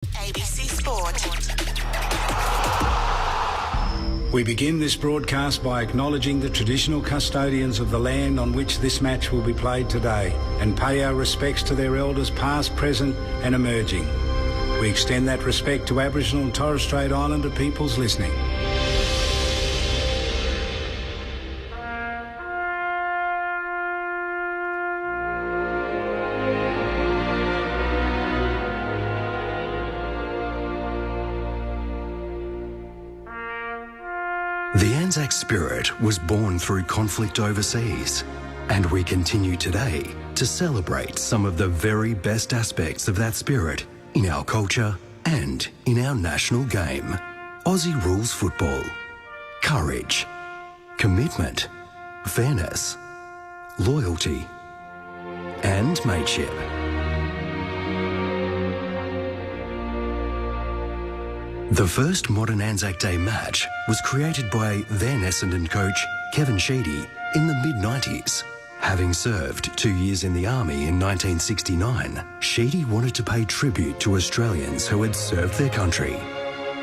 ABC Sport. We begin this broadcast by acknowledging the traditional custodians of the land on which this match will be played today and pay our respects to their elders past, present and emerging. We extend that respect to Aboriginal and Torres Strait Islander peoples listening. The Anzac spirit was born through conflict overseas, and we continue today to celebrate some of the very best aspects of that spirit in our culture and in our national game. Aussie rules football. Courage, commitment, fairness, loyalty, and mateship. The first modern Anzac Day match was created by then Essendon coach Kevin Sheedy in the mid-90s. Having served 2 years in the Army in 1969, Sheedy wanted to pay tribute to Australians who had served their country.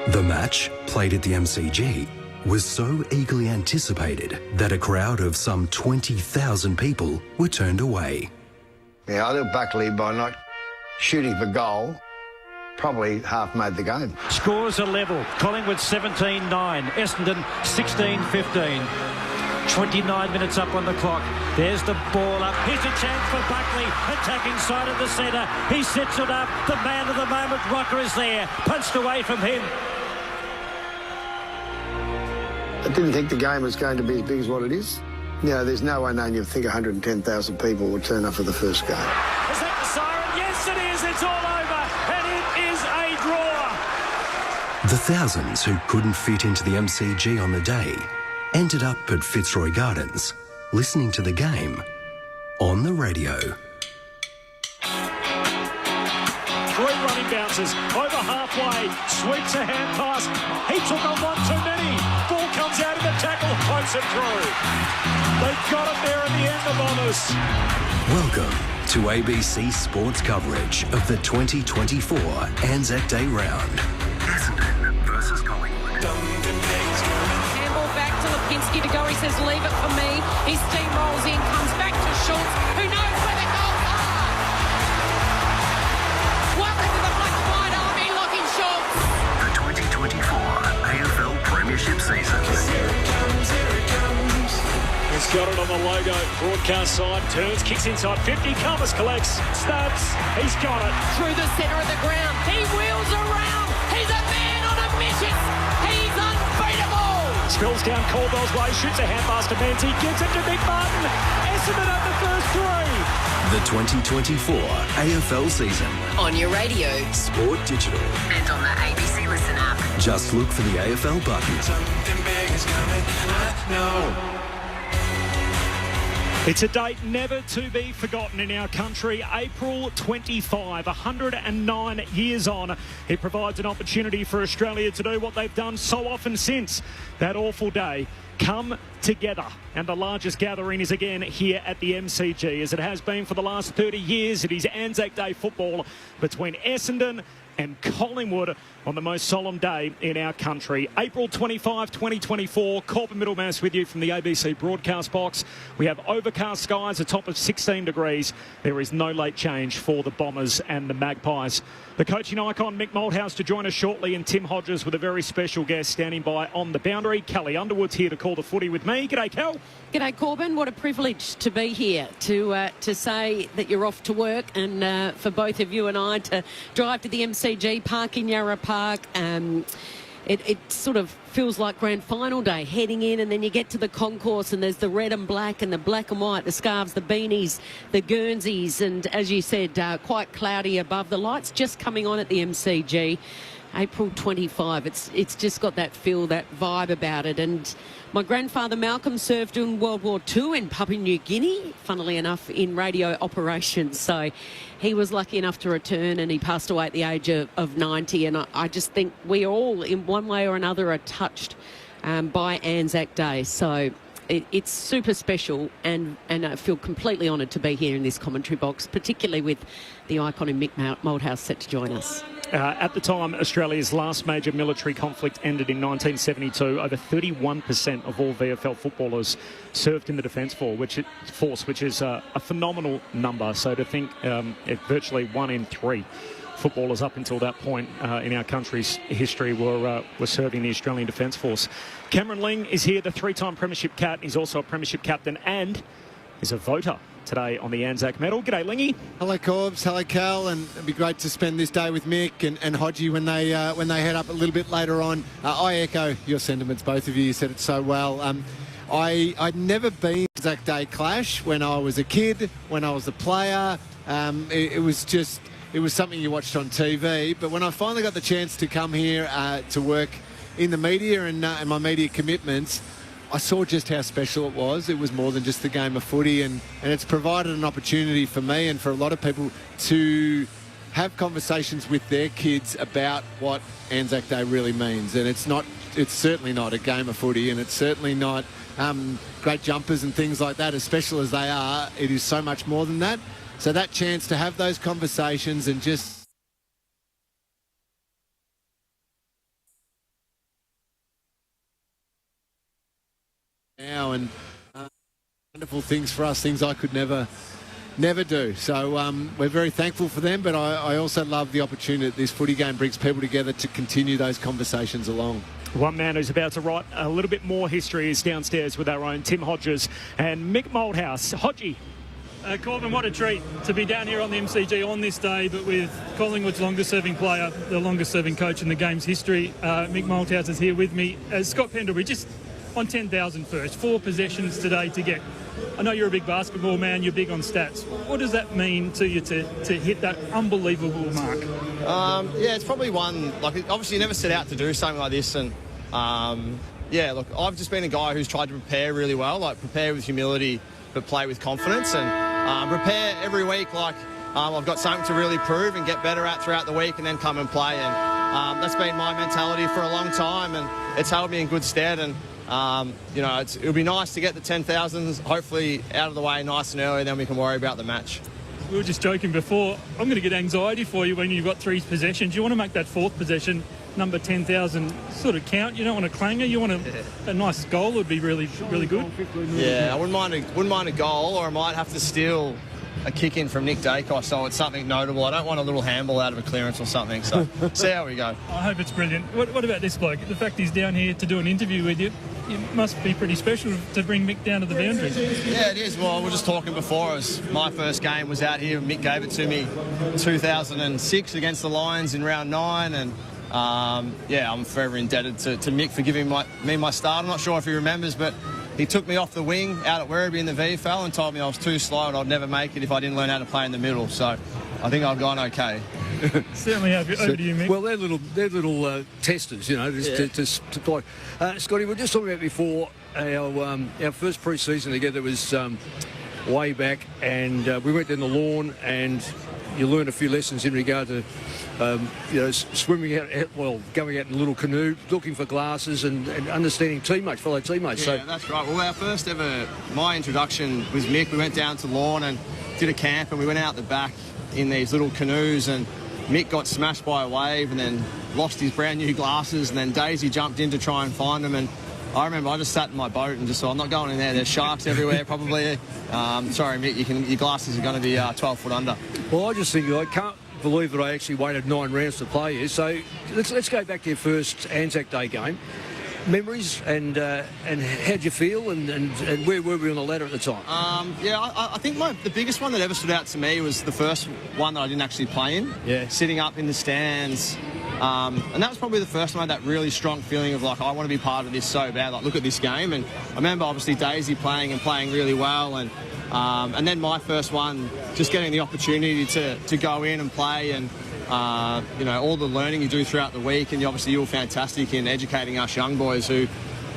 The match, played at the MCG, was so eagerly anticipated that a crowd of some 20,000 people were turned away. Yeah, I think Buckley, by not shooting for goal, probably half made the game. Scores are level. Collingwood 17-9. Essendon 16-15. 29 minutes up on the clock. There's the ball up. Here's a chance for Buckley. Attacking side of the centre. He sets it up. The man of the moment, Rocker, is there. Punched away from him. I didn't think the game was going to be as big as what it is. You know, there's no way knowing you'd think 110,000 people would turn up for the first game. Is that the siren? Yes, it is. It's all over. The thousands who couldn't fit into the MCG on the day ended up at Fitzroy Gardens, listening to the game on the radio. 3 running bounces, over halfway, sweeps a hand pass. He took on one too many. Ball comes out of the tackle, pokes it through. They got it there in the end, the Bombers. Welcome to ABC Sports coverage of the 2024 Anzac Day round. Essendon versus Collingwood. Campbell back to Lipinski to go. He says, leave it for me. He steamrolls in, comes back to Schultz, who knows where the goals are. Welcome to the Black and White Army, Lockie Schultz. The 2024 AFL Premiership season. Here it comes. He's got it on the logo. Broadcast side, turns, kicks inside 50. Cummins collects, stabs. He's got it. Through the centre of the ground. He wheels around. He's a man on a mission. He's unbeatable. Spills down Caldwell's way, shoots a hand pass to Menzie, gives it to Mick Martin. Essendon have the first 3. The 2024 AFL season. On your radio. Sport Digital. And on the ABC Listen app. Just look for the AFL button. Something big is coming, I know. It's a date never to be forgotten in our country. April 25, 109 years on. It provides an opportunity for Australia to do what they've done so often since that awful day. Come together. And the largest gathering is again here at the MCG, as it has been for the last 30 years. It is Anzac Day football between Essendon and Collingwood on the most solemn day in our country. April 25, 2024. Corbin Middlemass with you from the ABC broadcast box. We have overcast skies, a top of 16 degrees. There is no late change for the Bombers and the Magpies. The coaching icon Mick Malthouse to join us shortly, and Tim Hodges with a very special guest standing by on the boundary. Kelly Underwood's here to call the footy with me. G'day, Kel. G'day, Corbin. What a privilege to be here, to say that you're off to work, and for both of you and I to drive to the MCG, park in Yarra Park. It sort of feels like grand final day, heading in, and then you get to the concourse and there's the red and black and the black and white, the scarves, the beanies, the Guernseys, and as you said, quite cloudy above. The lights just coming on at the MCG. April 25, it's just got that feel, that vibe about it. And my grandfather Malcolm served in World War II in Papua New Guinea, funnily enough, in radio operations. So he was lucky enough to return, and he passed away at the age of 90. And I just think we all, in one way or another, are touched by Anzac Day. So it's super special, and I feel completely honoured to be here in this commentary box, particularly with the icon in Mick Malthouse set to join us. At the time, Australia's last major military conflict ended in 1972. Over 31% of all VFL footballers served in the Defence Force, which is a phenomenal number. So to think virtually 1 in 3 footballers up until that point in our country's history were serving the Australian Defence Force. Cameron Ling is here, the 3-time Premiership Cat. He's also a Premiership Captain and is a voter today on the Anzac Medal. G'day, Lingy. Hello, Corbs. Hello, Cal. And it'd be great to spend this day with Mick and Hodgie when they head up a little bit later on. I echo your sentiments, both of you. You said it so well. I'd never been to Anzac Day clash when I was a kid, when I was a player. It was something you watched on TV. But when I finally got the chance to come here to work in the media and my media commitments, I saw just how special it was. It was more than just the game of footy, and it's provided an opportunity for me and for a lot of people to have conversations with their kids about what Anzac Day really means. And it's certainly not a game of footy, and it's certainly not great jumpers and things like that, as special as they are. It is so much more than that. So that chance to have those conversations and just now and wonderful things for us, things I could never do. So we're very thankful for them, but I also love the opportunity that this footy game brings people together to continue those conversations along. One man who's about to write a little bit more history is downstairs with our own Tim Hodges and Mick Moldhouse. Hodgie. Corbin, what a treat to be down here on the MCG on this day, but with Collingwood's longest-serving player, the longest-serving coach in the game's history. Mick Moldhouse is here with me. Scott Pendlebury, just on 10,000 first, 4 possessions today to get. I know you're a big basketball man, you're big on stats. What does that mean to you to hit that unbelievable mark? Yeah, it's probably one, obviously you never set out to do something like this, and yeah, look, I've just been a guy who's tried to prepare really well, prepare with humility, but play with confidence, and prepare every week I've got something to really prove and get better at throughout the week, and then come and play. And that's been my mentality for a long time, and it's held me in good stead. And it'll be nice to get the 10,000s hopefully out of the way nice and early, then we can worry about the match. We were just joking before, I'm going to get anxiety for you when you've got 3 possessions. You want to make that 4th possession, number 10,000, sort of count. You don't want a clanger. You want a nice goal would be really, really good. Yeah, I wouldn't mind a goal, or I might have to steal a kick in from Nick Dacos, so it's something notable. I don't want a little handball out of a clearance or something, so see how we go. I hope it's brilliant. What about this bloke? The fact he's down here to do an interview with you, it must be pretty special to bring Mick down to the boundary. Yeah, it is. Well, we were just talking before. My first game was out here. Mick gave it to me 2006 against the Lions in round 9, and yeah, I'm forever indebted to Mick for giving me my start. I'm not sure if he remembers, but he took me off the wing out at Werribee in the VFL and told me I was too slow and I'd never make it if I didn't learn how to play in the middle. So I think I've gone okay. Certainly have. Over to you, Mick. Well, they're little testers, you know, to play. Scotty, we were just talking about before our first pre-season together was way back, and we went down the lawn and you learned a few lessons in regard to swimming out, going out in a little canoe, looking for glasses and understanding fellow teammates. Yeah, that's right. Well, our first ever, my introduction was Mick. We went down to lawn and did a camp, and we went out the back in these little canoes, and Mick got smashed by a wave and then lost his brand new glasses, and then Daisy jumped in to try and find them, and I remember I just sat in my boat and just thought, I'm not going in there. There's sharks everywhere, probably. Sorry, Mick, your glasses are going to be 12 foot under. Well, I just think I can't believe that I actually waited 9 rounds to play here. So let's go back to your first Anzac Day game. Memories and how'd you feel and where were we on the ladder at the time? I think the biggest one that ever stood out to me was the first one that I didn't actually play in. Yeah. Sitting up in the stands. And that was probably the first time I had that really strong feeling of I want to be part of this so bad. Look at this game. And I remember obviously Daisy playing really well, and then my first one, just getting the opportunity to go in and play, and all the learning you do throughout the week, and obviously you were fantastic in educating us young boys who were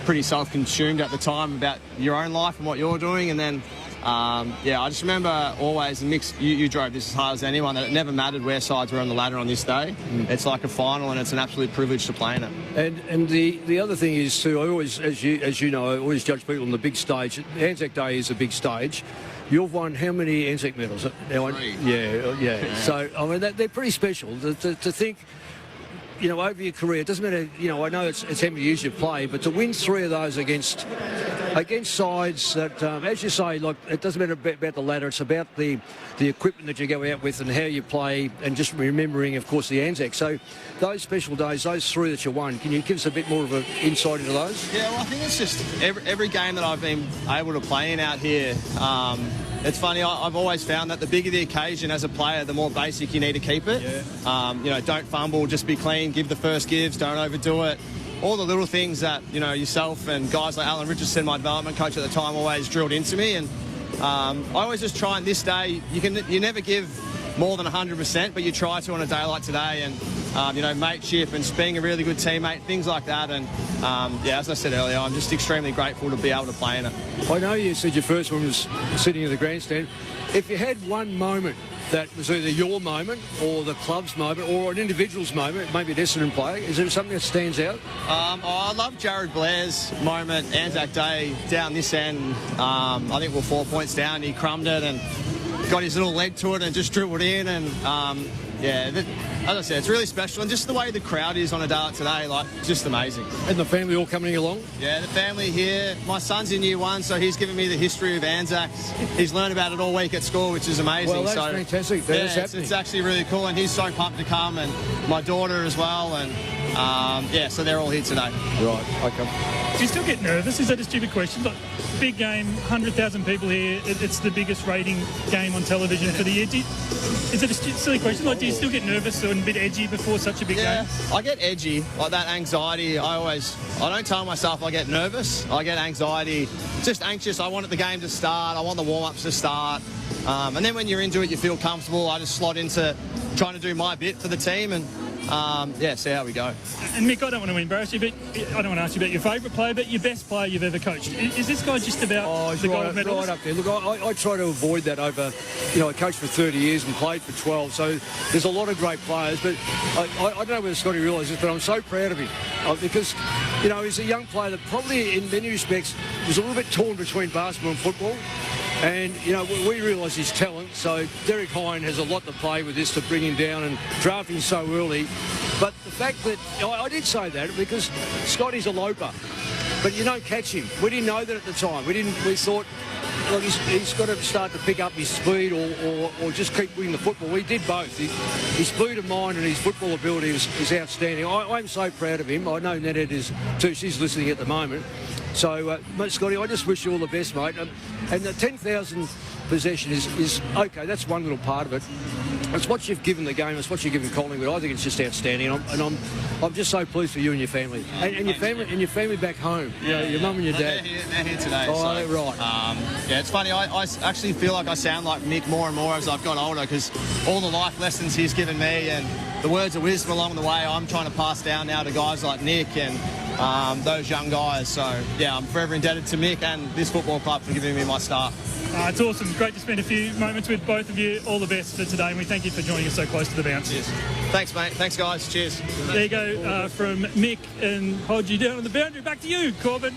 pretty self-consumed at the time about your own life and what you're doing. And then I just remember always, and Mick, you drove this as hard as anyone, that it never mattered where sides were on the ladder on this day. It's like a final, and it's an absolute privilege to play in it. And the other thing is too, I always, as you know, I always judge people on the big stage. Anzac Day is a big stage. You've won how many Anzac medals? 3. Yeah. So I mean they're pretty special. To think over your career, it doesn't matter, I know it's how many years you play, but to win 3 of those against sides that, as you say, like, it doesn't matter about the ladder, it's about the equipment that you go out with and how you play, and just remembering, of course, the Anzac. So those special days, those 3 that you won, can you give us a bit more of an insight into those? Yeah, well, I think it's just every game that I've been able to play in out here, it's funny, I've always found that the bigger the occasion as a player, the more basic you need to keep it. Yeah. Don't fumble, just be clean, give the first gives, don't overdo it. All the little things that, yourself and guys like Alan Richardson, my development coach at the time, always drilled into me. And I always just try, on this day, you never give more than 100%, but you try to on a day like today, and mateship and being a really good teammate, things like that. And as I said earlier, I'm just extremely grateful to be able to play in it. I know you said your first one was sitting in the grandstand. If you had one moment that was either your moment or the club's moment or an individual's moment, maybe an Essendon player, is there something that stands out? I love Jared Blair's moment, Anzac Day, down this end. I think we're 4 points down. He crumbed it and got his little leg to it and just dribbled in. And as I said, it's really special. And just the way the crowd is on a day like today, just amazing. And the family all coming along? Yeah, the family here. My son's in year 1, so he's giving me the history of Anzacs. He's learned about it all week at school, which is amazing. Well, that's fantastic. It's actually really cool, and he's so pumped to come, and my daughter as well. And so they're all here today. Right, okay. Do you still get nervous? Is that a stupid question? Like, big game, 100,000 people here. It's the biggest rating game on television for the year. Is it a silly question? Like, do you still get nervous and a bit edgy before such a big game? I get edgy, like that anxiety. I don't tell myself I get nervous. I get anxiety, just anxious. I want the game to start. I want the warm-ups to start. And then when you're into it, you feel comfortable. I just slot into trying to do my bit for the team and see how we go. And Mick, I don't want to embarrass you, but I don't want to ask you about your favourite player, but your best player you've ever coached. Is this guy just about the gold medals? Right up there. Look, I try to avoid that over, I coached for 30 years and played for 12, so there's a lot of great players, but I don't know whether Scotty realises, but I'm so proud of him because, he's a young player that probably in many respects was a little bit torn between basketball and football. And, we realise his talent, so Derek Hine has a lot to play with this to bring him down and draft him so early. But the fact that, I did say that because Scotty's a loper, but you don't catch him. We didn't know that at the time. We thought, look, he's got to start to pick up his speed or just keep winning the football. We did both. His speed of mind and his football ability is outstanding. I'm so proud of him. I know Nanette is too. She's listening at the moment. So, Scotty, I just wish you all the best, mate. And the 10,000 possession is okay. That's one little part of it. It's what you've given the game. It's what you've given Collingwood. I think it's just outstanding. I'm just so pleased for you and your family, and your family back home. Your mum and your dad. They're here today. Oh, so, right. It's funny. I actually feel like I sound like Mick more and more as I've got older because all the life lessons he's given me and the words of wisdom along the way I'm trying to pass down now to guys like Nick and those young guys. So, I'm forever indebted to Mick and this football club for giving me my start. It's awesome. Great to spend a few moments with both of you. All the best for today, and we thank you for joining us so close to the bounce. Cheers. Thanks, mate. Thanks, guys. Cheers. There you go from Mick and Hodgie down on the boundary. Back to you, Corbin.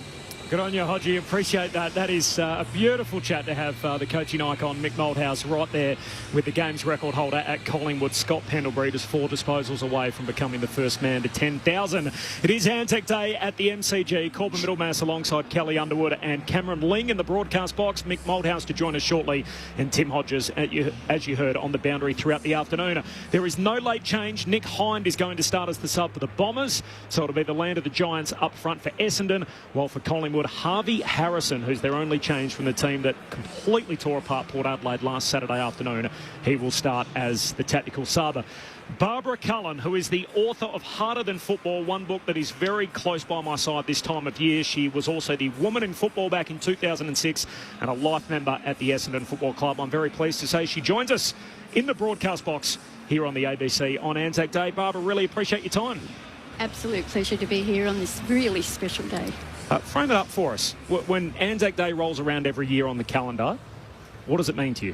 Good on you, Hodgie. Appreciate that. That is a beautiful chat to have the coaching icon, Mick Malthouse, right there with the games record holder at Collingwood. Scott Pendlebury just 4 disposals away from becoming the first man to 10,000. It is Anzac Day at the MCG. Corbin Middlemass alongside Kelly Underwood and Cameron Ling in the broadcast box. Mick Malthouse to join us shortly, and Tim Hodges, as you heard, on the boundary throughout the afternoon. There is no late change. Nick Hind is going to start as the sub for the Bombers, so it'll be the land of the Giants up front for Essendon, while for Collingwood, Harvey Harrison, who's their only change from the team that completely tore apart Port Adelaide last Saturday afternoon. He will start as the tactical sub. Barbara Cullen, who is the author of Harder Than Football, one book that is very close by my side this time of year. She was also the Woman in Football back in 2006 and a life member at the Essendon Football Club. I'm very pleased to say she joins us in the broadcast box here on the ABC on Anzac Day. Barbara, really appreciate your time. Absolute pleasure to be here on this really special day. Frame it up for us. When Anzac Day rolls around every year on the calendar, what does it mean to you?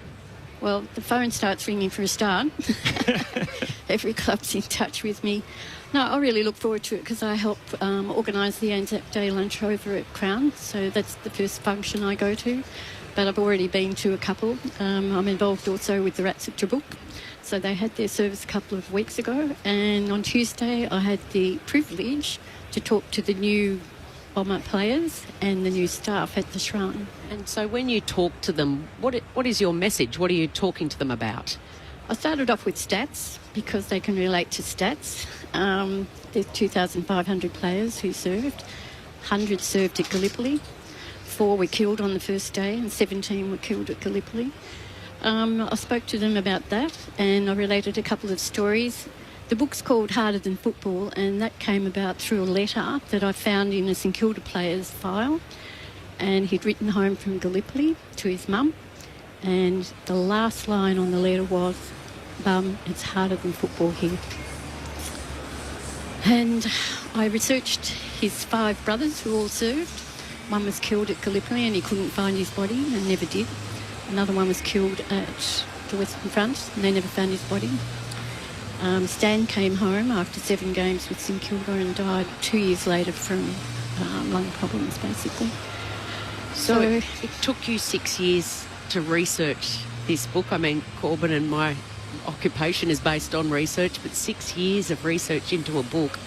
Well, the phone starts ringing for a start. Every club's in touch with me. No, I really look forward to it because I help organise the Anzac Day lunch over at Crown. So that's the first function I go to. but I've already been to a couple. I'm involved also with the Rats at Trabook. So they had their service a couple of weeks ago, and on Tuesday I had the privilege to talk to the new Bomber players and the new staff at the Shrine. And so when you talk to them, what is your message? What are you talking to them about? I started off with stats because they can relate to stats. There's 2,500 players who served. 100 served at Gallipoli. 4 were killed on the first day and 17 were killed at Gallipoli. I spoke to them about that and I related a couple of stories. The book's called Harder Than Football, and that came about through a letter that I found in a St Kilda player's file. And he'd written home from Gallipoli to his mum. And the last line on the letter was, "Mum, it's harder than football here." And I researched his 5 brothers who all served. One was killed at Gallipoli and he couldn't find his body and never did. Another one was killed at the Western Front and they never found his body. Stan came home after 7 games with St Kilda and died 2 years later from lung problems, basically. So it took you 6 years to research this book. I mean, Corbin, and my occupation is based on research, but 6 years of research into a book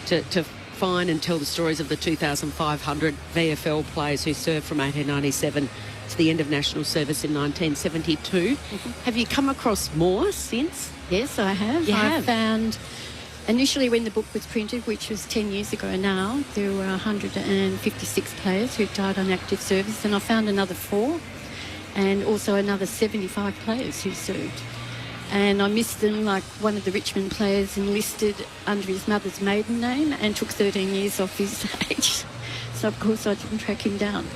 to find and tell the stories of the 2,500 VFL players who served from 1897 to the end of national service in 1972. Have you come across more since? Yes, I have. I found, initially when the book was printed, which was 10 years ago now, there were 156 players who died on active service, and I found another 4 and also another 75 players who served. And I missed them, like one of the Richmond players enlisted under his mother's maiden name and took 13 years off his age. So, of course, I didn't track him down.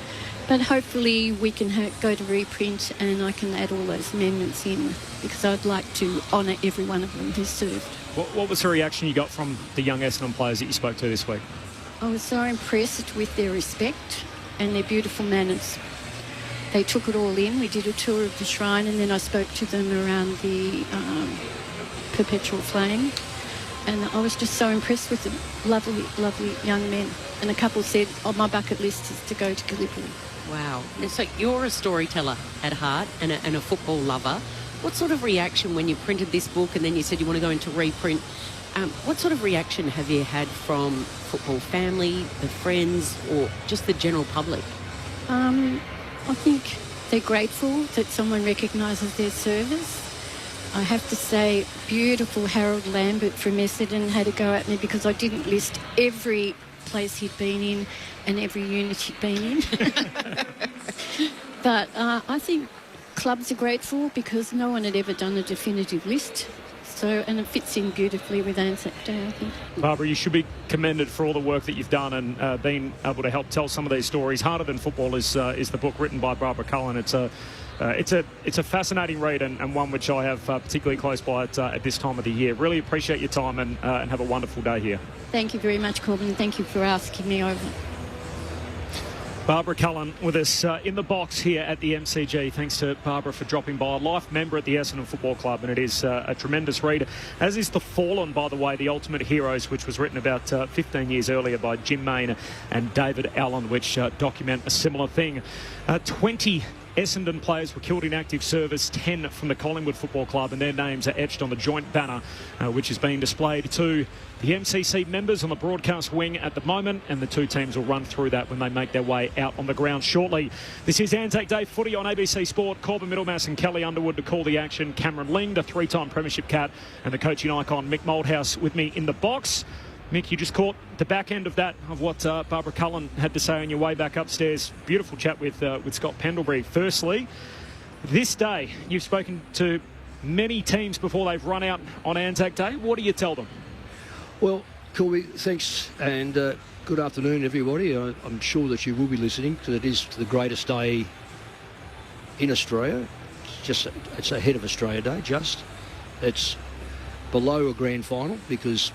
But hopefully we can go to reprint and I can add all those amendments in, because I'd like to honour every one of them who served. What was the reaction you got from the young Essendon players that you spoke to this week? I was so impressed with their respect and their beautiful manners. They took it all in. We did a tour of the Shrine and then I spoke to them around the Perpetual Flame. And I was just so impressed with them. Lovely, lovely young men. And a couple said, "Oh, my bucket list is to go to Gallipoli." Wow. And so you're a storyteller at heart and a football lover. What sort of reaction when you printed this book and then you said you want to go into reprint, what sort of reaction have you had from football family, the friends, or just the general public? I think they're grateful that someone recognises their service. I have to say, beautiful Harold Lambert from Essendon had a go at me because I didn't list every place he'd been in and every unit he'd been in. But I think clubs are grateful because no one had ever done a definitive list. So, and it fits in beautifully with Anzac Day, I think. Barbara, you should be commended for all the work that you've done and being able to help tell some of these stories. Harder Than Football is the book written by Barbara Cullen. It's a fascinating read and one which I have particularly close by at this time of the year. Really appreciate your time and have a wonderful day here. Thank you very much, Corbin, and thank you for asking me over. Barbara Cullen with us in the box here at the MCG. Thanks to Barbara for dropping by. A life member at the Essendon Football Club, and it is a tremendous read. As is The Fallen, by the way, The Ultimate Heroes, which was written about 15 years earlier by Jim Mayne and David Allen, which document a similar thing. 20 Essendon players were killed in active service, 10 from the Collingwood Football Club, and their names are etched on the joint banner, which is being displayed to the MCC members on the broadcast wing at the moment, and the two teams will run through that when they make their way out on the ground shortly. This is Anzac Day footy on ABC Sport. Corbin Middlemass and Kelly Underwood to call the action. Cameron Ling, the 3-time Premiership cat, and the coaching icon Mick Malthouse with me in the box. Mick, you just caught the back end of that, of what Barbara Cullen had to say on your way back upstairs. Beautiful chat with Scott Pendlebury. Firstly, this day, you've spoken to many teams before they've run out on Anzac Day. What do you tell them? Well, Corby, thanks, and good afternoon, everybody. I'm sure that you will be listening, because it is the greatest day in Australia. It's ahead of Australia Day, It's below a grand final, because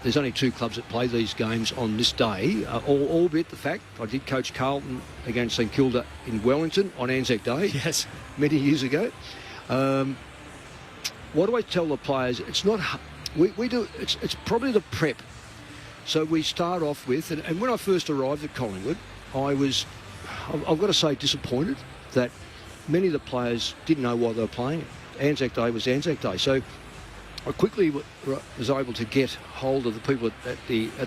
there's only 2 clubs that play these games on this day, albeit the fact I did coach Carlton against St Kilda in Wellington on Anzac Day, yes, many years ago. What do I tell the players? It's not... We do. It's probably the prep. So we start off with, and when I first arrived at Collingwood, I I've got to say disappointed that many of the players didn't know why they were playing. Anzac Day was Anzac Day. So I quickly was able to get hold of the people at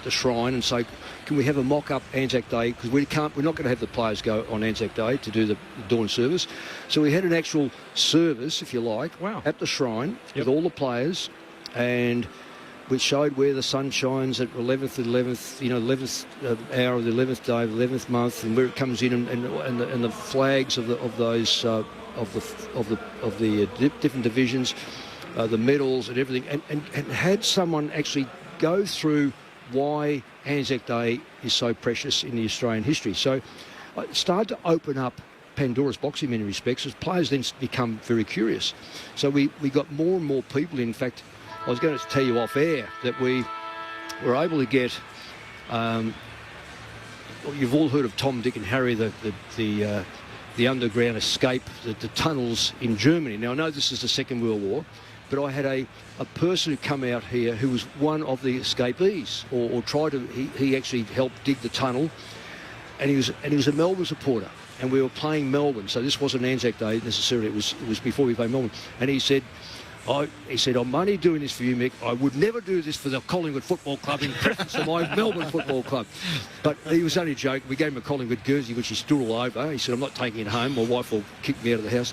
the shrine and say, can we have a mock-up Anzac Day? Because we're not going to have the players go on Anzac Day to do the dawn service. So we had an actual service, if you like, at the shrine with all the players, and we showed where the sun shines at 11th hour of the 11th day of the 11th month, and where it comes in, and the flags of those different divisions, the medals and everything, and had someone actually go through why Anzac Day is so precious in the Australian history. So it started to open up Pandora's box in many respects, as players then become very curious. So we got more and more people. In fact, I was going to tell you off air that we were able to get, you've all heard of Tom, Dick and Harry, the underground escape, the tunnels in Germany. Now, I know this is the Second World War, but I had a person who come out here who was one of the escapees, or tried to, he actually helped dig the tunnel, and he was a Melbourne supporter, and we were playing Melbourne, so this wasn't Anzac Day necessarily, it was before we played Melbourne, and he said, I'm only doing this for you, Mick. I would never do this for the Collingwood Football Club in preference to my Melbourne Football Club. But he was only joking. We gave him a Collingwood jersey, which he stood all over. He said, I'm not taking it home. My wife will kick me out of the house.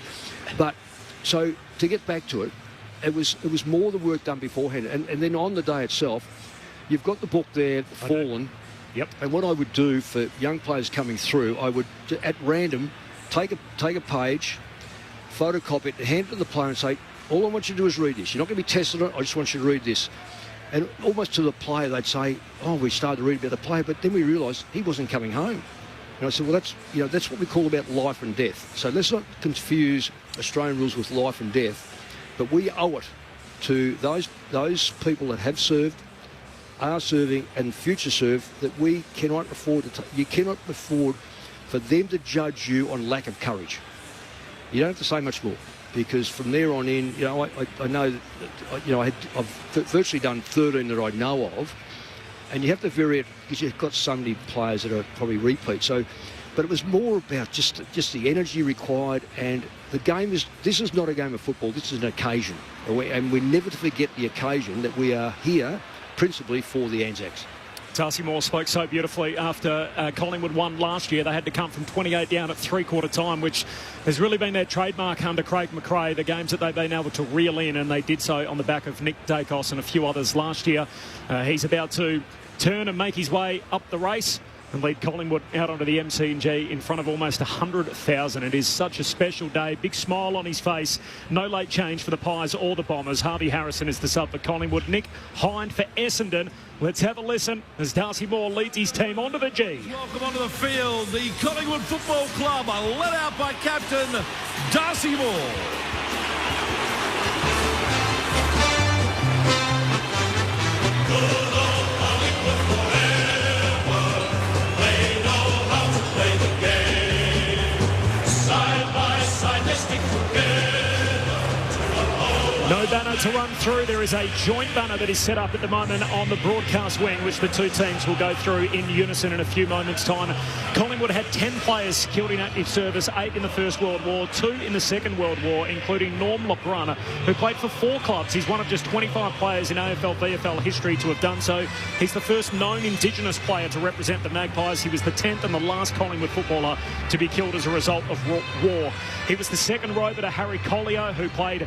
But so to get back to it, it was more the work done beforehand. And then on the day itself, you've got the book there, Fallen. Yep. And what I would do for young players coming through, I would, at random, take a page, photocopy it, hand it to the player and say, all I want you to do is read this. You're not going to be tested on it. I just want you to read this. And almost to the player, they'd say, we started to read about the player, but then we realised he wasn't coming home. And I said, well, that's what we call about life and death. So let's not confuse Australian rules with life and death, but we owe it to those people that have served, are serving, and future serve, that we cannot afford you cannot afford for them to judge you on lack of courage. You don't have to say much more. Because from there on in, I know that, I've virtually done 13 that I know of, and you have to vary it because you've got so many players that are probably repeat. So, but it was more about just the energy required, and the game this is not a game of football. This is an occasion, and we never forget the occasion that we are here principally for the Anzacs. Darcy Moore spoke so beautifully after Collingwood won last year. They had to come from 28 down at three-quarter time, which has really been their trademark under Craig McRae, the games that they've been able to reel in, and they did so on the back of Nick Dacos and a few others last year. He's about to turn and make his way up the race and lead Collingwood out onto the MCG in front of almost 100,000. It is such a special day. Big smile on his face. No late change for the Pies or the Bombers. Harvey Harrison is the sub for Collingwood. Nick Hind for Essendon. Let's have a listen as Darcy Moore leads his team onto the G. Welcome onto the field, the Collingwood Football Club, led out by captain Darcy Moore. No banner to run through. There is a joint banner that is set up at the moment on the broadcast wing, which the two teams will go through in unison in a few moments' time. Collingwood had 10 players killed in active service, 8 in the First World War, 2 in the Second World War, including Norm LeBrun, who played for 4 clubs. He's one of just 25 players in AFL VFL history to have done so. He's the first known Indigenous player to represent the Magpies. He was the 10th and the last Collingwood footballer to be killed as a result of war. He was the second rover to Harry Collier, who played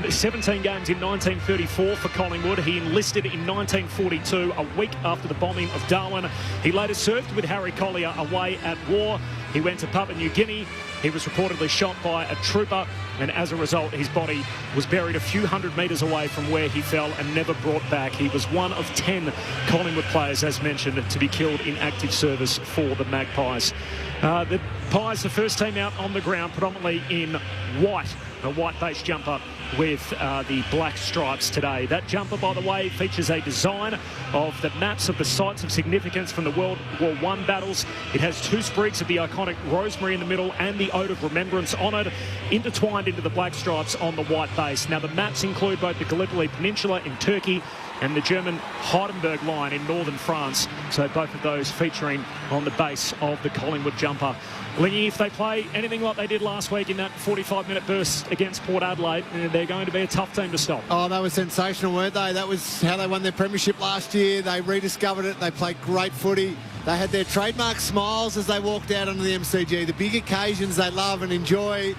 17 games in 1934 for Collingwood. He enlisted in 1942, a week after the bombing of Darwin. He later served with Harry Collier away at war. He went to Papua New Guinea. He was reportedly shot by a trooper, and as a result, his body was buried a few hundred metres away from where he fell and never brought back. He was one of 10 Collingwood players, as mentioned, to be killed in active service for the Magpies. The Pies, the first team out on the ground, predominantly in white, a white-based jumper with the black stripes today. That jumper, by the way, features a design of the maps of the sites of significance from the World War I battles. It has 2 sprigs of the iconic rosemary in the middle and the Ode of Remembrance on it, intertwined into the black stripes on the white base. Now, the maps include both the Gallipoli Peninsula in Turkey and the German Heidelberg line in northern France. So both of those featuring on the base of the Collingwood jumper. Lingy, if they play anything like they did last week in that 45-minute burst against Port Adelaide, they're going to be a tough team to stop. Oh, they were sensational, weren't they? That was how they won their premiership last year. They rediscovered it. They played great footy. They had their trademark smiles as they walked out onto the MCG. The big occasions they love and enjoy.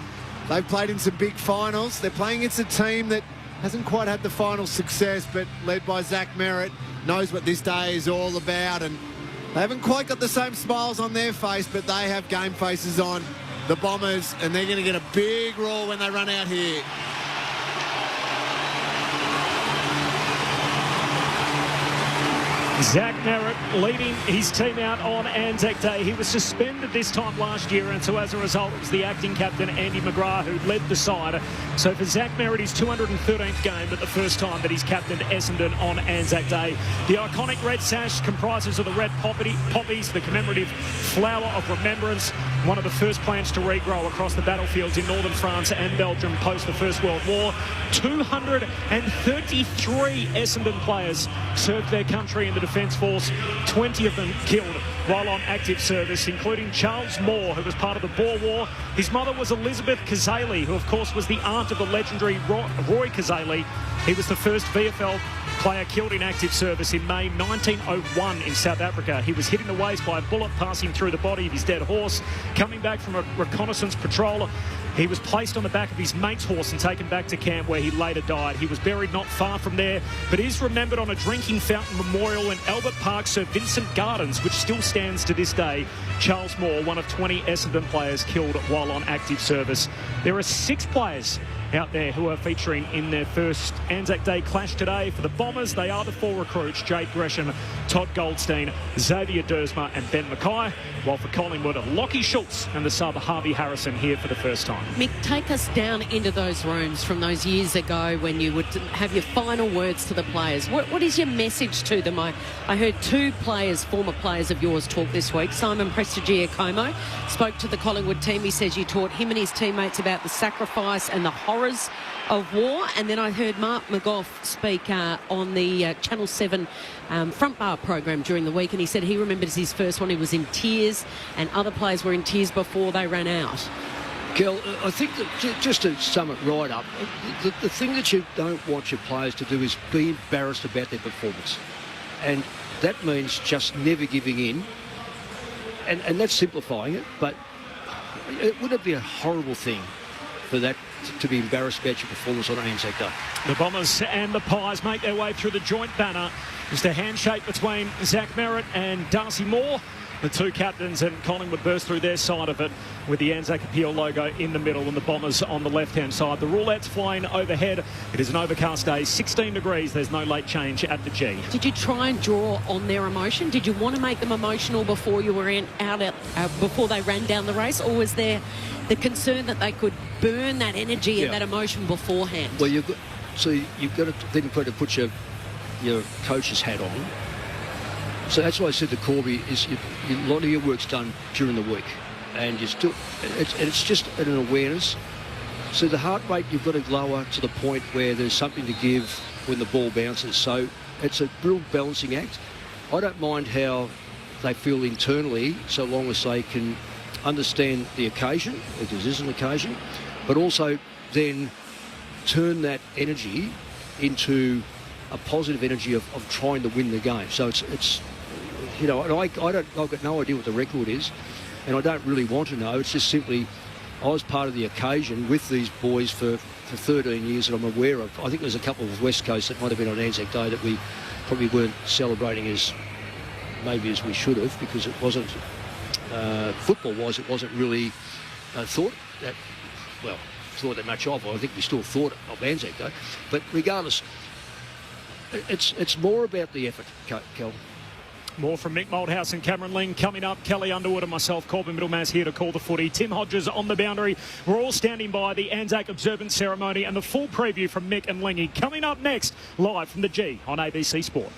They've played in some big finals. They're playing against a team that hasn't quite had the final success, but led by Zach Merritt, knows what this day is all about, and they haven't quite got the same smiles on their face, but they have game faces on, the Bombers, and they're going to get a big roar when they run out here. Zach Merritt leading his team out on Anzac Day. He was suspended this time last year, and so as a result, it was the acting captain, Andy McGrath, who led the side. So for Zach Merritt, his 213th game, but the first time that he's captained Essendon on Anzac Day. The iconic red sash comprises of the red poppies, the commemorative flower of remembrance, one of the first plants to regrow across the battlefields in northern France and Belgium post the First World War. 233 Essendon players served their country in the Defence Force, 20 of them killed while on active service, including Charles Moore, who was part of the Boer War. His mother was Elizabeth Kazali, who of course was the aunt of the legendary Roy Kazali. He was the first VFL player killed in active service in May 1901 in South Africa. He was hit in the waist by a bullet passing through the body of his dead horse. Coming back from a reconnaissance patrol, he was placed on the back of his mate's horse and taken back to camp, where he later died. He was buried not far from there, but is remembered on a drinking fountain memorial in Albert Park, Sir Vincent Gardens, which still stands to this day. Charles Moore, one of 20 Essendon players killed while on active service. There are 6 players out there who are featuring in their first Anzac Day clash today. For the Bombers, they are the 4 recruits: Jade Gresham, Todd Goldstein, Xavier Dersma and Ben Mackay, while for Collingwood, Lockie Schultz and the sub Harvey Harrison here for the first time. Mick, take us down into those rooms from those years ago when you would have your final words to the players. What is your message to them? I heard 2 players, former players of yours, talk this week. Simon Prestigiacomo spoke to the Collingwood team. He says you taught him and his teammates about the sacrifice and the horrors of war. And then I heard Mark McGough speak on the Channel 7 front bar program during the week, and he said he remembers his first one. He was in tears, and other players were in tears before they ran out. Kel, I think that just to sum it right up, the thing that you don't want your players to do is be embarrassed about their performance. And that means just never giving in. And that's simplifying it, but wouldn't it be a horrible thing for that to be embarrassed about your performance on Anzac Day? The Bombers and the Pies make their way through the joint banner. Just a handshake between Zach Merritt and Darcy Moore. The 2 captains, and Collingwood burst through their side of it with the Anzac Appeal logo in the middle and the Bombers on the left-hand side. The roulette's flying overhead. It is an overcast day, 16 degrees. There's no late change at the G. Did you try and draw on their emotion? Did you want to make them emotional before you were before they ran down the race, or was there the concern that they could burn that energy and that emotion beforehand? Well, you've got to then put your coach's hat on. So that's why I said to Corby, is a lot of your work's done during the week, and it's just an awareness. So the heart rate you've got to lower to the point where there's something to give when the ball bounces. So it's a real balancing act. I don't mind how they feel internally, so long as they can understand the occasion, if there is an occasion, but also then turn that energy into a positive energy of trying to win the game. So it's you know, and I've got no idea what the record is, and I don't really want to know. It's just simply I was part of the occasion with these boys for 13 years that I'm aware of. I think there's a couple of West Coast that might have been on Anzac Day that we probably weren't celebrating as we should have, because it wasn't football-wise, it wasn't really thought that much of. I think we still thought of Anzac Day, but regardless, it's more about the effort, Kel. More from Mick Malthouse and Cameron Ling coming up. Kelly Underwood and myself, Corbin Middlemass, here to call the footy. Tim Hodges on the boundary. We're all standing by the Anzac observance ceremony, and the full preview from Mick and Lingy coming up next, live from the G on ABC Sport.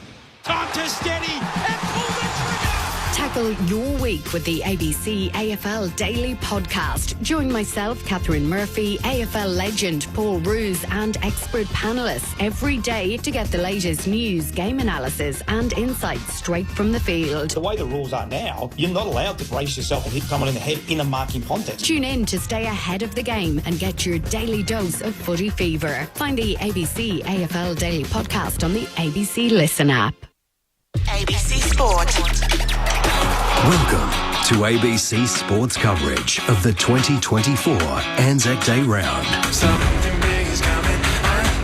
Time to steady and pull the trigger. Take sparkle your week with the ABC AFL Daily Podcast. Join myself, Catherine Murphy, AFL legend Paul Roos and expert panellists every day to get the latest news, game analysis and insights straight from the field. The way the rules are now, you're not allowed to brace yourself and hit someone in the head in a marking contest. Tune in to stay ahead of the game and get your daily dose of footy fever. Find the ABC AFL Daily Podcast on the ABC Listen app. ABC Sport. Welcome to ABC Sports coverage of the 2024 Anzac Day round. Something big is coming, I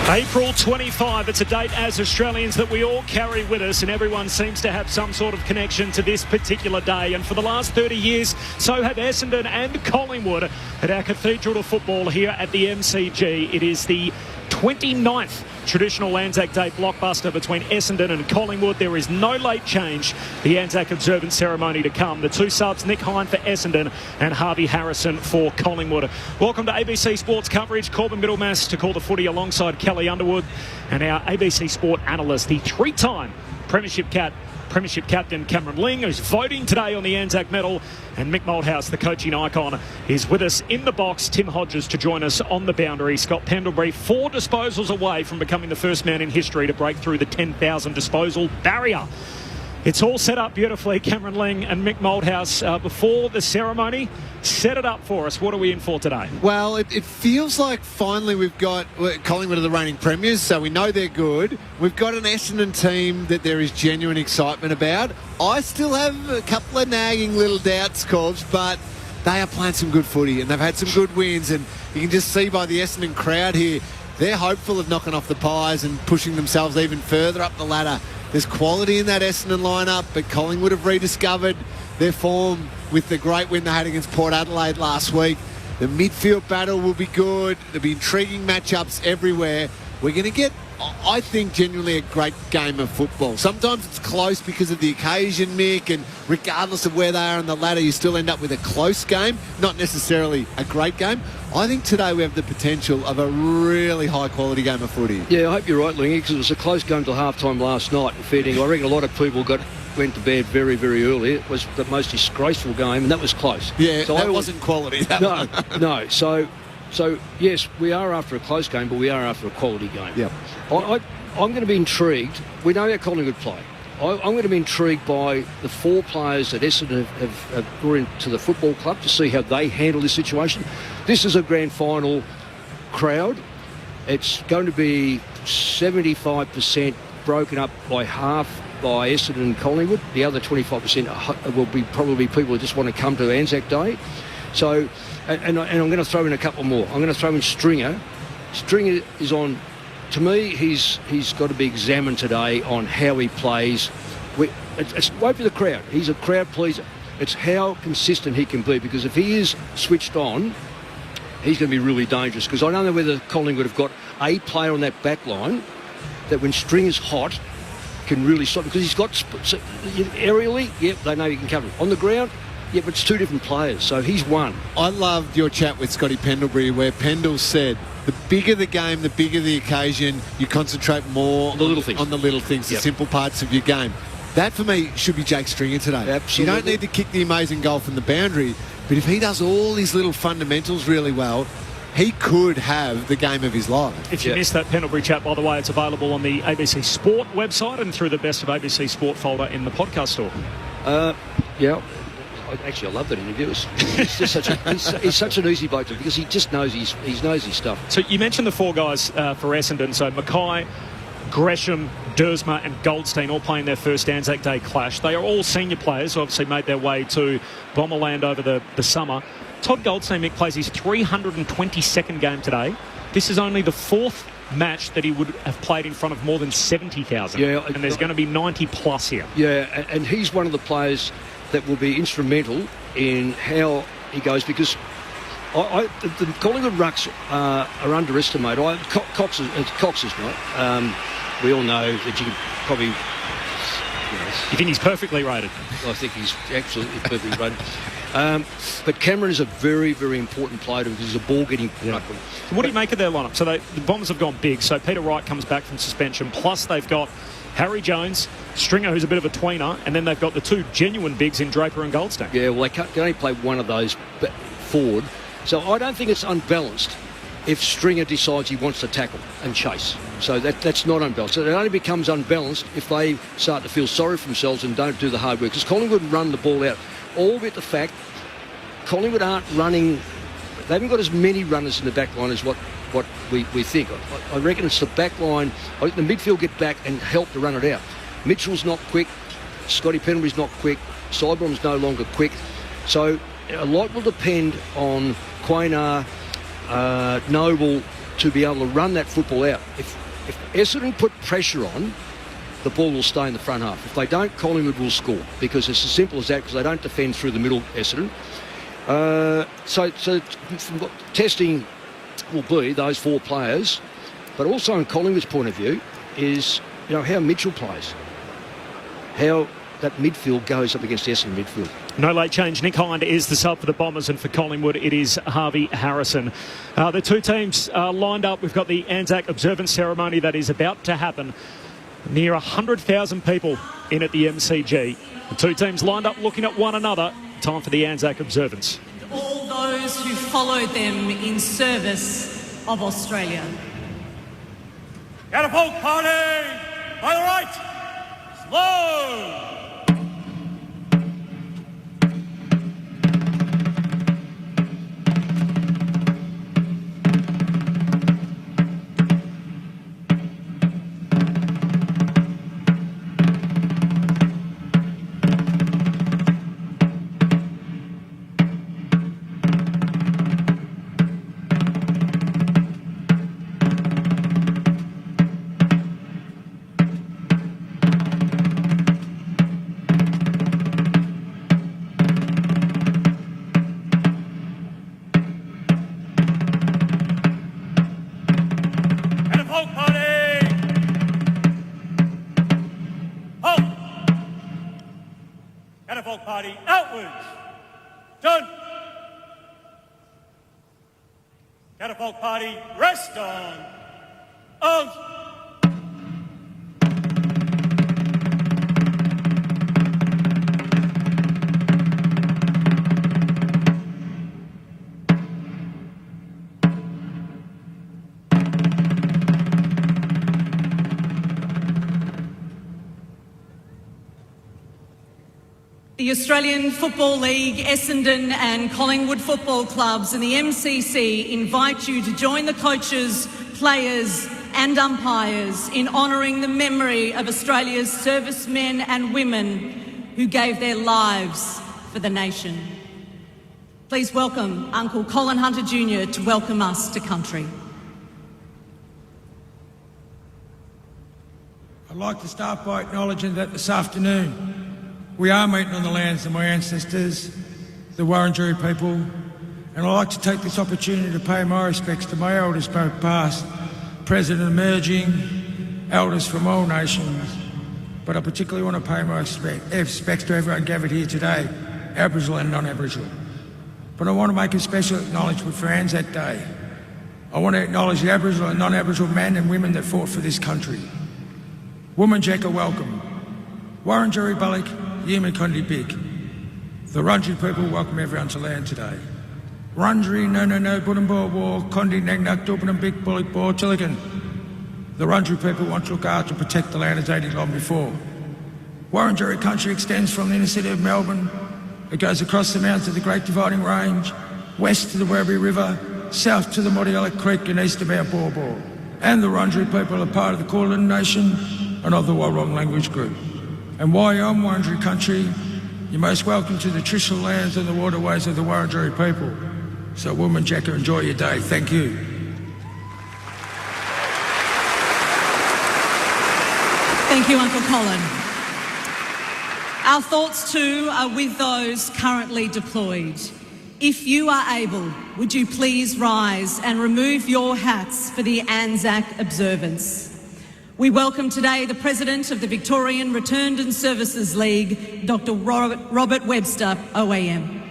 know. April 25, it's a date as Australians that we all carry with us, and everyone seems to have some sort of connection to this particular day. And for the last 30 years, so have Essendon and Collingwood at our Cathedral to Football here at the MCG. It is the 29th traditional Anzac Day blockbuster between Essendon and Collingwood. There is no late change. The Anzac observance ceremony to come. The two subs, Nick Hine for Essendon and Harvey Harrison for Collingwood. Welcome to ABC Sports coverage. Corbin Middlemass to call the footy alongside Kelly Underwood and our ABC Sport analyst, the three-time Premiership captain Cameron Ling, who's voting today on the Anzac medal, and Mick Malthouse, the coaching icon, is with us in the box. Tim Hodges to join us on the boundary. Scott Pendlebury 4 disposals away from becoming the first man in history to break through the 10,000 disposal barrier. It's all set up beautifully. Cameron Ling and Mick Malthouse, before the ceremony, set it up for us. What are we in for today? Well, it feels like finally we've got Collingwood are the reigning premiers, so we know they're good. We've got an Essendon team that there is genuine excitement about. I still have a couple of nagging little doubts, Corbs, but they are playing some good footy and they've had some good wins, and you can just see by the Essendon crowd here, they're hopeful of knocking off the Pies and pushing themselves even further up the ladder. There's quality in that Essendon lineup, but Collingwood have rediscovered their form with the great win they had against Port Adelaide last week. The midfield battle will be good. There'll be intriguing matchups everywhere. We're going to get, I think, genuinely a great game of football. Sometimes it's close because of the occasion, Mick, and regardless of where they are on the ladder, you still end up with a close game, not necessarily a great game. I think today we have the potential of a really high-quality game of footy. Yeah, I hope you're right, Lingy, because it was a close game till half-time last night. Feeding, I reckon a lot of people went to bed very, very early. It was the most disgraceful game, and that was close. Yeah, so that wasn't quality. No. So, yes, we are after a close game, but we are after a quality game. Yep. I'm going to be intrigued. We know how Collingwood play. I'm going to be intrigued by the 4 players that Essendon have brought into the football club to see how they handle this situation. This is a grand final crowd. It's going to be 75% broken up by half by Essendon and Collingwood. The other 25% will be probably people who just want to come to Anzac Day. So, and I'm going to throw in a couple more. I'm going to throw in Stringer. Stringer is on. To me, he's got to be examined today on how he plays. It's wait for the crowd. He's a crowd pleaser. It's how consistent he can be, because if he is switched on, he's going to be really dangerous. Because I don't know whether Collingwood have got a player on that back line that when Stringer's hot can really stop, because he's got aerially, yep, they know he can cover it. On the ground, yeah, but it's 2 different players, so he's one. I loved your chat with Scotty Pendlebury where Pendle said the bigger the game, the bigger the occasion, you concentrate more on the little things, the simple parts of your game. That, for me, should be Jake Stringer today. Absolutely. You don't need to kick the amazing goal from the boundary, but if he does all these little fundamentals really well, he could have the game of his life. If you missed that Pendlebury chat, by the way, it's available on the ABC Sport website and through the Best of ABC Sport folder in the podcast store. Yeah. Actually, I love that interview. He's just he's such an easy bloke, because he just knows he knows his stuff. So you mentioned the 4 guys for Essendon. So Mackay, Gresham, Dersma and Goldstein all playing their first Anzac Day clash. They are all senior players who obviously made their way to Bomberland over the summer. Todd Goldstein, Mick, plays his 322nd game today. This is only the 4th match that he would have played in front of more than 70,000. Yeah, and there's going to be 90 plus here. Yeah, and he's one of the players that will be instrumental in how he goes, because the Collingwood rucks are underestimated. Cox is not. We all know that you could probably... You think he's perfectly rated? I think he's absolutely perfectly rated. But Cameron is a very, very important player because he's a ball-getting player. What do you make of their lineup? So the Bombers have gone big. So Peter Wright comes back from suspension. Plus they've got Harry Jones, Stringer, who's a bit of a tweener, and then they've got the two genuine bigs in Draper and Goldstein. Yeah, well, they can only play one of those forward. So I don't think it's unbalanced if Stringer decides he wants to tackle and chase. So that's not unbalanced. So it only becomes unbalanced if they start to feel sorry for themselves and don't do the hard work. Because Collingwood run the ball out. All with the fact Collingwood aren't running, they haven't got as many runners in the back line as what we think. I reckon it's the back line. I think the midfield get back and help to run it out. Mitchell's not quick. Scotty Pendlebury's not quick. Sybrom's no longer quick. So a lot will depend on Quainar, Noble to be able to run that football out. If Essendon put pressure on, the ball will stay in the front half. If they don't, Collingwood will score because it's as simple as that because they don't defend through the middle, Essendon. So testing will be those four players, but also in Collingwood's point of view is how Mitchell plays, how that midfield goes up against Essendon midfield. No late change. Nick Hind is the sub for the Bombers, and for Collingwood it is Harvey Harrison. The two teams lined up. We've got the Anzac observance ceremony that is about to happen. Near 100,000 people in at the MCG. The two teams lined up looking at one another. Time for the Anzac observance. All those who followed them in service of Australia. Catapult party! By the right! Slow! Party outwards. Done. Catapult party rest on. Out. The Australian Football League, Essendon and Collingwood football clubs and the MCC invite you to join the coaches, players and umpires in honouring the memory of Australia's servicemen and women who gave their lives for the nation. Please welcome Uncle Colin Hunter Jr. to welcome us to country. I'd like to start by acknowledging that this afternoon we are meeting on the lands of my ancestors, the Wurundjeri people, and I'd like to take this opportunity to pay my respects to my elders, both past, present and emerging, elders from all nations. But I particularly want to pay my respects to everyone gathered here today, Aboriginal and non-Aboriginal. But I want to make a special acknowledgement for Anzac Day. I want to acknowledge the Aboriginal and non-Aboriginal men and women that fought for this country. Wominjeka, welcome. Wurundjeri Bullock, Yima Kondi Big. The Wurundjeri people welcome everyone to land today. Wurundjeri no Budumbo War, Kondi Nangnak Dubunum Big Bullock Bor Tilligan. The Wurundjeri people want to look after and protect the land as they did long before. Wurundjeri country extends from the inner city of Melbourne. It goes across the mountains of the Great Dividing Range, west to the Werribee River, south to the Modiella Creek and east of our Bor Bor. And the Wurundjeri people are part of the Kulin Nation and of the Warrong language group. And while you're on Wurundjeri country, you're most welcome to the traditional lands and the waterways of the Wurundjeri people. So Wominjeka, enjoy your day. Thank you. Thank you, Uncle Colin. Our thoughts too are with those currently deployed. If you are able, would you please rise and remove your hats for the Anzac observance? We welcome today the President of the Victorian Returned and Services League, Dr. Robert Webster, OAM.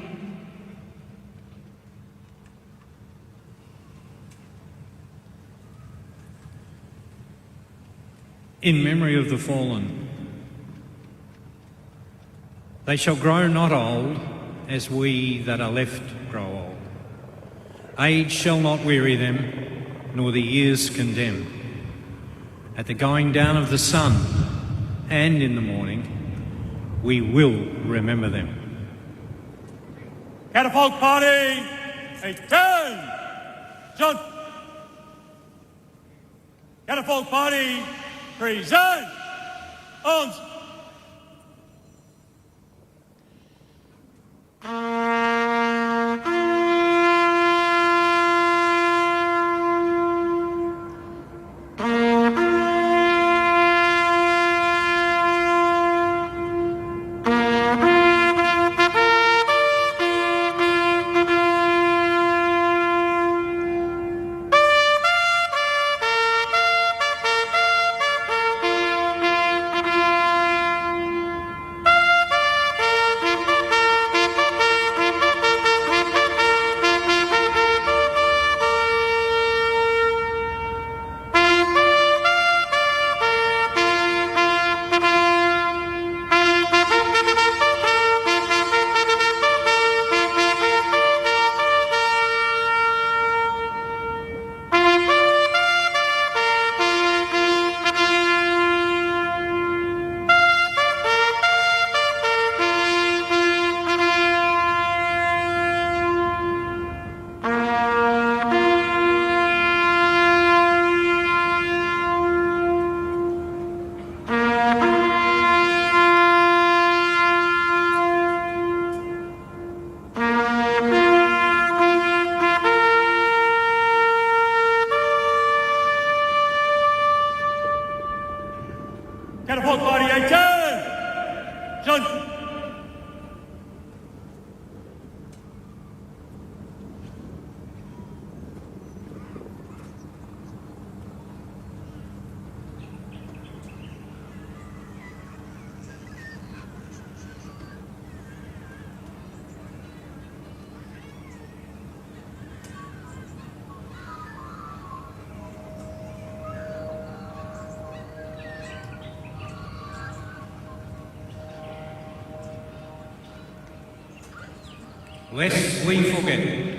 in memory of the fallen. They shall grow not old, as we that are left grow old. Age shall not weary them, nor the years condemn. At the going down of the sun and in the morning, we will remember them. Catapult party, a turn! John! Catapult party, present! Arms! Catapult party, a turn! John! Lest we forget.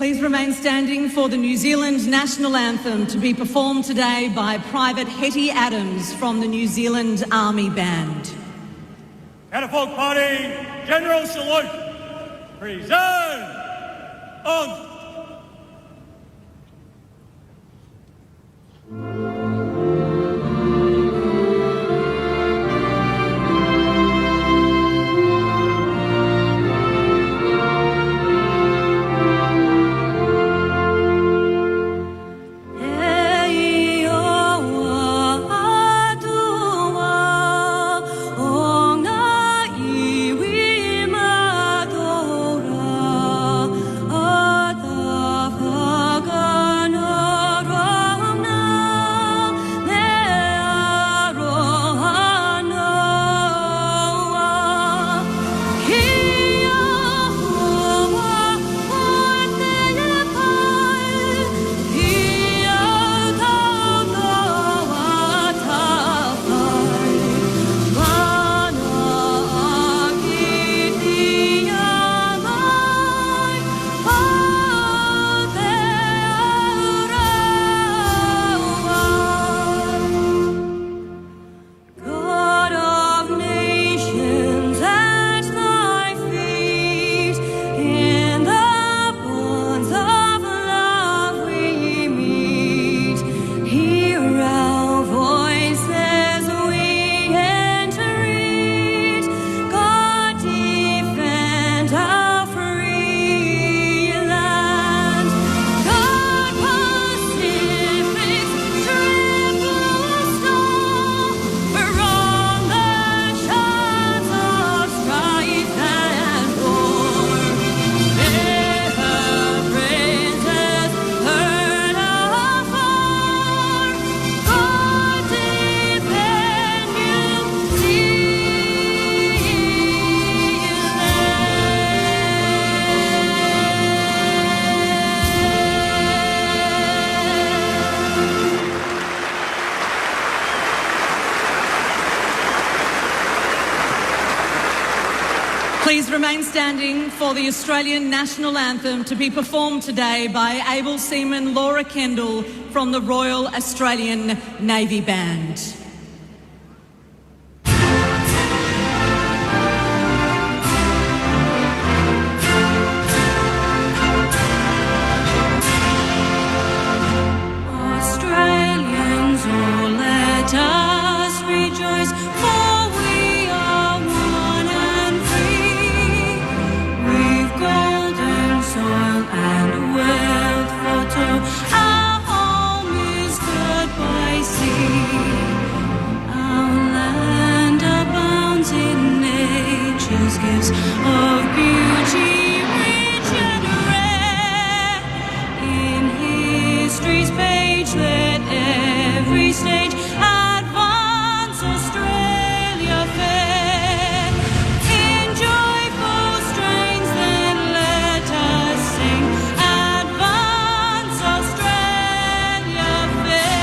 Please remain standing for the New Zealand National Anthem to be performed today by Private Hetty Adams from the New Zealand Army Band. Catapult party, general salute. Present! On! Oh Please remain standing for the Australian National Anthem to be performed today by able seaman Laura Kendall from the Royal Australian Navy Band. Australians, oh, let us rejoice, for we are one and free. We've golden soil and wealth for toe. Our home is good by sea. Our land abounds in nature's gifts of beauty, rich and rare. In history's page, let every stage advance Australia fair. In joyful strains then let us sing, advance Australia fair.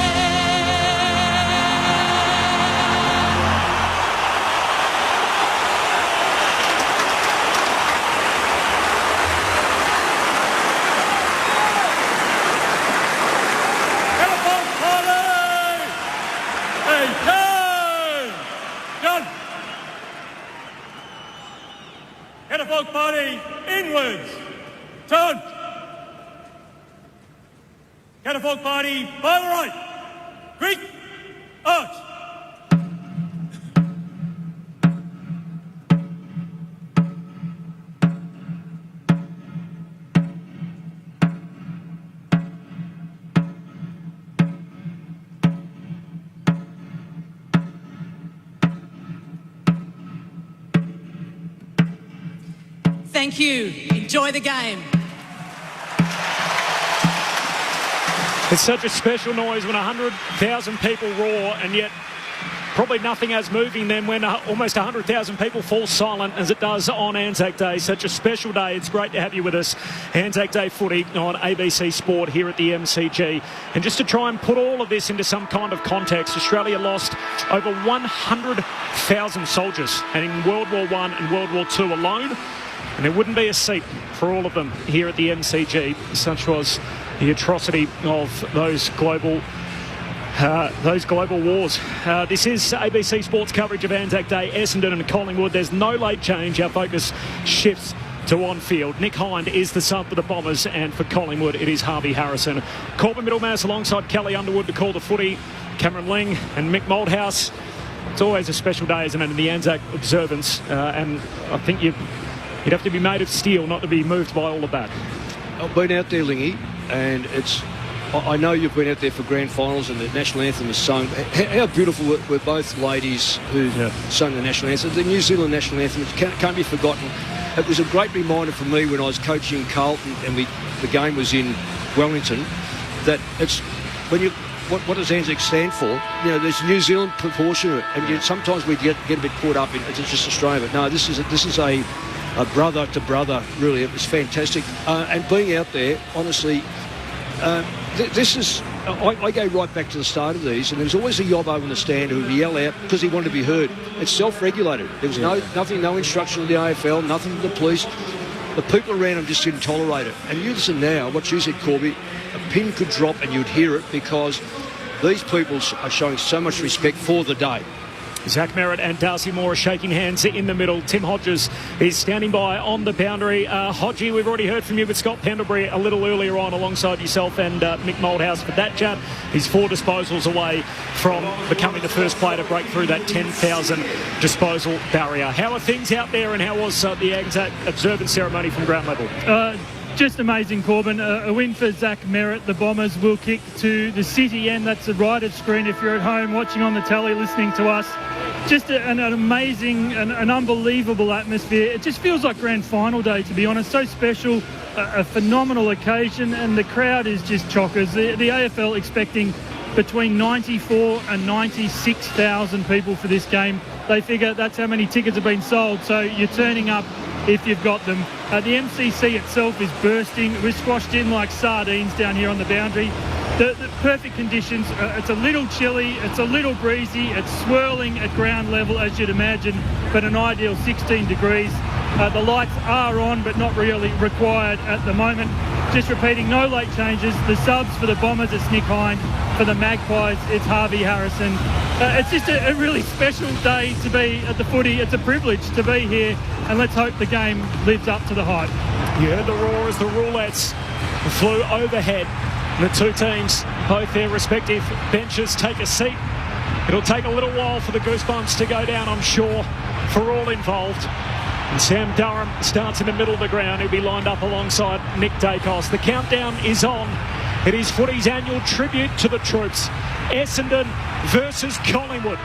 Catapult party inwards. Turn. Catapult party by the right. Greek arch. Thank you. Enjoy the game. It's such a special noise when 100,000 people roar, and yet probably nothing as moving then when almost 100,000 people fall silent as it does on Anzac Day. Such a special day. It's great to have you with us. Anzac Day footy on ABC Sport here at the MCG. And just to try and put all of this into some kind of context, Australia lost over 100,000 soldiers, and in World War I and World War II alone. And there wouldn't be a seat for all of them here at the MCG. Such was the atrocity of those global wars. This is ABC Sports coverage of Anzac Day, Essendon and Collingwood. There's no late change. Our focus shifts to on-field. Nick Hind is the sub for the Bombers, and for Collingwood it is Harvey Harrison. Corbin Middlemass alongside Kelly Underwood to call the footy. Cameron Ling and Mick Malthouse. It's always a special day, isn't it, in the Anzac observance, and I think you'd have to be made of steel not to be moved by all of that. I've been out there, Lingy, and I know you've been out there for grand finals and the national anthem is sung. How beautiful were both ladies who sung the national anthem. The New Zealand national anthem can't be forgotten. It was a great reminder for me when I was coaching Carlton and the game was in Wellington, that it's when you what does Anzac stand for? You know, there's New Zealand proportion of it, and sometimes we get a bit caught up in it's just Australia. But no, this is a brother to brother, really. It was fantastic. And being out there, honestly, this is... I go right back to the start of these, and there's always a yobbo in the stand who would yell out because he wanted to be heard. It's self-regulated. There was no instruction of the AFL, nothing from the police. The people around him just didn't tolerate it. And you listen now, what you said, Corby, a pin could drop and you'd hear it because these people are showing so much respect for the day. Zach Merritt and Darcy Moore are shaking hands in the middle. Tim Hodges is standing by on the boundary. Hodgie, we've already heard from you with Scott Pendlebury a little earlier on alongside yourself and Mick Malthouse for that chat. He's 4 disposals away from becoming the first player to break through that 10,000 disposal barrier. How are things out there, and how was the Anzac observance ceremony from ground level? Just amazing, Corbin. A win for Zach Merritt. The Bombers will kick to the City end. That's the right of screen if you're at home watching on the telly, listening to us. Just an amazing, an unbelievable atmosphere. It just feels like grand final day, to be honest. So special, a phenomenal occasion, and the crowd is just chockers. The AFL expecting between 94 and 96,000 people for this game. They figure that's how many tickets have been sold, so you're turning up if you've got them. The MCC itself is bursting. We're squashed in like sardines down here on the boundary. The perfect conditions. It's a little chilly, it's a little breezy, it's swirling at ground level as you'd imagine, but an ideal 16 degrees. The lights are on, but not really required at the moment. Just repeating, no late changes. The subs for the Bombers, it's Nick Hind. For the Magpies, it's Harvey Harrison. It's just a really special day to be at the footy. It's a privilege to be here, and let's hope the game lives up to the hype. You heard the roar as the roulettes flew overhead. The two teams, both their respective benches, take a seat. It'll take a little while for the goosebumps to go down, I'm sure, for all involved. And Sam Durham starts in the middle of the ground. He'll be lined up alongside Nick Dacos. The countdown is on. It is footy's annual tribute to the troops. Essendon versus Collingwood.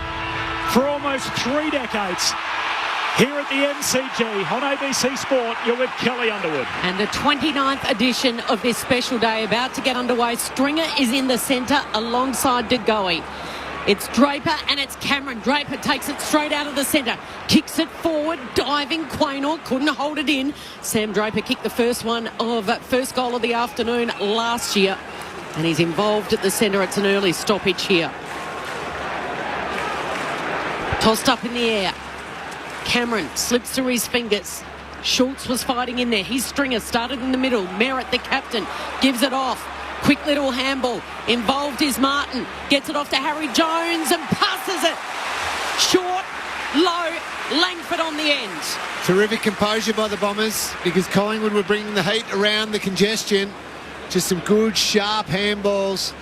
For almost 3 decades, here at the MCG on ABC Sport, you're with Kelly Underwood. And the 29th edition of this special day about to get underway. Stringer is in the centre alongside De Goey. It's Draper and it's Cameron. Draper takes it straight out of the centre. Kicks it forward, diving. Quaynor couldn't hold it in. Sam Draper kicked the first goal of the afternoon last year. And he's involved at the centre. It's an early stoppage here. Tossed up in the air. Cameron slips through his fingers. Schultz was fighting in there. His Stringer started in the middle. Merritt, the captain, gives it off. Quick little handball. Involved is Martin. Gets it off to Harry Jones and passes it. Short, low, Langford on the end. Terrific composure by the Bombers because Collingwood were bringing the heat around the congestion. Just some good, sharp handballs.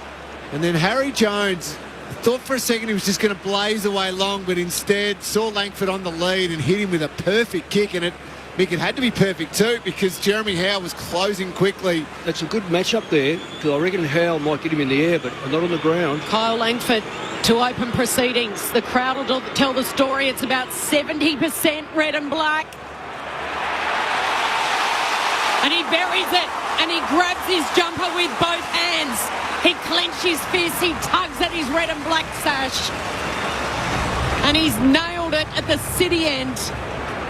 And then Harry Jones, I thought for a second he was just going to blaze away long, but instead saw Langford on the lead and hit him with a perfect kick. And it had to be perfect too because Jeremy Howe was closing quickly. That's a good match-up there because I reckon Howe might get him in the air, but not on the ground. Kyle Langford to open proceedings. The crowd will tell the story. It's about 70% red and black. And he buries it and he grabs his jumper with both hands. He clenches his fist. He tugs at his red and black sash. And he's nailed it at the city end.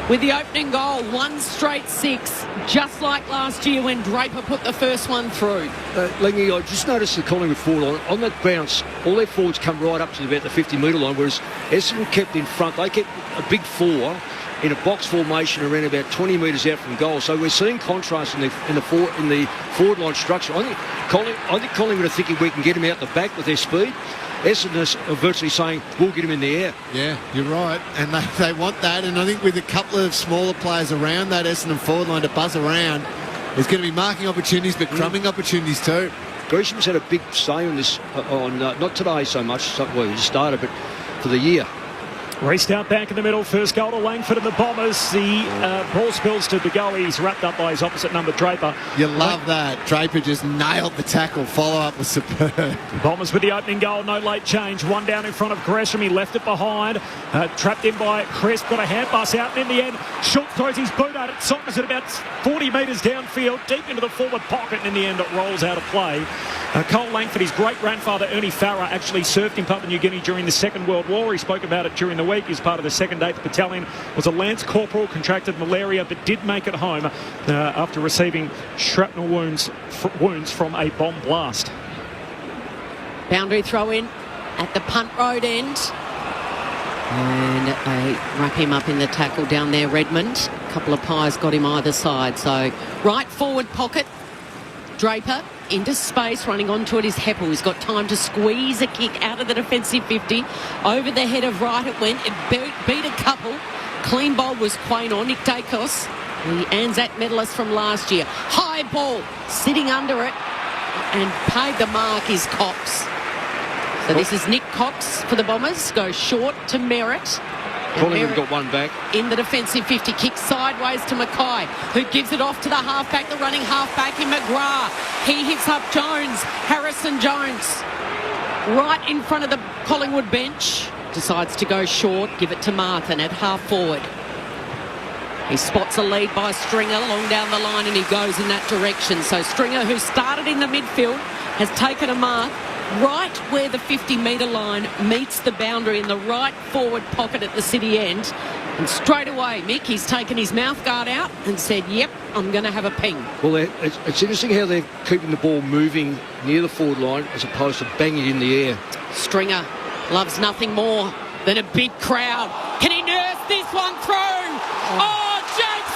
With the opening goal, 1 straight 6, just like last year when Draper put the first one through. Langy, I just noticed the Collingwood forward line, on that bounce, all their forwards come right up to about the 50-metre line, whereas Essendon kept in front. They kept a big 4 in a box formation around about 20 metres out from goal. So we're seeing contrast in the forward line structure. I think Collingwood are thinking we can get him out the back with their speed. Essendon are virtually saying, we'll get him in the air. Yeah, you're right. And they want that. And I think with a couple of smaller players around that Essendon forward line to buzz around, there's going to be marking opportunities, but crumbing opportunities too. Gresham's had a big say on this, not today so much, well, he just started, but for the year. Restart back in the middle. First goal to Langford and the Bombers. The ball spills to De Goey. He's wrapped up by his opposite number, Draper. You love that. Draper just nailed the tackle. Follow-up was superb. Bombers with the opening goal. No late change. One down in front of Gresham. He left it behind. Trapped in by Crisp. Got a hand pass out. And in the end, Schultz throws his boot at it. Sockers it about 40 metres downfield, deep into the forward pocket. And in the end, it rolls out of play. Cole Langford, his great-grandfather, Ernie Farrer, actually served in Papua New Guinea during the Second World War. He spoke about it during the week. He's part of the 2nd 8th Battalion, was a Lance Corporal, contracted malaria, but did make it home after receiving shrapnel wounds from a bomb blast. Boundary throw in at the punt road end. And they wrap him up in the tackle down there, Redmond. A couple of pies got him either side. So right forward pocket, Draper into space, running onto it is Heppel. He's got time to squeeze a kick out of the defensive 50. Over the head of right it went. It beat a couple. Clean bowl was Quaynor. Nick Dacos, the Anzac medalist from last year. High ball, sitting under it. And paid the mark is Cox. So this is Nick Cox for the Bombers. Goes short to Merritt. Collingwood got one back. In the defensive 50, kicks sideways to Mackay, who gives it off to the halfback, the running halfback in McGrath. He hits up Jones, Harrison Jones, right in front of the Collingwood bench. Decides to go short, give it to Martin at half forward. He spots a lead by Stringer long down the line and he goes in that direction. So Stringer, who started in the midfield, has taken a mark right where the 50-metre line meets the boundary in the right forward pocket at the city end. And straight away, Mick, he's taken his mouth guard out and said, yep, I'm going to have a ping. Well, it's interesting how they're keeping the ball moving near the forward line as opposed to banging it in the air. Stringer loves nothing more than a big crowd. Can he nurse this one through? Oh, Jake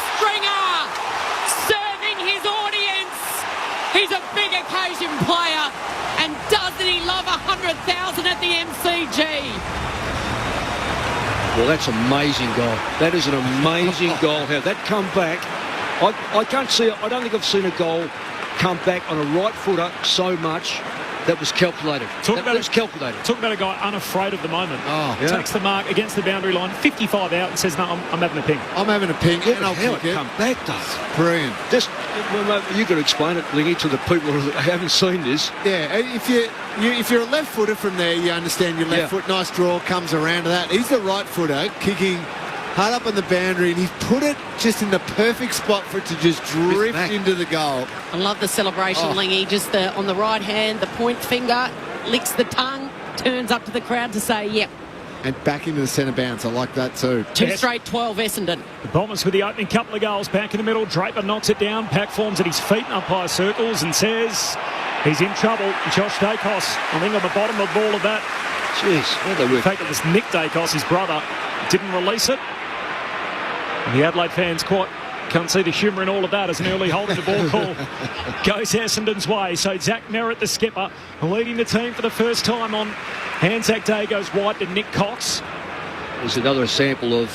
Legend player, and doesn't he love 100,000 at the MCG? Well, that's an amazing goal. That is an amazing goal. How that come back, I can't see it. I don't think I've seen a goal come back on a right footer so much. That was calculated. Talk about a guy unafraid of the moment. Oh, yeah. Takes the mark against the boundary line, 55 out, and says, "No, I'm having a ping." I'm having a ping, yeah, and I'll how kick it it. Come back, does. Brilliant. Just, you've got to explain it, Lingy, to the people who haven't seen this. Yeah, if you're a left footer from there, you understand your left foot. Nice draw comes around to that. He's the right footer kicking hard up on the boundary, and he's put it just in the perfect spot for it to just drift into the goal. I love the celebration, Lingy. Just on the right hand, the point finger, licks the tongue, turns up to the crowd to say, yep. And back into the centre bounce. I like that too. Two straight 12, Essendon. The Bombers with the opening couple of goals back in the middle. Draper knocks it down. Pack forms at his feet and umpire circles and says he's in trouble. Josh Dacos, I think, on the bottom of all of that. Jeez, where'd they work? In fact, it was Nick Dacos, his brother, didn't release it. And the Adelaide fans can't see the humour in all of that as an early holding the ball call goes Essendon's way. So Zach Merritt, the skipper, leading the team for the first time on Anzac Day, goes wide to Nick Cox. There's another example of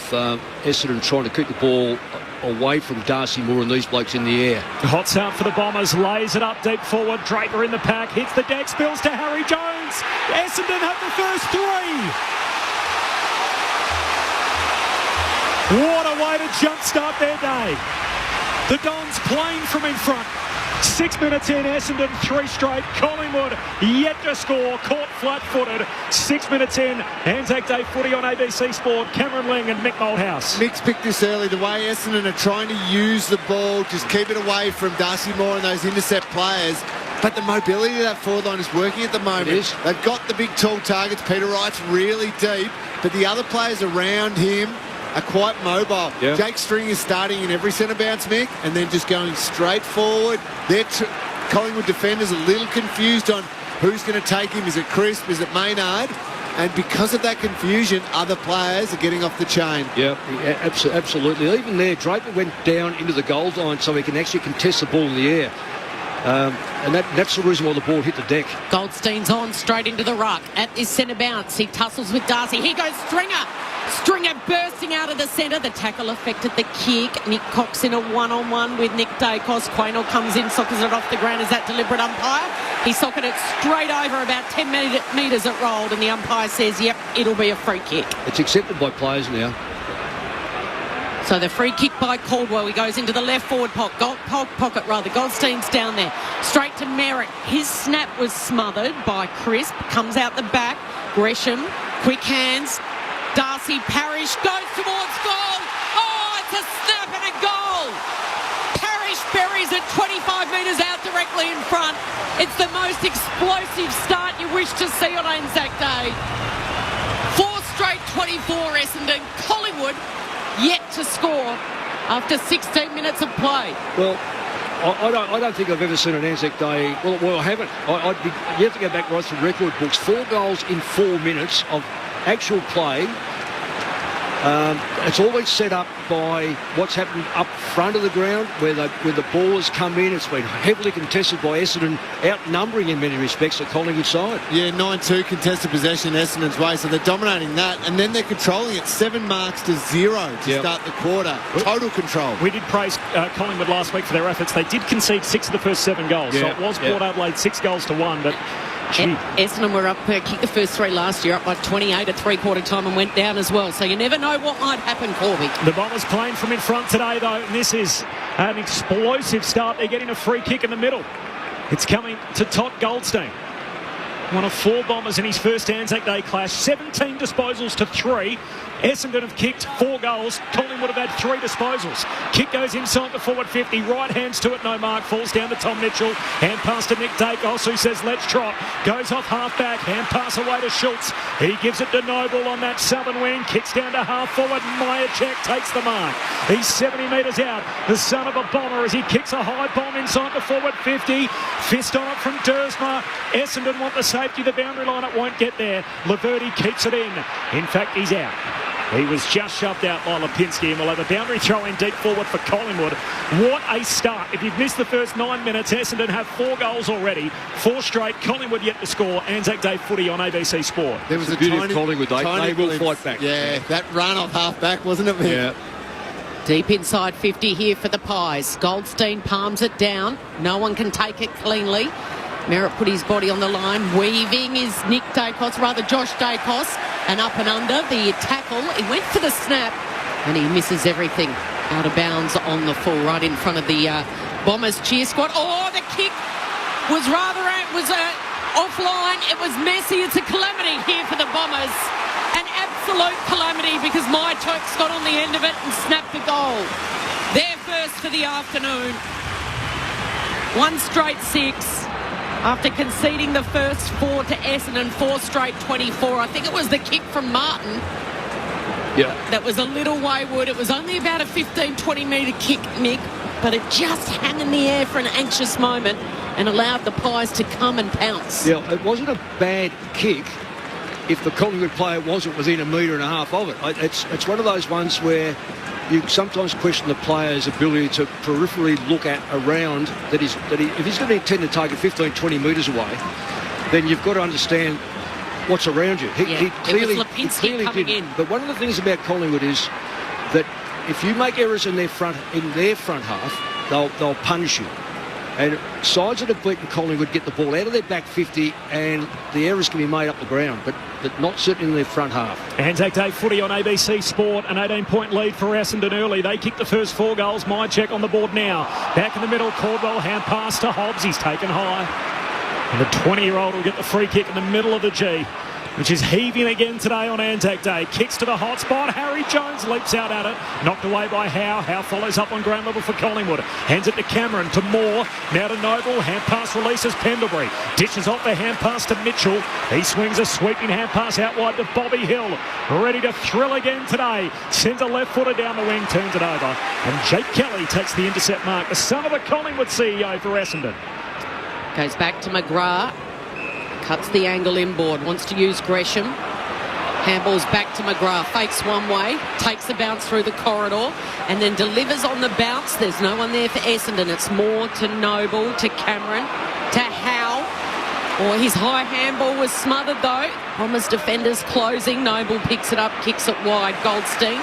Essendon trying to keep the ball away from Darcy Moore and these blokes in the air. Hot start for the Bombers, lays it up deep forward. Draper in the pack, hits the deck, spills to Harry Jones. Essendon have the first three. What a way to jumpstart their day. The Dons playing from in front. 6 minutes in, Essendon 3 straight. Collingwood yet to score, caught flat-footed. 6 minutes in, Anzac Day footy on ABC Sport. Cameron Ling and Mick Malthouse. Mick's picked this early. The way Essendon are trying to use the ball, just keep it away from Darcy Moore and those intercept players. But the mobility of that forward line is working at the moment. It is. They've got the big tall targets. Peter Wright's really deep, but the other players around him are quite mobile. Yep. Jake String is starting in every centre bounce, Mick, and then just going straight forward. Their Collingwood defenders a little confused on who's going to take him. Is it Crisp? Is it Maynard? And because of that confusion, other players are getting off the chain. Yeah, absolutely. Even there, Draper went down into the goal line so he can actually contest the ball in the air. And that's the reason why the ball hit the deck. Goldstein's on straight into the ruck at this centre bounce. He tussles with Darcy. Here goes Stringer. Stringer bursting out of the centre. The tackle affected the kick. Nick Cox in a one-on-one with Nick Dacos. Quaynor comes in, sockers it off the ground. Is that deliberate, umpire? He socketed it straight over about 10 metres it rolled, and the umpire says, yep, it'll be a free kick. It's accepted by players now. So the free kick by Caldwell. He goes into the left forward pocket. Goldstein's down there. Straight to Merritt. His snap was smothered by Crisp. Comes out the back. Gresham. Quick hands. Darcy Parish goes towards goal. Oh, it's a snap and a goal. Parish buries it 25 metres out directly in front. It's the most explosive start you wish to see on Anzac Day. 4 straight 24 Essendon. Collingwood yet to score after 16 minutes of play. Well, I don't think I've ever seen an Anzac Day. Well, I haven't. You have to go back right through record books. 4 goals in 4 minutes of actual play. It's always set up by what's happened up front of the ground where the ball has come in. It's been heavily contested by Essendon, outnumbering in many respects the Collingwood side. Yeah, 9-2 contested possession Essendon's way, so they're dominating that, and then they're controlling it. 7 marks to 0 to start the quarter. Total control. We did praise Collingwood last week for their efforts. They did concede 6 of the first 7 goals, so it was Port Adelaide 6 goals to 1, but Essendon were up, kicked the first 3 last year, up by 28 at three-quarter time and went down as well. So you never know what might happen, Corby. The Bombers playing from in front today, though, and this is an explosive start. They're getting a free kick in the middle. It's coming to Todd Goldstein. One of 4 Bombers in his first Anzac Day clash. 17 disposals to 3. Essendon have kicked 4 goals. Collingwood have had 3 disposals. Kick goes inside the forward 50. Right hands to it, no mark. Falls down to Tom Mitchell. Hand pass to Nick Dacos, who says, let's trot. Goes off half back. Hand pass away to Schultz. He gives it to Noble on that southern wing. Kicks down to half forward. Myercheck takes the mark. He's 70 metres out. The son of a Bomber as he kicks a high bomb inside the forward 50. Fist on it from Dersma. Essendon want the safety. The boundary line, it won't get there. Laverty keeps it in. In fact, he's out. He was just shoved out by Lipinski, and we'll have a boundary throw in deep forward for Collingwood. What a start. If you've missed the first 9 minutes, Essendon have 4 goals already. 4 straight. Collingwood yet to score. Anzac Day footy on ABC Sport. There was a beauty of Collingwood. They will fight back. Yeah, that run off half-back, wasn't it, Mick? Yeah. Deep inside 50 here for the Pies. Goldstein palms it down. No one can take it cleanly. Merritt put his body on the line. Weaving is Nick Dacos, rather Josh Dacos. And up and under the tackle. He went for the snap and he misses everything. Out of bounds on the full, right in front of the Bombers cheer squad. Oh, the kick was offline. It was messy. It's a calamity here for the Bombers. An absolute calamity because my Turks got on the end of it and snapped the goal. Their first for the afternoon. 1 straight 6. After conceding the first 4 to Essendon, 4 straight 24. I think it was the kick from Martin. Yeah. That was a little wayward. It was only about a 15, 20 metre kick, Mick, but it just hung in the air for an anxious moment and allowed the Pies to come and pounce. Yeah, it wasn't a bad kick if the Collingwood player wasn't within 1.5 metres of it. It's one of those ones where you sometimes question the player's ability to peripherally look around if he's going to intend to take it 15, 20 metres away, then you've got to understand what's around you. He clearly coming in. But one of the things about Collingwood is that if you make errors in their front half, they'll punish you. And sides that have beaten Collingwood get the ball out of their back 50 and the errors can be made up the ground, but not certainly in their front half. Anzac Day footy on ABC Sport. An 18-point lead for Essendon early. They kicked the first 4 goals. My check on the board now. Back in the middle, Caldwell hand pass to Hobbs. He's taken high. And the 20-year-old will get the free kick in the middle of the G, which is heaving again today on Anzac Day. Kicks to the hot spot. Harry Jones leaps out at it. Knocked away by Howe. Howe follows up on ground level for Collingwood. Hands it to Cameron, to Moore. Now to Noble. Hand pass releases Pendlebury. Dishes off the hand pass to Mitchell. He swings a sweeping hand pass out wide to Bobby Hill. Ready to thrill again today. Sends a left footer down the wing. Turns it over. And Jake Kelly takes the intercept mark. The son of the Collingwood CEO for Essendon. Goes back to McGrath. Cuts the angle inboard, wants to use Gresham. Handballs back to McGrath, fakes one way, takes the bounce through the corridor, and then delivers on the bounce. There's no one there for Essendon. It's Moore to Noble, to Cameron, to Howe. Oh, his high handball was smothered though. Bombers defenders closing. Noble picks it up, kicks it wide. Goldstein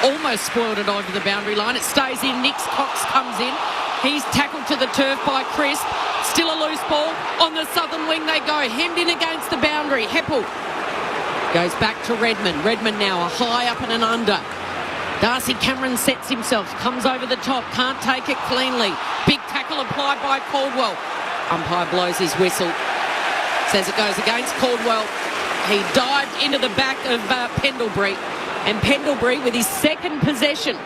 almost spoiled it over the boundary line. It stays in. Nick Cox comes in. He's tackled to the turf by Crisp. Still a loose ball. On the southern wing they go. Hemmed in against the boundary. Heppel goes back to Redmond. Redmond now a high up and an under. Darcy Cameron sets himself. Comes over the top. Can't take it cleanly. Big tackle applied by Caldwell. Umpire blows his whistle. Says it goes against Caldwell. He dived into the back of Pendlebury. And Pendlebury with his second possession.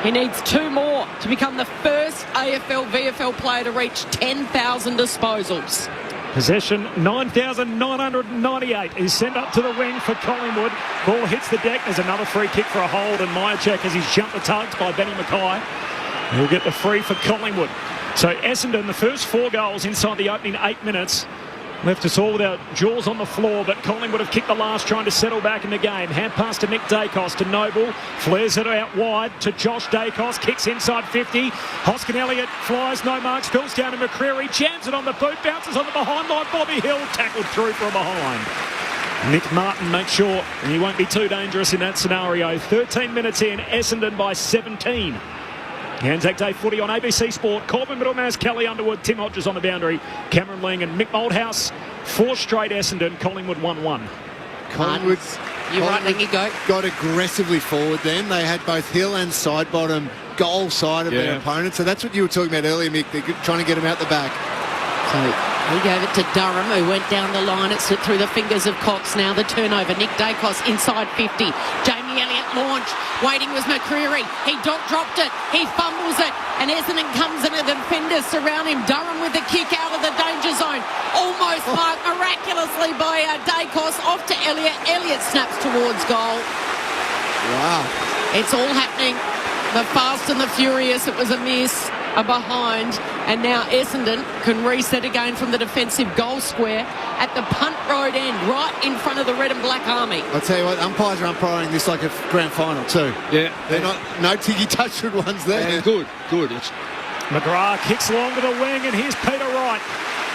He needs 2 more to become the first AFL VFL player to reach 10,000 disposals. Possession 9,998 is sent up to the wing for Collingwood. Ball hits the deck. There's another free kick for a hold, and Myercheck as he's jumped the tugs by Benny Mackay. He'll get the free for Collingwood. So Essendon, the first 4 goals inside the opening 8 minutes. Left us all without jaws on the floor, but Collingwood have kicked the last, trying to settle back in the game. Hand pass to Nick Dacos, to Noble. Flares it out wide to Josh Dacos. Kicks inside 50. Hoskin Elliott flies, no mark, spills down to McCreary. Jams it on the boot, bounces on the behind line. Bobby Hill tackled through from behind. Nick Martin makes sure he won't be too dangerous in that scenario. 13 minutes in, Essendon by 17. Anzac Day footy on ABC Sport. Corbin Middlemaz, Kelly Underwood, Tim Hodges on the boundary, Cameron Ling and Mick Malthouse. 4 straight Essendon. Collingwood 1-1. Collingwood, you're right, Ling, you go. Got aggressively forward then. They had both Hill and side bottom goal side of their opponent. So that's what you were talking about earlier, Mick. They're trying to get him out the back. So he gave it to Durham, who went down the line. It slipped through the fingers of Cox. Now the turnover. Nick Dacos inside 50. Jamie Elliott launch. Waiting was McCreary. He dropped it. He fumbles it. And Essendon comes in, and the defenders surround him. Durham with the kick out of the danger zone. Almost marked miraculously by Dacos. Off to Elliott. Elliott snaps towards goal. Wow. It's all happening. The fast and the furious. It was a miss. are behind, and now Essendon can reset again from the defensive goal square at the punt road end, right in front of the red and black army. I'll tell you what, umpires are umpiring this like a grand final too. Yeah. They're not, no tiki-touch ones there. And good. It's McGrath kicks along to the wing, and here's Peter Wright.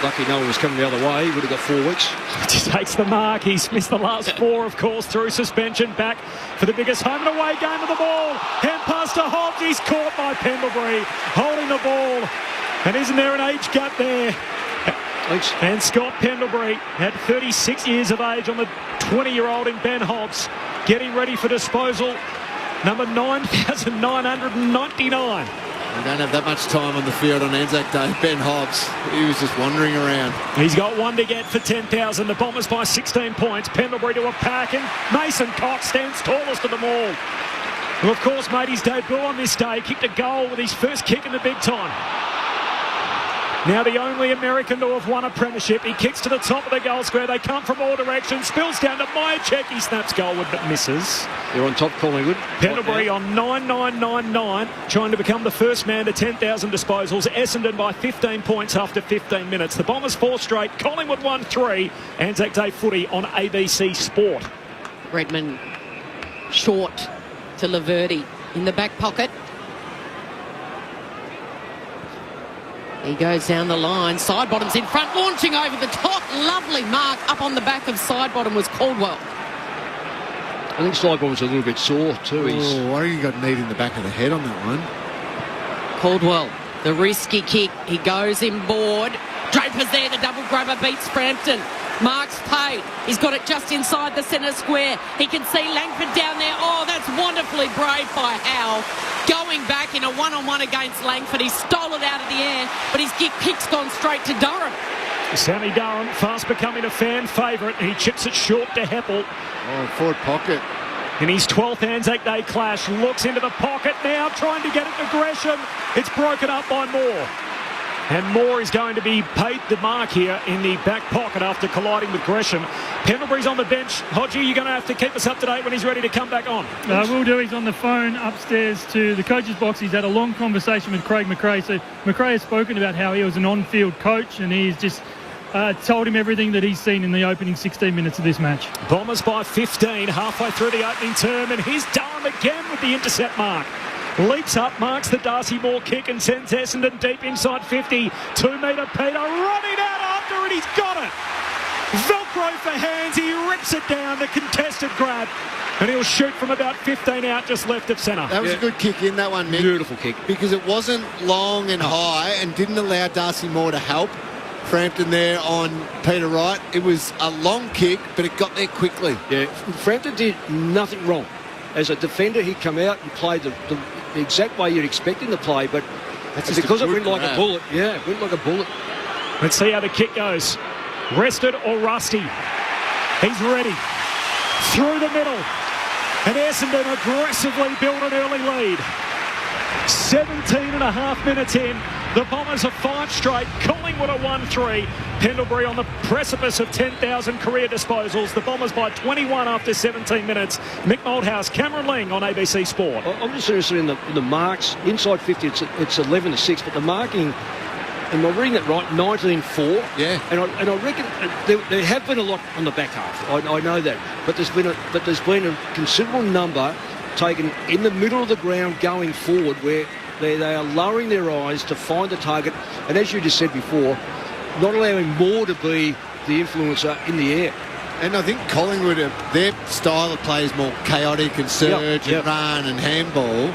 lucky no one was coming the other way. He would have got 4 weeks. He takes the mark. He's missed the last 4, of course, through suspension. Back for the biggest home and away game of the ball. Hand pass to Hobbs. He's caught by Pendlebury, holding the ball. And isn't there an age gap there? And Scott Pendlebury, at 36 years of age, on the 20-year-old in Ben Hobbs, getting ready for disposal. Number 9,999. We don't have that much time on the field on Anzac Day. Ben Hobbs, he was just wandering around. He's got one to get for 10,000. The Bombers by 16 points. Pendlebury to a pack, and Mason Cox stands tallest of them all. Who, of course, made his debut on this day. Kicked a goal with his first kick in the big time. Now the only American to have won a premiership. He kicks to the top of the goal square. They come from all directions. Spills down to Myercheck. He snaps goalward but misses. They're on top, Collingwood. Pendlebury on 9,999, trying to become the first man to 10,000 disposals. Essendon by 15 points after 15 minutes. The Bombers 4 straight. Collingwood 1-3. Anzac Day footy on ABC Sport. Redmond short to Laverty in the back pocket. He goes down the line. Sidebottom's in front, launching over the top. Lovely mark up on the back of Sidebottom was Caldwell. I think Sidebottom's a little bit sore too. Oh, I think he got kneed in the back of the head on that one. Caldwell, the risky kick. He goes inboard. Draper's there. The double grabber beats Frampton. Mark's paid. He's got it just inside the centre square. He can see Langford down there. Oh, that's wonderfully brave by Howe. Going back in a one-on-one against Langford. He stole it out of the air, but his kick's gone straight to Durham. Sammy Durham, fast becoming a fan favourite. He chips it short to Heppel. Oh, forward pocket. In his 12th Anzac Day clash, looks into the pocket now, trying to get it to Gresham. It's broken up by Moore. And Moore is going to be paid the mark here in the back pocket after colliding with Gresham. Pendlebury's on the bench. Hodgie, you're going to have to keep us up to date when he's ready to come back on. Will do. He's on the phone upstairs to the coach's box. He's had a long conversation with Craig McRae. So McRae has spoken about how he was an on-field coach, and he's just told him everything that he's seen in the opening 16 minutes of this match. Bombers by 15, halfway through the opening term, and here's Durham again with the intercept mark. Leaps up, marks the Darcy Moore kick and sends Essendon deep inside 50. 2-metre Peter running out after it. He's got it. Velcro for hands. He rips it down. The contested grab. And he'll shoot from about 15 out, just left of centre. That was a good kick in, that one, Mick. Beautiful kick. Because it wasn't long and high and didn't allow Darcy Moore to help Frampton there on Peter Wright. It was a long kick, but it got there quickly. Yeah, Frampton did nothing wrong. As a defender, he'd come out and played the exact way you'd expect him to play, but because it went like a bullet. Yeah, it went like a bullet. Let's see how the kick goes. Rested or rusty? He's ready. Through the middle. And Essendon aggressively build an early lead. 17 and a half minutes in. The Bombers are 5 straight. Collingwood are 1-3. Pendlebury on the precipice of 10,000 career disposals. The Bombers by 21 after 17 minutes. Mick Malthouse, Cameron Ling on ABC Sport. I'm just interested in the marks. Inside 50, it's 11-6, but the marking, am I reading it right, 19-4? Yeah. And I reckon there have been a lot on the back half. I know that. But there's been a considerable number taken in the middle of the ground going forward where they are lowering their eyes to find the target, and as you just said before, not allowing Moore to be the influencer in the air. And I think Collingwood, their style of play is more chaotic and surge and run and handball.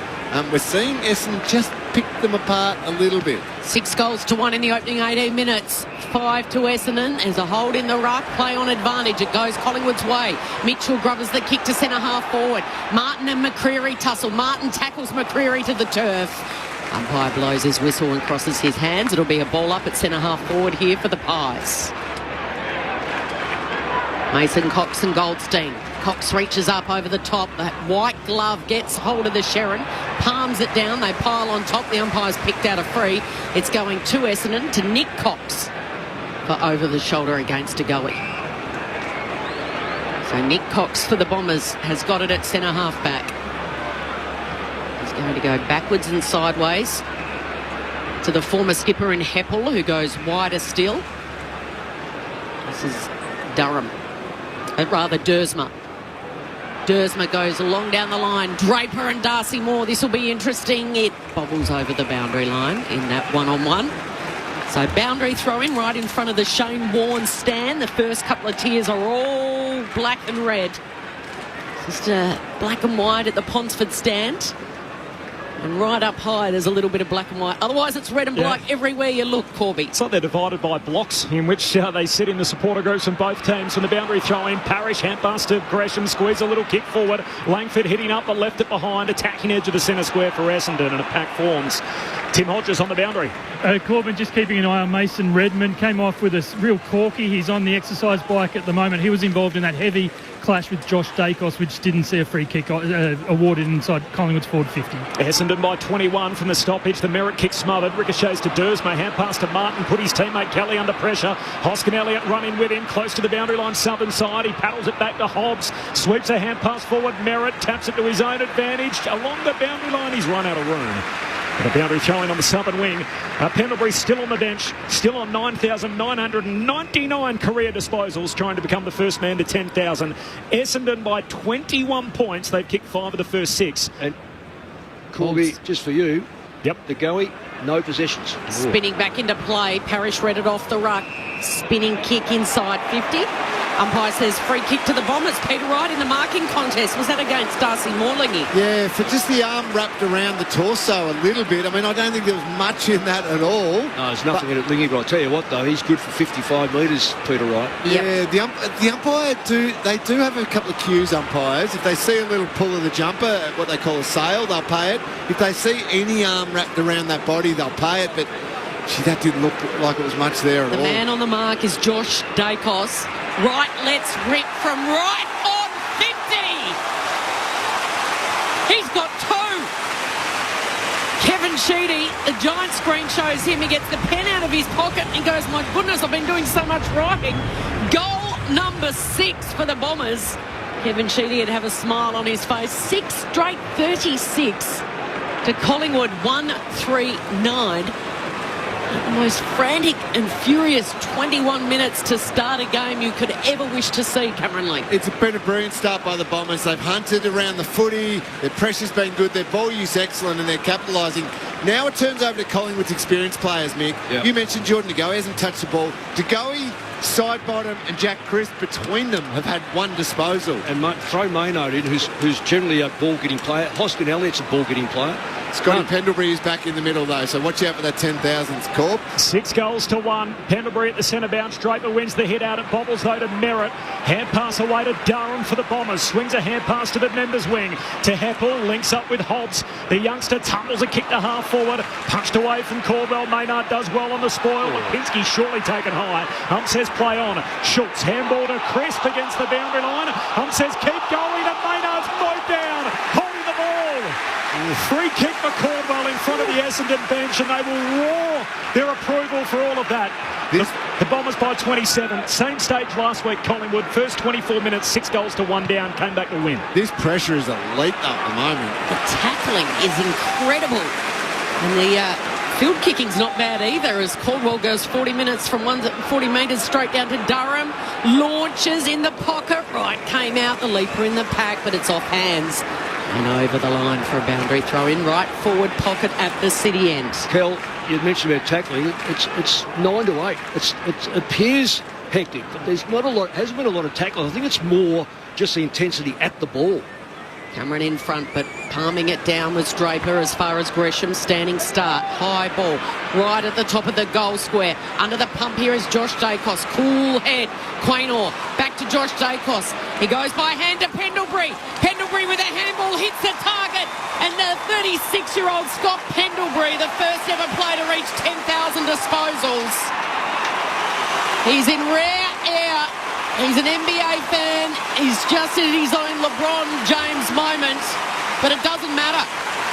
We're seeing Essendon just pick them apart a little bit. 6-1 in the opening 18 minutes. 5 to Essendon. There's a hold in the ruck. Play on advantage. It goes Collingwood's way. Mitchell grubbers the kick to centre half forward. Martin and McCreery tussle. Martin tackles McCreery to the turf. Umpire blows his whistle and crosses his hands. It'll be a ball up at centre half forward here for the Pies. Mason, Cox and Goldstein. Cox reaches up over the top. That white glove gets hold of the Sherrin, palms it down. They pile on top. The umpire's picked out a free. It's going to Essendon, to Nick Cox for over the shoulder against DeGoey. So Nick Cox for the Bombers has got it at centre half back. He's going to go backwards and sideways. to the former skipper in Heppel, who goes wider still. This is Durham. Rather, Dersma. Dersma goes along down the line. Draper and Darcy Moore. This will be interesting. It bobbles over the boundary line in that one-on-one. So boundary throw-in right in front of the Shane Warne stand. The first couple of tiers are all black and red. Just black and white at the Ponsford stand. And right up high, there's a little bit of black and white. Otherwise, it's red and black everywhere you look, Corby. It's like they're divided by blocks in which they sit in the supporter groups from both teams. From the boundary throw-in, Parrish, hand pass to Gresham, squeeze a little kick forward. Langford hitting up but left it behind. Attacking edge of the centre square for Essendon, and a pack forms. Tim Hodges on the boundary. Corbin just keeping an eye on Mason Redmond. Came off with a real corky. He's on the exercise bike at the moment. He was involved in that heavy clash with Josh Dacos, which didn't see a free kick awarded inside Collingwood's forward 50. Essendon by 21 from the stoppage. The Merritt kick smothered. Ricochets to Dersma. Hand pass to Martin. Put his teammate Kelly under pressure. Hoskin Elliott running with him. Close to the boundary line southern side. He paddles it back to Hobbs. Sweeps a hand pass forward. Merritt taps it to his own advantage. Along the boundary line, he's run out of room. And the boundary throwing on the southern wing. Pendlebury still on the bench, still on 9,999 career disposals, trying to become the first man to 10,000. Essendon by 21 points. They've kicked 5 of the first 6. And Corby, just for you, the Goey, no possessions. Spinning back into play. Parrish read it off the ruck. Spinning kick inside 50. Umpire says free kick to the Bombers. Peter Wright in the marking contest. Was that against Darcy Morlingy? Yeah, for just the arm wrapped around the torso a little bit. I mean, I don't think there was much in that at all. No, there's nothing in it, Lingy, but I tell you what, though, he's good for 55 metres, Peter Wright. Yeah, the umpire do have a couple of cues, umpires. If they see a little pull of the jumper, what they call a sail, they'll pay it. If they see any arm wrapped around that body, they'll pay it. But, gee, that didn't look like it was much there at all. The man on the mark is Josh Dacos. Right, let's rip from right on 50. He's got 2. Kevin Sheedy, the giant screen shows him. He gets the pen out of his pocket and he goes, my goodness, I've been doing so much writing. Goal number 6 for the Bombers. Kevin Sheedy would have a smile on his face. 6 straight 36 to Collingwood 139. The most frantic and furious 21 minutes to start a game you could ever wish to see, Cameron Lee. It's been a brilliant start by the Bombers. They've hunted around the footy. Their pressure's been good. Their ball use excellent and they're capitalising. Now it turns over to Collingwood's experienced players, Mick. Yep. You mentioned Jordan De Goey hasn't touched the ball. De Goey, Sidebottom and Jack Crisp between them have had 1 disposal. And throw Maynard in, who's generally a ball-getting player. Hoskin Elliott's a ball-getting player. Scotty Pendlebury is back in the middle, though, so watch out for that 10,000s, Corp. 6 goals to 1. Pendlebury at the centre bounce. Draper wins the hit out. It bobbles, though, to Merritt. Hand pass away to Durham for the Bombers. Swings a hand pass to the members' wing. To Heppel. Links up with Hobbs. The youngster tumbles a kick to half forward. Punched away from Caldwell. Maynard does well on the spoil. Lipinski shortly taken high. Hump says play on. Schultz. Handball to Crisp against the boundary line. Hump says keep going. And Maynard's mowed down. Holding the ball. Free kick for Caldwell in front of the Essendon bench, and they will roar their approval for all of that. The Bombers by 27. Same stage last week, Collingwood. First 24 minutes, 6 goals to 1 down, came back to win. This pressure is elite at the moment. The tackling is incredible. And the field kicking's not bad either, as Caldwell goes 40 minutes from 40 metres straight down to Durham. Launches in the pocket. Right, came out the leaper in the pack, but it's off hands. And over the line for a boundary throw in, right forward pocket at the city end. Kel, you mentioned about tackling. It's 9 to 8. It appears hectic, but there's not a lot. Hasn't been a lot of tackling. I think it's more just the intensity at the ball. Cameron in front, but palming it down was Draper as far as Gresham. Standing start, high ball, right at the top of the goal square. Under the pump here is Josh Dacos. Cool head, Quaynor. Back to Josh Dacos. He goes by hand to Pendlebury. Pendlebury with a handball hits the target. And the 36-year-old Scott Pendlebury, the first ever player to reach 10,000 disposals. He's in rare air. He's an NBA fan. He's just in his own LeBron James moment. But it doesn't matter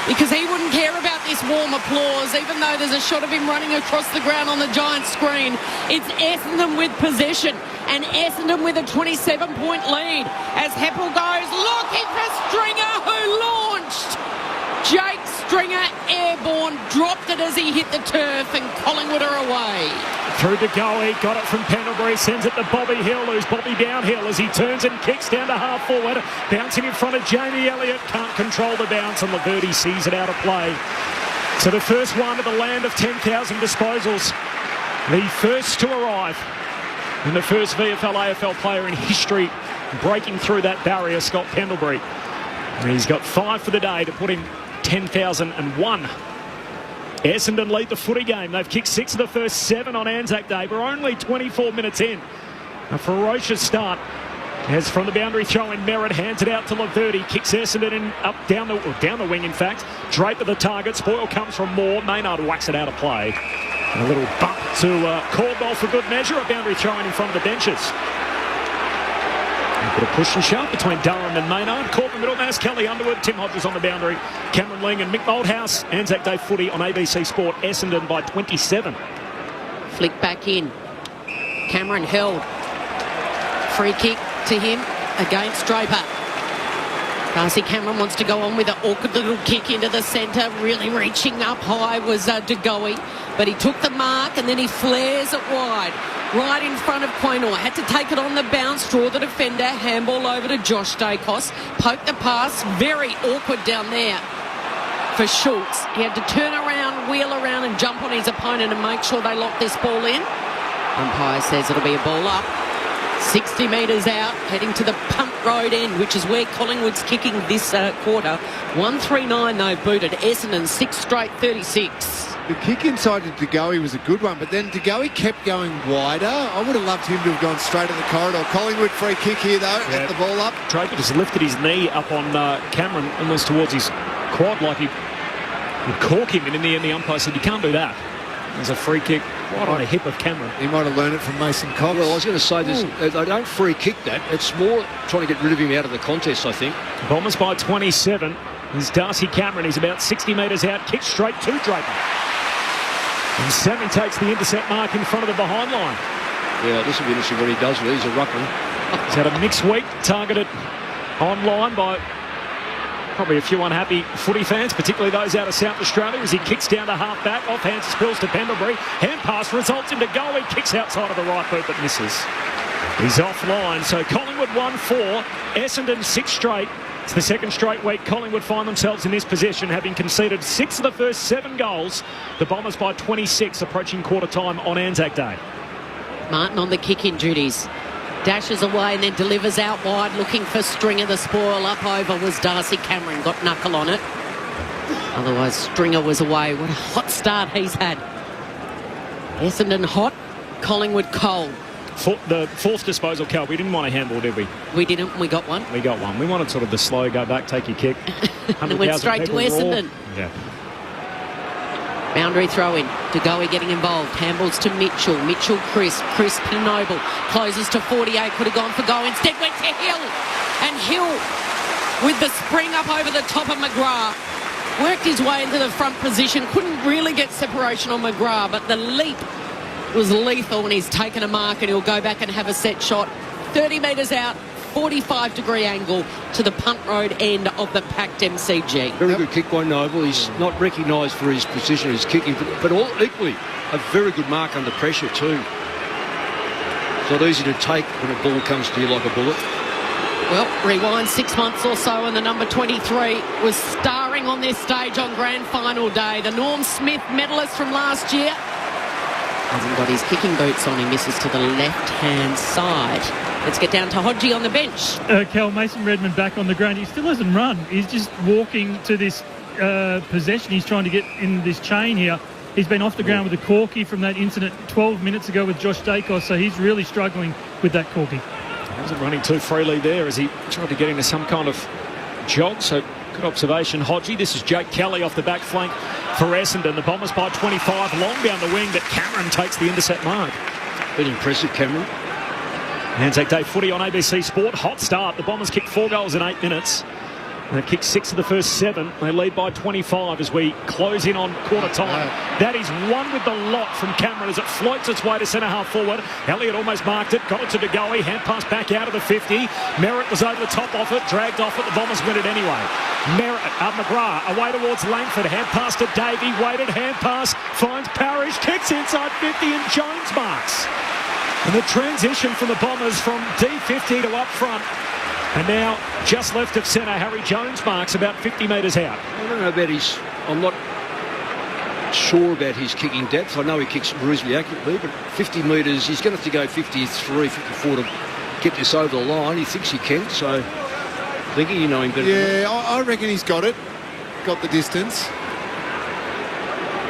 because he wouldn't care about this warm applause, even though there's a shot of him running across the ground on the giant screen. It's Essendon with possession and Essendon with a 27-point lead as Heppel goes looking for Stringer, who launched. Jake Stringer Bourne dropped it as he hit the turf, and Collingwood are away. Through to Goey, got it from Pendlebury, sends it to Bobby Hill, who's Bobby downhill as he turns and kicks down to half forward, bouncing in front of Jamie Elliott, can't control the bounce, and Laverty sees it out of play. So the first one to the land of 10,000 disposals, the first to arrive, and the first VFL AFL player in history breaking through that barrier, Scott Pendlebury. And he's got 5 for the day to put him 10,001. Essendon lead the footy game. They've kicked 6 of the first 7 on Anzac Day. We're only 24 minutes in. A ferocious start as from the boundary throw in Merritt hands it out to Laverty, kicks Essendon in, up down the wing in fact. Draper the target, spoil comes from Moore, Maynard whacks it out of play. And a little bump to Caldwell for good measure, a boundary throw in front of the benches. A bit of push and shove between Durham and Maynard. Caught in the middle, Mass Kelly Underwood, Tim Hodges on the boundary, Cameron Ling and Mick Malthouse. Anzac Day footy on ABC Sport, Essendon by 27. Flick back in. Cameron held. Free kick to him against Draper. Darcy Cameron wants to go on with an awkward little kick into the centre. Really reaching up high was De Goey, but he took the mark and then he flares it wide. Right in front of Quaynor. Had to take it on the bounce, draw the defender, handball over to Josh Dacos. Poke the pass, very awkward down there for Schultz. He had to turn around, wheel around and jump on his opponent and make sure they lock this ball in. Umpire says it'll be a ball up. 60 metres out, heading to the Punt Road end, which is where Collingwood's kicking this quarter. 139 they've booted. Essendon 6 straight 36. The kick inside to De Goey was a good one, but then De Goey kept going wider. I would have loved him to have gone straight at the corridor. Collingwood free kick here though, at the ball up. Draper just lifted his knee up on Cameron, almost towards his quad, like he would cork him, and in the end the umpire said you can't do that. There's a free kick right on the hip of Cameron. He might have learned it from Mason Cox. Well, I was going to say this. They don't free kick that. It's more trying to get rid of him out of the contest, I think. Bombers by 27. There's Darcy Cameron. He's about 60 metres out. Kick straight to Draper. And Sammy takes the intercept mark in front of the behind line. Yeah, this will be interesting what he does with it. He's a ruckman. He's had a mixed week, targeted online by probably a few unhappy footy fans, particularly those out of South Australia, as he kicks down to half-back. Offhand spills to Pendlebury. Hand pass results into goal. He kicks outside of the right boot but misses. He's offline. So Collingwood 1-4. Essendon 6 straight. It's the second straight week Collingwood find themselves in this position, having conceded 6 of the first 7 goals. The Bombers by 26, approaching quarter time on Anzac Day. Martin on the kick-in duties. Dashes away and then delivers out wide, looking for Stringer. The spoil up over was Darcy Cameron. Got knuckle on it. Otherwise, Stringer was away. What a hot start he's had. Essendon hot, Collingwood cold. The fourth disposal, Cal, we didn't want a handball, did we? We didn't. We got one. We got one. We wanted sort of the slow, go back, take your kick. And it went straight to Essendon. Yeah. Boundary throw in. De Goey getting involved. Handballs to Mitchell. Mitchell, Chris Noble. Closes to 48. Could have gone for goal. Instead went to Hill. And Hill with the spring up over the top of McGrath. Worked his way into the front position. Couldn't really get separation on McGrath, but the leap was lethal when he's taken a mark, and he'll go back and have a set shot. 30 metres out. 45-degree angle to the Punt Road end of the packed MCG. Very good kick by Noble. He's not recognised for his position, his kicking, but all equally a very good mark under pressure too. It's not easy to take when a ball comes to you like a bullet. Well, rewind 6 months or so, and the number 23 was starring on this stage on grand final day. The Norm Smith medalist from last year hasn't got his kicking boots on. He misses to the left-hand side. Let's get down to Hodgie on the bench. Cal, Mason Redmond back on the ground. He still hasn't run. He's just walking to this possession. He's trying to get in this chain here. He's been off the ground with a corky from that incident 12 minutes ago with Josh Dacos, so he's really struggling with that corky. He wasn't running too freely there as he tried to get into some kind of jog, so good observation, Hodgie. This is Jake Kelly off the back flank for Essendon. The Bombers by 25, long down the wing, but Cameron takes the intercept mark. Been impressive, Cameron. Anzac Day footy on ABC Sport. Hot start. The Bombers kicked 4 goals in 8 minutes. They've kicked 6 of the first 7. They lead by 25 as we close in on quarter time. That is one with the lot from Cameron as it floats its way to centre half forward. Elliott almost marked it, got it to De Goey, hand pass back out of the 50. Merritt was over the top of it, dragged off it. The Bombers win it anyway. McGrath away towards Langford, hand pass to Davey, waited, hand pass, finds Parrish, kicks inside 50 and Jones marks. And the transition from the Bombers from D50 to up front. And now, just left of centre, Harry Jones marks about 50 metres out. I don't know about I'm not sure about his kicking depth. I know he kicks reasonably accurately, but 50 metres, he's going to have to go 53, 54 to get this over the line. He thinks he can, so I think you know him better. Yeah, I reckon he's got it. Got the distance.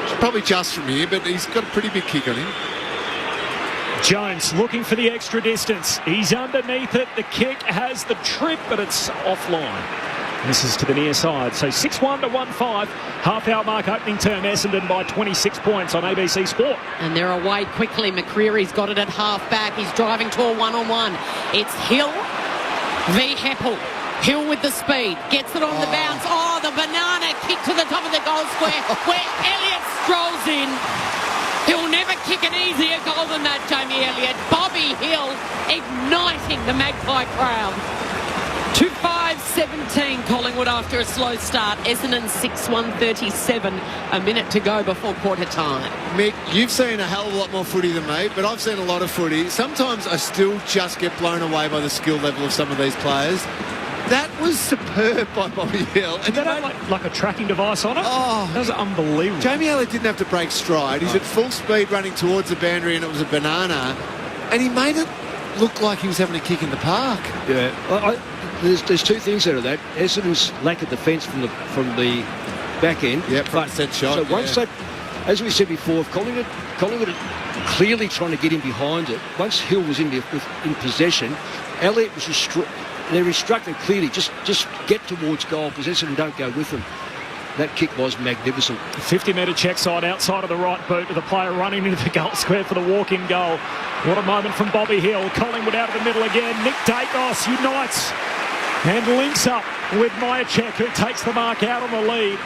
It's probably just from here, but he's got a pretty big kick on him. Jones looking for the extra distance. He's underneath it. The kick has the trip, but it's offline. This is to the near side. So 6-1 to 1-5. Half-hour mark opening term. Essendon by 26 points on ABC Sport. And they're away quickly. McCreary's got it at half-back. He's driving to a one-on-one. It's Hill v. Heppel. Hill with the speed. Gets it on the bounce. Oh, the banana kick to the top of the goal square where Elliott strolls in. He'll never kick an easier goal than that, Jamie Elliott. Bobby Hill igniting the Magpie crowd. 2-5-17 Collingwood after a slow start. Essendon 6-1-37. A minute to go before quarter time. Mick, you've seen a hell of a lot more footy than me, but I've seen a lot of footy. Sometimes I still just get blown away by the skill level of some of these players. That was superb by Bobby Hill. And that had like a tracking device on it? Oh, that was unbelievable. Jamie Elliott didn't have to break stride. He's at full speed running towards the boundary and it was a banana. And he made it look like he was having a kick in the park. Yeah, there's two things out of that. Essendon's lack of defence from the back end. Yeah, front set shot. So once that, as we said before, if Collingwood are clearly trying to get in behind it, once Hill was in possession, Elliott was they're instructed clearly, just get towards goal, possession and don't go with them. That kick was magnificent. 50-metre check side outside of the right boot with the player running into the goal square for the walk-in goal. What a moment from Bobby Hill. Collingwood out of the middle again. Nick Dacos unites and links up with Myercheck, who takes the mark out on the lead.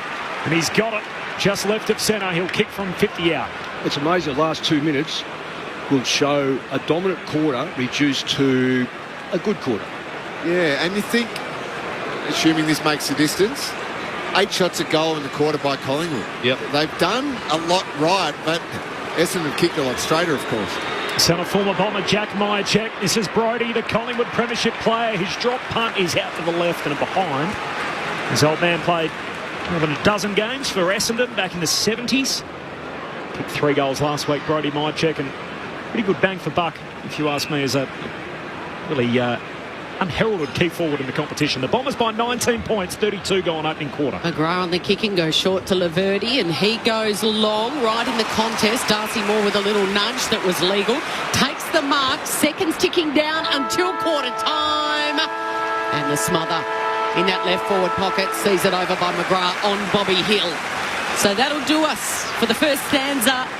And he's got it just left of centre. He'll kick from 50 out. It's amazing the last 2 minutes will show a dominant quarter reduced to a good quarter. Yeah, and you think, assuming this makes the distance, 8 shots at goal in the quarter by Collingwood. Yep. They've done a lot right, but Essendon have kicked a lot straighter, of course. Son of former Bomber Jack Myercheck. This is Brodie, the Collingwood premiership player. His drop punt is out to the left and behind. His old man played more than a dozen games for Essendon back in the 70s. Kicked 3 goals last week, Brodie Myercheck, and pretty good bang for buck, if you ask me, as a really unheralded key forward in the competition. The Bombers by 19 points, 32 gone opening quarter. McGrath on the kicking goes short to Laverty and he goes long right in the contest. Darcy Moore with a little nudge that was legal. Takes the mark, seconds ticking down until quarter time. And the smother in that left forward pocket sees it over by McGrath on Bobby Hill. So that'll do us for the first stanza.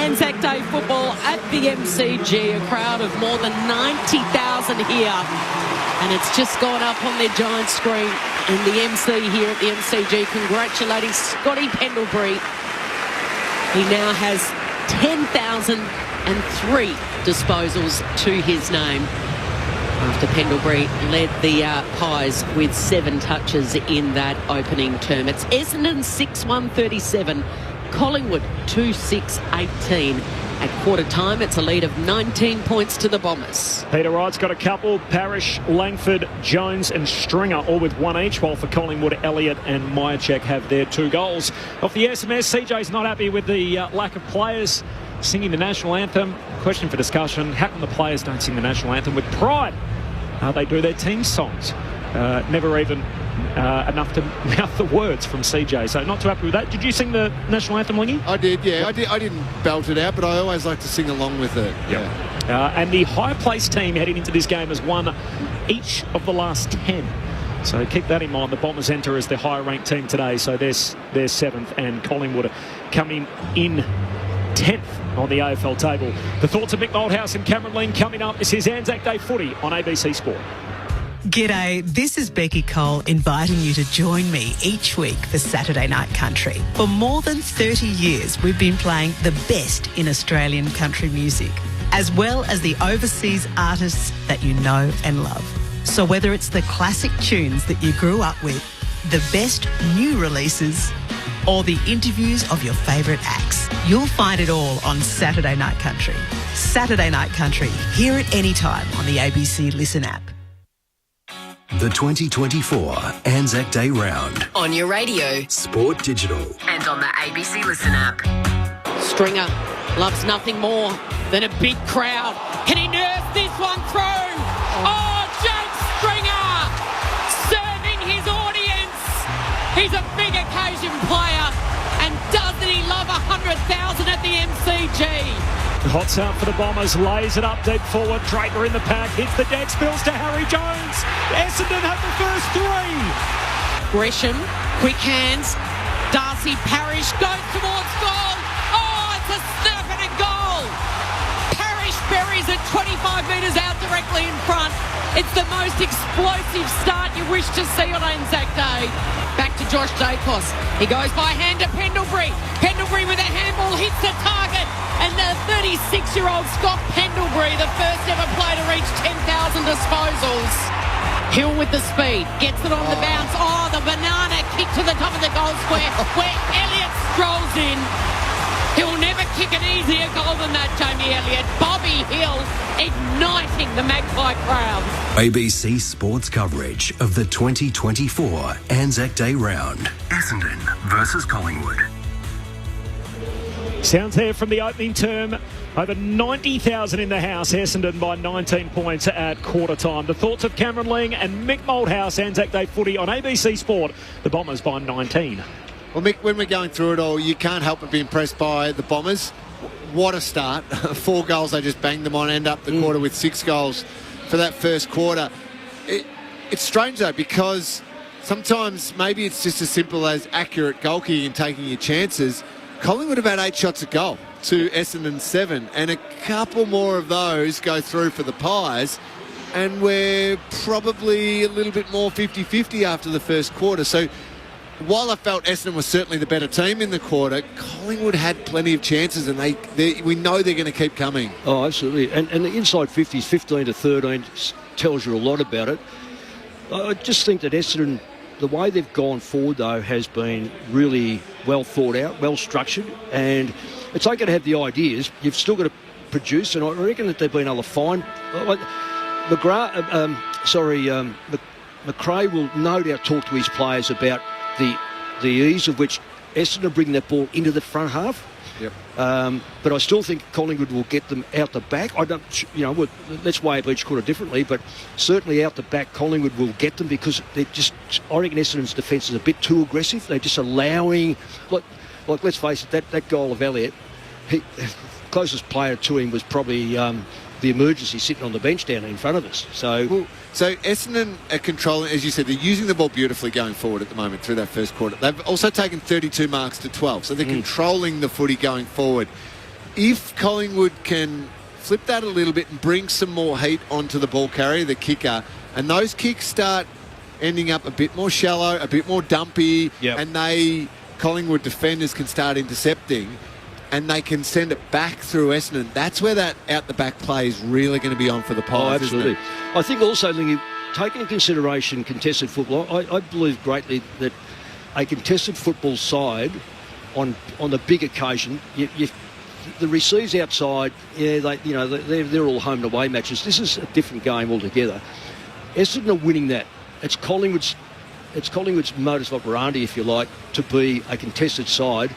Anzac Day football at the MCG. A crowd of more than 90,000 here. And it's just gone up on their giant screen. And the MC here at the MCG congratulating Scotty Pendlebury. He now has 10,003 disposals to his name, after Pendlebury led the Pies with 7 touches in that opening term. It's Essendon 6-1-37, Collingwood 2-6-18. At quarter time, it's a lead of 19 points to the Bombers. Peter Wright's got a couple. Parrish, Langford, Jones and Stringer all with 1 each, while for Collingwood, Elliott and Myercheck have their 2 goals. Off the SMS, CJ's not happy with the lack of players singing the national anthem. Question for discussion: how come the players don't sing the national anthem with pride? They do their team songs. Never even enough to mouth the words from CJ. So not too happy with that. Did you sing the national anthem, Lingy? I did, yeah. I didn't belt it out, but I always like to sing along with it. Yeah. And the high-placed team heading into this game has won each of the last 10. So keep that in mind. The Bombers enter as the higher-ranked team today. So they're 7th, and Collingwood coming in 10th on the AFL table. The thoughts of Mick Malthouse and Cameron Lean coming up. This is Anzac Day footy on ABC Sport. G'day, this is Becky Cole inviting you to join me each week for Saturday Night Country. For more than 30 years, we've been playing the best in Australian country music, as well as the overseas artists that you know and love. So whether it's the classic tunes that you grew up with, the best new releases, or the interviews of your favourite acts, you'll find it all on Saturday Night Country. Saturday Night Country. Hear it anytime on the ABC Listen app. The 2024 Anzac Day Round. On your radio. Sport Digital. And on the ABC Listen app. Stringer loves nothing more than a big crowd. Can he nurse this one through? Oh, Jake Stringer serving his audience. He's a big occasion player. And doesn't he love 100,000 at the MCG? Hot out for the Bombers, lays it up deep forward. Draper in the pack, hits the deck, spills to Harry Jones. Essendon have the first three. Gresham, quick hands. Darcy Parish goes towards goal. Oh, it's a snap and a goal. Parish buries it 25 metres out directly in front. It's the most explosive start you wish to see on Anzac Day. Back to Josh Dacos. He goes by hand to Pendlebury. Pendlebury with a handball hits the target. And the 36-year-old Scott Pendlebury, the first ever player to reach 10,000 disposals. Hill with the speed, gets it on the bounce. Oh, the banana kick to the top of the goal square where Elliott strolls in. He'll never kick an easier goal than that, Jamie Elliott. Bobby Hill igniting the Magpie crowd. ABC Sports coverage of the 2024 Anzac Day Round. Essendon versus Collingwood. Sounds there from the opening term. Over 90,000 in the house. Essendon by 19 points at quarter time. The thoughts of Cameron Ling and Mick Malthouse, Anzac Day footy on ABC Sport. The Bombers by 19. Well, Mick, when we're going through it all, you can't help but be impressed by the Bombers. What a start. 4 goals, they just banged them on, end up the quarter with 6 goals for that first quarter. It's strange, though, because sometimes maybe it's just as simple as accurate goal kicking and taking your chances. Collingwood have had 8 shots at goal to Essendon 7, and a couple more of those go through for the Pies, and we're probably a little bit more 50-50 after the first quarter. So while I felt Essendon was certainly the better team in the quarter, Collingwood had plenty of chances, and we know they're going to keep coming. Oh, absolutely. And the inside 50s, 15-13, tells you a lot about it. I just think that Essendon, the way they've gone forward, though, has been really well thought out, well structured, and it's okay to have the ideas. You've still got to produce, and I reckon that they've been able to find. McRae will no doubt talk to his players about the ease of which Essendon are bringing that ball into the front half. Yep. But I still think Collingwood will get them out the back. Let's weigh up each quarter differently, but certainly out the back, Collingwood will get them because they're just. I reckon Essendon's defence is a bit too aggressive. They're just allowing, like let's face it, that goal of Elliott, closest player to him was probably the emergency sitting on the bench down in front of us. So Essendon are controlling, as you said, they're using the ball beautifully going forward at the moment through that first quarter. They've also taken 32 marks to 12, so they're controlling the footy going forward. If Collingwood can flip that a little bit and bring some more heat onto the ball carrier, the kicker, and those kicks start ending up a bit more shallow, a bit more dumpy, and Collingwood defenders can start intercepting, and they can send it back through Essendon. That's where that out-the-back play is really going to be on for the Pies, absolutely. Isn't it? I think also, Lingy, taking into consideration contested football, I believe greatly that a contested football side, on the big occasion, the receives outside, they're all home and away matches. This is a different game altogether. Essendon are winning that. It's Collingwood's modus operandi, if you like, to be a contested side.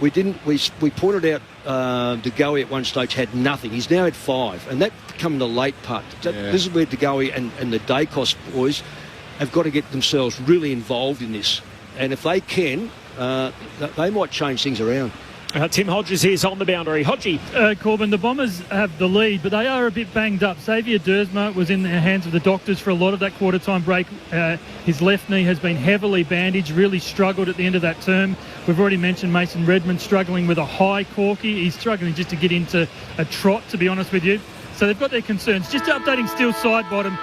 We pointed out De Goey at one stage had nothing. He's now had 5, and that come in the late part. This is where De Goey and the Dacos boys have got to get themselves really involved in this. And if they can, they might change things around. Tim Hodges is on the boundary. Hodgie. Corbin, the Bombers have the lead, but they are a bit banged up. Xavier Dersma was in the hands of the doctors for a lot of that quarter-time break. His left knee has been heavily bandaged, really struggled at the end of that term. We've already mentioned Mason Redmond struggling with a high corky. He's struggling just to get into a trot, to be honest with you. So they've got their concerns. Just updating Steele Sidebottom.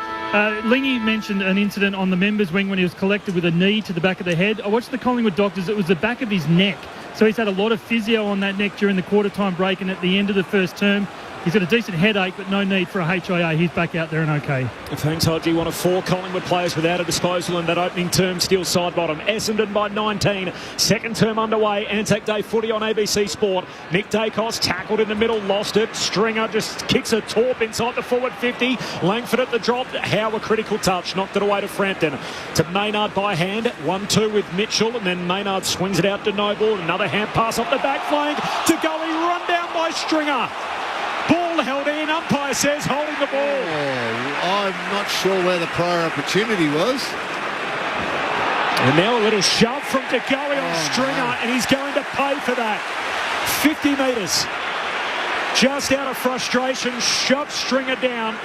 Lingy mentioned an incident on the members' wing when he was collected with a knee to the back of the head. I watched the Collingwood doctors. It was the back of his neck. So he's had a lot of physio on that neck during the quarter-time break, and at the end of the first term, he's got a decent headache, but no need for a HIA. He's back out there and okay. Thanks, Hodgie. One of 4 Collingwood players without a disposal in that opening term, still side bottom. Essendon by 19. Second term underway. Anzac Day footy on ABC Sport. Nick Dacos tackled in the middle, lost it. Stringer just kicks a torp inside the forward 50. Langford at the drop. Howe a critical touch. Knocked it away to Frampton. To Maynard by hand. 1-2 with Mitchell, and then Maynard swings it out to Noble. Another hand pass off the back flank. To Gully, run down by Stringer. Ball held in, umpire says holding the ball. I'm not sure where the prior opportunity was. And now a little shove from DeGoey on Stringer, and he's going to pay for that. 50 metres. Just out of frustration, shoved Stringer down.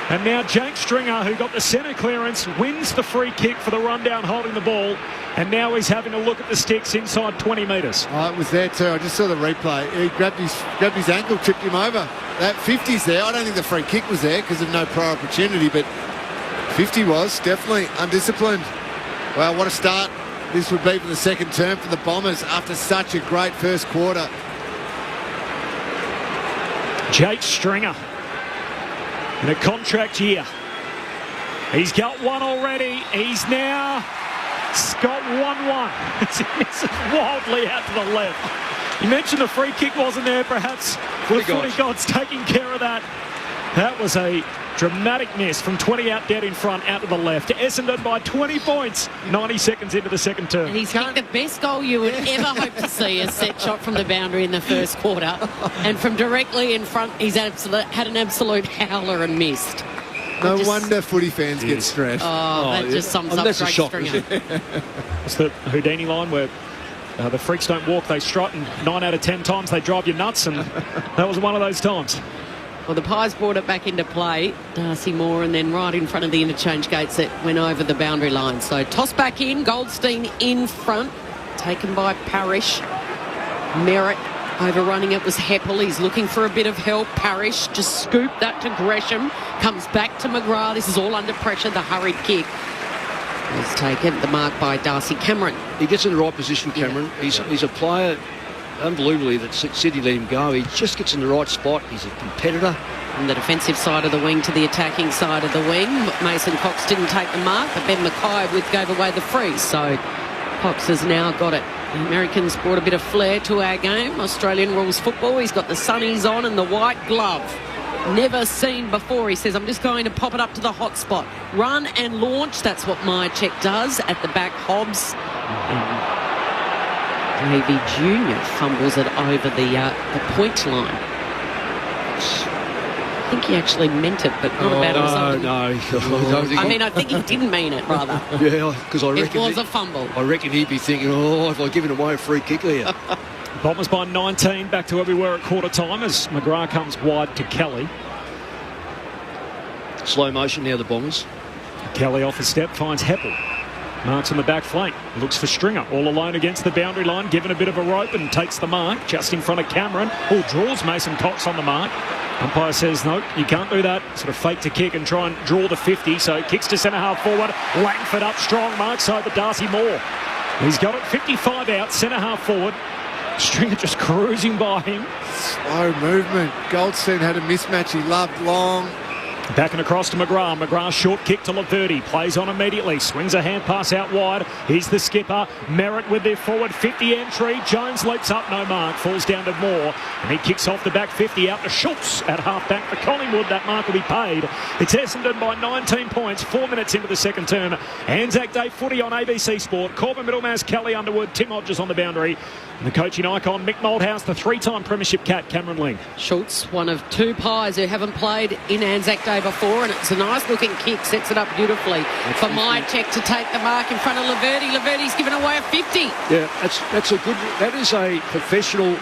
And now Jake Stringer, who got the centre clearance, wins the free kick for the rundown holding the ball. And now he's having a look at the sticks inside 20 metres. Oh, it was there too. I just saw the replay. He grabbed his ankle, tipped him over. That 50's there. I don't think the free kick was there because of no prior opportunity, but 50 was definitely undisciplined. Well, what a start this would be for the second term for the Bombers after such a great first quarter. Jake Stringer in a contract year. He's got one already. He's now got 1-1. He misses wildly out to the left. You mentioned the free kick wasn't there, perhaps. The footy gods taking care of that. That was a dramatic miss from 20 out dead in front, out to the left. Essendon by 20 points, 90 seconds into the second term. And he's kicked the best goal you would ever hope to see, a set shot from the boundary in the first quarter. And from directly in front, he's had an absolute howler and missed. No wonder footy fans get stressed. That just sums up that's Jake a shock, Stringer. It's the Houdini line where the freaks don't walk, they strut, and 9 out of 10 times they drive you nuts, and that was one of those times. Well, the Pies brought it back into play, Darcy Moore, and then right in front of the interchange gates that went over the boundary line. So toss back in, Goldstein in front, taken by Parrish. Merritt overrunning it was Heppel. He's looking for a bit of help. Parrish just scooped that to Gresham. Comes back to McGrath. This is all under pressure. The hurried kick was taken. The mark by Darcy Cameron. He gets in the right position, Cameron. Yeah. He's a player, unbelievably, that Sydney let him go. He just gets in the right spot. He's a competitor. From the defensive side of the wing to the attacking side of the wing. Mason Cox didn't take the mark, but Ben Mackay gave away the free. So Cox has now got it. The Americans brought a bit of flair to our game. Australian rules football. He's got the sunnies on and the white glove. Never seen before. He says, I'm just going to pop it up to the hot spot. Run and launch. That's what my check does. At the back, Hobbs. Davey Jr. fumbles it over the point line. I think he actually meant it, but not about himself. No. I mean, I think he didn't mean it, rather. Yeah, because I reckon it was a fumble. I reckon he'd be thinking, have I given away a free kick here? Bombers by 19, back to where we were at quarter time as McGrath comes wide to Kelly. Slow motion now, the Bombers. Kelly off a step, finds Heppel. Marks on the back flank, looks for Stringer, all alone against the boundary line, given a bit of a rope and takes the mark, just in front of Cameron, who draws Mason Cox on the mark. Umpire says, no, you can't do that. Sort of fake to kick and try and draw the 50, so kicks to centre half forward. Langford up strong, marks over Darcy Moore. He's got it, 55 out, centre half forward. Stringer just cruising by him. Slow movement. Goldstein had a mismatch he loved long. Back and across to McGrath. McGrath short kick to Laverty. Plays on immediately. Swings a hand pass out wide. He's the skipper. Merritt with their forward 50 entry. Jones leaps up. No mark. Falls down to Moore. And he kicks off the back 50 out to Schultz at half back for Collingwood. That mark will be paid. It's Essendon by 19 points. 4 minutes into the second term. Anzac Day footy on ABC Sport. Corbin Middlemass, Kelly Underwood, Tim Hodges on the boundary. And the coaching icon, Mick Malthouse, the 3-time premiership cat, Cameron Ling. Schultz, one of 2 Pies who haven't played in Anzac Day before, and it's a nice looking kick, sets it up beautifully for Mychek to take the mark in front of Laverty. Laverty's given away a 50. Yeah, that's a good. That is a professional.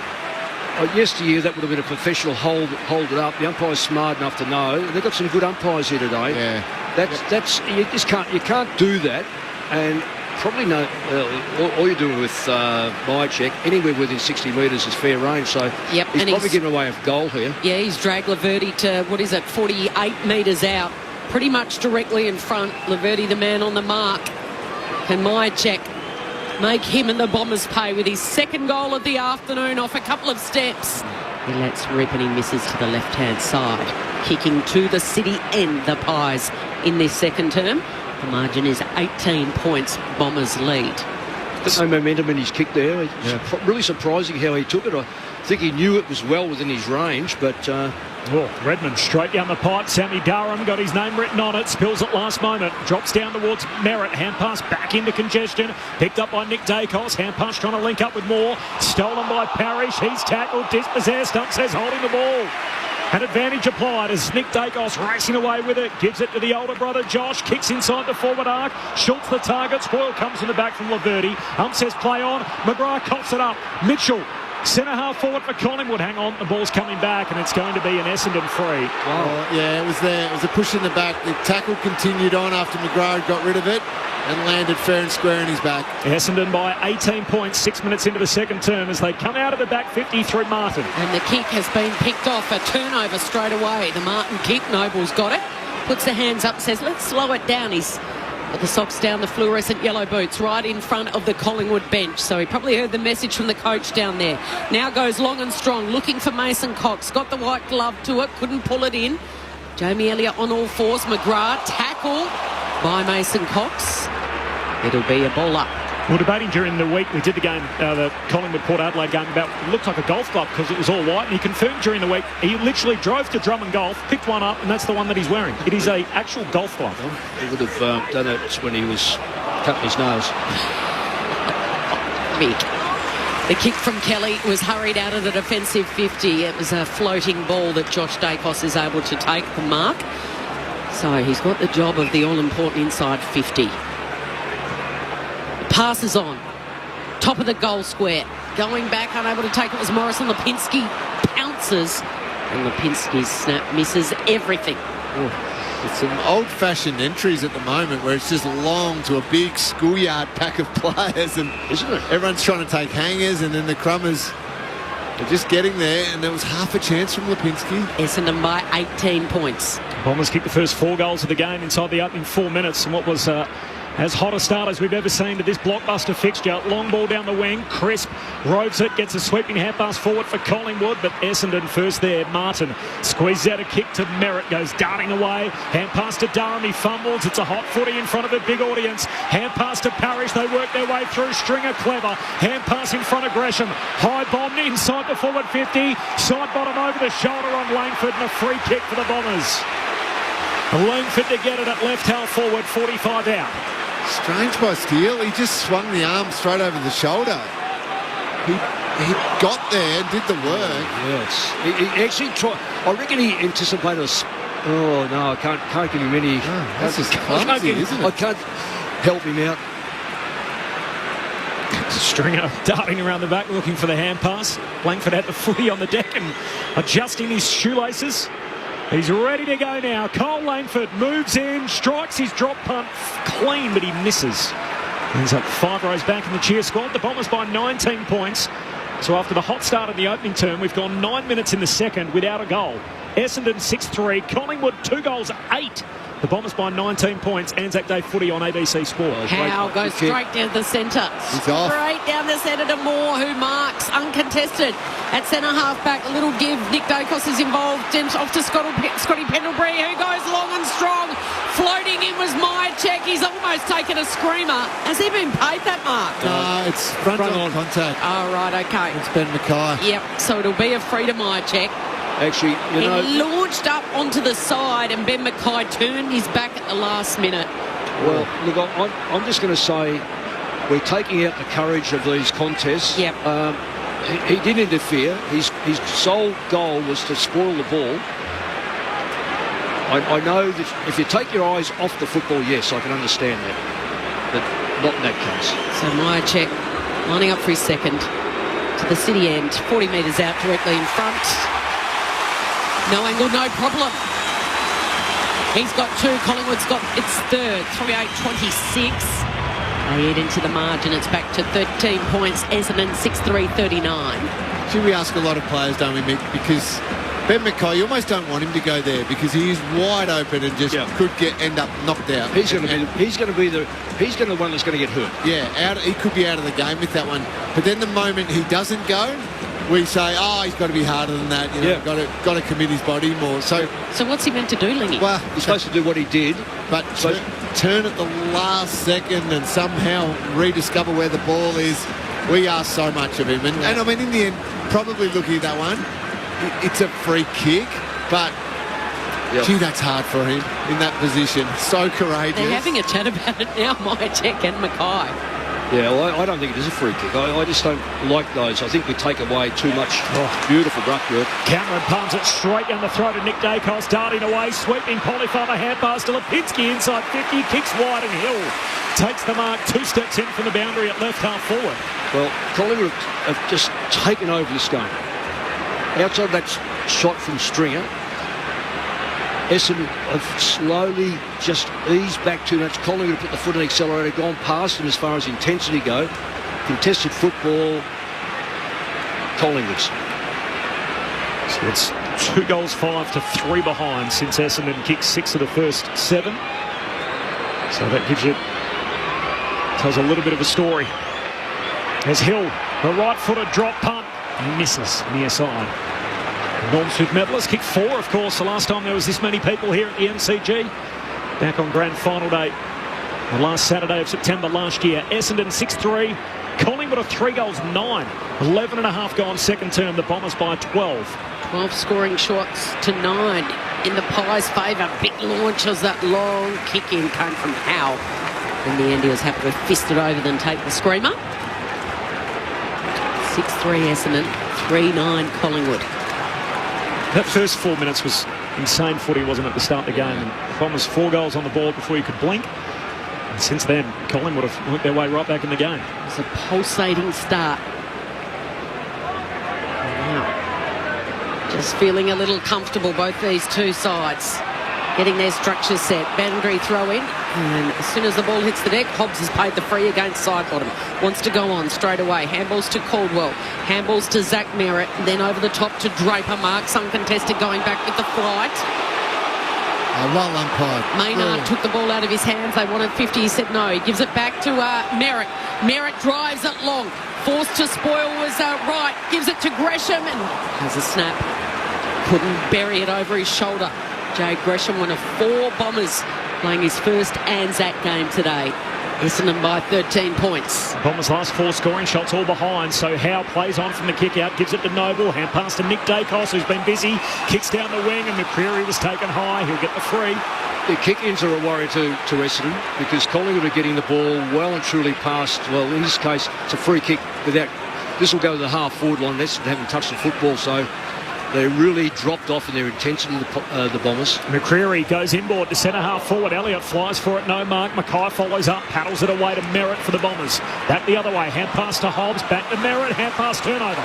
Yesteryear that would have been a professional hold it up. The umpire's smart enough to know. They've got some good umpires here today. Yeah, that's you just can't do that, and. Probably no. All you're doing with Mychek, anywhere within 60 metres is fair range. So he's probably giving away a goal here. Yeah, he's dragged Laverty to 48 metres out. pretty much directly in front. Laverty, the man on the mark. Can Myercheck make him and the Bombers pay with his second goal of the afternoon off a couple of steps? He lets rip and he misses to the left-hand side. Kicking to the City and the Pies in this second term. The margin is 18 points, Bombers lead. Got no momentum in his kick there. It's really surprising how he took it. I think he knew it was well within his range, but... Redmond straight down the pipe. Sammy Durham got his name written on it. Spills at last moment. Drops down towards Merritt. Hand pass back into congestion. Picked up by Nick Dacos. Hand pass trying to link up with Moore. Stolen by Parrish. He's tackled. Dispossessed. Up says holding the ball. An advantage applied as Nick Dacos racing away with it. Gives it to the older brother Josh. Kicks inside the forward arc. Schultz the target. Spoil comes in the back from Laverty. says play on. McGrath coughs it up. Mitchell. Centre half forward for Collingwood. Hang on, the ball's coming back and it's going to be an Essendon free. Wow. Yeah, it was there. It was a push in the back. The tackle continued on after McGrath got rid of it and landed fair and square in his back. Essendon by 18 points, 6 minutes into the second term as they come out of the back 50 through Martin. And the kick has been picked off, a turnover straight away. The Martin kick, Noble's got it. Puts the hands up, says let's slow it down. He's got the socks down, the fluorescent yellow boots right in front of the Collingwood bench. So he probably heard the message from the coach down there. Now goes long and strong, looking for Mason Cox. Got the white glove to it, couldn't pull it in. Jamie Elliott on all fours. McGrath, tackle by Mason Cox. It'll be a ball up. We were debating during the week, we did the game, the Collingwood-Port Adelaide game, about it looked like a golf club because it was all white, and he confirmed during the week he literally drove to Drummond Golf, picked one up, and that's the one that he's wearing. It is a actual golf club. He would have done it when he was cutting his nose. The kick from Kelly was hurried out of the defensive 50. It was a floating ball that Josh Dacos is able to take the mark. So he's got the job of the all-important inside 50. Passes on. Top of the goal square. Going back, unable to take it was Morrison. Lipinski pounces. And Lipinski's snap misses everything. It's some old-fashioned entries at the moment where it's just long to a big schoolyard pack of players. And isn't it? Everyone's trying to take hangers and then the Crummers are just getting there. And there was half a chance from Lipinski. Essendon by 18 points. Bombers kicked the first 4 goals of the game inside the opening 4 minutes. And what was... as hot a start as we've ever seen to this blockbuster fixture. Long ball down the wing. Crisp roves it. Gets a sweeping half pass forward for Collingwood. But Essendon first there. Martin squeezes out a kick to Merritt. Goes darting away. Hand pass to Durham. He fumbles. It's a hot footy in front of a big audience. Hand pass to Parrish. They work their way through. Stringer clever. Hand pass in front of Gresham. High bomb inside the forward 50. Side bottom over the shoulder on Langford. And a free kick for the Bombers. Langford to get it at left half forward. 45 out. Strange by Steele. He just swung the arm straight over the shoulder. He got there and did the work. Yes. He actually tried. I reckon he anticipated us. Oh, no, I can't give him any. Oh, that's just clumsy, isn't it? I can't help him out. Stringer darting around the back looking for the hand pass. Langford had the footy on the deck and adjusting his shoelaces. He's ready to go now. Cole Langford moves in, strikes his drop punt clean, but he misses. Ends up 5 rows back in the cheer squad. The Bombers by 19 points. So after the hot start of the opening term, we've gone 9 minutes in the second without a goal. Essendon 6-3, Collingwood 2 goals 8. The Bombers by 19 points. Anzac Day footy on ABC Sport. Howe goes straight down the centre. Straight down the centre to Moore, who marks uncontested at centre half back. A little give. Nick Dacos is involved. Off to Scotty Pendlebury, who goes long and strong. Floating in was Myercheck. He's almost taken a screamer. Has he been paid that mark? No, it's front on contact. Oh, right, okay. It's Ben Mackay. Yep, so it'll be a free to Myercheck. Actually, he launched up onto the side and Ben Mackay turned his back at the last minute. Well, look, I'm just going to say we're taking out the courage of these contests. Yep. He did interfere. His sole goal was to spoil the ball. I know that if you take your eyes off the football, yes, I can understand that. But not in that case. So Myercheck lining up for his second to the City end. 40 metres out directly in front. No angle, no problem. He's got 2. Collingwood's got its third. 38-26. They eat into the margin. It's back to 13 points. Essendon 6-3, 39. Should we ask a lot of players, don't we, Mick? Because Ben McKay, you almost don't want him to go there because he is wide open and just could end up knocked out. He's going to be the one that's going to get hurt. Yeah, he could be out of the game with that one. But then the moment he doesn't go, we say, he's got to be harder than that. Got to commit his body more. So what's he meant to do, Lingy? Well, he's supposed to do what he did, but turn at the last second and somehow rediscover where the ball is. We ask so much of him, and I mean, in the end, probably looking at that one, it's a free kick, but gee, that's hard for him in that position. So courageous. They're having a chat about it now, Mytek and Mackay. Yeah, well, I don't think it is a free kick. I just don't like those. I think we take away too much beautiful ruck work. Cameron palms it straight down the throat of Nick Dacos, darting away, sweeping Polyfather, hand pass to Lipinski inside 50, kicks wide and Hill takes the mark 2 steps in from the boundary at left half forward. Well, Collingwood have just taken over this game. Outside that shot from Stringer, Essendon have slowly just eased back too much. Collingwood have put the foot on the accelerator, gone past them as far as intensity go. Contested football, Collingwood's. So it's 2 goals 5 to 3 behind since Essendon kicked 6 of the first 7. So that tells a little bit of a story. As Hill, the right-footed drop punt, misses near side. Norm Smith medalist, kicked 4, of course, the last time there was this many people here at the MCG. Back on grand final day, the last Saturday of September last year. Essendon 6-3, Collingwood of 3 goals 9, 11 and a half gone second term, the Bombers by 12. 12 scoring shots to 9 in the Pies' favour. Big launches, that long kick in came from Howe. In the end, he was happy to fist it over than take the screamer. 6-3 Essendon, 3-9 Collingwood. That first 4 minutes was insane footy, wasn't it, at the start of the game? And Bombers 4 goals on the board before you could blink. And since then, Collingwood have worked their way right back in the game. It's a pulsating start. Wow. Just feeling a little comfortable, both these two sides. Getting their structure set. Boundary throw in. And as soon as the ball hits the deck, Hobbs has paid the free against side bottom. Wants to go on straight away. Handballs to Caldwell. Handballs to Zach Merritt. Then over the top to Draper. Marks uncontested, going back with the flight. Well umpired. Maynard took the ball out of his hands. They wanted 50. He said no. He gives it back to Merritt. Merritt drives it long. Forced to spoil was right. Gives it to Gresham and has a snap. Couldn't bury it over his shoulder. Jade Gresham, one of 4 Bombers, playing his first Anzac game today. Essendon by 13 points. Bombers' last 4 scoring shots all behind, so Howe plays on from the kick out, gives it to Noble, hand pass to Nick Dacos, who's been busy, kicks down the wing, and McCreary was taken high. He'll get the free. The kick-ins are a worry to Essendon because Collingwood are getting the ball well and truly past. Well, in this case, it's a free kick without. This will go to the half-forward line. Essendon haven't touched the football, so they really dropped off in their intensity, the Bombers. McCreary goes inboard to centre half forward. Elliott flies for it, no mark. Mackay follows up, paddles it away to Merritt for the Bombers. Back the other way, hand pass to Hobbs, back to Merritt, hand pass turnover.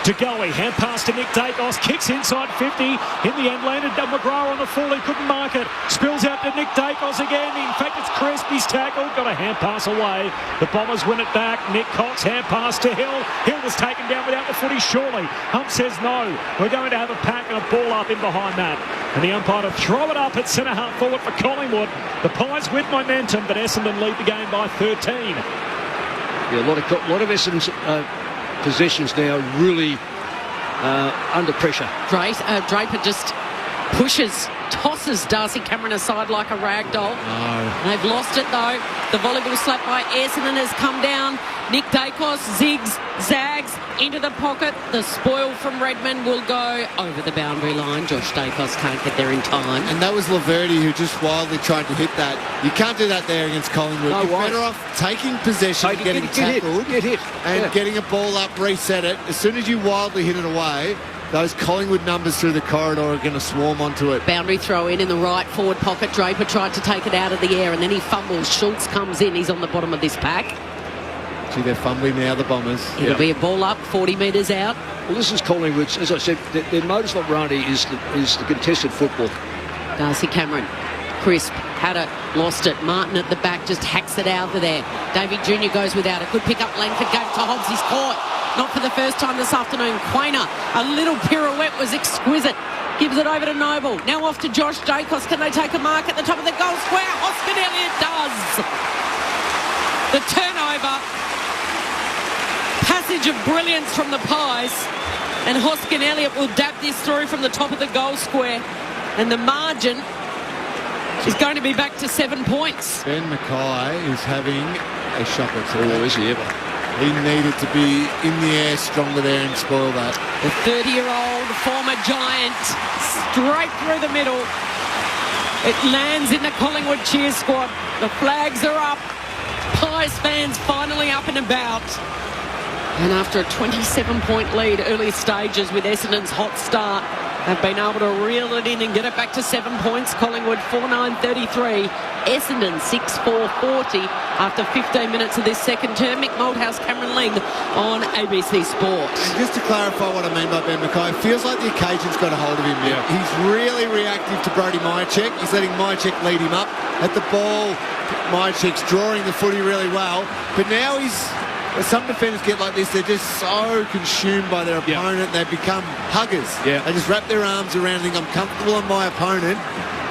To Goey, hand pass to Nick Dacos, kicks inside 50. In the end, landed McGrath on the full, he couldn't mark it. Spills out to Nick Dacos again. In fact, it's Crisp, he's tackled, got a hand pass away. The Bombers win it back. Nick Cox, hand pass to Hill. Hill was taken down without the footy, surely. Hump says no. We're going to have a pack and a ball up in behind that. And the umpire to throw it up at centre half forward for Collingwood. The Pies with momentum, but Essendon lead the game by 13. Yeah, a lot of Essendon's possessions now really under pressure. Draper just pushes, tosses Darcy Cameron aside like a rag doll. No. They've lost it though. The volleyball slap by Essendon has come down. Nick Dacos zigs, zags into the pocket. The spoil from Redmond will go over the boundary line. Josh Dacos can't get there in time. And that was Laverty who just wildly tried to hit that. You can't do that there against Collingwood. No, You're better off taking possession, getting tackled, and getting a ball up, reset it. As soon as you wildly hit it away, those Collingwood numbers through the corridor are going to swarm onto it. Boundary throw in the right forward pocket. Draper tried to take it out of the air and then he fumbles. Schultz comes in. He's on the bottom of this pack. See, they're fumbling now, the Bombers. It'll be a ball up, 40 metres out. Well, this is Collingwood's, as I said, their modus operandi is the contested football. Darcy Cameron, Crisp, had it, lost it. Martin at the back just hacks it out of there. David Jr. goes without it. Good pick up Langford, gave to Hobbs, he's caught. not for the first time this afternoon. Quainer, a little pirouette was exquisite. Gives it over to Noble. Now off to Josh Dacos. Can they take a mark at the top of the goal square? Hoskin Elliott does. The turnover. Passage of brilliance from the Pies. And Hoskin Elliott will dab this through from the top of the goal square. And the margin is going to be back to 7 points. Ben Mackay is having a shocker today. Oh, is he ever? He needed to be in the air stronger there and spoil that. The 30-year-old former Giant straight through the middle. It lands in the Collingwood cheer squad. The flags are up. Pies fans finally up and about. And after a 27-point lead early stages with Essendon's hot start, they've been able to reel it in and get it back to 7 points. Collingwood 4-9-33. Essendon 6-4-40 after 15 minutes of this second term. Mick Malthouse, Cameron Ling on ABC Sport. And just to clarify what I mean by Ben Mackay, it feels like the occasion's got a hold of him. Yeah. He's really reactive to Brody Myercheck. He's letting Myercheck lead him up. At the ball, Myercheck's drawing the footy really well. But now some defenders get like this, they're just so consumed by their opponent, they become huggers. Yeah. They just wrap their arms around and think, I'm comfortable on my opponent.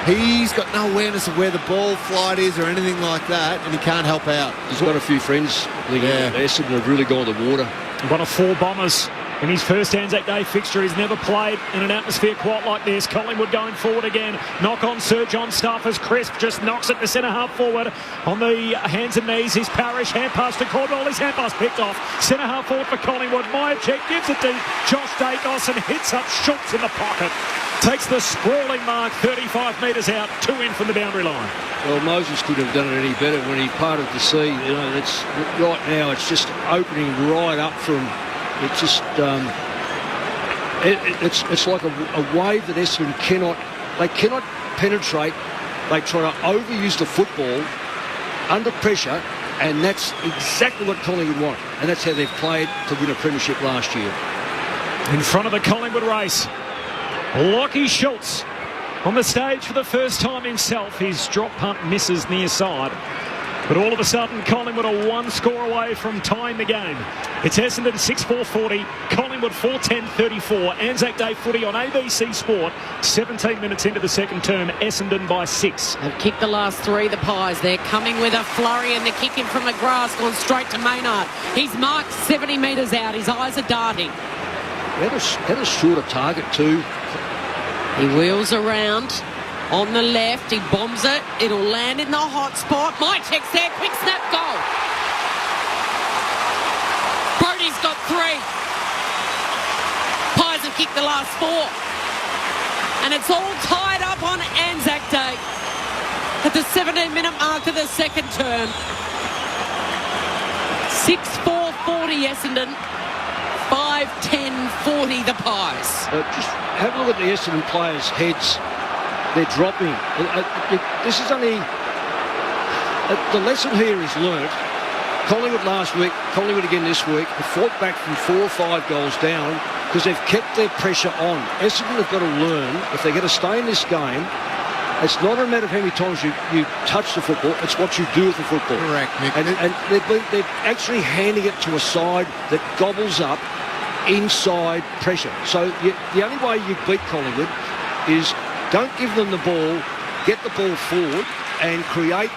He's got no awareness of where the ball flight is or anything like that, and he can't help out. He's got a few friends. Essendon have really gone to the water. One of 4 Bombers in his first Anzac Day fixture. He's never played in an atmosphere quite like this. Collingwood going forward again. Knock on Sir John Staffers. Crisp just knocks it to centre half forward. On the hands and knees is Parrish. Hand pass to Caldwell. His hand pass picked off. Centre half forward for Collingwood. Myercheck gives it to Josh Dacos and hits up Schultz in the pocket. Takes the sprawling mark 35 metres out. 2 in from the boundary line. Well, Moses couldn't have done it any better when he parted the sea. You know, it's right now it's just opening right up from. It's just it's like a wave that Essendon cannot penetrate. They try to overuse the football under pressure, and that's exactly what Collingwood want, and that's how they've played to win a premiership last year. In front of the Collingwood race, Lockie Schultz on the stage for the first time himself. His drop punt misses near side. But all of a sudden, Collingwood are 1 score away from tying the game. It's Essendon 6-4-40, Collingwood 4-10-34. Anzac Day footy on ABC Sport. 17 minutes into the second term, Essendon by 6. They've kicked the last 3, the Pies. They're coming with a flurry, and the kick in from McGrath gone straight to Maynard. He's marked 70 metres out. His eyes are darting. Had a shorter target too. He wheels around. On the left, he bombs it. It'll land in the hot spot. Myercheck's there. Quick snap goal. Brody's got 3. Pies have kicked the last 4. And it's all tied up on Anzac Day at the 17-minute mark of the second term. 6-4-40 Essendon. 5-10-40 the Pies. Just have a look at the Essendon players' heads. They're dropping. This is only... the lesson here is learnt. Collingwood last week, Collingwood again this week, have fought back from 4 or 5 goals down because they've kept their pressure on. Essendon have got to learn, if they're going to stay in this game, it's not a matter of how many times you touch the football, it's what you do with the football. Correct, Mick. And they're actually handing it to a side that gobbles up inside pressure. So the only way you beat Collingwood is... don't give them the ball, get the ball forward and create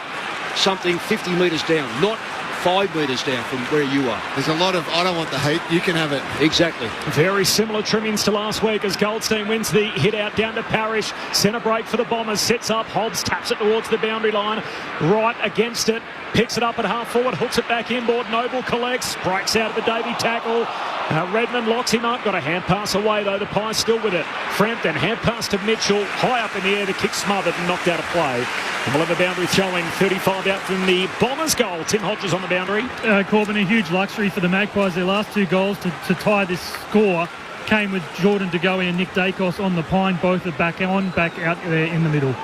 something 50 metres down, not 5 metres down from where you are. There's a lot of, I don't want the heat, you can have it. Exactly. Very similar trimmings to last week as Goldstein wins the hit out down to Parrish. Centre break for the Bombers, sets up, Hobbs taps it towards the boundary line, right against it, picks it up at half forward, hooks it back inboard, Noble collects, breaks out of the Davey tackle. Redmond locks him up, got a hand pass away though, the Pies still with it. Frampton, hand pass to Mitchell, high up in the air, the kick smothered and knocked out of play. And we'll have a boundary throwing 35 out from the Bombers goal. Tim Hodges on the boundary. Corbin, a huge luxury for the Magpies. Their last 2 goals to tie this score came with Jordan De Goey and Nick Dacos on the pine. Both are back out there in the middle.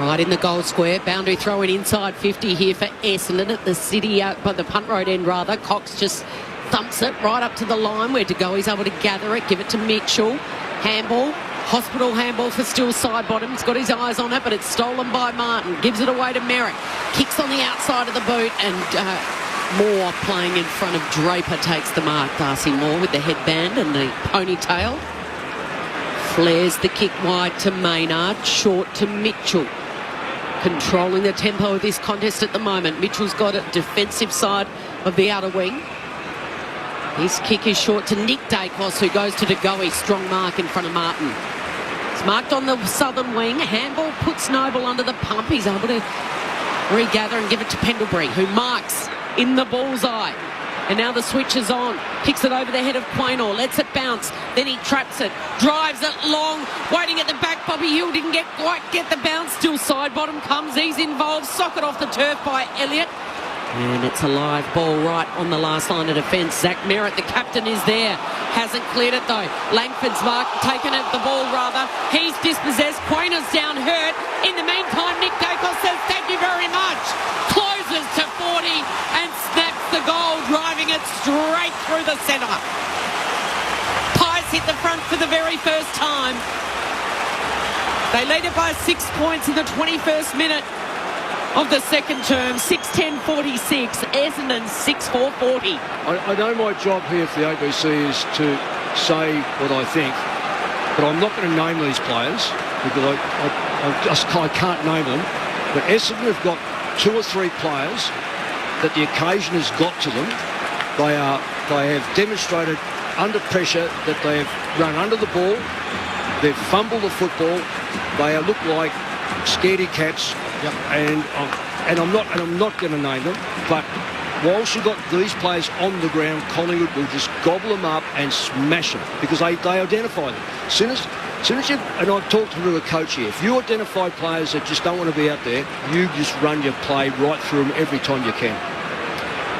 Right in the goal square, boundary throw in inside 50 here for Essendon at the city, by the punt road end rather. Cox just thumps it right up to the line where De Goey's able to gather it, give it to Mitchell. Handball, hospital handball for Still side bottom. He's got his eyes on it, but it's stolen by Martin. Gives it away to Merrick. Kicks on the outside of the boot, and Moore playing in front of Draper takes the mark. Darcy Moore with the headband and the ponytail. Flares the kick wide to Maynard, short to Mitchell. Controlling the tempo of this contest at the moment. Mitchell's got a defensive side of the outer wing. His kick is short to Nick Dacos, who goes to DeGoey. Strong mark in front of Martin. It's marked on the southern wing. Handball puts Noble under the pump. He's able to regather and give it to Pendlebury, who marks in the bullseye. And now the switch is on. Kicks it over the head of Quaynor. Lets it bounce. Then he traps it. Drives it long. Waiting at the back. Bobby Hill didn't quite get the bounce. Still side bottom comes. He's involved. Socket off the turf by Elliott. And it's a live ball right on the last line of defence. Zach Merritt, the captain, is there. Hasn't cleared it though. Langford's taken it, the ball rather. He's dispossessed. Quaynor's down hurt. In the meantime, Nick Dacos says thank you very much. Closes to 40 and snaps the goal, driving it straight through the centre. Pies hit the front for the very first time. They lead it by 6 points in the 21st minute of the second term. 6:10:46. Essendon 6:4:40. I know my job here for the ABC is to say what I think, but I'm not going to name these players because I can't name them. But Essendon have got 2 or 3 players that the occasion has got to them. They have demonstrated under pressure that they have run under the ball. They've fumbled the football. They look like scaredy cats. Yep. And I'm not going to name them, but whilst you've got these players on the ground, Collingwood will just gobble them up and smash them because they identify them. As soon as you, and I've talked to the coach here, if you identify players that just don't want to be out there, you just run your play right through them every time you can.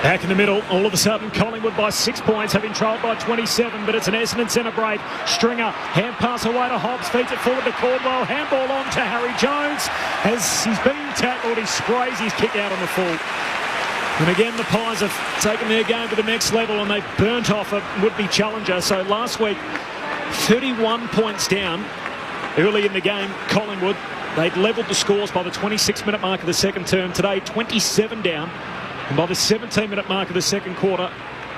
Back in the middle, all of a sudden Collingwood by 6 points, having trailed by 27, but it's an Essendon centre break. Stringer, hand pass away to Hobbs, feeds it forward to Caldwell, handball on to Harry Jones. As he's being tackled, he sprays his kick out on the full. And again, the Pies have taken their game to the next level and they've burnt off a would-be challenger. So last week, 31 points down early in the game, Collingwood. They'd levelled the scores by the 26-minute mark of the second term. Today, 27 down. And by the 17-minute mark of the second quarter,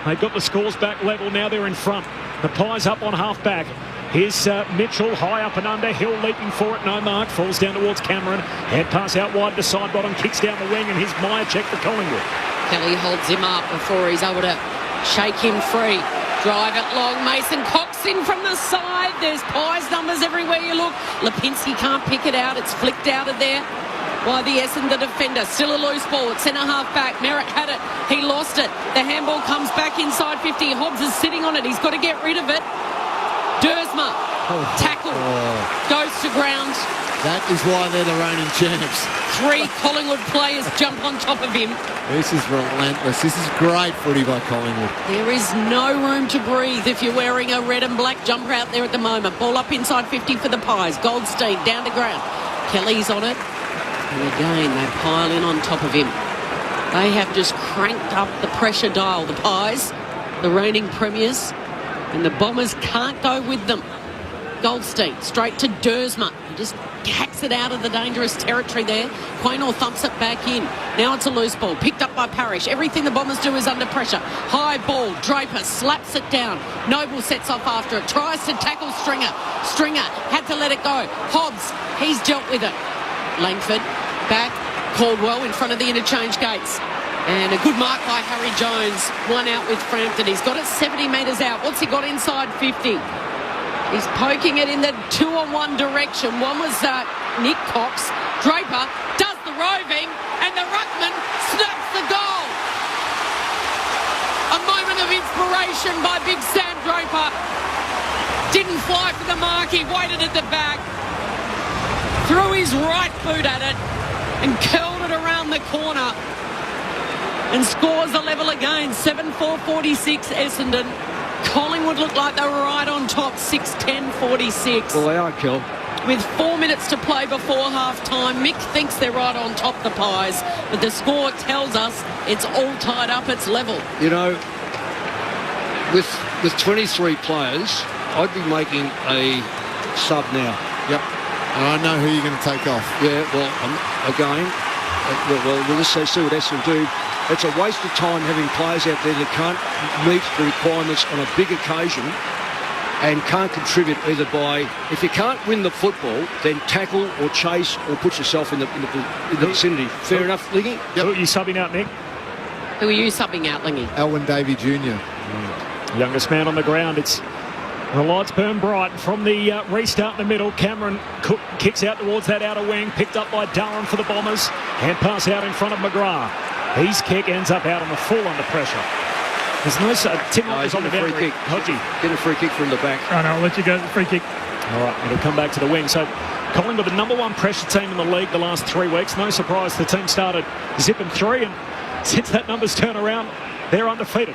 they've got the scores back level. Now they're in front. The Pies up on half-back. Here's Mitchell, high up and under. Hill leaping for it, no mark. Falls down towards Cameron. Head pass out wide to side bottom. Kicks down the wing, and here's Meyer check for Collingwood. Kelly holds him up before he's able to shake him free. Drive it long. Mason Cox in from the side. There's Pies numbers everywhere you look. Lipinski can't pick it out. It's flicked out of there by the Essendon defender. Still a loose ball. It's centre half back. Merritt had it. He lost it. The handball comes back inside 50. Hobbs is sitting on it. He's got to get rid of it. Dersma, tackle, goes to ground. That is why they're the reigning champs. 3 Collingwood players jump on top of him. This is relentless. This is great footy by Collingwood. There is no room to breathe if you're wearing a red and black jumper out there at the moment. Ball up inside 50 for the Pies. Goldstein down to ground. Kelly's on it. And again, they pile in on top of him. They have just cranked up the pressure dial, the Pies, the reigning premiers, and the Bombers can't go with them. Goldstein straight to Dersma. He just hacks it out of the dangerous territory there. Quaynor thumps it back in. Now it's a loose ball, picked up by Parrish. Everything the Bombers do is under pressure. High ball, Draper slaps it down. Noble sets off after it, tries to tackle Stringer. Stringer had to let it go. Hobbs, he's dealt with it. Langford, back. Caldwell in front of the interchange gates. And a good mark by Harry Jones. One out with Frampton. He's got it 70 metres out. What's he got inside 50? He's poking it in the 2-on-1 direction. One was Nick Cox. Draper does the roving, and the ruckman snaps the goal. A moment of inspiration by Big Sam Draper. Didn't fly for the mark. He waited at the back. Threw his right boot at it and curled it around the corner and scores the level again. 7-4-46 Essendon. Collingwood looked like they were right on top. 6-10-46. Well, they are, Kel. With 4 minutes to play before half-time, Mick thinks they're right on top, the Pies, but the score tells us it's all tied up, it's level. You know, with 23 players, I'd be making a sub now. Yep. And I know who you're going to take off. Yeah, well, again, we'll just see what Essendon do. it's a waste of time having players out there that can't meet the requirements on a big occasion and can't contribute either by, if you can't win the football, then tackle or chase or put yourself in the vicinity. Fair enough, Lingy? Who are you subbing out, Nick? Who are you subbing out, Lingy? Elwyn Davey Jr. Youngest man on the ground. It's the lights burn bright from the restart in the middle. Cameron Cook kicks out towards that outer wing, picked up by Durham for the Bombers. Hand pass out in front of McGrath. His kick ends up out on the full under pressure. There's no Tim Hodges on the boundary. Free kick. Hodgie, get a free kick from the back. Oh, no, I'll let you go. Free kick. All right, it'll come back to the wing. So Collingwood, the #1 pressure team in the league the last 3 weeks. No surprise the team started zipping 3, and since that number's turned around, they're undefeated.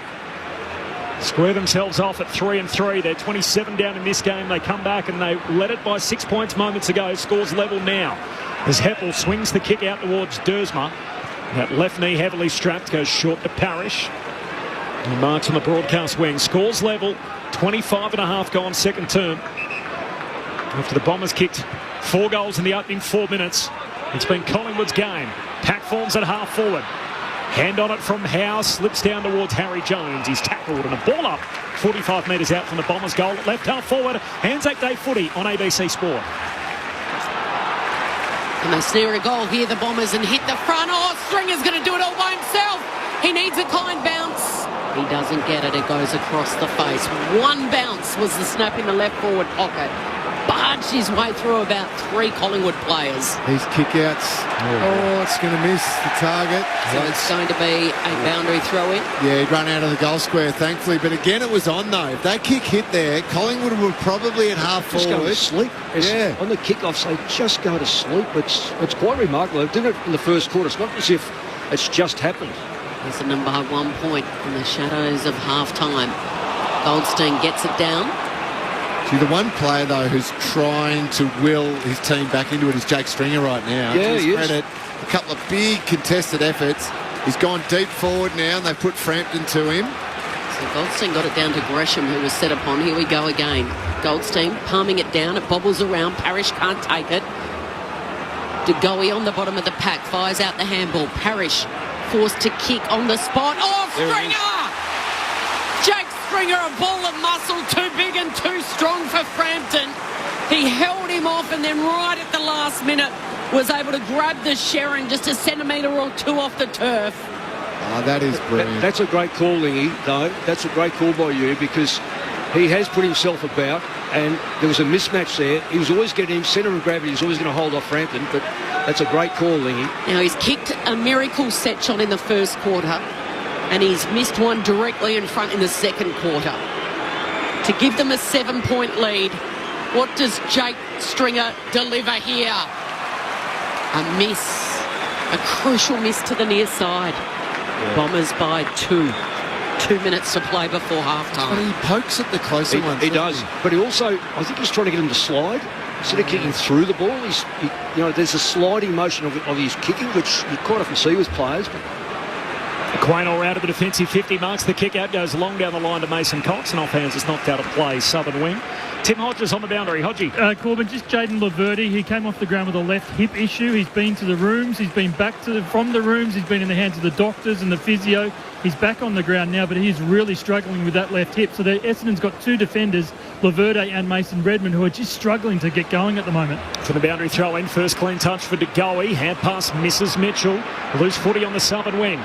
Square themselves off at 3-3. They're 27 down in this game. They come back and they led it by 6 points moments ago. Scores level now as Heppel swings the kick out towards Dersma. That left knee heavily strapped, goes short to Parrish. He marks on the broadcast wing. Scores level, 25.5 gone second term. After the Bombers kicked 4 goals in the opening 4 minutes, it's been Collingwood's game. Pack forms at half forward. Hand on it from Howe, slips down towards Harry Jones. He's tackled and a ball up 45 metres out from the Bombers' goal. Left half forward, Anzac Day footy on ABC Sport. And they snare a goal here, the Bombers, and hit the front. Oh, Stringer's going to do it all by himself. He needs a kind bounce. He doesn't get it. It goes across the face. One bounce was the snap in the left forward pocket. Barged his way through about 3 Collingwood players. These kick-outs. Oh, it's going to miss the target. So it's going to be a boundary throw-in. Yeah, he'd run out of the goal square, thankfully. But again, it was on, though. If that kick hit there, Collingwood were probably at half forward. Just go to sleep. Yeah. On the kickoffs, they just go to sleep. It's quite remarkable. They did it in the first quarter. It's not as if it's just happened. There's the #1 point in the shadows of half-time. Goldstein gets it down. See, the one player, though, who's trying to will his team back into it is Jake Stringer right now. Yeah, he is. A couple of big contested efforts. He's gone deep forward now, and they've put Frampton to him. So Goldstein got it down to Gresham, who was set upon. Here we go again. Goldstein palming it down. It bobbles around. Parrish can't take it. DeGoey on the bottom of the pack. Fires out the handball. Parrish forced to kick on the spot. Oh, Stringer! Jake Stringer, a ball of muscle, too big and too strong for Frampton. He held him off and then right at the last minute was able to grab the Sherrin just a centimetre or 2 off the turf. Oh, that is brilliant. That's a great call, Lingy, though. That's a great call by you because he has put himself about and there was a mismatch there. He was always getting him, centre of gravity. He's always going to hold off Frampton, but that's a great call, Lingy. Now, he's kicked a miracle set shot in the first quarter and he's missed one directly in front in the second quarter. To give them a 7-point lead, what does Jake Stringer deliver here? A miss. A crucial miss to the near side. Yeah. Bombers by 2. 2 minutes to play before half-time. But he pokes at the closer ones. He does. But he also, I think he's trying to get him to slide. Instead of kicking through the ball, there's a sliding motion of his kicking, which you quite often see with players. But Quain all round of the defensive 50, marks the kick out, goes long down the line to Mason Cox, and offhands is knocked out of play, southern wing. Tim Hodges on the boundary. Hodgie. Corbin, just Jaden Laverty. He came off the ground with a left hip issue. He's been to the rooms. He's been back from the rooms. He's been in the hands of the doctors and the physio. He's back on the ground now, but he's really struggling with that left hip. So Essendon's got 2 defenders, Laverty and Mason Redmond, who are just struggling to get going at the moment. For the boundary throw in, first clean touch for DeGoey. Hand pass misses Mitchell. Loose footy on the southern wing.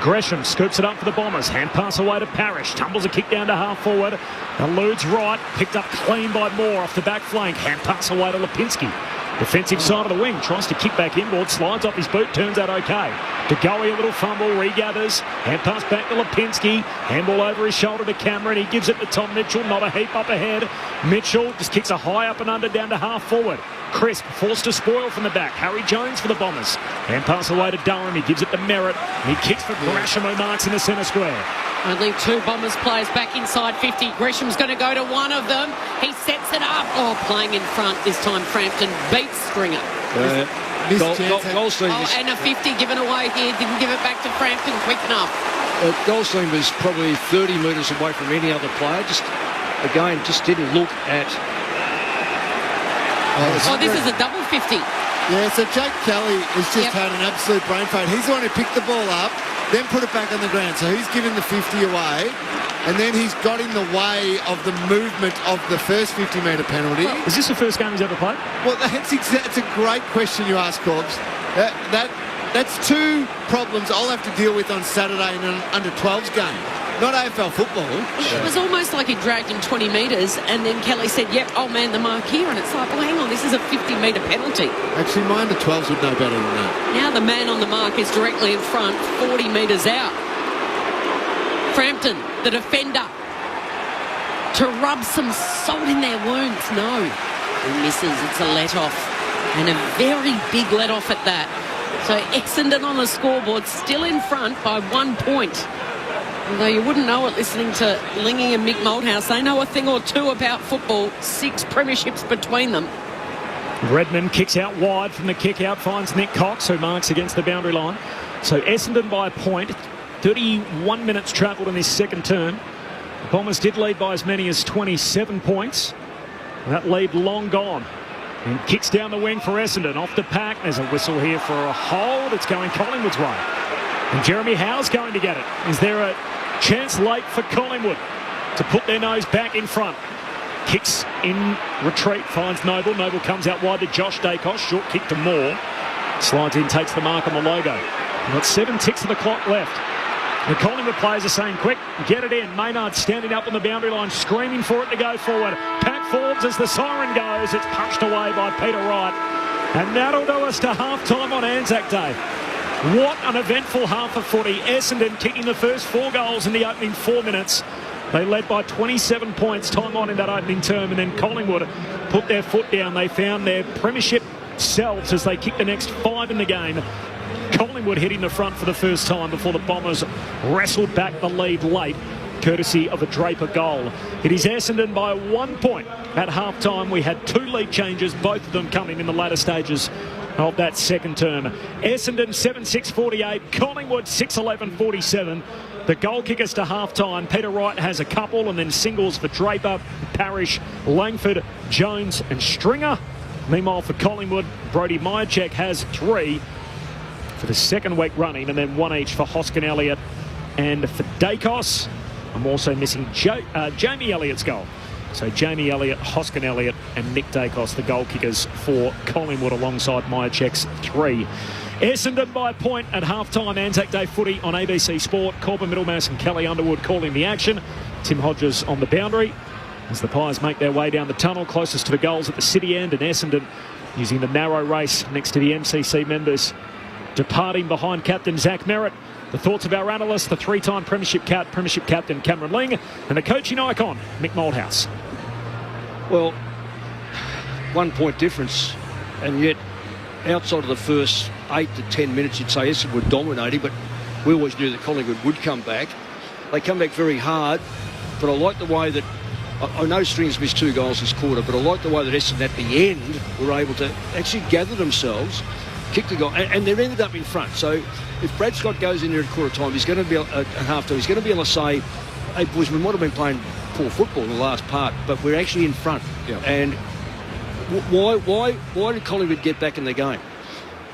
Gresham scoops it up for the Bombers. Hand pass away to Parrish. Tumbles a kick down to half forward. Eludes right. Picked up clean by Moore off the back flank. Hand pass away to Lipinski. Defensive side of the wing. Tries to kick back inboard. Slides off his boot. Turns out okay. DeGoey a little fumble. Regathers. Hand pass back to Lipinski. Handball over his shoulder to Cameron. He gives it to Tom Mitchell. Not a heap up ahead. Mitchell just kicks a high up and under down to half forward. Crisp forced to spoil from the back. Harry Jones for the Bombers. Hand pass away to Durham. He gives it to Merritt. He kicks for Gresham, who marks in the centre square. Only 2 Bombers players back inside 50. Gresham's going to go to one of them. He sets it up. Oh, playing in front this time. Frampton beats Stringer. Goldstein and a 50 given away here. Didn't give it back to Frampton quick enough. Goldstein was probably 30 metres away from any other player. Just didn't look at... this is a double 50. Yeah, so Jake Kelly has just had an absolute brain fade. He's the one who picked the ball up. then put it back on the ground. So he's given the 50 away, and then he's got in the way of the movement of the first 50-metre penalty. Is this the first game he's ever played? Well, that's a great question you ask, Corbs. That's two problems I'll have to deal with on Saturday in an under-12s game. Not AFL football. It was almost like he dragged him 20 metres and then Kelly said, yep, I'll man the mark here. And it's like, well, hang on, this is a 50-metre penalty. Actually, my under-12s would know better than that. Now the man on the mark is directly in front, 40 metres out. Frampton, the defender, to rub some salt in their wounds. No, he misses. It's a let-off. And a very big let-off at that. So Essendon on the scoreboard, still in front by 1 point. Although you wouldn't know it listening to Lingy and Mick Malthouse. They know a thing or two about football. 6 premierships between them. Redmond kicks out wide from the kick-out, finds Nick Cox, who marks against the boundary line. So Essendon by a point. 31 minutes travelled in this second term. The Bombers did lead by as many as 27 points. That lead long gone. And kicks down the wing for Essendon. Off the pack. There's a whistle here for a hold. It's going Collingwood's way. And Jeremy Howe's going to get it. Is there a chance late for Collingwood to put their nose back in front? Kicks in retreat, finds Noble. Noble comes out wide to Josh Dacos. Short kick to Moore. Slides in, takes the mark on the logo. We've got 7 ticks of the clock left. The Collingwood players are saying, quick, get it in. Maynard standing up on the boundary line, screaming for it to go forward. Pack forwards as the siren goes. It's punched away by Peter Wright. And that'll do us to half-time on Anzac Day. What an eventful half of footy. Essendon kicking the first 4 goals in the opening 4 minutes. They led by 27 points time on in that opening term, and then Collingwood put their foot down. They found their premiership selves as they kicked the next 5 in the game. Collingwood hitting the front for the first time before the Bombers wrestled back the lead late, courtesy of a Draper goal. It is Essendon by 1 point at half-time. We had 2 lead changes, both of them coming in the latter stages of that second term. Essendon 7-6-48, Collingwood 6-11-47. The goal kickers to half-time. Peter Wright has a couple, and then singles for Draper, Parrish, Langford, Jones and Stringer. Meanwhile for Collingwood, Brodie Myercheck has 3 for the second week running, and then 1 each for Hoskin Elliott and for Dacos. I'm also missing Jamie Elliott's goal. So Jamie Elliott, Hoskin Elliott and Nick Dacos, the goal kickers for Collingwood alongside Myercheck's 3. Essendon by a point at half-time. Anzac Day footy on ABC Sport. Corbin Middlemass and Kelly Underwood calling the action. Tim Hodges on the boundary as the Pies make their way down the tunnel closest to the goals at the city end, and Essendon using the narrow race next to the MCC members, departing behind captain Zach Merritt. The thoughts of our analyst, the 3-time premiership captain Cameron Ling, and the coaching icon Mick Malthouse. Well, 1 point difference, and yet outside of the first 8 to 10 minutes you'd say Essendon were dominating, but we always knew that Collingwood would come back. They come back very hard, but I like the way that I know Strings missed 2 goals this quarter, but I like the way that Essendon at the end were able to actually gather themselves, kick the goal, and they've ended up in front. So if Brad Scott goes in there at quarter time, he's going to be at half time, he's going to be able to say, hey boys, we might have been playing poor football in the last part, but we're actually in front. Yeah. And why did Collingwood get back in the game?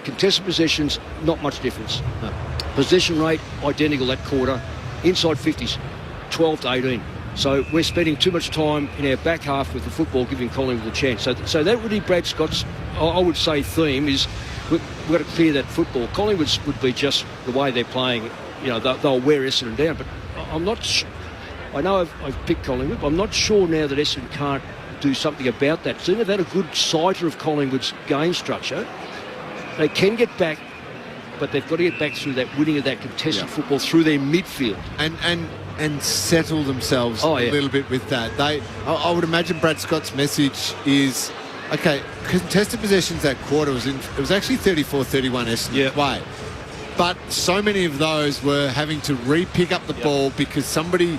Contested possessions, not much difference. No. Possession rate, identical that quarter. Inside 50s, 12 to 18. So we're spending too much time in our back half with the football, giving Collingwood a chance. So that really Brad Scott's, I would say, theme is we've got to clear that football. Collingwood would be just the way they're playing. You know, they'll wear Essendon down. But I'm not. I know I've picked Collingwood, but I'm not sure now that Essendon can't do something about that. So they've had a good sighter of Collingwood's game structure. They can get back, but they've got to get back through that winning of that contested football through their midfield and settle themselves a little bit with that. I would imagine Brad Scott's message is, okay, contested possessions that quarter it was actually 34-31 Essendon's way, but so many of those were having to re-pick up the ball because somebody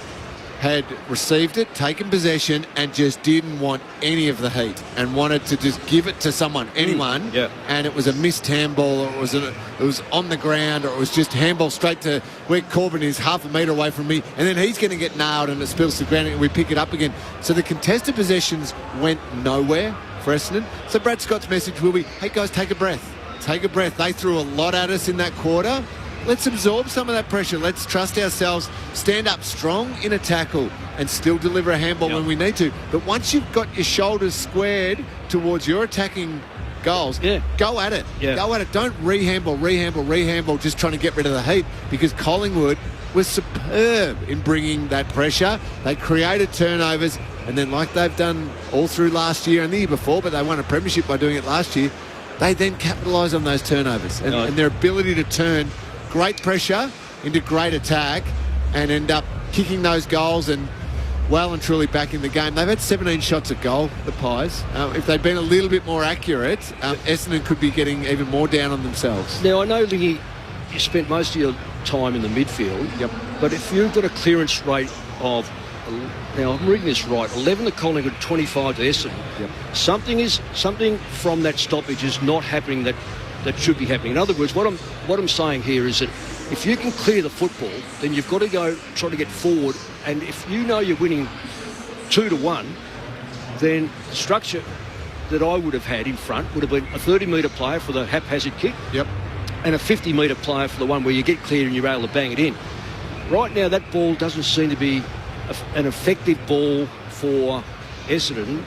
had received it, taken possession, and just didn't want any of the heat and wanted to just give it to someone, anyone. And it was a missed handball, or it was on the ground, or it was just handball straight to where Corbin is, half a metre away from me, and then he's going to get nailed and it spills to the ground and we pick it up again. So the contested possessions went nowhere for Essendon. So Brad Scott's message will be, hey guys, take a breath. Take a breath. They threw a lot at us in that quarter. let's absorb some of that pressure. Let's trust ourselves, stand up strong in a tackle and still deliver a handball when we need to. But once you've got your shoulders squared towards your attacking goals, go at it. Go at it. Don't re-handball, just trying to get rid of the heat, because Collingwood was superb in bringing that pressure. They created turnovers, and then like they've done all through last year and the year before, but they won a premiership by doing it last year, they then capitalise on those turnovers and their ability to turn great pressure into great attack and end up kicking those goals and well and truly back in the game. They've had 17 shots at goal, the Pies. If they'd been a little bit more accurate, Essendon could be getting even more down on themselves. Now, I know, Lingy, you spent most of your time in the midfield, but if you've got a clearance rate of, now I'm reading this right, 11 to Collingwood, 25 to Essendon, something from that stoppage is not happening that should be happening. In other words, what I'm saying here is that if you can clear the football, then you've got to go try to get forward. And if you know you're winning 2-1, then the structure that I would have had in front would have been a 30-metre player for the haphazard kick, and a 50-metre player for the one where you get clear and you're able to bang it in. Right now, that ball doesn't seem to be an effective ball for Essendon.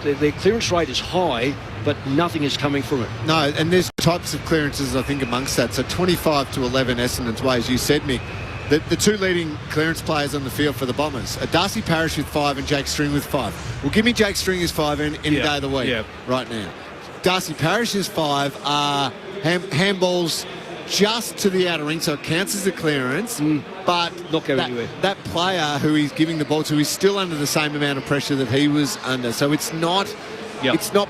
Their clearance rate is high, but nothing is coming from it. No, and there's types of clearances, I think, amongst that. So 25 to 11 Essendon's way, as you said, Mick. The two leading clearance players on the field for the Bombers are Darcy Parish with 5 and Jake String with 5. Well, give me Jake String as 5 any day of the week right now. Darcy Parish's 5 are handballs just to the outer ring, so it counts as a clearance, but not going anywhere. That player who he's giving the ball to is still under the same amount of pressure that he was under. So it's not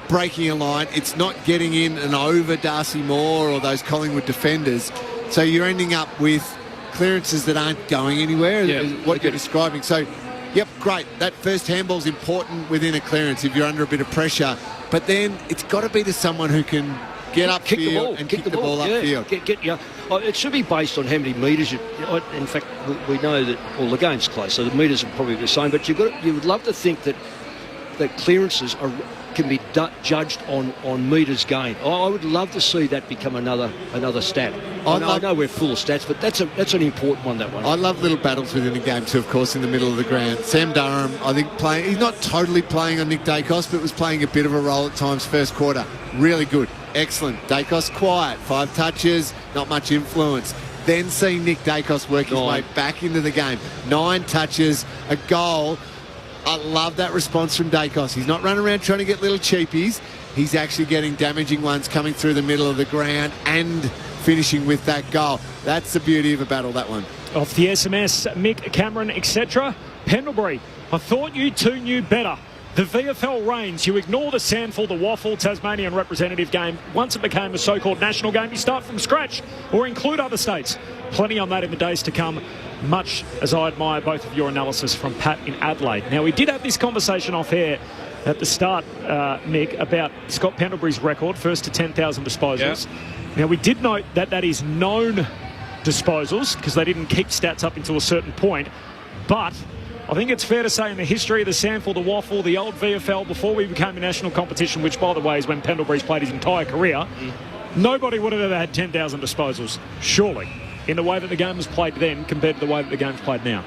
breaking a line. It's not getting in and over Darcy Moore or those Collingwood defenders. So you're ending up with clearances that aren't going anywhere, what you're describing. So, great. That first handball's important within a clearance if you're under a bit of pressure. But then it's got to be to someone who can get upfield and kick the ball upfield. It should be based on how many metres. In fact, we know that the game's close, so the metres are probably the same. But you would love to think that clearances can be judged on metres gained. I would love to see that become another stat. I know we're full of stats, but that's an important one, that one. I love little battles within the game too, of course, in the middle of the ground. Sam Durham, I think, he's not totally playing on Nick Dacos, but was playing a bit of a role at times first quarter. Really good. Excellent. Dacos quiet. 5 touches, not much influence. Then seeing Nick Dacos work his way back into the game. 9 touches, a goal. I love that response from Dacos. He's not running around trying to get little cheapies. He's actually getting damaging ones coming through the middle of the ground and finishing with that goal. That's the beauty of a battle, that one. Off the SMS, Mick, Cameron, etc. Pendlebury, I thought you two knew better. The VFL reigns. You ignore the Sandful, the Waffle, Tasmanian representative game. Once it became a so-called national game, you start from scratch or include other states. Plenty on that in the days to come, much as I admire both of your analysis from Pat in Adelaide. Now, we did have this conversation off air at the start, Mick, about Scott Pendlebury's record, first to 10,000 disposals. Now, we did note that is known disposals because they didn't keep stats up until a certain point, but I think it's fair to say in the history of the Sandful, the Waffle, the old VFL, before we became a national competition, which, by the way, is when Pendlebury's played his entire career, nobody would have ever had 10,000 disposals, surely, in the way that the game was played then compared to the way that the game's played now.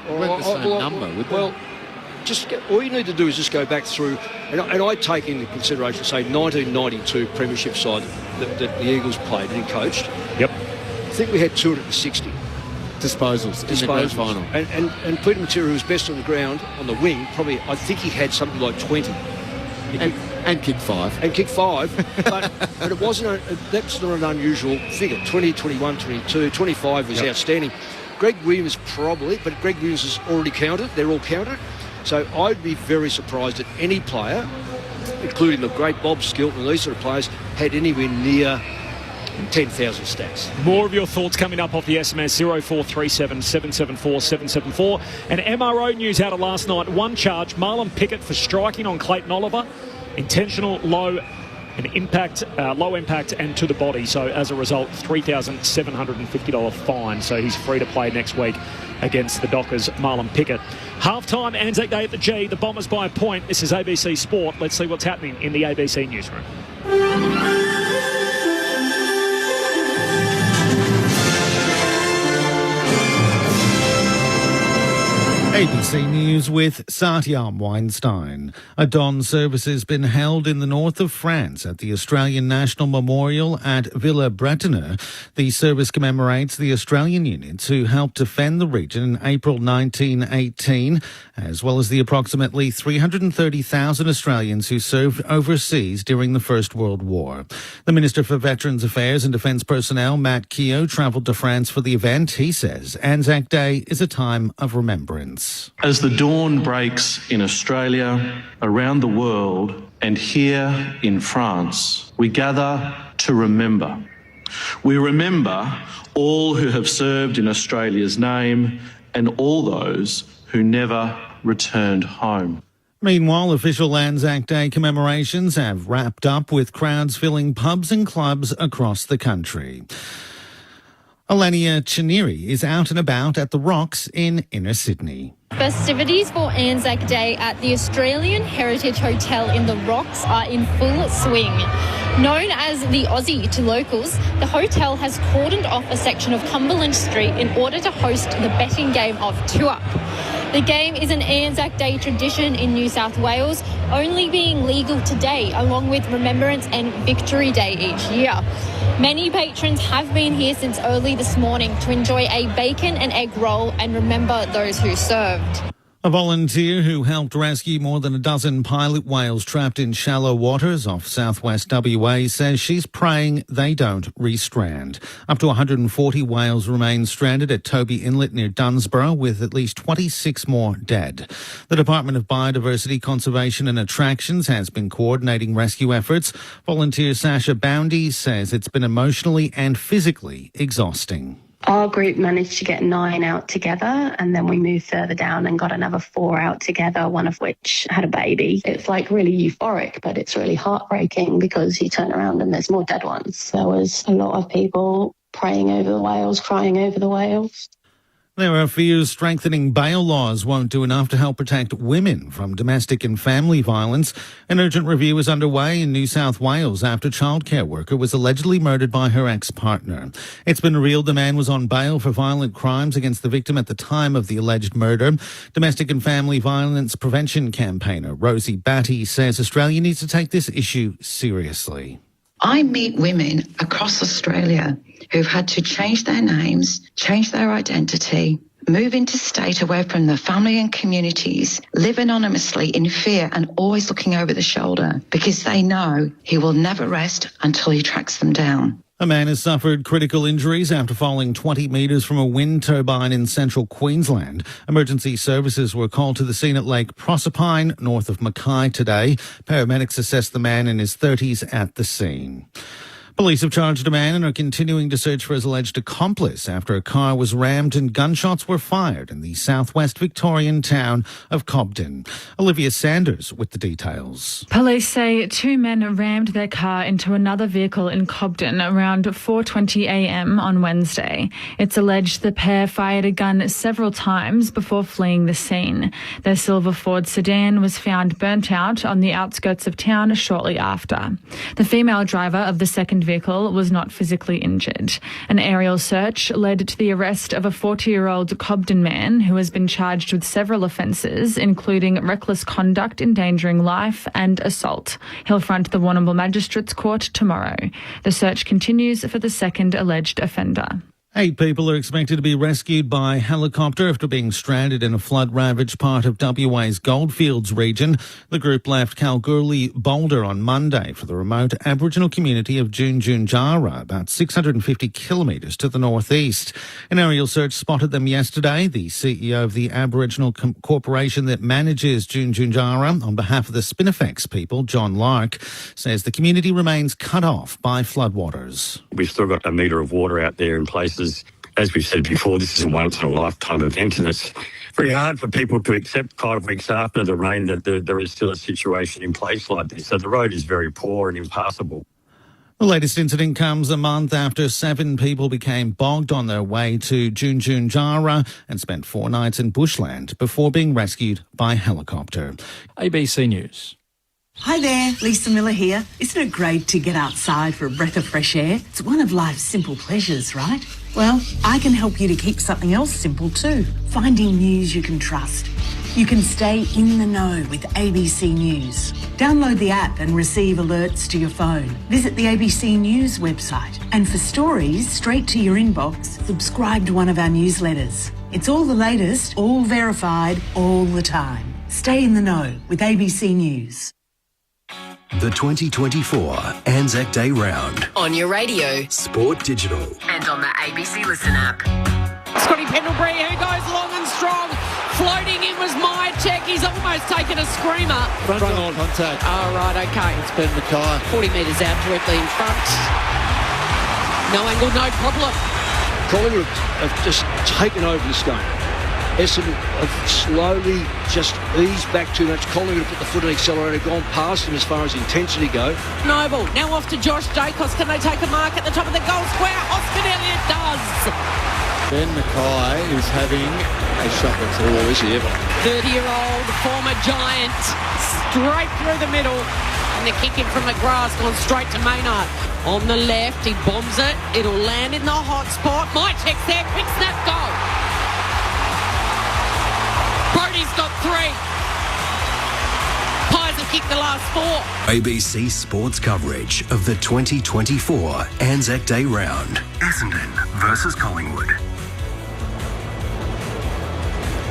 All you need to do is just go back through, and I take into consideration, say, 1992 premiership side that the Eagles played and coached. Yep. I think we had 260. Disposals in the grand final. And Peter Matera, who was best on the ground, on the wing, probably, I think he had something like 20. And kicked 5. And kicked 5. but it wasn't, that's not an unusual figure. 20, 21, 22, 25 was outstanding. Greg Williams probably, but Greg Williams is already counted. They're all counted. So I'd be very surprised that any player, including the great Bob Skilton and these sort of players, had anywhere near 10,000 stats. More of your thoughts coming up off the SMS 0437 774 774. And MRO news out of last night. One charge, Marlon Pickett for striking on Clayton Oliver. Intentional, low impact, and to the body. So as a result, $3,750 fine. So he's free to play next week against the Dockers, Marlon Pickett. Half-time, Anzac Day at the G. The Bombers by a point. This is ABC Sport. Let's see what's happening in the ABC newsroom. ABC News with Satya Weinstein. A dawn service has been held in the north of France at the Australian National Memorial at Villa Bretonneux. The service commemorates the Australian units who helped defend the region in April 1918, as well as the approximately 330,000 Australians who served overseas during the First World War. The Minister for Veterans Affairs and Defence Personnel, Matt Keogh, travelled to France for the event. He says Anzac Day is a time of remembrance. As the dawn breaks in Australia, around the world, and here in France, we gather to remember. We remember all who have served in Australia's name and all those who never returned home. Meanwhile, official Anzac Day commemorations have wrapped up with crowds filling pubs and clubs across the country. Alania Chiniri is out and about at the Rocks in inner Sydney. Festivities for Anzac Day at the Australian Heritage Hotel in the Rocks are in full swing. Known as the Aussie to locals, the hotel has cordoned off a section of Cumberland Street in order to host the betting game of Two Up. The game is an Anzac Day tradition in New South Wales, only being legal today, along with Remembrance and Victory Day each year. Many patrons have been here since early this morning to enjoy a bacon and egg roll and remember those who served. A volunteer who helped rescue more than a dozen pilot whales trapped in shallow waters off southwest WA says she's praying they don't re-strand. Up to 140 whales remain stranded at Toby Inlet near Dunsborough, with at least 26 more dead. The Department of Biodiversity, Conservation and Attractions has been coordinating rescue efforts. Volunteer Sasha Boundy says it's been emotionally and physically exhausting. Our group managed to get 9 out together, and then we moved further down and got another 4 out together, one of which had a baby. It's like really euphoric, but it's really heartbreaking because you turn around and there's more dead ones. There was a lot of people praying over the whales, crying over the whales. There are fears strengthening bail laws won't do enough to help protect women from domestic and family violence. An urgent review is underway in New South Wales after a childcare worker was allegedly murdered by her ex-partner. It's been revealed the man was on bail for violent crimes against the victim at the time of the alleged murder. Domestic and family violence prevention campaigner Rosie Batty says Australia needs to take this issue seriously. I meet women across Australia who've had to change their names, change their identity, move interstate away from their family and communities, live anonymously in fear and always looking over the shoulder because they know he will never rest until he tracks them down. A man has suffered critical injuries after falling 20 metres from a wind turbine in central Queensland. Emergency services were called to the scene at Lake Proserpine, north of Mackay today. Paramedics assessed the man in his 30s at the scene. Police have charged a man and are continuing to search for his alleged accomplice after a car was rammed and gunshots were fired in the southwest Victorian town of Cobden. Olivia Sanders with the details. Police say 2 men rammed their car into another vehicle in Cobden around 4:20 a.m. on Wednesday. It's alleged the pair fired a gun several times before fleeing the scene. Their silver Ford sedan was found burnt out on the outskirts of town shortly after. The female driver of the second vehicle was not physically injured. An aerial search led to the arrest of a 40-year-old Cobden man who has been charged with several offences, including reckless conduct, endangering life and assault. He'll front the Warrnambool Magistrates Court tomorrow. The search continues for the second alleged offender. 8 people are expected to be rescued by helicopter after being stranded in a flood-ravaged part of WA's Goldfields region. The group left Kalgoorlie Boulder on Monday for the remote Aboriginal community of Junjunjara, about 650 kilometres to the northeast. An aerial search spotted them yesterday. The CEO of the Aboriginal corporation that manages Junjunjara on behalf of the Spinifex people, John Lark, says the community remains cut off by floodwaters. We've still got a metre of water out there in places. As we've said before, this is a once-in-a-lifetime event, and it's very hard for people to accept 5 weeks after the rain that there is still a situation in place like this. So the road is very poor and impassable. The latest incident comes a month after 7 people became bogged on their way to Junjunjara and spent 4 nights in bushland before being rescued by helicopter. ABC News. Hi there, Lisa Miller here. Isn't it great to get outside for a breath of fresh air? It's one of life's simple pleasures, right? Well, I can help you to keep something else simple too. Finding news you can trust. You can stay in the know with ABC News. Download the app and receive alerts to your phone. Visit the ABC News website. And for stories straight to your inbox, subscribe to one of our newsletters. It's all the latest, all verified, all the time. Stay in the know with ABC News. The 2024 Anzac Day Round. On your radio. Sport Digital. And on the ABC Listen app. Scotty Pendlebury, who goes long and strong. Floating in was Myercheck. He's almost taken a screamer. Front on contact. Oh, right, okay. It's Ben Mackay. 40 metres out directly in front. No angle, no problem. Collingwood have just taken over this game. Essendon have slowly just eased back too much. Collingwood have put the foot on the accelerator, gone past them as far as intensity go. Noble, now off to Josh Dacos. Can they take a mark at the top of the goal square? Oscar Elliott does. Ben Mackay is having a shot that's all, is he ever? 30-year-old former Giant, straight through the middle. And the kick in from McGrath gone straight to Maynard. On the left, he bombs it. It'll land in the hot spot. Myercheck's there, quick snap goal. Brody's got 3. Pies have kicked the last 4. ABC Sports coverage of the 2024 Anzac Day Round. Essendon versus Collingwood.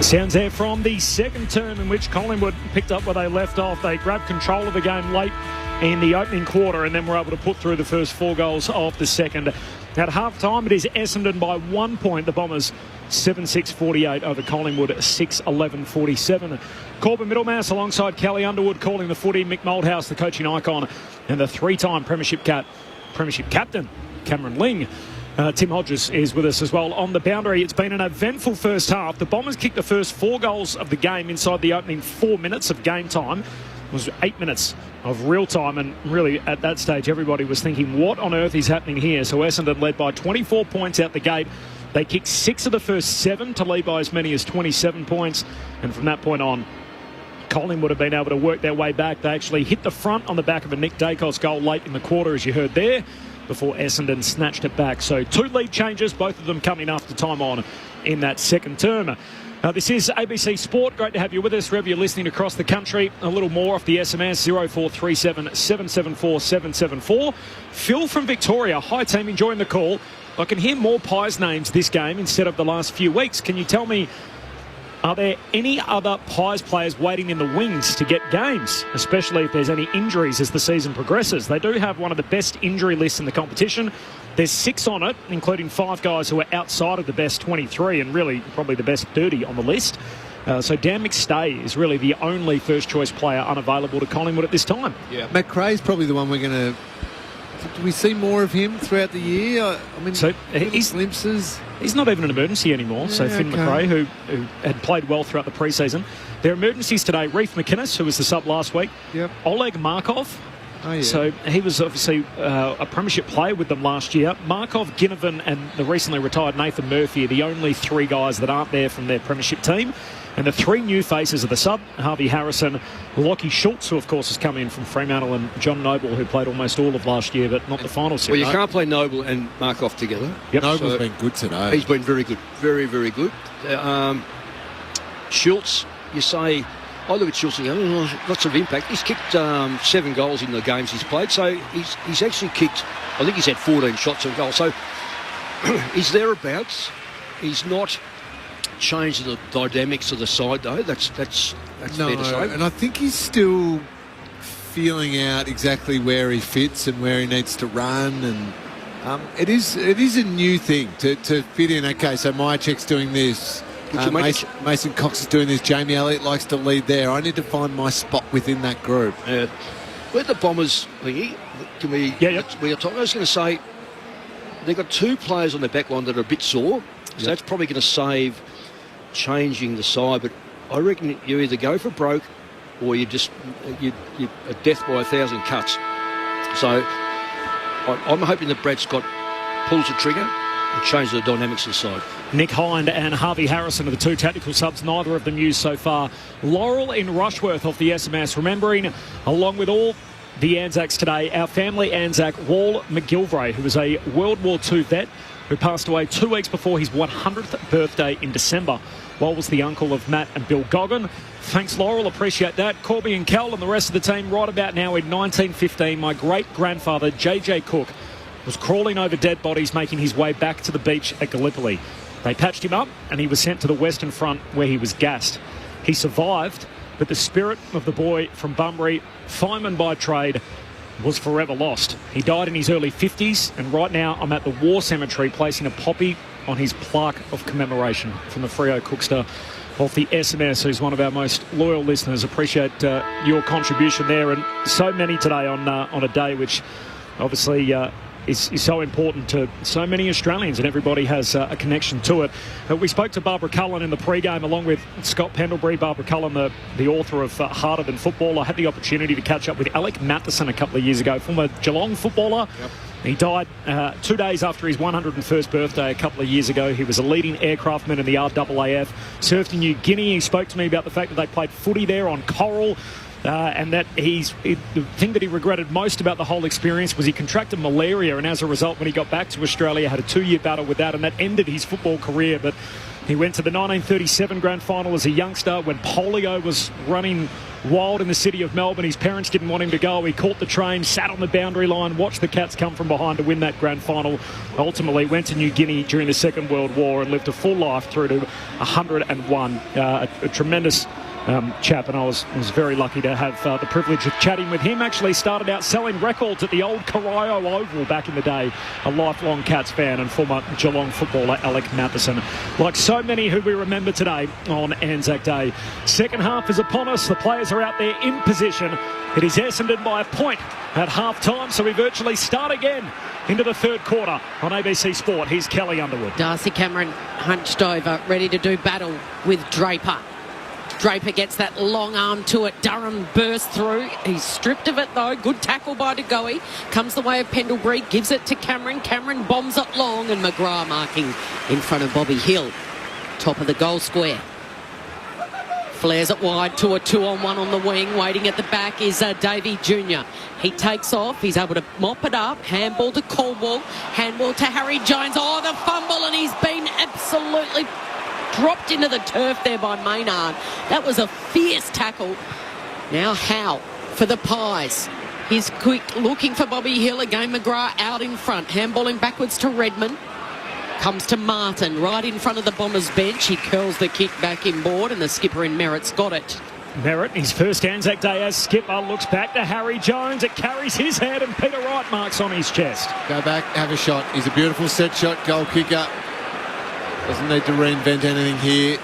Sounds there from the second term in which Collingwood picked up where they left off. They grabbed control of the game late in the opening quarter and then were able to put through the first 4 goals of the second. At half-time, it is Essendon by 1 point. The Bombers 7-6-48 over Collingwood 6-11-47. Corbin Middlemass alongside Kelly Underwood calling the footy. Mick Malthouse, the coaching icon, and the 3-time premiership captain, Cameron Ling. Tim Hodges is with us as well on the boundary. It's been an eventful first half. The Bombers kicked the first 4 goals of the game inside the opening 4 minutes of game time. It was 8 minutes of real time, and really at that stage everybody was thinking, what on earth is happening here? So Essendon led by 24 points out the gate. They kicked 6 of the first 7 to lead by as many as 27 points, and from that point on Collingwood have been able to work their way back. They actually hit the front on the back of a Nick Dacos goal late in the quarter, as you heard there, before Essendon snatched it back. So 2 lead changes, both of them coming after time on in that second term. This is ABC Sport. Great to have you with us wherever you're listening across the country. A little more off the SMS 0437 774 774. Phil from Victoria. Hi team, enjoying the call. I can hear more Pies names this game instead of the last few weeks. Can you tell me, are there any other Pies players waiting in the wings to get games, especially if there's any injuries as the season progresses? They do have one of the best injury lists in the competition. There's 6 on it, including 5 guys who are outside of the best 23 and really probably the best 30 on the list. So Dan McStay is really the only first-choice player unavailable to Collingwood at this time. Yeah, McRae's probably the one we're going to... Do we see more of him throughout the year? I mean, so he's glimpses. He's not even an emergency anymore. So Finn McRae, who had played well throughout the pre-season. There are emergencies today. Reef McInnes, who was the sub last week. Yep. Oleg Markov. Oh, yeah. So he was obviously a premiership player with them last year. Markov, Ginnivan and the recently retired Nathan Murphy are the only 3 guys that aren't there from their premiership team. And the 3 new faces of the sub, Harvey Harrison, Lockie Schultz, who of course has come in from Fremantle, and John Noble, who played almost all of last year, but not the final series. Well, you can't play Noble and Markov together. Yep. Noble's been good today. He's been very good. Very, very good. Schultz, you say... I look at Schultz and go, lots of impact. He's kicked 7 goals in the games he's played, so he's actually kicked, I think he's had 14 shots on goal. So he's thereabouts. He's not changed the dynamics of the side, though. That's fair to say. And I think he's still feeling out exactly where he fits and where he needs to run. And it is a new thing to fit in. Okay, so Myercheck's doing this. Mason Cox is doing this. Jamie Elliott likes to lead there. I need to find my spot within that group. Yeah. Where the Bombers, Lingy, can we... Yeah. I was going to say, they've got 2 players on their back line that are a bit sore, so that's probably going to save changing the side. But I reckon you either go for broke or you a death by 1,000 cuts. So I'm hoping that Brad Scott pulls the trigger. change the dynamics of the side. Nick Hind and Harvey Harrison are the two tactical subs, neither of them used so far. Laurel in Rushworth off the SMS, remembering, along with all the Anzacs today, our family Anzac, Wall McGilvray, who was a World War II vet who passed away 2 weeks before his 100th birthday in December. Wall was the uncle of Matt and Bill Goggin. Thanks, Laurel. Appreciate that. Corby and Cal and the rest of the team right about now in 1915. My great-grandfather, J.J. Cook, was crawling over dead bodies making his way back to the beach at Gallipoli. They patched him up and he was sent to the Western Front where he was gassed. He survived, but the spirit of the boy from Bunbury, fireman by trade, was forever lost. He died in his early 50s, and right now I'm at the War Cemetery placing a poppy on his plaque of commemoration. From the Freo Cookster off the SMS, who's one of our most loyal listeners. Appreciate your contribution there, and so many today on a day which obviously is so important to so many Australians, and everybody has a connection to it. We spoke to Barbara Cullen in the pre-game along with Scott Pendlebury. Barbara Cullen, the author of Harder Than Football. I had the opportunity to catch up with Alec Matheson a couple of years ago, former Geelong footballer. Yep. He died 2 days after his 101st birthday a couple of years ago. He was a leading aircraftman in the RAAF, served in New Guinea. He spoke to me about the fact that they played footy there on coral. And that the thing that he regretted most about the whole experience was he contracted malaria, and as a result, when he got back to Australia, had a 2-year battle with that, and that ended his football career. But he went to the 1937 grand final as a youngster when polio was running wild in the city of Melbourne. His parents didn't want him to go. He caught the train, sat on the boundary line, watched the Cats come from behind to win that grand final. Ultimately went to New Guinea during the Second World War and lived a full life through to 101. A tremendous chap, and I was very lucky to have the privilege of chatting with him. Actually started out selling records at the old Corio Oval back in the day. A lifelong Cats fan and former Geelong footballer Alec Matheson. Like so many who we remember today on Anzac Day. Second half is upon us. The players are out there in position. It is Essendon by a point at half-time, so we virtually start again into the third quarter on ABC Sport. Here's Kelly Underwood. Darcy Cameron hunched over, ready to do battle with Draper. Draper gets that long arm to it. Durham bursts through. He's stripped of it, though. Good tackle by De Goey. Comes the way of Pendlebury. Gives it to Cameron. Cameron bombs it long, and McGrath marking in front of Bobby Hill. Top of the goal square. Flares it wide to a 2-on-1 on the wing. Waiting at the back is Davey Jr. He takes off. He's able to mop it up. Handball to Caldwell. Handball to Harry Jones. Oh, the fumble, and he's been absolutely dropped into the turf there by Maynard. That was a fierce tackle. Now Howe for the Pies. He's quick, looking for Bobby Hill. Again, McGrath out in front. Handballing backwards to Redmond. Comes to Martin, right in front of the Bombers bench. He curls the kick back inboard, and the skipper in Merritt's got it. Merritt, his first Anzac Day as skipper, looks back to Harry Jones. It carries his head, and Peter Wright marks on his chest. Go back, have a shot. He's a beautiful set shot goal kicker. Doesn't need to reinvent anything here.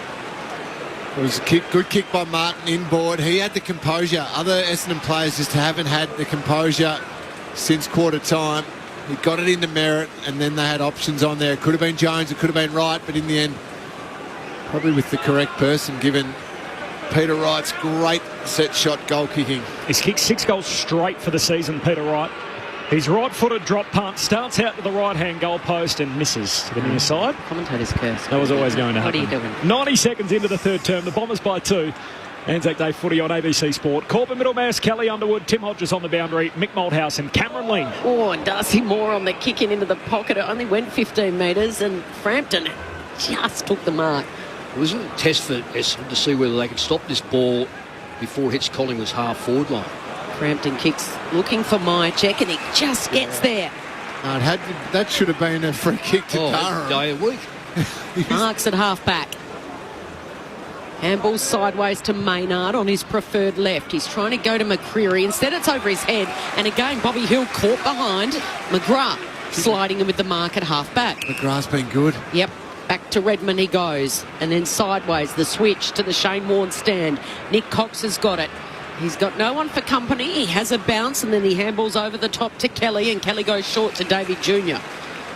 It was a good kick by Martin inboard. He had the composure. Other Essendon players just haven't had the composure since quarter time. He got it into Merritt, and then they had options on there. It could have been Jones, it could have been Wright, but in the end, probably with the correct person, given Peter Wright's great set shot goal kicking. He's kicked 6 goals straight for the season, Peter Wright. His right-footed drop punt starts out to the right-hand goal post and misses to the near side. Commentator's curse. That was always going to happen. What are you doing? 90 seconds into the third term, the Bombers by 2. Anzac Day footy on ABC Sport. Corbin Middlemass, Kelly Underwood, Tim Hodges on the boundary, Mick Malthouse and Cameron Ling. Oh, and Darcy Moore on the kicking into the pocket. It only went 15 metres, and Frampton just took the mark. It was a test for Essendon to see whether they could stop this ball before it hits Collingwood's half-forward line. Frampton kicks, looking for Myercheck, and he just gets there. No, that should have been a free kick to Durham. Day a week. Marks at half-back. Handball sideways to Maynard on his preferred left. He's trying to go to McCreery. Instead, it's over his head. And again, Bobby Hill caught behind. McGrath sliding him with the mark at half-back. McGrath's been good. Yep. Back to Redmond he goes. And then sideways, the switch to the Shane Warne stand. Nick Cox has got it. He's got no one for company. He has a bounce, and then he handballs over the top to Kelly, and Kelly goes short to Davey Jr.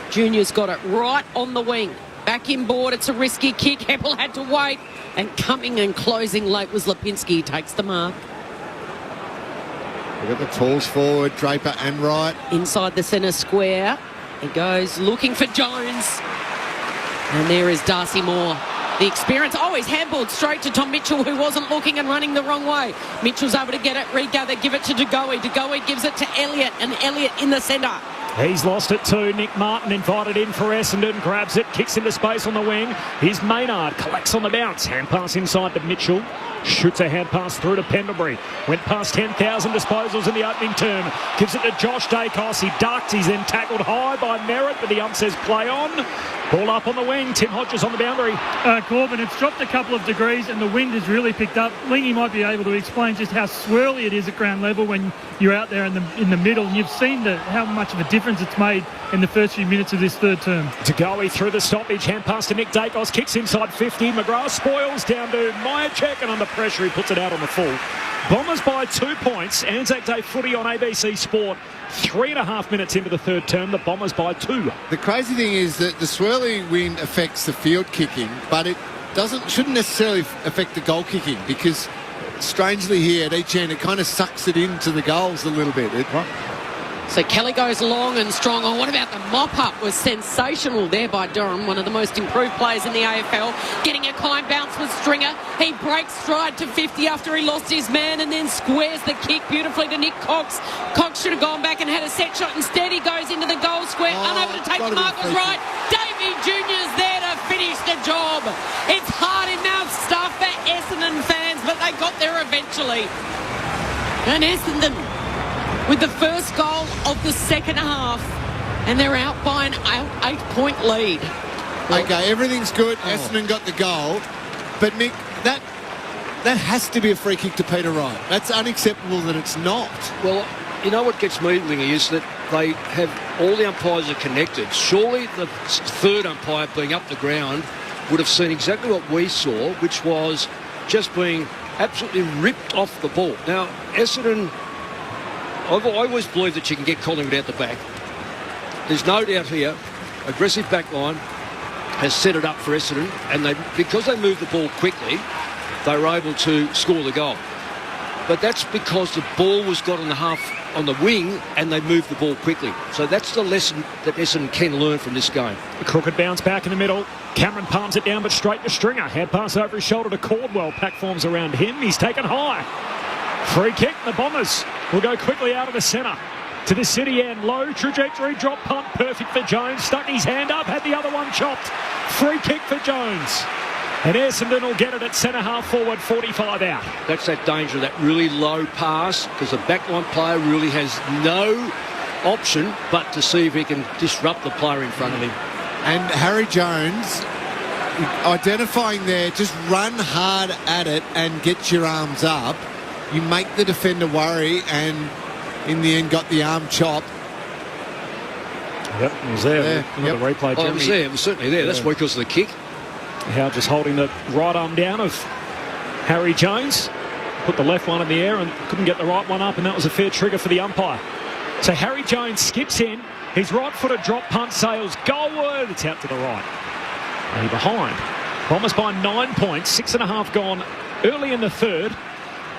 Jr.'s got it right on the wing. Back inboard, it's a risky kick. Heppel had to wait, and coming and closing late was Lipinski. He takes the mark. We've got the tools forward, Draper and Wright. Inside the centre square. He goes looking for Jones. And there is Darcy Moore. The experience. Oh, he's handballed straight to Tom Mitchell, who wasn't looking and running the wrong way. Mitchell's able to get it, regather, give it to De Goey. De Goey gives it to Elliott, and Elliott in the centre. He's lost it too. Nick Martin invited in for Essendon. Grabs it, kicks into space on the wing. Here's Maynard, collects on the bounce. Hand pass inside to Mitchell. Shoots a hand pass through to Pendlebury. Went past 10,000 disposals in the opening term. Gives it to Josh Dacos. He ducks. He's then tackled high by Merritt, but the ump says play on. Ball up on the wing. Tim Hodges on the boundary. Corbin, it's dropped a couple of degrees and the wind has really picked up. Lingy might be able to explain just how swirly it is at ground level when you're out there in the middle. And you've seen how much of a difference it's made in the first few minutes of this third term. De Goey through the stoppage. Hand pass to Nick Dacos. Kicks inside 50. McGrath spoils down to Myercheck, and under pressure he puts it out on the full. Bombers by 2 points. Anzac Day footy on ABC Sport. 3.5 minutes into the third term. The Bombers by 2. The crazy thing is that the swirly wind affects the field kicking, but it shouldn't necessarily affect the goal kicking, because strangely here at each end it kind of sucks it into the goals a little bit. So Kelly goes long and strong. Oh, what about the mop-up? Was sensational there by Durham, one of the most improved players in the AFL. Getting a kind bounce with Stringer. He breaks stride to 50 after he lost his man and then squares the kick beautifully to Nick Cox. Cox should have gone back and had a set shot. Instead, he goes into the goal square, unable to take the mark. Was right. Davey Jr.'s there to finish the job. It's hard-enough stuff for Essendon fans, but they got there eventually. And Essendon with the first goal of the second half, and they're out by an 8-point lead. Okay, everything's good. Essendon got the goal, but Mick, that has to be a free kick to Peter Wright. That's unacceptable that it's not. Well, you know what gets me, Lingy, is that they have all the umpires are connected. Surely the third umpire being up the ground would have seen exactly what we saw, which was just being absolutely ripped off the ball. Now, Essendon, I've always believed that you can get Collingwood out the back. There's no doubt here, aggressive back line has set it up for Essendon, and because they moved the ball quickly, they were able to score the goal. But that's because the ball was got on the wing, and they moved the ball quickly. So that's the lesson that Essendon can learn from this game. A crooked bounce back in the middle. Cameron palms it down, but straight to Stringer. Head pass over his shoulder to Caldwell. Pack forms around him. He's taken high. Free kick. The Bombers will go quickly out of the centre to the city end. Low trajectory drop punt. Perfect for Jones. Stuck his hand up. Had the other one chopped. Free kick for Jones. And Essendon will get it at centre half forward, 45 out. That's that danger, that really low pass, because the backline player really has no option but to see if he can disrupt the player in front of him. And Harry Jones, identifying there, just run hard at it and get your arms up. You make the defender worry, and in the end got the arm chopped. Yep, it was there. Yep. The replay, it was there. It was certainly there. That's because of the kick. Howe just holding the right arm down of Harry Jones. Put the left one in the air and couldn't get the right one up, and that was a fair trigger for the umpire. So Harry Jones skips in. His right-footed drop punt sails goalward. It's out to the right. And behind. Bombers by 9 points. 6.5 gone early in the third.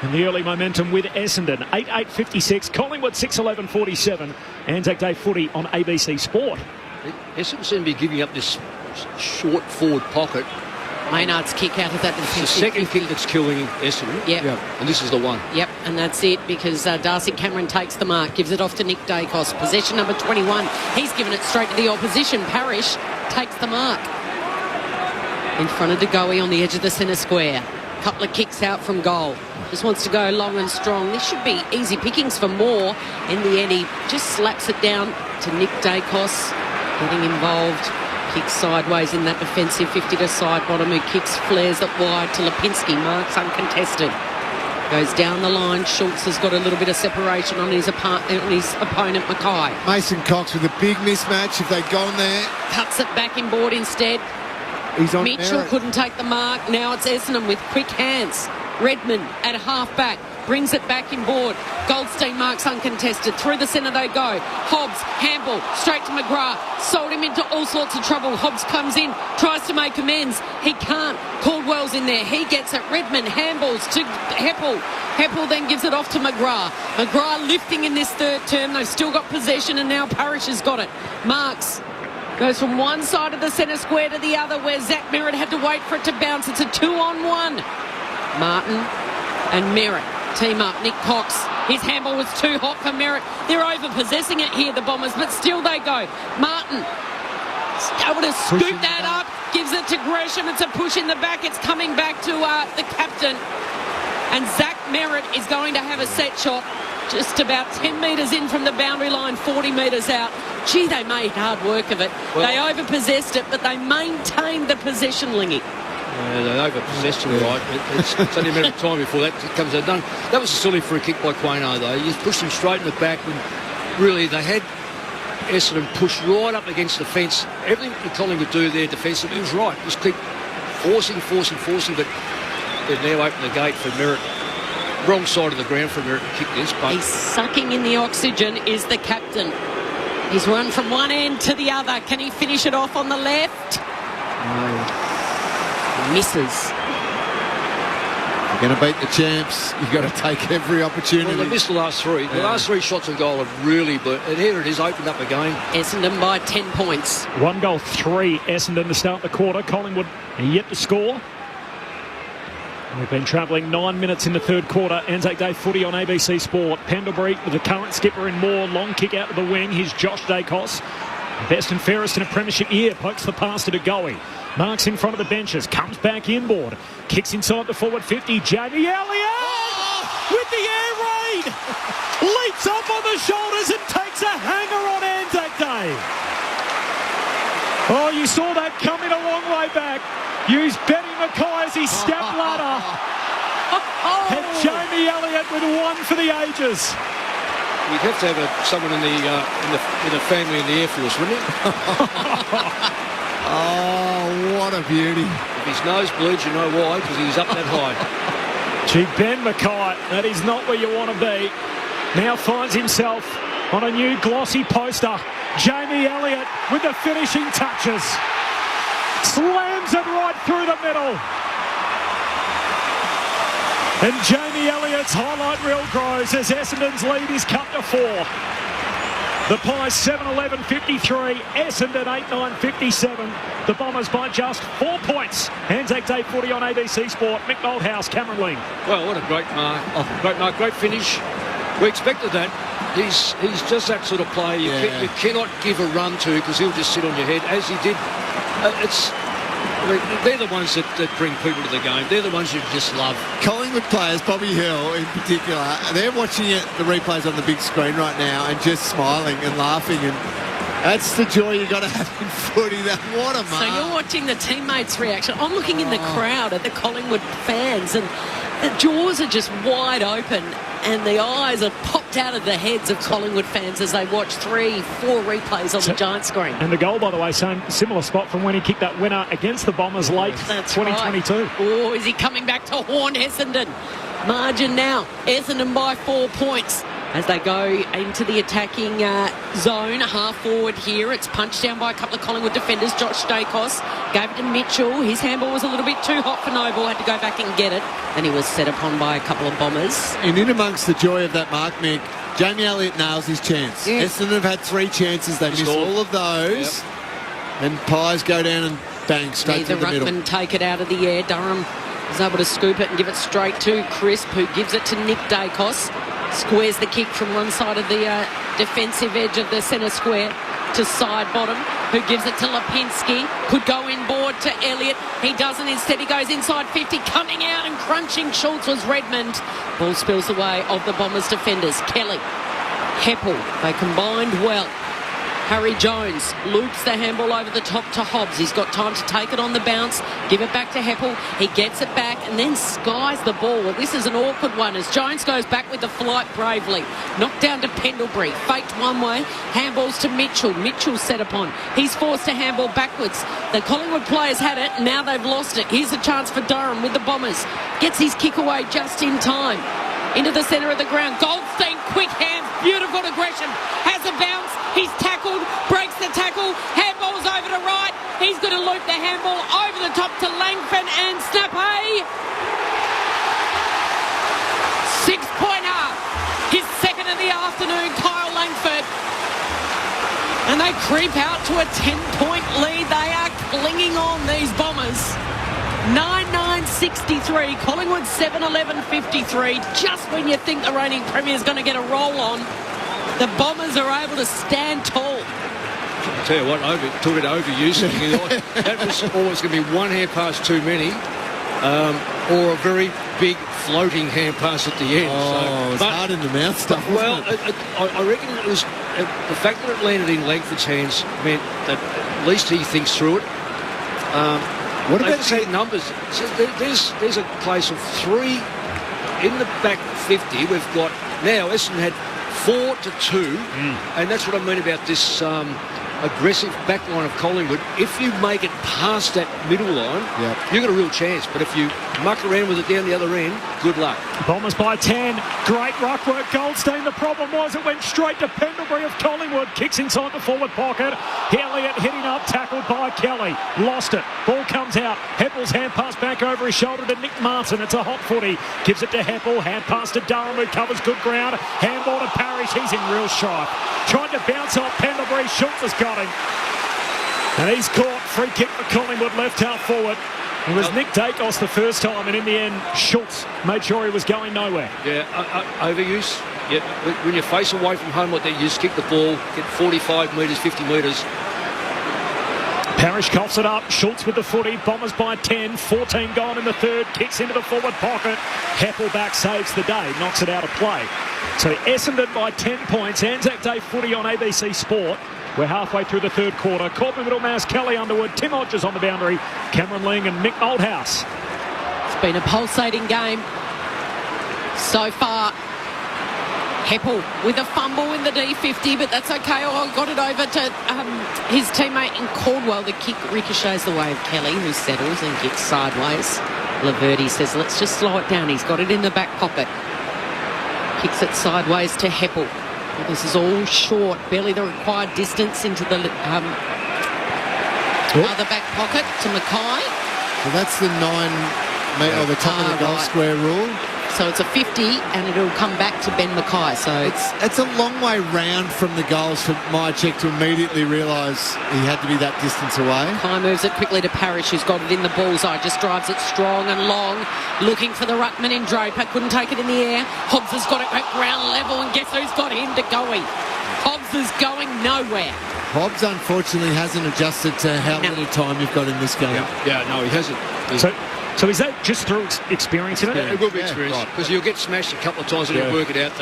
And the early momentum with Essendon. 8-8-56. Collingwood 6-11-47. Anzac Day footy on ABC Sport. Essendon seem to be giving up this short forward pocket. Maynard's kick out of that. It's the second kick that's killing Essendon. Yep. And this is the one. Yep, and that's it, because Darcy Cameron takes the mark, gives it off to Nick Dacos. Possession number 21. He's given it straight to the opposition. Parrish takes the mark. In front of De Goey on the edge of the centre square. Couple of kicks out from goal. Just wants to go long and strong. This should be easy pickings for Moore. In the end, he just slaps it down to Nick Dacos, getting involved. Kicks sideways in that defensive 50 to side bottom, who kicks, flares it wide to Lipinski. Marks uncontested. Goes down the line. Schultz has got a little bit of separation on his opponent, Mackay. Mason Cox with a big mismatch if they'd gone there. Cuts it back inboard instead. He's on Mitchell Merritt. couldn't take the mark. Now it's Essendon with quick hands. Redmond at half-back. Brings it back inboard. Goldstein marks uncontested. Through the centre they go. Hobbs, handball, straight to McGrath. Sold him into all sorts of trouble. Hobbs comes in, tries to make amends. He can't. Caldwell's in there. He gets it. Redmond handballs to Heppel. Heppel then gives it off to McGrath. McGrath lifting in this third term. They've still got possession, and now Parrish has got it. Marks Goes from one side of the centre square to the other where Zach Merritt had to wait for it to bounce. It's a 2-on-1. Martin and Merritt team up. Nick Cox, his handball was too hot for Merritt. They're over-possessing it here, the Bombers, but still they go. Martin able to scoop that up, gives it to Gresham. It's a push in the back. It's coming back to the captain. And Zach Merritt is going to have a set shot just about 10 metres in from the boundary line, 40 metres out. Gee, they made hard work of it. Well, they over-possessed it, but they maintained the possession, Lingy. Yeah, they over-possessed it, right. It's only a matter of time before that comes undone. That was a silly free kick by Quaino, though. He just pushed him straight in the back, and really they had Essendon pushed right up against the fence. Everything that Collingwood do there defensively was right. Just keep forcing, but they've now opened the gate for Merritt. Wrong side of the ground for Merritt to kick this. But he's sucking in the oxygen, is the captain. He's run from one end to the other. Can he finish it off on the left? No. Misses. You're going to beat the champs. You've got to take every opportunity. Well, they missed the last three. The last three shots on goal have really... And here it is, opened up again. Essendon by 10 points. 1 goal, 3 Essendon to start the quarter. Collingwood yet to score. We've been travelling 9 minutes in the third quarter. Anzac Day footy on ABC Sport. Pendlebury with the current skipper in Moore. Long kick out to the wing. Here's Josh Dacos. Best and fairest in a premiership year. Pokes the pass to Degoe. Marks in front of the benches. Comes back inboard. Kicks inside the forward 50. Jamie Elliott with the air raid. Leaps up on the shoulders and takes a hanger on Anzac Day. Oh, you saw that coming a long way back. Used Benny Mackay as his step ladder. And Jamie Elliott with one for the ages. You'd have to have someone in the family in the Air Force, wouldn't you? Oh, what a beauty. If his nose bleeds, you know why, because he's up that high. Gee, Ben Mackay, that is not where you want to be. Now finds himself on a new glossy poster. Jamie Elliott with the finishing touches. Slams it right through the middle. And Jamie Elliott's highlight reel grows as Essendon's lead is cut to 4. The Pies 7-11-53, Essendon 8-9-57. The Bombers by just 4 points. Anzac Day footy on ABC Sport. Mick Malthouse, Cameron Ling. Well, what a great mark. Great mark, great finish. We expected that. He's just that sort of player you cannot give a run to because he'll just sit on your head, as he did. They're the ones that bring people to the game. They're the ones you just love. Collingwood players, Bobby Hill in particular, they're watching the replays on the big screen right now and just smiling and laughing, and that's the joy you got to have in footy. What a mark. So you're watching the teammates' reaction. I'm looking in the crowd at the Collingwood fans, and the jaws are just wide open and the eyes are popped out of the heads of Collingwood fans as they watch 3-4 replays on the giant screen. And the goal, by the way, similar spot from when he kicked that winner against the Bombers late 2022. Right. Oh, is he coming back to haunt Essendon? Margin now, Essendon by 4 points. As they go into the attacking zone, half forward here. It's punched down by a couple of Collingwood defenders. Josh Dacos gave it to Mitchell. His handball was a little bit too hot for Noble. Had to go back and get it. And he was set upon by a couple of Bombers. And in amongst the joy of that mark, Mick, Jamie Elliott nails his chance. Yeah. Essendon have had 3 chances. They missed all of those. Yep. And Pies go down and bang, straight to the middle. Ruckman take it out of the air. Durham is able to scoop it and give it straight to Crisp, who gives it to Nick Dacos. Squares the kick from one side of the defensive edge of the centre square to side bottom, who gives it to Lipinski. Could go inboard to Elliott. He doesn't. Instead, he goes inside 50. Coming out and crunching Schultz was Redmond. Ball spills the way of the Bombers defenders. Kelly, Heppel, they combined well. Harry Jones loops the handball over the top to Hobbs. He's got time to take it on the bounce, give it back to Heppel. He gets it back and then skies the ball. Well, this is an awkward one as Jones goes back with the flight bravely. Knocked down to Pendlebury. Faked one way. Handballs to Mitchell. Mitchell set upon. He's forced to handball backwards. The Collingwood players had it. Now they've lost it. Here's a chance for Durham with the Bombers. Gets his kick away just in time. Into the centre of the ground. Goldstein, quick hands. Beautiful to Gresham. Has a bounce. He's tackled. Breaks the tackle. Handball's over to right. He's going to loop the handball over the top to Langford and Snape. 6-pointer. His second of the afternoon, Kyle Langford. And they creep out to a 10-point lead. They are clinging on, these Bombers. 9-9-63. Collingwood 7-11-53. Just when you think the reigning Premier's going to get a roll on, the Bombers are able to stand tall. I'll tell you what, talking about overuse, that was always going to be one hand pass too many, or a very big floating hand pass at the end. It's hard in the mouth stuff. Well, I reckon it was the fact that it landed in Langford's hands meant that at least he thinks through it. What about the numbers? So there's a place of 3 in the back 50. We've got now Essendon had 4-2, and that's what I mean about this aggressive back line of Collingwood. If you make it past that middle line, you've got a real chance. But if you muck around with it down the other end, good luck. Bombers by 10. Great ruck work, Goldstein. The problem was it went straight to Pendlebury of Collingwood. Kicks inside the forward pocket. Elliott hitting up, tackled by Kelly. Lost it. Ball comes out. Heppel's hand pass back over his shoulder to Nick Martin. It's a hot footy. Gives it to Heppel. Hand pass to Durham, who covers good ground. Handball to Parrish. He's in real strife. Tried to bounce off Pendlebury. Schultz has got him. And he's caught. Free kick for Collingwood, left half forward. It was Nick Dacos the first time, and in the end, Schultz made sure he was going nowhere. Yeah, overuse. Yeah, when you face away from home like that, you just kick the ball, get 45 metres, 50 metres. Parrish coughs it up. Schultz with the footy. Bombers by 10. 14 gone in the third. Kicks into the forward pocket. Heppel back saves the day. Knocks it out of play. So Essendon by 10 points. Anzac Day footy on ABC Sport. We're halfway through the third quarter. Corbin Middlemass, Kelly Underwood, Tim Hodges on the boundary, Cameron Ling and Mick Malthouse. It's been a pulsating game so far. Heppel with a fumble in the D50, but that's okay. Got it over to his teammate in Caldwell. The kick ricochets the way of Kelly, who settles and kicks sideways. Laverty says, let's just slow it down. He's got it in the back pocket. Kicks it sideways to Heppel. Well, this is all short, barely the required distance into the other back pocket to Mackay. So that's the 9 metre, the top of the goal square rule. So it's a 50, and it'll come back to Ben Mackay. So it's a long way round from the goals for Myercheck to immediately realise he had to be that distance away. Mackay moves it quickly to Parrish, who's got it in the bullseye. Just drives it strong and long, looking for the ruckman in Draper. Couldn't take it in the air. Hobbs has got it at ground level, and guess who's got him to going? Hobbs is going nowhere. Hobbs, unfortunately, hasn't adjusted to how little time you've got in this game. Yeah, no, he hasn't. So is that just through experience in it? Yeah, it will be experience, because you'll get smashed a couple of times and you'll work it out.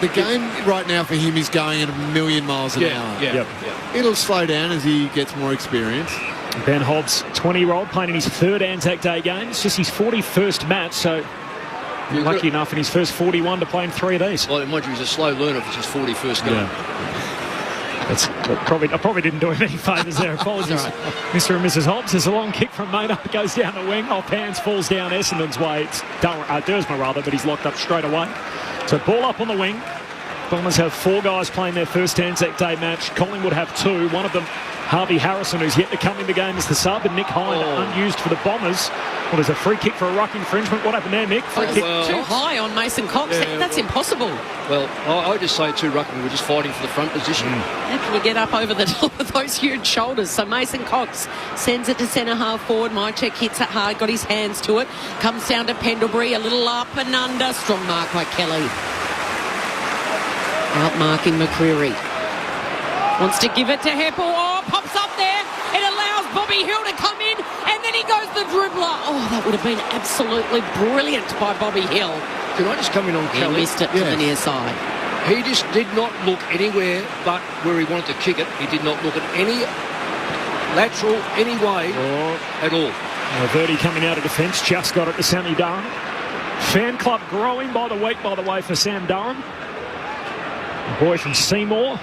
The game right now for him is going at 1,000,000 miles an hour. Yeah. It'll slow down as he gets more experience. Ben Hobbs, 20-year-old, playing in his third Anzac Day game. It's just his 41st match, so lucky enough in his first 41 to play in 3 of these. Well, mind you, he's a slow learner for his 41st game. Yeah. I probably didn't do him any favours there. Apologies, Mr. and Mrs. Hobbs. There's a long kick from Maynard. Goes down the wing. Off hands, falls down Essendon's way. It's Dersma rather, but he's locked up straight away. So ball up on the wing. Bombers have 4 guys playing their first Anzac Day match. Collingwood have 2. One of them, Harvey Harrison, who's yet to come in the game as the sub, and Nick Hind unused for the Bombers. Well, there's a free kick for a ruck infringement. What happened there, Mick? Free kick. Too high on Mason Cox. That's impossible. Well, I just say 2 ruckmen were just fighting for the front position. How can you get up over the top of those huge shoulders? So Mason Cox sends it to centre half forward. Myercheck hits it hard, got his hands to it. Comes down to Pendlebury, a little up and under. Strong mark by Kelly. Outmarking McCreary. Wants to give it to Heppel. Pops up there. It allows Bobby Hill to come in, and then he goes the dribbler. That would have been absolutely brilliant by Bobby Hill. Can I just come in on Kelly? He missed it to the near side. He just did not look anywhere but where he wanted to kick it. He did not look at any lateral, any way at all. Verdi coming out of defence, just got it to Sammy Durham. Fan club growing by the week, by the way, for Sam Durham. A boy from Seymour,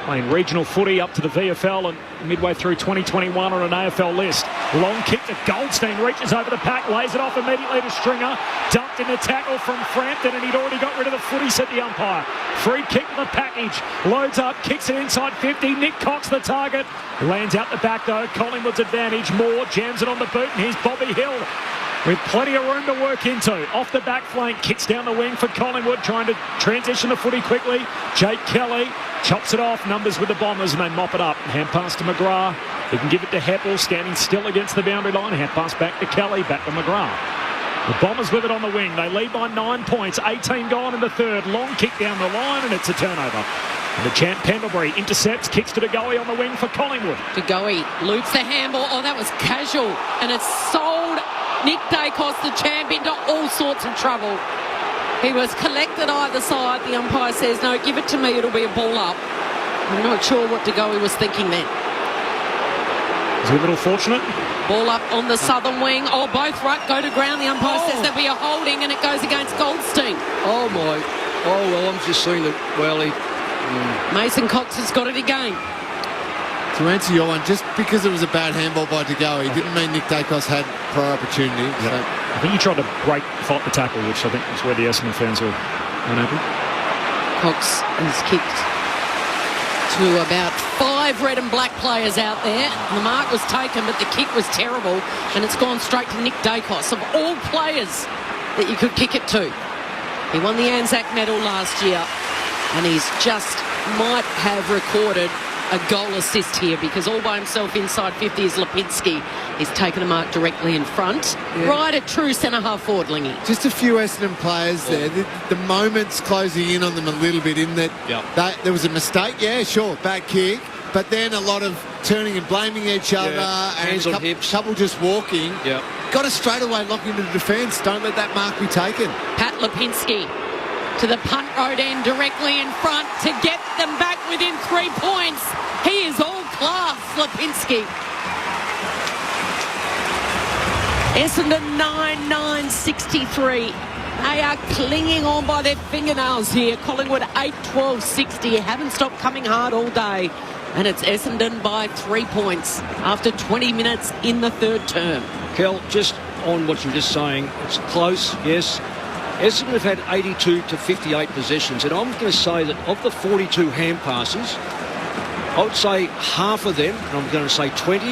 playing regional footy up to the VFL and midway through 2021 on an AFL list. Long kick to Goldstein, reaches over the pack, lays it off immediately to Stringer. Dumped in the tackle from Frampton, and he'd already got rid of the footy, said the umpire. Free kick to the package, loads up, kicks it inside 50. Nick Cox the target, lands out the back though. Collingwood's advantage, Moore jams it on the boot, and here's Bobby Hill with plenty of room to work into. Off the back flank, kicks down the wing for Collingwood, trying to transition the footy quickly. Jake Kelly chops it off, numbers with the Bombers, and they mop it up. Hand pass to McGrath. He can give it to Heppel, standing still against the boundary line. Hand pass back to Kelly, back to McGrath. The Bombers with it on the wing. They lead by 9 points. 18 gone in the third. Long kick down the line, and it's a turnover. And the champ Pendlebury intercepts, kicks to De Goey on the wing for Collingwood. De Goey loops the handball. Oh, that was casual. And it's sold Nick Dacos, the champ, into all sorts of trouble. He was collected either side. The umpire says, no, give it to me. It'll be a ball up. I'm not sure what De Goey was thinking then. Is he a little fortunate? Ball up on the southern wing. Oh, both right go to ground. The umpire says there'll be a holding, and it goes against Goldstein. Oh, my. Oh, well, I'm just seeing that, well, Mason Cox has got it again. To answer your one, just because it was a bad handball by De Goey didn't mean Nick Dacos had prior opportunity. Yep. So. I think he tried to fight the tackle, which I think is where the Essendon fans were unhappy. Cox has kicked to about 5 red and black players out there. The mark was taken, but the kick was terrible, and it's gone straight to Nick Dacos. Of all players that you could kick it to, he won the Anzac medal last year, and he's just might have recorded a goal assist here, because all by himself inside 50 is Lipinski. He's taken a mark directly in front. Yeah. Right at true centre-half forward, Lingy. Just a few Essendon players there. The moment's closing in on them a little bit in that, there was a mistake. Yeah, sure, bad kick. But then a lot of turning and blaming each other. And hands on hips. Couple just walking. Yeah. Got to straight away lock into the defence. Don't let that mark be taken. Pat Lipinski to the punt road end, directly in front to get them back within 3 points. He is all class, Lipinski. Essendon 9-9-63. They are clinging on by their fingernails here. Collingwood 8-12-60. Haven't stopped coming hard all day. And it's Essendon by 3 points after 20 minutes in the third term. Kel, just on what you're just saying, it's close, yes. Essendon have had 82 to 58 possessions, and I'm going to say that of the 42 hand passes, I would say half of them, and I'm going to say 20,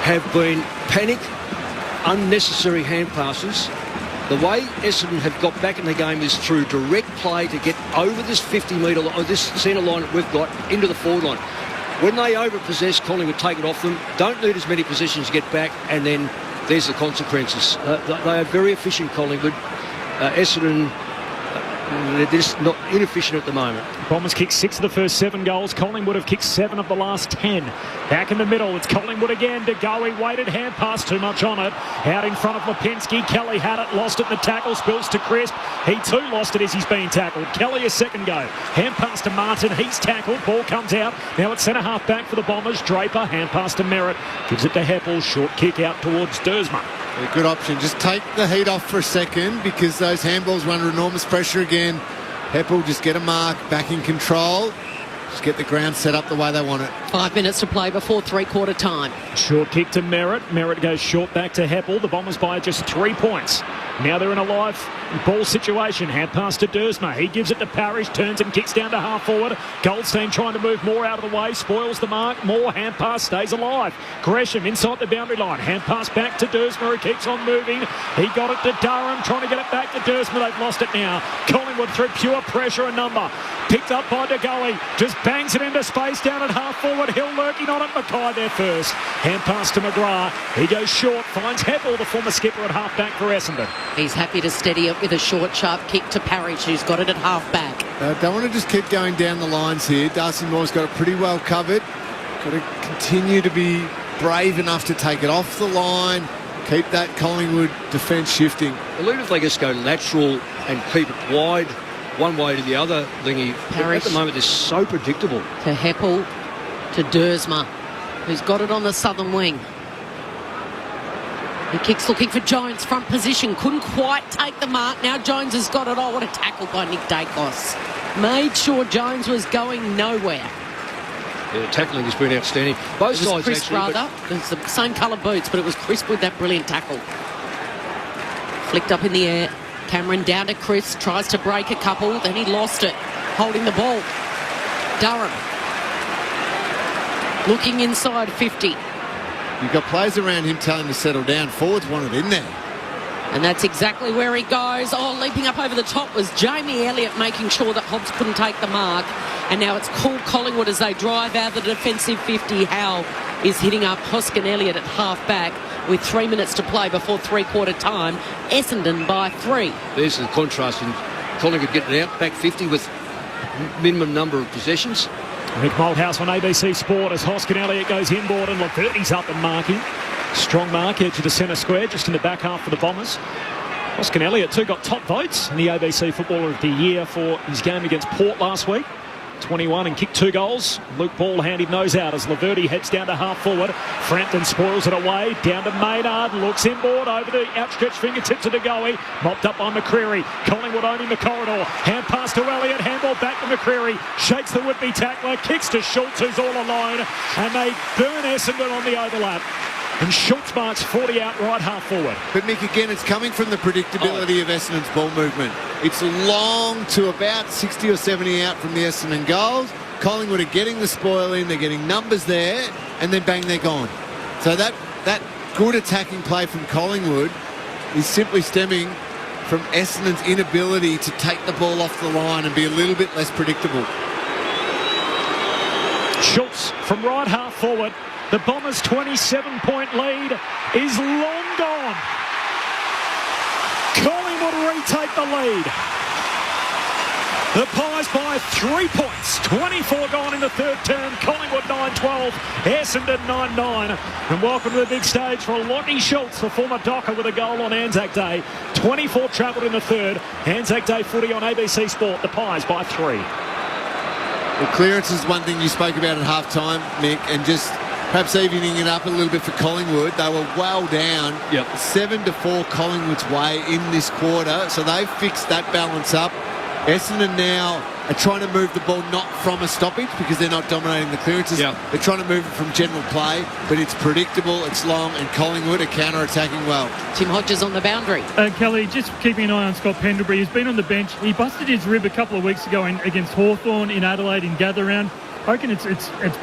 have been panic, unnecessary hand passes. The way Essendon have got back in the game is through direct play to get over this 50-metre line, or this centre line that we've got, into the forward line. When they over-possess, Collingwood take it off them, don't need as many possessions to get back, and then there's the consequences. They are very efficient, Collingwood. Essendon, they're just not inefficient at the moment. Bombers kicked 6 of the first 7 goals. Collingwood have kicked 7 of the last 10. Back in the middle, it's Collingwood again. De Goey weighted hand pass, too much on it. Out in front of Lipinski. Kelly had it, lost it in the tackle, spills to Crisp. He too lost it as he's being tackled. Kelly a second go. Hand pass to Martin, he's tackled. Ball comes out. Now it's centre half back for the Bombers. Draper, hand pass to Merritt. Gives it to Heppel. Short kick out towards Dersma. A good option. Just take the heat off for a second, because those handballs were under enormous pressure again. Heppel, just get a mark, back in control. Just get the ground set up the way they want it. 5 minutes to play before three-quarter time. Short kick to Merritt. Merritt goes short back to Heppel. The Bombers by just 3 points. Now they're in a live ball situation. Hand pass to Dersma. He gives it to Parrish, turns and kicks down to half forward. Goldstein trying to move more out of the way, spoils the mark. More hand pass, stays alive. Gresham inside the boundary line. Hand pass back to Dersma, who keeps on moving. He got it to Durham, trying to get it back to Dersma. They've lost it now. Collingwood through pure pressure and number. Picked up by De Goey. Just bangs it into space down at half forward. Hill lurking on it. Mackay there first. Hand pass to McGrath. He goes short. Finds Heppel, the former skipper, at half back for Essendon. He's happy to steady it with a short, sharp kick to Parrish, who's got it at half back. Don't want to just keep going down the lines here. Darcy Moore's got it pretty well covered. Got to continue to be brave enough to take it off the line. Keep that Collingwood defence shifting. Well, even if they just go lateral and keep it wide, one way to the other, Lingy, at the moment they're so predictable. To Heppel, to Dersma, who's got it on the southern wing. He kicks looking for Jones, front position. Couldn't quite take the mark. Now Jones has got it. Oh, what a tackle by Nick Dacos. Made sure Jones was going nowhere. Yeah, tackling has been outstanding. Both sides, Crisp, actually. Rather. It's the same colour boots, but it was Crisp with that brilliant tackle. Flicked up in the air. Cameron down to Chris. Tries to break a couple. Then he lost it. Holding the ball. Durham. Looking inside 50. You've got players around him telling him to settle down. Forwards want it in there. And that's exactly where he goes. Oh, leaping up over the top was Jamie Elliott, making sure that Hobbs couldn't take the mark. And now it's called Collingwood as they drive out the defensive 50. Howe is hitting up Hoskin Elliott at half-back with 3 minutes to play before three-quarter time. Essendon by 3. There's the contrast in Collingwood getting out, back 50 with minimum number of possessions. Mick Malthouse on ABC Sport as Hoskin Elliott goes inboard and Laverty's up and marking. Strong mark, edge of the centre square, just in the back half for the Bombers. Hoskin Elliott too got top votes in the ABC Footballer of the Year for his game against Port last week. 21 and kicked 2 goals. Luke Ball handed nose out as Laverty heads down to half forward. Frampton spoils it away. Down to Maynard. Looks inboard over the outstretched fingertip to De Goey. Mopped up by McCreary. Collingwood owning the corridor. Hand pass to Elliott. Handball back to McCreary. Shakes the would-be tackler. Kicks to Schultz, who's all alone. And they burn Essendon on the overlap. And Schultz marks 40 out right half forward. But Mick, again, it's coming from the predictability of Essendon's ball movement. It's long to about 60 or 70 out from the Essendon goals. Collingwood are getting the spoil in, they're getting numbers there, and then bang, they're gone. So that good attacking play from Collingwood is simply stemming from Essendon's inability to take the ball off the line and be a little bit less predictable. Schultz from right half forward. The Bombers' 27-point lead is long gone. Collingwood retake the lead. The Pies by 3 points. 24 gone in the third term. Collingwood 9-12. Essendon 9-9. And welcome to the big stage for Lockie Schultz, the former Docker, with a goal on Anzac Day. 24 travelled in the third. Anzac Day footy on ABC Sport. The Pies by 3. Well, clearance is one thing you spoke about at half-time, Mick, and just perhaps evening it up a little bit for Collingwood. They were well down. 7-4 Collingwood's way in this quarter, so they've fixed that balance up. Essendon now are trying to move the ball not from a stoppage because they're not dominating the clearances. They're trying to move it from general play, but it's predictable, it's long, and Collingwood are counter-attacking well. Tim Hodges on the boundary. Kelly, just keeping an eye on Scott Pendlebury. He's been on the bench. He busted his rib a couple of weeks ago against Hawthorn in Adelaide in gather round. I reckon it's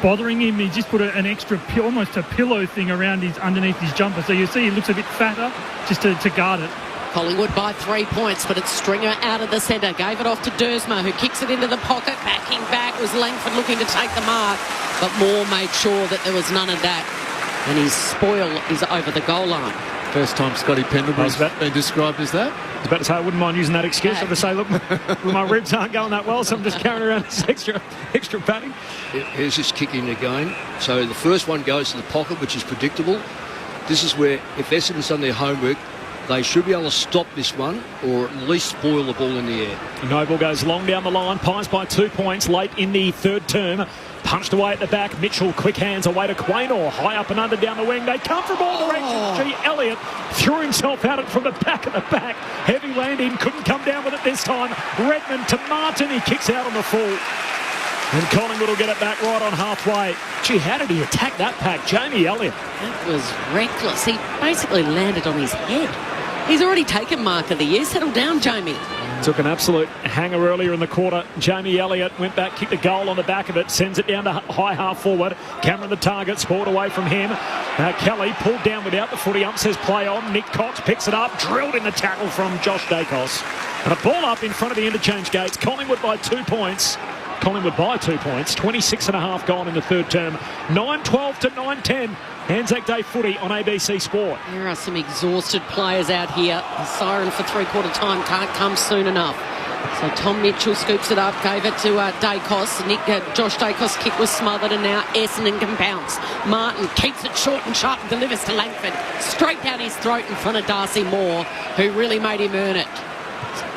bothering him. He just put an extra, almost a pillow thing around underneath his jumper. So you see he looks a bit fatter just to guard it. Collingwood by 3 points, but it's Stringer out of the centre. Gave it off to Dersma, who kicks it into the pocket. Backing back was Langford looking to take the mark, but Moore made sure that there was none of that. And his spoil is over the goal line. First time Scotty Pendlebury's been described as that. I was about to say I wouldn't mind using that excuse. I'm to say, look, my ribs aren't going that well, so I'm just carrying around this extra padding. Here's this kicking again. So the first one goes to the pocket, which is predictable. This is where, if Essendon's done their homework, they should be able to stop this one or at least spoil the ball in the air. Noble goes long down the line. Pies by 2 points late in the third term. Punched away at the back. Mitchell, quick hands away to Quaynor. High up and under down the wing. They come from all directions. Elliott threw himself at it from the back of the back. Heavy landing. Couldn't come down with it this time. Redmond to Martin. He kicks out on the full. And Collingwood will get it back right on halfway. Gee, how did he attack that pack? Jamie Elliott. That was reckless. He basically landed on his head. He's already taken mark of the year. Settle down, Jamie. Took an absolute hanger earlier in the quarter. Jamie Elliott went back, kicked a goal on the back of it, sends it down to high half forward. Cameron the target, scored away from him. Kelly pulled down without the footy. Ump says play on. Nick Cox picks it up, drilled in the tackle from Josh Dacos. And a ball up in front of the interchange gates. Collingwood by 2 points. Collingwood by 2 points. 26.5 gone in the third term. 9-12 to 9-10. Anzac Day footy on ABC Sport. There are some exhausted players out here. The siren for three-quarter time can't come soon enough. So Tom Mitchell scoops it up, gave it to Dacos. Josh Dacos' kick was smothered, and now Essendon can bounce. Martin keeps it short and sharp and delivers to Langford. Straight down his throat in front of Darcy Moore, who really made him earn it.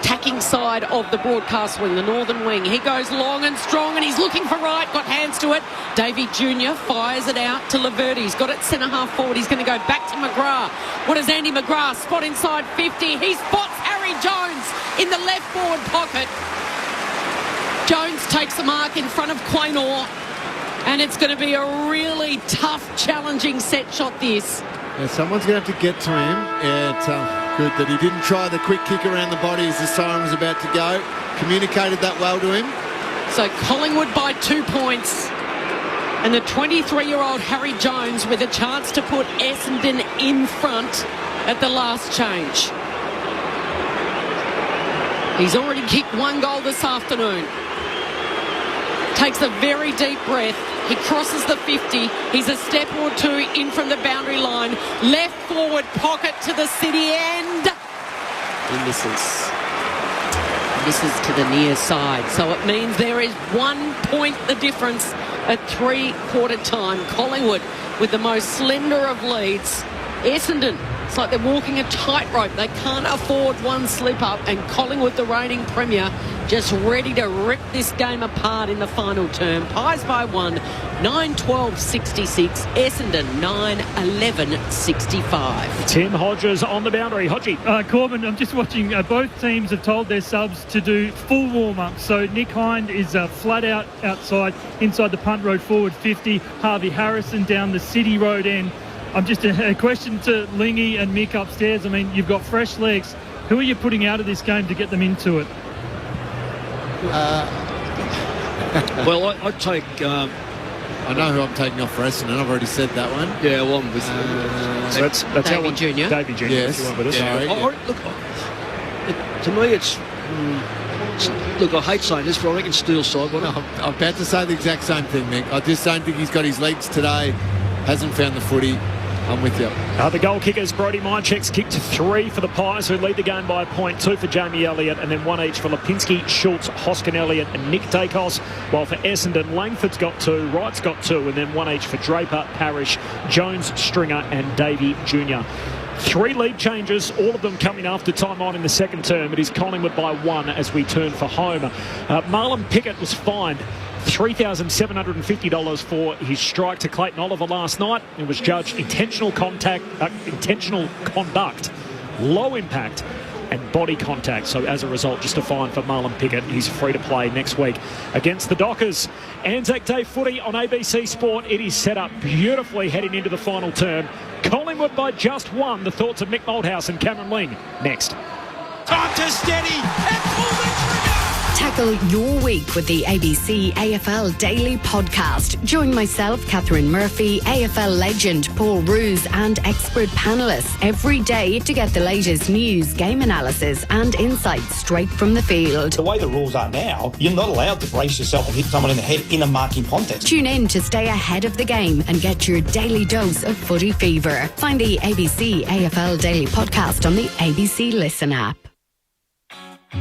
Attacking side of the broadcast wing, the northern wing. He goes long and strong and he's looking for right, got hands to it. Davey Jr. fires it out to Laverty. He's got it centre half forward. He's going to go back to McGrath. What does Andy McGrath spot inside 50? He spots Harry Jones in the left forward pocket. Jones takes the mark in front of Quaynor, and it's going to be a really tough, challenging set shot this. Yeah, someone's going to have to get to him. Yeah, it's good that he didn't try the quick kick around the body as the siren was about to go. Communicated that well to him. So Collingwood by 2 points. And the 23-year-old Harry Jones with a chance to put Essendon in front at the last change. He's already kicked 1 goal this afternoon. Takes a very deep breath. He crosses the 50. He's a step or two in from the boundary line. Left forward pocket to the city end. He misses. Misses to the near side. So it means there is 1 point the difference at 3/4 time. Collingwood with the most slender of leads. Essendon, it's like they're walking a tightrope. They can't afford one slip up, and Collingwood, the reigning premier, just ready to rip this game apart in the final term. Pies by 1, 9-12-66. Essendon 9-11-65. Tim Hodges on the boundary. Hodgie. Corbin, I'm just watching. Both teams have told their subs to do full warm-up. So Nick Hind is flat out outside, inside the punt road forward 50. Harvey Harrison down the City Road end. I'm just a question to Lingy and Mick upstairs. I mean, you've got fresh legs. Who are you putting out of this game to get them into it? Well, I'd take... I know who I'm taking off for Essendon. I've already said that one. Yeah, well, I'm with so that's Davey Jr. Davey Jr. Yes. If you want with us. Yeah. Look, to me, it's... Look, I hate saying this, but I reckon Steele side. I'm about to say the exact same thing, Mick. I just don't think he's got his legs today. Hasn't found the footy. I'm with you. The goal kickers, Brodie Mychek's kicked 3 for the Pies, who lead the game by a point. 2 for Jamie Elliott, and then 1 each for Lipinski, Schultz, Hoskin Elliott and Nick Dacos. While for Essendon, Langford's got 2, Wright's got 2, and then 1 each for Draper, Parrish, Jones, Stringer and Davey Jr. 3 lead changes, all of them coming after time on in the second term. It is Collingwood by 1 as we turn for home. Marlon Pickett was fined $3,750 for his strike to Clayton Oliver last night. It was judged intentional conduct, low impact and body contact. So as a result, just a fine for Marlon Pickett. He's free to play next week against the Dockers. Anzac Day footy on ABC Sport. It is set up beautifully heading into the final term. Collingwood by just 1. The thoughts of Mick Malthouse and Cameron Ling next. Time to steady and pull the trigger. Tackle your week with the ABC AFL Daily Podcast. Join myself, Catherine Murphy, AFL legend Paul Roos and expert panellists every day to get the latest news, game analysis and insights straight from the field. The way the rules are now, you're not allowed to brace yourself and hit someone in the head in a marking contest. Tune in to stay ahead of the game and get your daily dose of footy fever. Find the ABC AFL Daily Podcast on the ABC Listen app.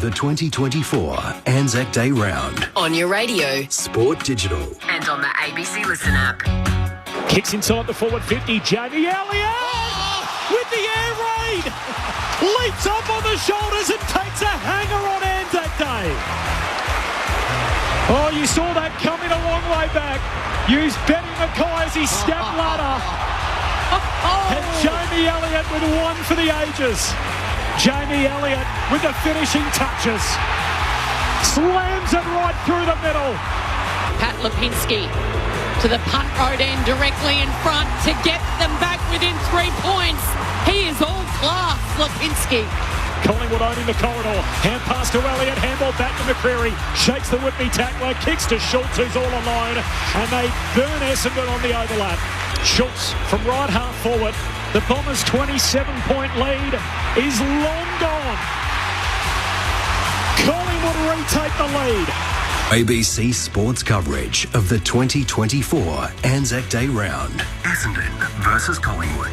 The 2024 Anzac Day Round. On your radio. Sport Digital. And on the ABC Listen app. Kicks inside the forward 50. Jamie Elliott with the air raid. Leaps up on the shoulders and takes a hanger on Anzac Day. Oh, you saw that coming a long way back. Used Benny Mackay as his step ladder. And Jamie Elliott with 1 for the ages. Jamie Elliott with the finishing touches. Slams it right through the middle. Pat Lipinski to the punt road end directly in front to get them back within 3 points. He is all class, Lipinski. Collingwood owning the corridor. Hand pass to Elliott. Handball back to McCreary. Shakes the Whitby tackler. Kicks to Schultz, who's all alone. And they burn Essendon on the overlap. Schultz from right half forward. The Bombers' 27-point lead is long gone. Collingwood retake the lead. ABC Sports coverage of the 2024 Anzac Day Round. Essendon versus Collingwood.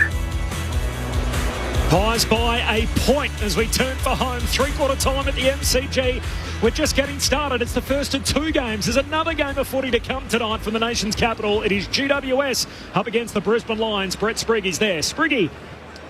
Pies by a point as we turn for home. 3/4 time at the MCG. We're just getting started. It's the first of 2 games. There's another game of footy to come tonight from the nation's capital. It is GWS up against the Brisbane Lions. Brett Spriggy's there. Spriggy.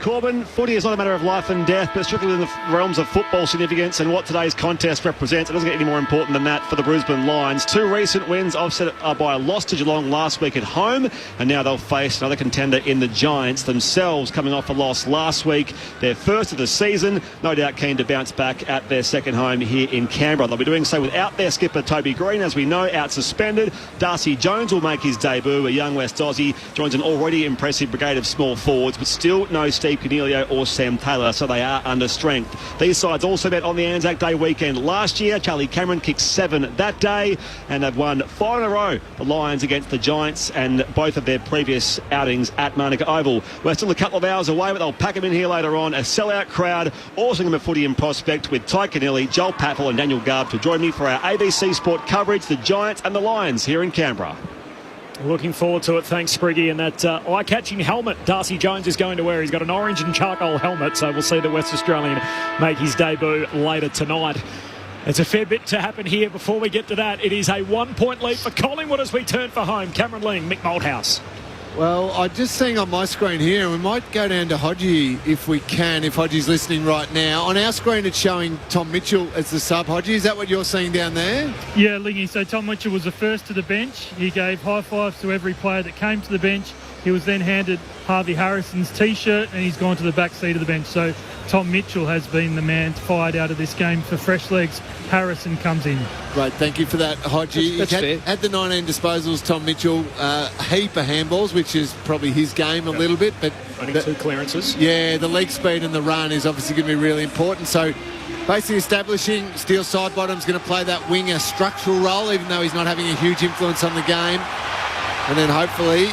Corbin, footy is not a matter of life and death, but strictly within the realms of football significance and what today's contest represents. It doesn't get any more important than that for the Brisbane Lions. 2 recent wins offset by a loss to Geelong last week at home, and now they'll face another contender in the Giants, themselves coming off a loss last week, their first of the season. No doubt keen to bounce back at their second home here in Canberra. They'll be doing so without their skipper Toby Green, as we know, out suspended. Darcy Jones will make his debut. A young West Aussie joins an already impressive brigade of small forwards, but still no Steve Steve Cornelio or Sam Taylor, so they are under strength. These sides also met on the Anzac Day weekend last year. Charlie Cameron kicked 7 that day, and they've won 5 in a row. The Lions against the Giants, and both of their previous outings at Manuka Oval. We're still a couple of hours away, but they'll pack them in here later on. A sellout crowd, Walsingham footy in prospect, with Ty Kennelly, Joel Paffel and Daniel Garb to join me for our ABC Sport coverage, the Giants and the Lions here in Canberra. Looking forward to it. Thanks, Spriggy. And that eye-catching helmet Darcy Jones is going to wear. He's got an orange and charcoal helmet, so we'll see the West Australian make his debut later tonight. It's a fair bit to happen here. Before we get to that, it is a 1-point lead for Collingwood as we turn for home. Cameron Ling, Mick Malthouse. Well, I'm just seeing on my screen here, and we might go down to Hodgie if we can, if Hodgie's listening right now. On our screen, it's showing Tom Mitchell as the sub. Hodgie, is that what you're seeing down there? Yeah, Lingy. So Tom Mitchell was the first to the bench. He gave high fives to every player that came to the bench. He was then handed Harvey Harrison's T-shirt, and he's gone to the back seat of the bench. So Tom Mitchell has been the man fired out of this game for fresh legs. Harrison comes in. Great, thank you for that, Hodgie. That's fair. Had the 19 disposals, Tom Mitchell, a heap of handballs, which is probably his game a little bit. But only 2 clearances. Yeah, the leg speed and the run is obviously going to be really important. So basically establishing Steele Sidebottom's going to play that winger structural role, even though he's not having a huge influence on the game. And then hopefully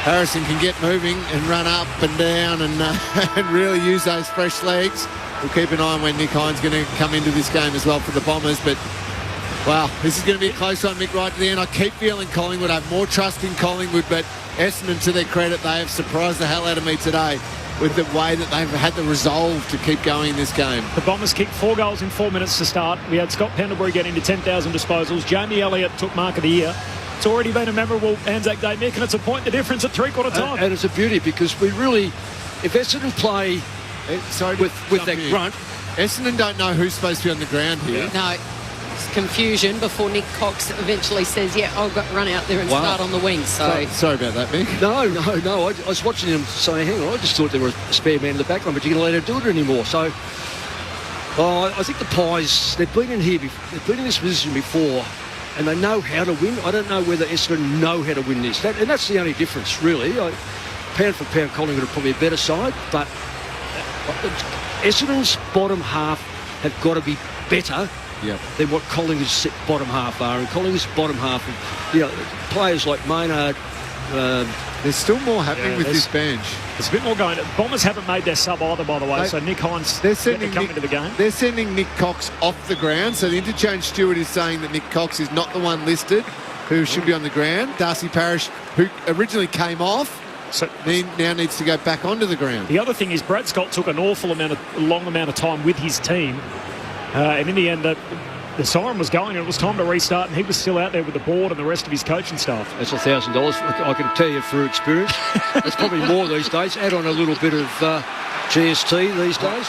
Harrison can get moving and run up and down and really use those fresh legs. We'll keep an eye on when Nick Hines going to come into this game as well for the Bombers. But, wow, this is going to be a close one, Mick, right to the end. I keep feeling Collingwood. I have more trust in Collingwood, but Essendon, to their credit, they have surprised the hell out of me today with the way that they've had the resolve to keep going in this game. The Bombers kicked 4 goals in 4 minutes to start. We had Scott Pendlebury getting to 10,000 disposals. Jamie Elliott took mark of the year. It's already been a memorable Anzac Day, Mick, and it's a point the difference at three-quarter time. And it's a beauty because we really, if Essendon play with that grunt. Essendon don't know who's supposed to be on the ground here. No, it's confusion before Nick Cox eventually says, yeah, I'll run out there and start on the wing. So sorry about that, Mick. No. I was watching him say, hang on, I just thought there was a spare man in the backline, but you're going to let him do it anymore. So I think the Pies, they've been in here, they've been in this position before, and they know how to win. I don't know whether Essendon know how to win this. And that's the only difference, really. Pound for pound, Collingwood are probably a better side, but Essendon's bottom half have got to be better than what Collingwood's bottom half are. And Collingwood's bottom half, players like Maynard. There's still more happening with this bench. There's a bit more going. Bombers haven't made their sub either, by the way, so Nick Hines coming into the game. They're sending Nick Cox off the ground, so the interchange steward is saying that Nick Cox is not the one listed who should be on the ground. Darcy Parish, who originally came off, he now needs to go back onto the ground. The other thing is Brad Scott took an long amount of time with his team, and in the end the siren was going and it was time to restart, and he was still out there with the board and the rest of his coaching staff. That's $1,000. I can tell you through experience. It's probably more these days. Add on a little bit of GST these days.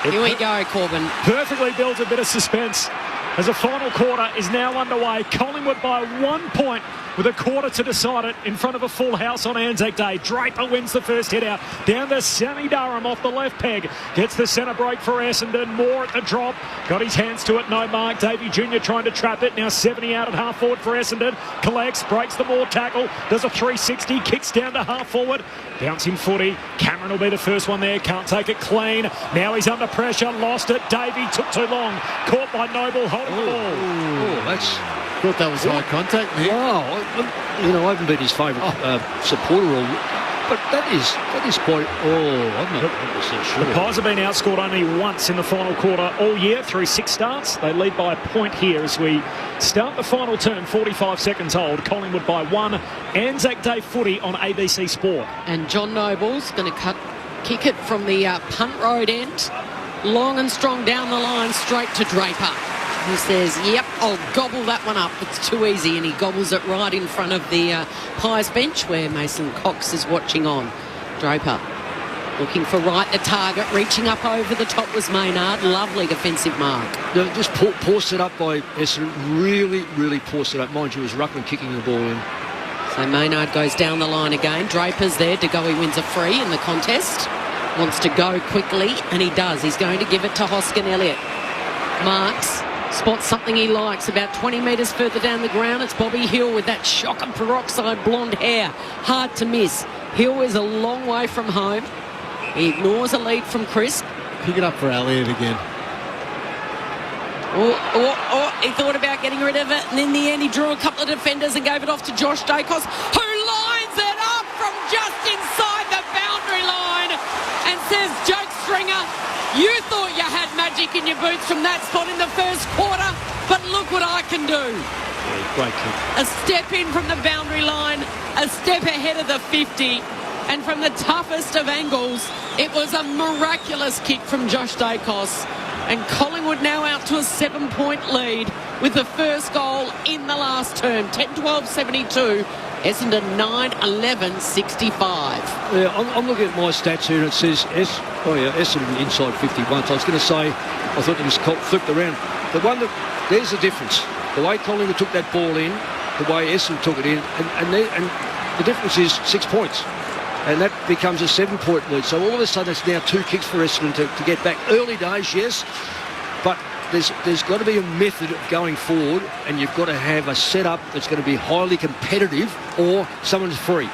Here we go, Corbin. Perfectly builds a bit of suspense as the final quarter is now underway. Collingwood by 1 point with a quarter to decide it in front of a full house on Anzac Day. Draper wins the first hit out. Down to Sammy Durham off the left peg. Gets the centre break for Essendon. Moore at the drop. Got his hands to it. No mark. Davey Jr. trying to trap it. Now 70 out at half forward for Essendon. Collects. Breaks the Moore tackle. Does a 360. Kicks down to half forward. Bouncing footy. Cameron will be the first one there. Can't take it clean. Now he's under pressure. Lost it. Davey took too long. Caught by Noble holding the ball. Thought that was high contact, Nick. Wow, I haven't been his favourite supporter, but that is quite. I'm not 100% sure. The Pies have been outscored only once in the final quarter all year through 6 starts. They lead by a point here as we start the final term. 45 seconds old. Collingwood by 1. Anzac Day footy on ABC Sport. And John Noble's going to kick it from the punt road end, long and strong down the line, straight to Draper. He says, yep, I'll gobble that one up. It's too easy, and he gobbles it right in front of the Pies bench where Mason Cox is watching on. Draper looking for right the target, reaching up over the top was Maynard. Lovely defensive mark. Just forced it up by Essendon. Really forced it up. Mind you, it was Ruckman kicking the ball in. So Maynard goes down the line again. Draper's there. De Goey wins a free in the contest. Wants to go quickly, and he does. He's going to give it to Hoskin Elliott. Marks. Spots something he likes about 20 metres further down the ground. It's Bobby Hill with that shock of peroxide blonde hair. Hard to miss. Hill is a long way from home. He ignores a lead from Chris. Pick it up for Elliott again. He thought about getting rid of it, and in the end he drew a couple of defenders and gave it off to Josh Dacos, who lines it up from just inside the boundary line and says, "Joke Stringer, you thought you had magic in your boots from that spot in the first quarter, but look what I can do." Yeah, great kick. A step in from the boundary line, a step ahead of the 50, and from the toughest of angles, it was a miraculous kick from Josh Dacos. And Collingwood now out to a 7-point lead with the first goal in the last term. 10-12-72. Essendon 9-11-65. Yeah, I'm looking at my stats here and it says Essendon inside 51. So I was going to say, I thought it was flipped around. There's the difference. The way Collingwood took that ball in, the way Essendon took it in, and the difference is 6 points. And that becomes a 7-point lead. So all of a sudden it's now 2 kicks for Essendon to get back. Early days, yes, but there's got to be a method of going forward, and you've got to have a setup that's going to be highly competitive, or someone's free.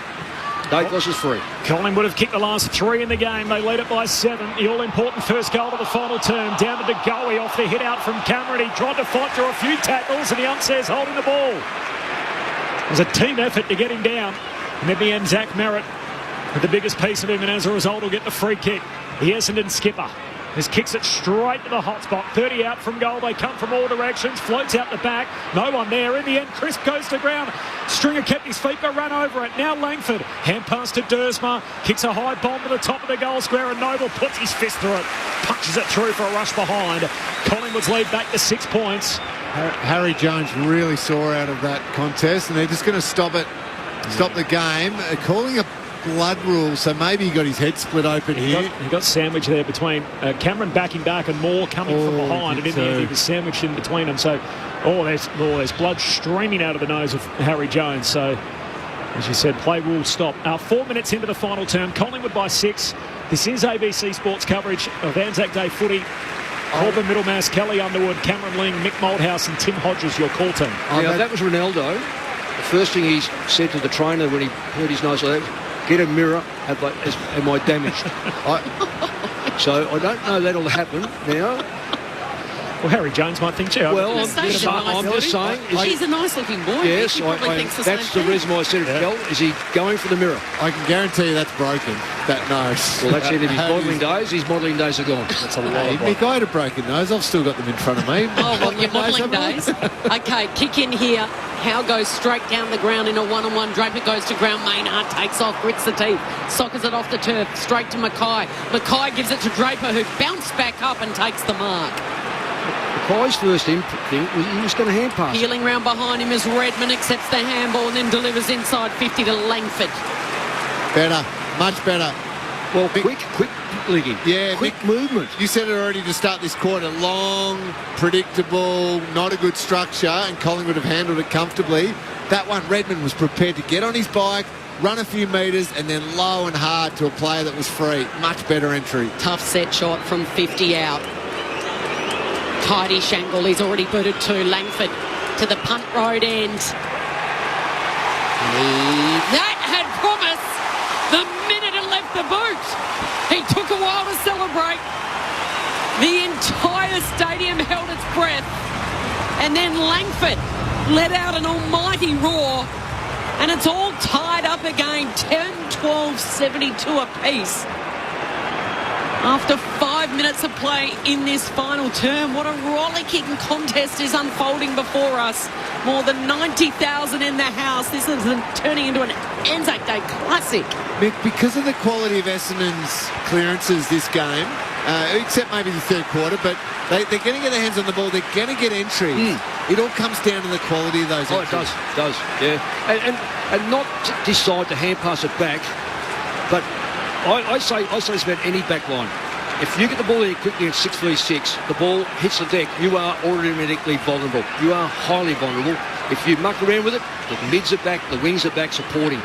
Dacos is free. Collingwood have kicked the last 3 in the game. They lead it by 7. The all-important first goal of the final term. Down to De Goey off the hit out from Cameron. He tried to fight through a few tackles, and the ump says holding the ball. It was a team effort to get him down. And in the end, Zach Merritt with the biggest piece of him, and as a result will get the free kick. The Essendon skipper just kicks it straight to the hot spot. 30 out from goal. They come from all directions. Floats out the back. No one there. In the end, Crisp goes to ground. Stringer kept his feet, got run over it. Now Langford. Hand pass to Dersma. Kicks a high bomb to the top of the goal square, and Noble puts his fist through it. Punches it through for a rush behind. Collingwood's lead back to 6 points. Harry Jones really saw out of that contest, and they're just going to stop the game. Calling a blood rule, so maybe he got his head split open here. He got sandwiched there between Cameron backing back and Moore coming from behind, and in the end he was sandwiched in between them. So, there's blood streaming out of the nose of Harry Jones. So, as you said, play will stop. 4 minutes into the final term, Collingwood by 6. This is ABC Sports coverage of Anzac Day footy. Corbin Middlemass, Kelly Underwood, Cameron Ling, Mick Moldhouse and Tim Hodges, your call team. That was Ronaldo. The first thing he said to the trainer when he hurt his nose like that, get a mirror, am I damaged? So I don't know that'll happen now. Well, Harry Jones might think too. Well, I'm just saying. He's a nice-looking boy. Yes, he probably thinks the that's same the reason why I said it. Kel, is he going for the mirror? I can guarantee you that's broken, that nose. Well, that's the end of his modelling days. His modelling days are gone. That's a lot. Mick, I had a broken nose. I've still got them in front of me. Oh, well, your modelling days. Okay, kick in here. Howe goes straight down the ground in a one-on-one. Draper goes to ground. Maynard takes off, grits the teeth, sockers it off the turf, straight to Mackay. Mackay gives it to Draper, who bounced back up and takes the mark. Mackay's first thing was he was going to hand pass. Peeling round behind him as Redmond accepts the handball and then delivers inside 50 to Langford. Better, much better. Well, quick legging. Yeah, quick movement. You said it already to start this quarter. Long, predictable, not a good structure, and Collingwood have handled it comfortably. That one, Redmond was prepared to get on his bike, run a few metres, and then low and hard to a player that was free. Much better entry. Tough set shot from 50 out. Tidy Shangle, he's already booted to Langford to the punt road end. That had promise the minute it left the boot. He took a while to celebrate. The entire stadium held its breath. And then Langford let out an almighty roar. And it's all tied up again. 10-12-72 apiece. After 5 minutes of play in this final term, what a rollicking contest is unfolding before us. More than 90,000 in the house. This is turning into an Anzac Day classic. Mick, because of the quality of Essendon's clearances this game, except maybe the third quarter, but they're going to get their hands on the ball. They're going to get entries. It all comes down to the quality of those entries. It does, yeah. And not decide to hand pass it back, but I say this about any back line. If you get the ball in quickly at 6v6, the ball hits the deck, you are automatically vulnerable. You are highly vulnerable. If you muck around with it, the mids are back, the wings are back supporting.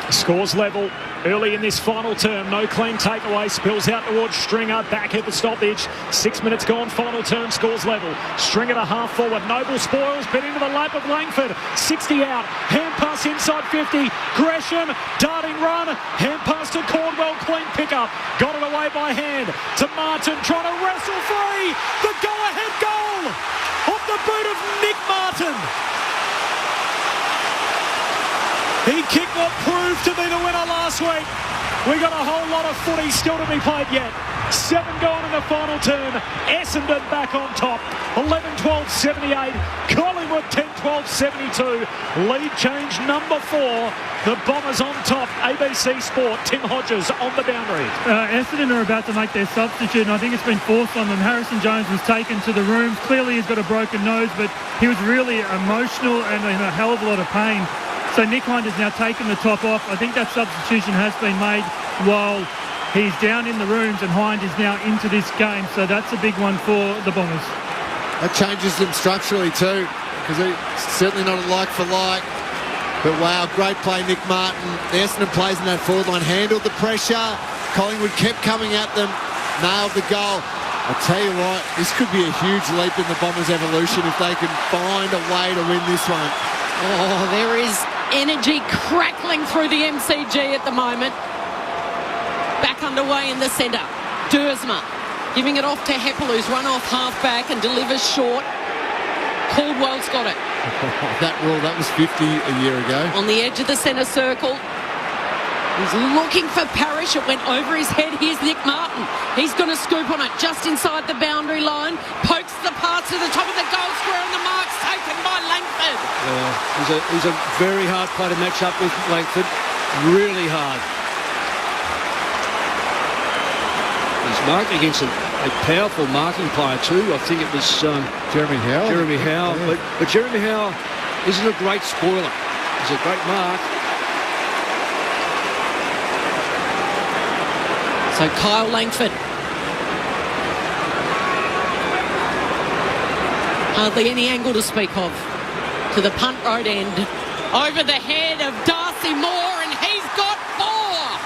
Scores level. early in this final term. No clean takeaway. Spills out towards Stringer. Back at the stoppage. 6 minutes gone. Final term. Scores level. Stringer to half forward. Noble spoils. Bit into the lap of Langford. 60 out. Hand pass inside 50. Gresham. Darting run. Hand pass to Caldwell. Clean pickup. Got it away by hand. To Martin. Trying to wrestle free. The go-ahead goal. Off the boot of Nick Martin. He kicked what proved to be the winner last week. We got a whole lot of footy still to be played yet. 7 gone in the final turn. Essendon back on top. 11-12-78. Collingwood 10-12-72. Lead change number 4. The Bombers on top. ABC Sport. Tim Hodges on the boundary. Essendon are about to make their substitute, and I think it's been forced on them. Harrison Jones was taken to the room. Clearly he's got a broken nose, but he was really emotional and in a hell of a lot of pain. So Nick Hind has now taken the top off. I think that substitution has been made while he's down in the rooms, and Hind is now into this game. So that's a big one for the Bombers. That changes them structurally too, because it's certainly not a like for like. But wow, great play, Nick Martin. The Essendon players in that forward line handled the pressure. Collingwood kept coming at them, nailed the goal. I'll tell you what, this could be a huge leap in the Bombers' evolution if they can find a way to win this one. Oh, there is energy crackling through the MCG at the moment. Back underway in the centre. Duursma giving it off to Heppel, who's run off half-back and delivers short. Caldwell's got it. That was 50 a year ago. On the edge of the centre circle. He's looking for Parrish. It went over his head. Here's Nick Martin. He's going to scoop on it just inside the boundary line. Pokes the pass to the top of the goal square, and the mark's taken by Langford. Yeah, he's a very hard player to match up with, Langford. Really hard. He's marked against a powerful marking player too. I think it was Jeremy Howe. Yeah. But Jeremy Howe isn't a great spoiler. He's a great mark. So Kyle Langford. Hardly any angle to speak of. To the punt road end. Over the head of Darcy Moore, and he's got 4.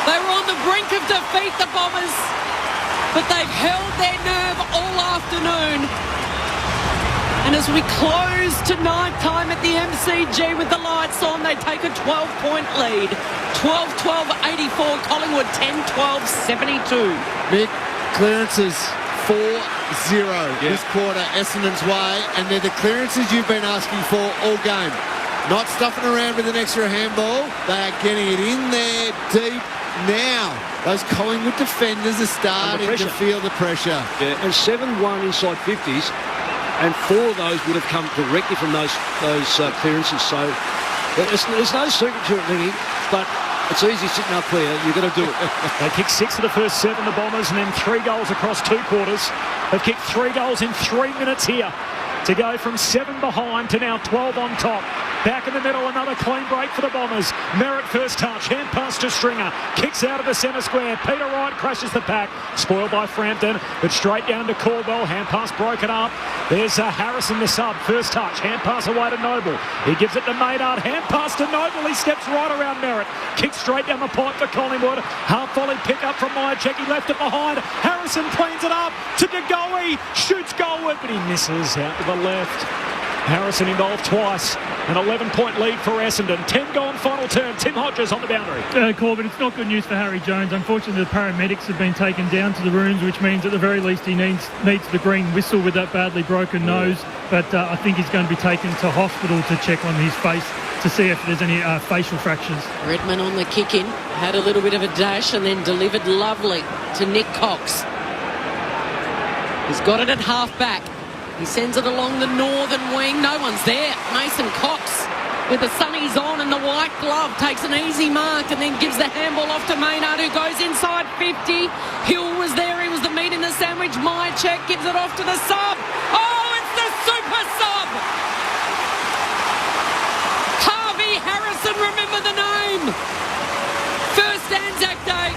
They were on the brink of defeat, the Bombers, but they've held their nerve all afternoon. And as we close to night time at the MCG with the lights on, they take a 12-point lead. 12-12-84, Collingwood 10-12-72. Mick, clearances 4-0 this quarter, Essendon's way, and they're the clearances you've been asking for all game. Not stuffing around with an extra handball. They are getting it in there deep now. Those Collingwood defenders are starting to feel the pressure. Yeah, and 7-1 inside 50s. And 4 of those would have come directly from those clearances. So there's no secret to it, really, but it's easy sitting up there. You've got to do it. They kicked 6 of the first 7, the Bombers, and then 3 goals across 2 quarters. They've kicked 3 goals in 3 minutes here to go from 7 behind to now 12 on top. Back in the middle, another clean break for the Bombers. Merritt first touch, hand pass to Stringer. Kicks out of the centre square. Peter Wright crashes the pack. Spoiled by Frampton, but straight down to Caldwell. Hand pass broken up. There's Harrison, the sub. First touch, hand pass away to Noble. He gives it to Maynard. Hand pass to Noble. He steps right around Merritt. Kicks straight down the pipe for Collingwood. Half volley pick up from Myercheck. He left it behind. Harrison cleans it up to De Goey. Shoots goalward, but he misses out to the left. Harrison involved twice. An 11-point lead for Essendon. 10 gone final turn. Tim Hodges on the boundary. Corbett, it's not good news for Harry Jones. Unfortunately, the paramedics have been taken down to the rooms, which means at the very least he needs the green whistle with that badly broken nose. But I think he's going to be taken to hospital to check on his face to see if there's any facial fractures. Redman on the kick-in. Had a little bit of a dash and then delivered lovely to Nick Cox. He's got it at half-back. He sends it along the northern wing. No one's there. Mason Cox with the sunnies on and the white glove takes an easy mark and then gives the handball off to Maynard, who goes inside 50. Hill was there. He was the meat in the sandwich. Myercheck gives it off to the sub. Oh, it's the super sub! Harvey Harrison, remember the name. First Anzac Day.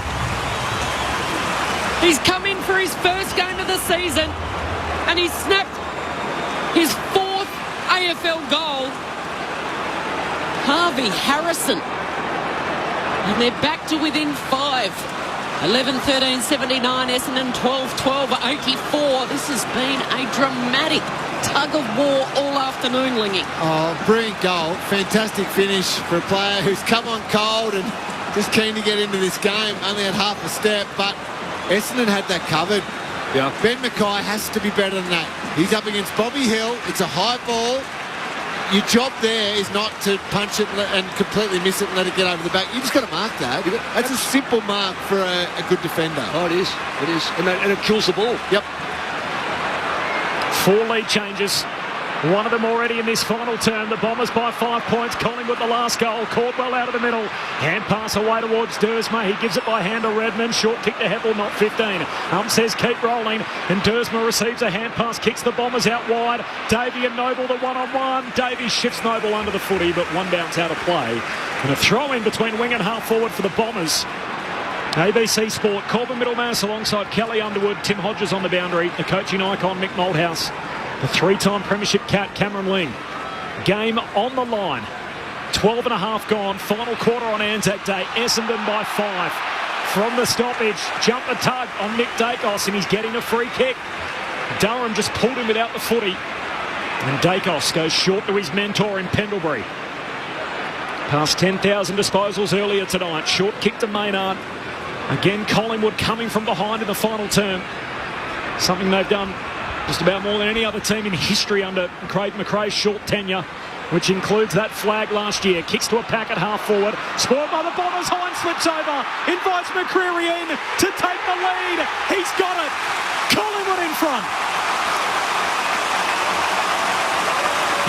He's come in for his first game of the season and he snapped his 4th AFL goal. Harvey Harrison And they're back to within 5. 11-13-79, Essendon 12-12-84. This has been a dramatic tug of war all afternoon, Lingy. Oh, brilliant goal. Fantastic finish for a player who's come on cold and just keen to get into this game. Only had half a step, but Essendon had that covered. Yeah. Ben Mackay has to be better than that. He's up against Bobby Hill. It's a high ball. Your job there is not to punch it and completely miss it and let it get over the back. You just got to mark that. That's a simple mark for a good defender. Oh, it is. It is. And it kills the ball. Yep. 4 lead changes. One of them already in this final term. The Bombers by 5 points. Collingwood the last goal. Caldwell out of the middle. Hand pass away towards Dersma. He gives it by hand to Redmond. Short kick to Heppel, not 15. Says keep rolling. And Dersma receives a hand pass. Kicks the Bombers out wide. Davey and Noble the one-on-one. Davey shifts Noble under the footy, but one bounce out of play. And a throw in between wing and half forward for the Bombers. ABC Sport, Corbin Middlemass alongside Kelly Underwood, Tim Hodges on the boundary, the coaching icon Mick Malthouse, the 3-time premiership cat Cameron Ling. Game on the line, 12 and a half gone, final quarter on Anzac Day, Essendon by 5. From the stoppage, jump and tug on Nick Dacos, and he's getting a free kick. Durham just pulled him without the footy, and Dacos goes short to his mentor in Pendlebury. Past 10,000 disposals earlier tonight, short kick to Maynard. Again, Collingwood coming from behind in the final term. Something they've done just about more than any other team in history under Craig McRae's short tenure, which includes that flag last year. Kicks to a pack at half forward. Spoiled by the Bombers. Hine slips over. Invites McCreery in to take the lead. He's got it. Collingwood in front.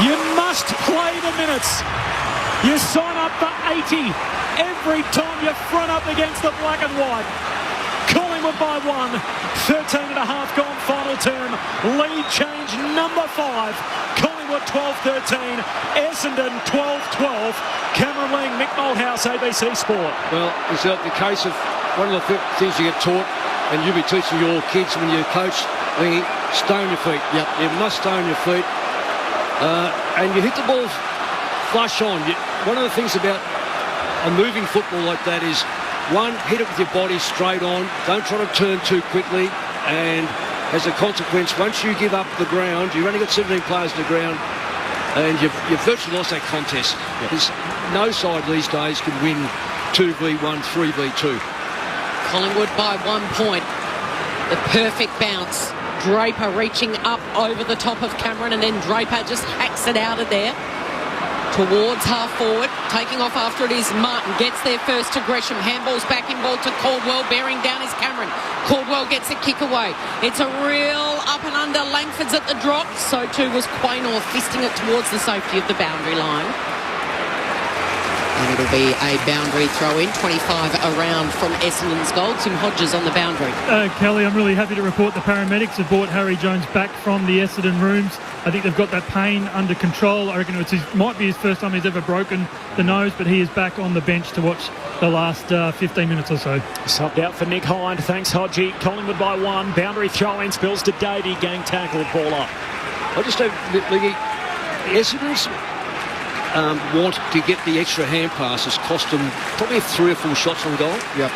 You must play the minutes. You sign up for 80 every time you front up against the black and white. Collingwood by 1, 13 and a half gone final term. Lead change number 5. Collingwood 12-13, Essendon 12-12. Cameron Ling, Mick Malthouse, ABC Sport. Well, it's the case of one of the things you get taught, and you'll be teaching your kids when you coach, Lingy, stay on your feet. Yep. You must stay on your feet. And you hit the ball flush on. One of the things about a moving football like that is, one, hit it with your body straight on. Don't try to turn too quickly. And as a consequence, once you give up the ground, you've only got 17 players in the ground, and you've virtually lost that contest. Yep. There's no side these days can win 2v1, 3v2. Collingwood by 1 point. The perfect bounce. Draper reaching up over the top of Cameron, and then Draper just hacks it out of there. Towards half forward, taking off after it is Martin, gets there first to Gresham, handballs back in ball to Caldwell, bearing down is Cameron. Caldwell gets a kick away. It's a real up and under. Langford's at the drop, so too was Quaynor, fisting it towards the safety of the boundary line. And it'll be a boundary throw in, 25 around from Essendon's goal. Tim Hodges on the boundary. Kelly, I'm really happy to report the paramedics have brought Harry Jones back from the Essendon rooms. I think they've got that pain under control. I reckon it might be his first time he's ever broken the nose, but he is back on the bench to watch the last 15 minutes or so. Subbed out for Nick Hind. Thanks, Hodgie. Collingwood by 1. Boundary throw-in, spills to Davey. Gang tackle, ball up. I just don't... Essendon's want to get the extra hand passes cost them probably 3 or 4 shots on goal. Yep.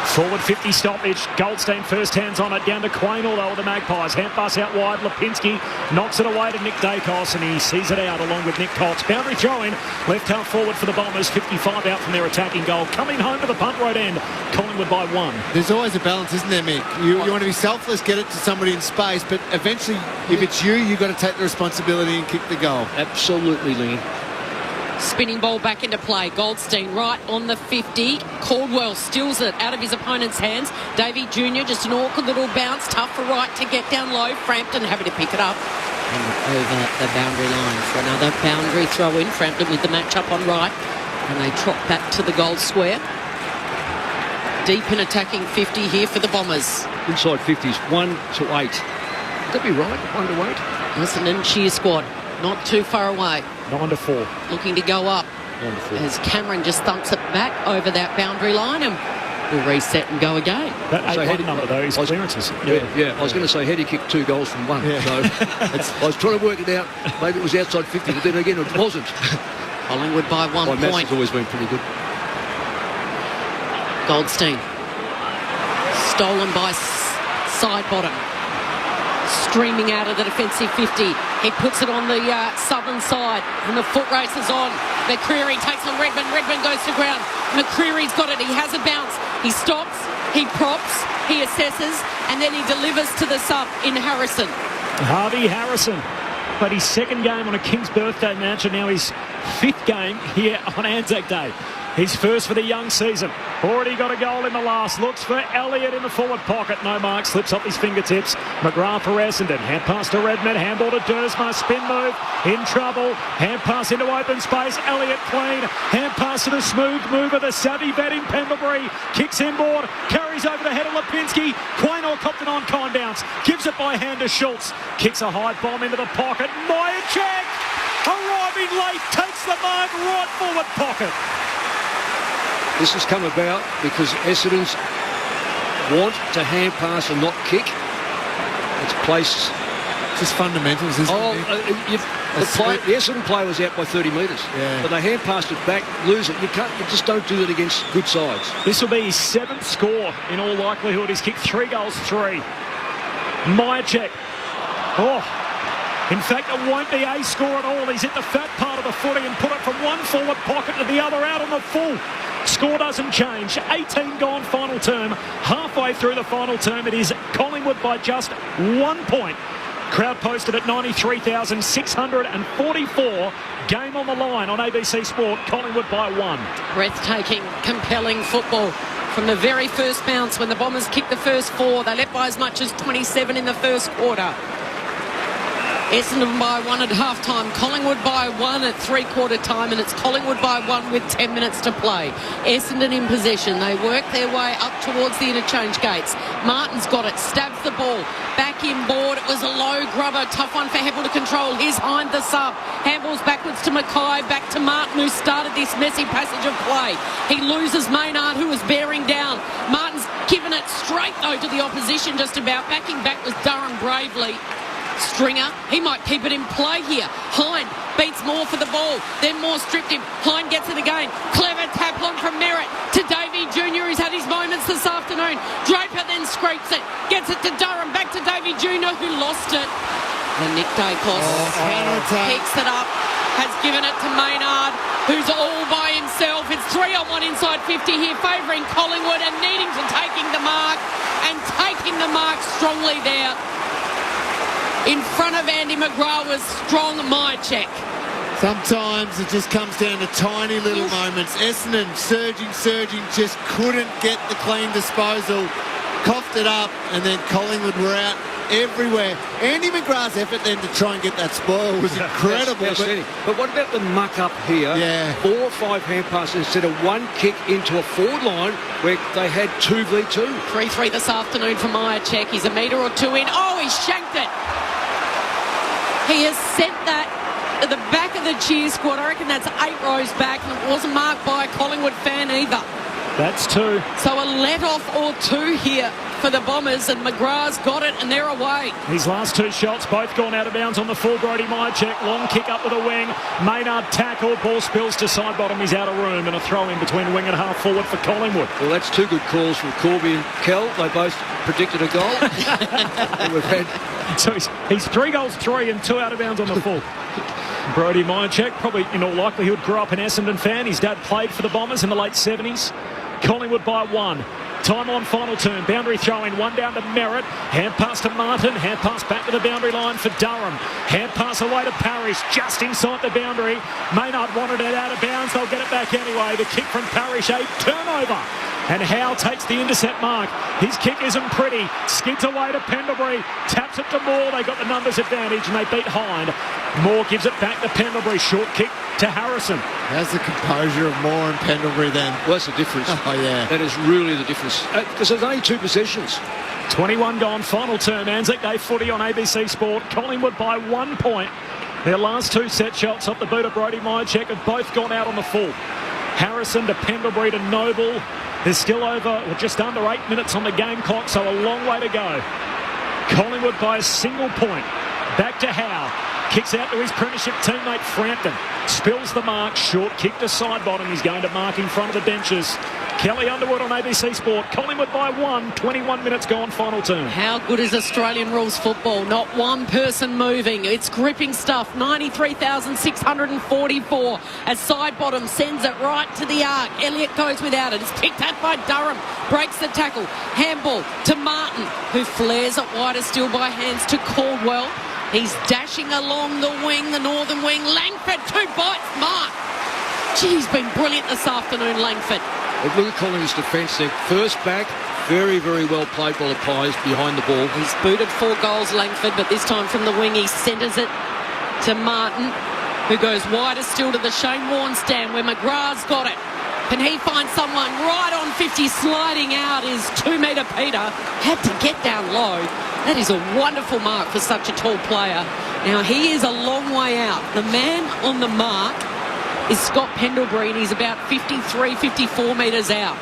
Forward 50 stoppage. Goldstein first hands on it. Down to Quaynor though with the Magpies. Hand pass out wide. Lipinski knocks it away to Nick Dacos, and he sees it out along with Nick Cox. Boundary throw-in. Left half forward for the Bombers. 55 out from their attacking goal. Coming home to the punt road end. Collingwood by 1. There's always a balance, isn't there, Mick? You want to be selfless, get it to somebody in space, but eventually, if it's you've got to take the responsibility and kick the goal. Absolutely, Lee. Spinning ball back into play. Goldstein right on the 50. Caldwell steals it out of his opponent's hands. Davey Jr. just an awkward little bounce. Tough for Wright to get down low. Frampton happy to pick it up. And over the boundary line for another boundary throw in. Frampton with the match up on right. And they trot back to the goal square. Deep in attacking 50 here for the Bombers. Inside 50s, 1 to 8. Would that be right? 1 to 8? Essendon cheer squad. Not too far away. 9 to 4. Looking to go up. 9 to 4. As Cameron just thumps it back over that boundary line, and we'll reset and go again. That 8-1 number though is clearances. Yeah. I was going to say Heady kicked 2 goals from 1. Yeah. So I was trying to work it out. Maybe it was outside 50, but then again it wasn't. Collingwood by 1 My point. maths has always been pretty good. Goldstein. Stolen by side bottom. Streaming out of the defensive 50. He puts it on the southern side and the foot race is on. McCreery takes on Redmond. Redmond goes to ground. McCreery's got it. He has a bounce. He stops. He props. He assesses. And then he delivers to the sub in Harrison. Harvey Harrison played his second game on a King's birthday match and now his fifth game here on Anzac Day. His first for the young season. Already got a goal in the last. Looks for Elliott in the forward pocket. No mark. Slips off his fingertips. McGrath for Essendon. Hand pass to Redmond. Handball to Dersma. Spin move. In trouble. Hand pass into open space. Elliott clean. Hand pass to the smooth mover. The savvy vet in Pendlebury. Kicks inboard. Carries over the head of Lipinski. Quaynor copped it on kind bounce. Gives it by hand to Schultz. Kicks a high bomb into the pocket. Myercheck arriving late. Takes the mark right forward pocket. This has come about because Essendon's want to hand pass and not kick. It's placed. Just fundamentals, isn't it? The Essendon player was out by 30 metres, but they hand passed it back, lose it. You just don't do it against good sides. This will be his seventh score in all likelihood. He's kicked 3 goals, 3. Myercheck. In fact, it won't be a score at all. He's hit the fat part of the footy and put it from one forward pocket to the other out on the full. Score doesn't change. 18 gone final term. Halfway through the final term, it is Collingwood by just 1 point. Crowd posted at 93,644. Game on the line on ABC Sport. Collingwood by 1. Breathtaking, compelling football. From the very first bounce when the Bombers kicked the first 4, they led by as much as 27 in the first quarter. Essendon by 1 at half-time, Collingwood by 1 at three-quarter time, and it's Collingwood by 1 with 10 minutes to play. Essendon in possession. They work their way up towards the interchange gates. Martin's got it, stabs the ball, back inboard. It was a low grubber, tough one for Heppel to control. Here's Hind the sub. Handballs backwards to Mackay, back to Martin, who started this messy passage of play. He loses Maynard, who was bearing down. Martin's given it straight, though, to the opposition just about. Backing back was Durham bravely. Stringer, he might keep it in play here. Hind beats Moore for the ball, then Moore stripped him. Hind gets it again. Clever tap on from Merritt to Davey Jr., who's had his moments this afternoon. Draper then scrapes it, gets it to Durham, back to Davey Jr., who lost it. And Nick Dacos picks it up, has given it to Maynard, who's all by himself. It's 3-on-1 inside 50 here, favouring Collingwood and needing to taking the mark strongly there. In front of Andy McGrath was strong Myercheck. Sometimes it just comes down to tiny little moments. Essendon surging, just couldn't get the clean disposal. Coughed it up, and then Collingwood were out everywhere. Andy McGrath's effort then to try and get that spoil was incredible. But what about the muck up here? 4 or 5 hand passes instead of 1 kick into a forward line where they had 2v2. 3-3 this afternoon for Myercheck. He's a metre or 2 in. Oh, he shanked it. He has sent that at the back of the cheer squad. I reckon that's 8 rows back, and it wasn't marked by a Collingwood fan either. That's 2. So a let-off or 2 here for the Bombers, and McGrath's got it, and they're away. His last 2 shots, both gone out of bounds on the full. Brody Myercheck, long kick up with a wing. Maynard tackle, ball spills to side bottom. He's out of room, and a throw in between wing and half forward for Collingwood. Well, that's 2 good calls from Corby and Kell. They both predicted a goal. We've had... So he's 3 goals, 3 and 2 out of bounds on the full. Brody Myercheck, probably in all likelihood grew up an Essendon fan. His dad played for the Bombers in the late 70s. Collingwood by 1. Time on final turn. Boundary throw in. 1 down to Merritt. Hand pass to Martin. Hand pass back to the boundary line for Durham. Hand pass away to Parrish. Just inside the boundary. Maynard wanted it out of bounds. They'll get it back anyway. The kick from Parrish. A turnover. And Howe takes the intercept mark. His kick isn't pretty. Skids away to Pendlebury. Taps it to Moore. They got the numbers advantage and they beat Hind. Moore gives it back to Pendlebury. Short kick to Harrison. How's the composure of Moore and Pendlebury then? Well, that's the difference. Oh, yeah. That is really the difference. Because there's only 2 possessions. 21 gone, final term. Anzac Day footy on ABC Sport. Collingwood by 1 point. Their last 2 set shots off the boot of Brody Myercheck have both gone out on the full. Harrison to Pendlebury to Noble. There's still just under 8 minutes on the game clock, so a long way to go. Collingwood by a single point. Back to Howe. Kicks out to his premiership teammate Frampton. Spills the mark. Short kick to side bottom. He's going to mark in front of the benches. Kelly Underwood on ABC Sport. Collingwood by 1, 21 minutes gone, final turn. How good is Australian rules football? Not one person moving. It's gripping stuff. 93,644 as side bottom sends it right to the arc. Elliott goes without it. It's picked up by Durham. Breaks the tackle. Handball to Martin, who flares it wider still by hands to Caldwell. He's dashing along the wing, the northern wing. Langford, 2 bites. Mark. Gee, he's been brilliant this afternoon, Langford. Look at Collingwood's defence. Their first back, very, very well played by the Pies behind the ball. He's booted 4 goals, Langford, but this time from the wing he centres it to Martin, who goes wider still to the Shane Warne stand where McGrath's got it. Can he find someone right on 50? Sliding out is 2-metre Peter. Had to get down low. That is a wonderful mark for such a tall player. Now, he is a long way out. The man on the mark is Scott Pendlebury, and he's about 53, 54 metres out.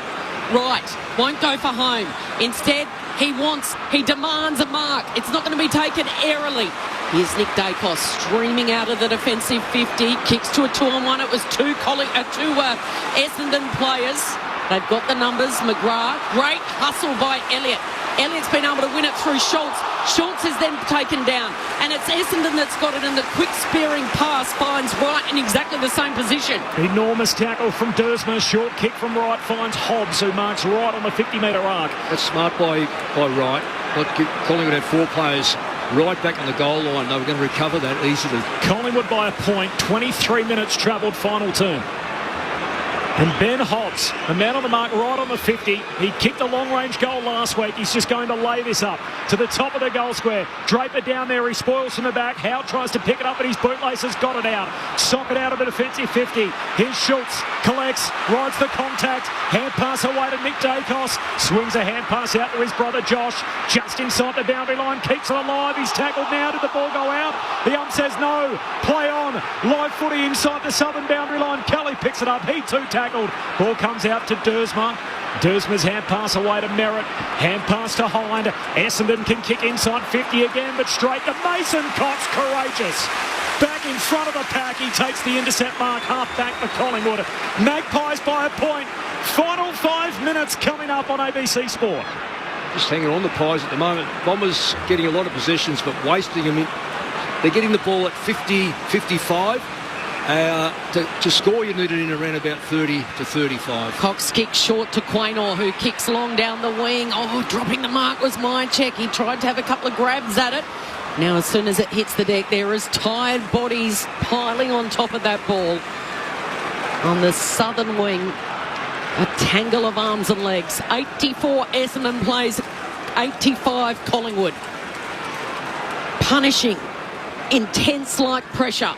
Right, won't go for home. Instead, he demands a mark. It's not going to be taken airily. Here's Nick Dacos streaming out of the defensive 50. Kicks to a 2-on-1. It was two Essendon players. They've got the numbers. McGrath, great hustle by Elliott. Elliott's been able to win it through Schultz. Schultz is then taken down. And it's Essendon that's got it, and the quick spearing pass finds Wright in exactly the same position. Enormous tackle from Dersma. Short kick from Wright finds Hobbs, who marks right on the 50-metre arc. That's smart by Wright. Collingwood had 4 players right back on the goal line. They were going to recover that easily. Collingwood by a point. 23 minutes travelled, final turn. And Ben Hobbs, a man on the mark right on the 50. He kicked a long-range goal last week. He's just going to lay this up to the top of the goal square. Draper down there. He spoils from the back. Howe tries to pick it up, but his bootlaces got it out. Sock it out of the defensive 50. Here's Schultz. Collects. Rides the contact. Hand pass away to Nick Dacos. Swings a hand pass out to his brother Josh. Just inside the boundary line. Keeps it alive. He's tackled now. Did the ball go out? The ump says no. Play on. Live footy inside the southern boundary line. Kelly picks it up. He too tackled. Ball comes out to Dersma. Dersma's hand pass away to Merritt. Hand pass to Hind. Essendon can kick inside 50 again, but straight to Mason Cox. Courageous. Back in front of the pack. He takes the intercept mark. Half back for Collingwood. Magpies by a point. Final 5 minutes coming up on ABC Sport. Just hanging on the Pies at the moment. Bombers getting a lot of possessions, but wasting them. They're getting the ball at 50, 55. To score, you need it in around about 30 to 35. Cox kicks short to Quaynor, who kicks long down the wing. Oh, dropping the mark was Myercheck. He tried to have a couple of grabs at it. Now, as soon as it hits the deck, there is tired bodies piling on top of that ball. On the southern wing, a tangle of arms and legs. 84 Essendon plays, 85 Collingwood. Punishing, intense like pressure.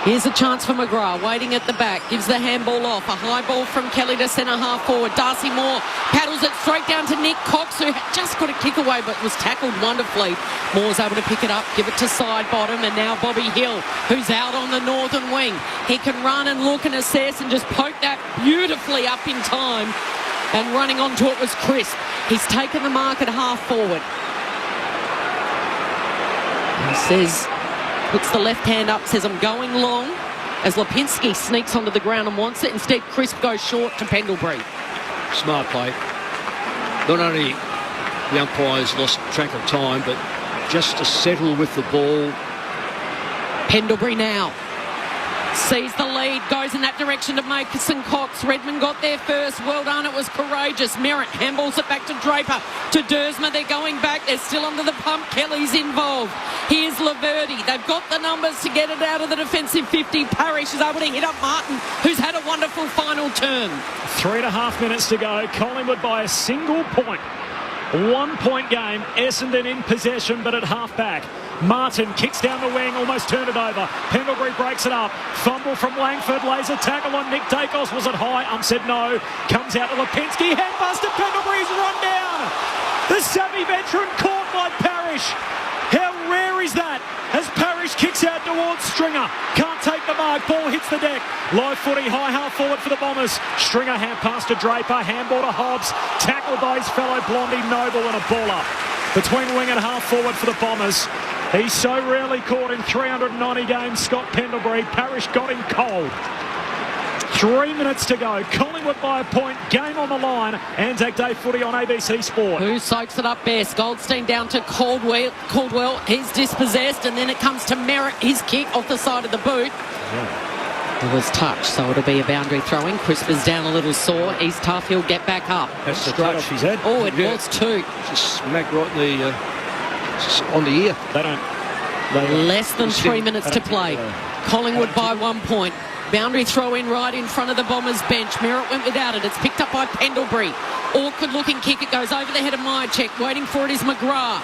Here's a chance for McGrath, waiting at the back, gives the handball off. A high ball from Kelly to centre half forward. Darcy Moore paddles it straight down to Nick Cox, who just got a kick away but was tackled wonderfully. Moore's able to pick it up, give it to side bottom, and now Bobby Hill, who's out on the northern wing. He can run and look and assess and just poke that beautifully up in time. And running onto it was Crisp. He's taken the mark at half forward. He says... puts the left hand up, says I'm going long, as Lipinski sneaks onto the ground and wants it. Instead, Crisp goes short to Pendlebury. Smart play. Not only the umpires lost track of time, but just to settle with the ball. Pendlebury now sees the lead, goes in that direction to Mason Cox. Redmond got there first. Well done. It was courageous. Merritt handballs it back to Draper. To Dersma. They're going back. They're still under the pump. Kelly's involved. Here's Laverty. They've got the numbers to get it out of the defensive 50. Parrish is able to hit up Martin, who's had a wonderful final turn. 3.5 minutes to go. Collingwood by a single point. 1 point game. Essendon in possession, but at half back. Martin kicks down the wing, almost turned it over. Pendlebury breaks it up. Fumble from Langford, lays a tackle on Nick Dacos. Was it high? Said no. Comes out to Lipinski. Handpass to Pendlebury's run down. The savvy veteran caught by Parrish. How rare is that? As Parrish kicks out towards Stringer. Can't take the mark. Ball hits the deck. Low footy, high half forward for the Bombers. Stringer hand pass to Draper. Handball to Hobbs. Tackled by his fellow Blondie Noble and a ball up. Between wing and half forward for the Bombers. He's so rarely caught in 390 games, Scott Pendlebury. Parrish got him cold. 3 minutes to go. Collingwood by a point. Game on the line. Anzac Day footy on ABC Sport. Who soaks it up best? Goldstein down to Caldwell. He's dispossessed, and then it comes to Merritt. His kick off the side of the boot. It was touched, so it'll be a boundary throw-in. Crisp is down a little sore. He's tough. He'll get back up. That's the touch he's had. Oh, it was too. Just smacked right in the, on the ear. Less than 3 minutes to play. Collingwood by 1 point. Boundary throw-in right in front of the Bombers bench. Merritt went without it. It's picked up by Pendlebury. Awkward-looking kick. It goes over the head of Myercheck. Waiting for it is McGrath.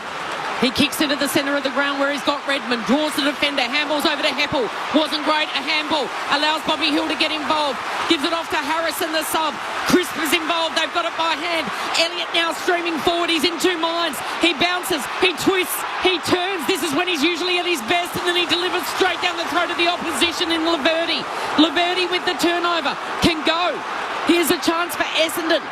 He kicks into the centre of the ground where he's got Redmond. Draws the defender. Handballs over to Heppel. Wasn't great. A handball. Allows Bobby Hill to get involved. Gives it off to Harrison, the sub. Crisp is involved. They've got it by hand. Elliott now streaming forward. He's in two minds. He bounces. He twists. He turns. This is when he's usually at his best. And then he delivers straight down the throat of the opposition in Laverty. Laverty with the turnover. Can go. Here's a chance for Essendon.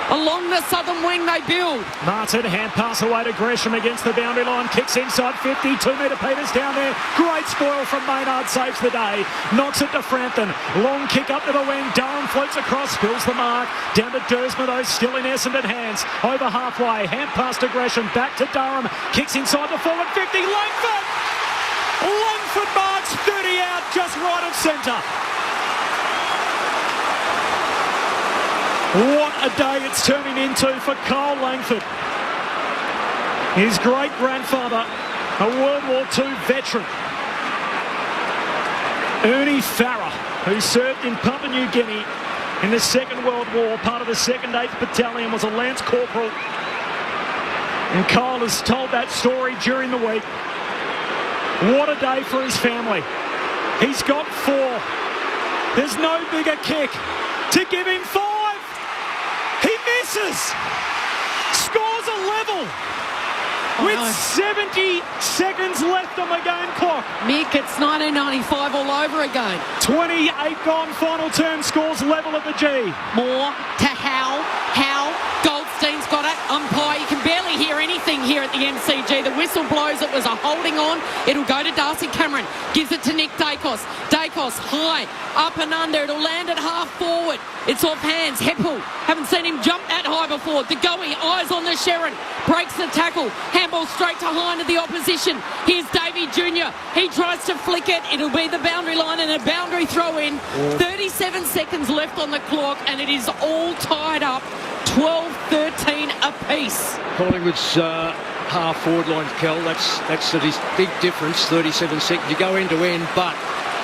Along the southern wing they build. Martin, hand pass away to Gresham against the boundary line. Kicks inside 50. 2 metre Peters down there. Great spoil from Maynard. Saves the day. Knocks it to Frampton. Long kick up to the wing. Durham floats across. Spills the mark. Down to Dersma though. Still in Essendon hands. Over halfway. Hand pass to Gresham. Back to Durham. Kicks inside the forward 50. Langford! Langford marks 30 out. Just right of centre. What a day it's turning into for Cole Langford. His great-grandfather, a World War II veteran. Ernie Farrer, who served in Papua New Guinea in the Second World War, part of the 2nd 8th Battalion, was a Lance Corporal. And Cole has told that story during the week. What a day for his family. He's got 4. There's no bigger kick to give him 5. He misses. Scores a level. With 70 seconds left on the game clock. Mick, it's 1995 all over again. 28 gone, final term, scores level at the G. Moore to Howe. Goldstein's got it. Umpire, you can barely hear anything here at the MCG. The whistle blows. It was a holding on. It'll go to Darcy Cameron. Gives it to Nick Dacos. Dacos high, up and under. It'll land at half forward. It's off hands. Heppel. Haven't seen him jump that high before. De Goey, eyes on the Sherrin. Breaks the tackle. Handball straight to Hind of the opposition. Here's Davey Jr. He tries to flick it. It'll be the boundary line and a boundary throw in. 37 seconds left on the clock and it is all tied up. 12-13 apiece. Collingwood's half forward line, Kel. That's the big difference. 37 seconds. You go end to end, but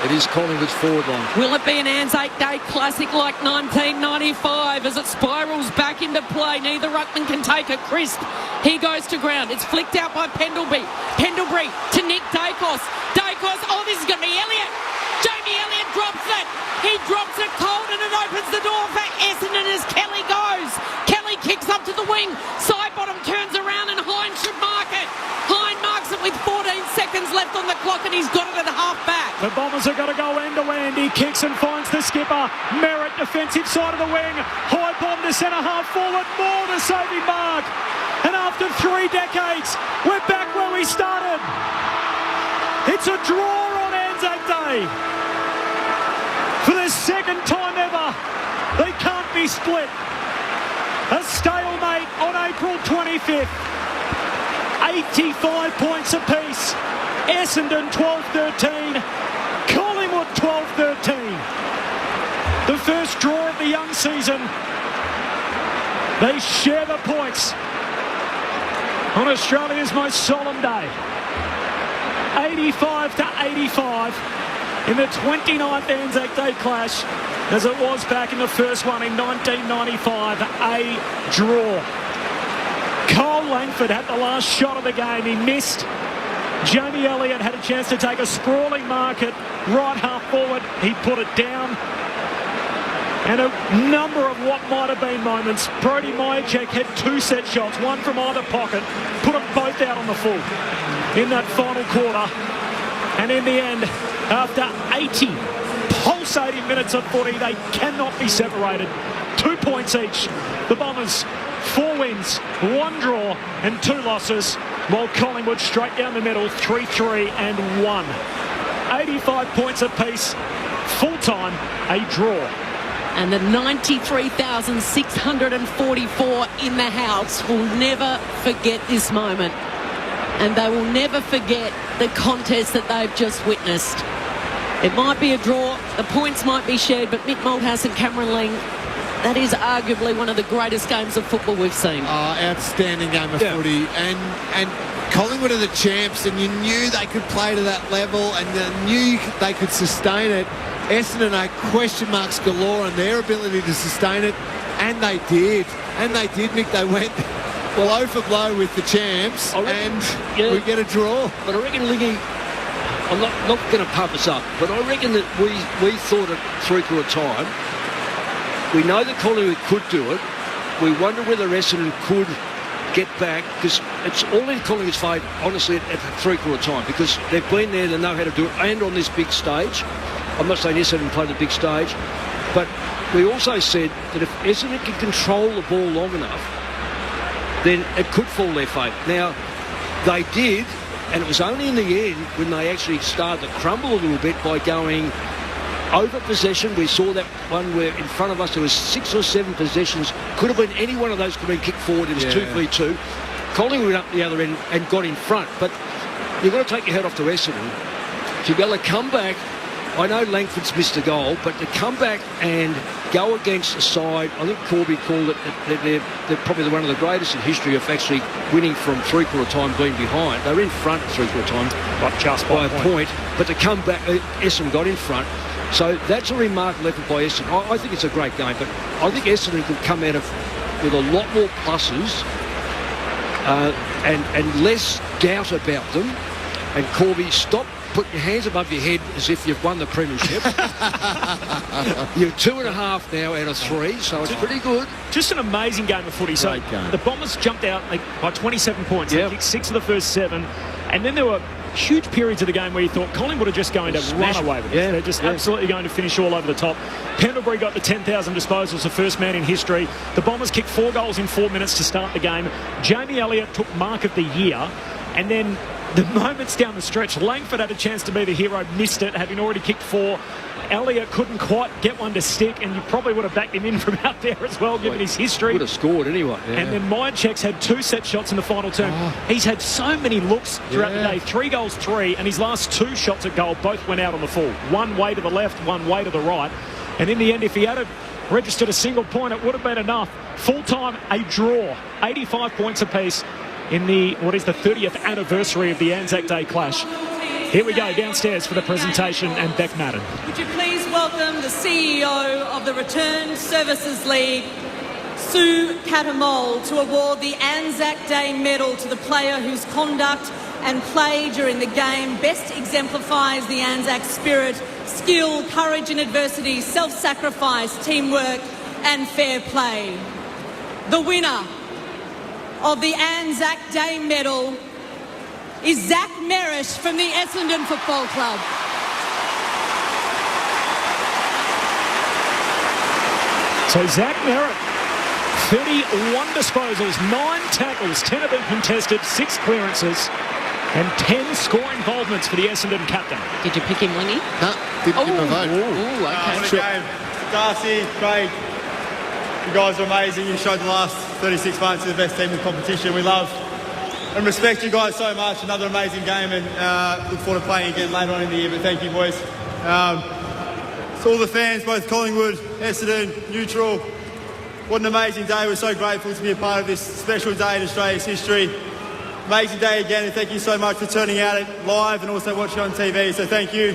it is Collingwood's forward line. Will it be an Anzac Day classic like 1995 as it spirals back into play? Neither ruckman can take it. Crisp. He goes to ground. It's flicked out by Pendlebury. Pendlebury to Nick Dacos. Dacos. Oh, this is going to be Elliott. Jamie Elliott drops it. He drops it cold and it opens the door for Essendon as Kelly goes. Kelly kicks up to the wing. Side bottom turns around and Hind should mark it. Hind marks it with 14 seconds left on the clock and he's got it at half back. The Bombers have got to go end to end. He kicks and finds the skipper. Merritt, defensive side of the wing. High bomb to centre half forward. More to save him mark. And after 3 decades, we're back where we started. It's a draw on Anzac Day. For the second time ever, they can't be split. A stalemate on April 25th. 85 points apiece. Essendon 12-13. Collingwood 12-13. The first draw of the young season. They share the points on Australia's most solemn day. 85-85. In the 29th Anzac Day clash, as it was back in the first one in 1995, a draw. Cole Langford had the last shot of the game. He missed. Jamie Elliott had a chance to take a sprawling mark at right half forward. He put it down. And a number of what might have been moments. Brodie Myercheck had 2 set shots, one from either pocket, put them both out on the full in that final quarter. And in the end, after 80 pulsating minutes of footy, they cannot be separated. 2 points each. The Bombers, 4 wins, 1 draw and 2 losses, while Collingwood straight down the middle, 3-3 and 1. 85 points apiece. Full-time, a draw. And the 93,644 in the house will never forget this moment. And they will never forget the contest that they've just witnessed. It might be a draw, the points might be shared, but Mick Malthouse and Cameron Ling, that is arguably one of the greatest games of football we've seen. Outstanding game of footy. And Collingwood are the champs, and you knew they could play to that level, and you knew they could sustain it. Essendon are question marks galore on their ability to sustain it, and they did. Mick. They went blow for blow with the champs, and we get a draw. But I reckon, Lingy, I'm not going to pump us up, but I reckon that we thought at three-quarter time, we know that Collingwood could do it. We wonder whether Essendon could get back, because it's all in Collingwood's favour, honestly, at three-quarter time, because they've been there, they know how to do it, and on this big stage. I'm not saying Essendon played the big stage, but we also said that if Essendon can control the ball long enough, then it could fall their favour. Now, they did, and it was only in the end when they actually started to crumble a little bit by going over possession. We saw that one where in front of us there was 6 or 7 possessions. Could have been any one of those could have been kicked forward. It was 2v2. Collingwood went up the other end and got in front. But you've got to take your head off to Essendon to be able to come back. I know Langford's missed a goal, but to come back and go against a side, I think Corby called it, they're probably one of the greatest in history of actually winning from three-quarter time being behind. They were in front at three-quarter time, but just by a point. But to come back, Essendon got in front. So that's a remarkable effort by Essendon. I think it's a great game, but I think Essendon could come out with a lot more pluses and less doubt about them. And Corby, stop putting your hands above your head as if you've won the premiership. You're 2.5 now out of 3, so it's pretty good. Just an amazing game of footy. So the Bombers jumped out by 27 points. They kicked 6 of the first 7. And then there were huge periods of the game where you thought Collingwood are just going to run away with it. They're just absolutely going to finish all over the top. Pendlebury got the 10,000 disposals, the first man in history. The Bombers kicked 4 goals in 4 minutes to start the game. Jamie Elliott took mark of the year. And then the moments down the stretch, Langford had a chance to be the hero, missed it, having already kicked 4. Elliott couldn't quite get one to stick, and you probably would have backed him in from out there as well, given his history. Would have scored anyway. Yeah. And then Myercheck's had 2 set shots in the final term. He's had so many looks throughout the day. 3 goals, 3, and his last 2 shots at goal both went out on the full. One way to the left, one way to the right. And in the end, if he had registered a single point, it would have been enough. Full-time, a draw. 85 points apiece in the 30th anniversary of the Anzac Day clash. Here we go downstairs for the presentation, and Beck Madden. Would you please welcome the CEO of the Return Services League, Sue Catamol, to award the Anzac Day medal to the player whose conduct and play during the game best exemplifies the Anzac spirit, skill, courage in adversity, self-sacrifice, teamwork and fair play. The winner of the Anzac Day medal is Zach Merrish from the Essendon Football Club. So Zach Merritt, 31 disposals, 9 tackles, 10 of them contested, 6 clearances, and 10 score involvements for the Essendon captain. Did you pick him, Lingy? No, didn't give him a vote. Okay. What a game. Darcy, Craig, you guys are amazing. You showed the last 36 months you're the best team in the competition. We love and respect you guys so much. Another amazing game, and look forward to playing again later on in the year. But thank you, boys. To all the fans, both Collingwood, Essendon, neutral. What an amazing day. We're so grateful to be a part of this special day in Australia's history. Amazing day again, and thank you so much for turning out it live and also watching on TV. So thank you.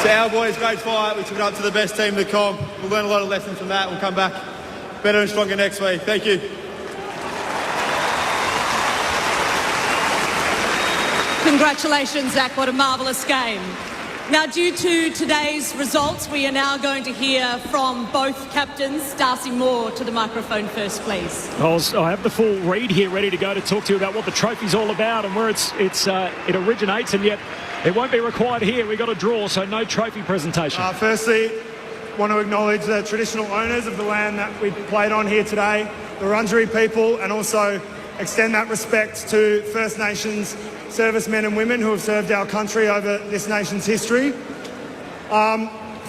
So our boys, great fight. We took it up to the best team in the comp. We'll learn a lot of lessons from that. We'll come back better and stronger next week. Thank you. Congratulations, Zach. What a marvellous game. Now, due to today's results, we are now going to hear from both captains. Darcy Moore to the microphone first, please. I have the full read here ready to go to talk to you about what the trophy's all about and where it originates, and yet it won't be required here. We got a draw, so no trophy presentation. Firstly, want to acknowledge the traditional owners of the land that we played on here today, the Wurundjeri people, and also extend that respect to First Nations servicemen and women who have served our country over this nation's history.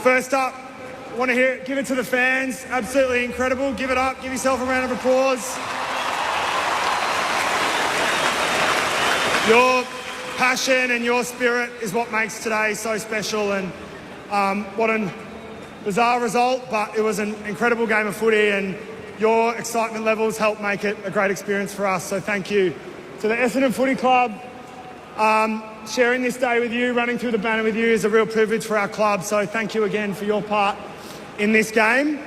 First up, I want to give it to the fans. Absolutely incredible. Give it up. Give yourself a round of applause. Your passion and your spirit is what makes today so special, and what a bizarre result, but it was an incredible game of footy, and your excitement levels helped make it a great experience for us. So thank you to the Essendon Footy Club. Sharing this day with you, running through the banner with you is a real privilege for our club. So thank you again for your part in this game.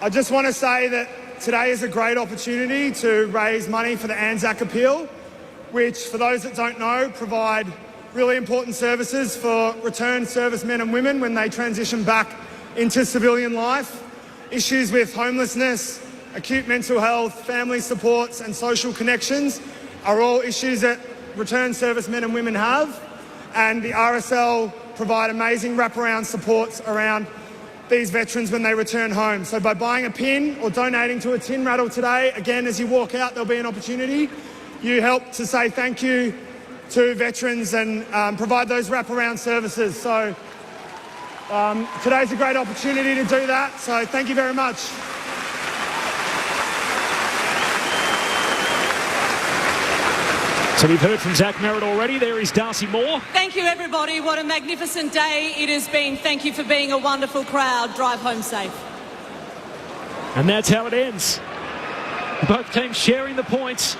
I just want to say that today is a great opportunity to raise money for the Anzac Appeal, which, for those that don't know, provide really important services for returned servicemen and women when they transition back into civilian life. Issues with homelessness, acute mental health, family supports and social connections are all issues that returned servicemen and women have, and the RSL provide amazing wraparound supports around these veterans when they return home. So by buying a pin or donating to a tin rattle today, again, as you walk out, there'll be an opportunity. You help to say thank you to veterans and provide those wraparound services. So today's a great opportunity to do that. So thank you very much. So we've heard from Zach Merritt already. There is Darcy Moore. Thank you, everybody. What a magnificent day it has been. Thank you for being a wonderful crowd. Drive home safe. And that's how it ends. Both teams sharing the points.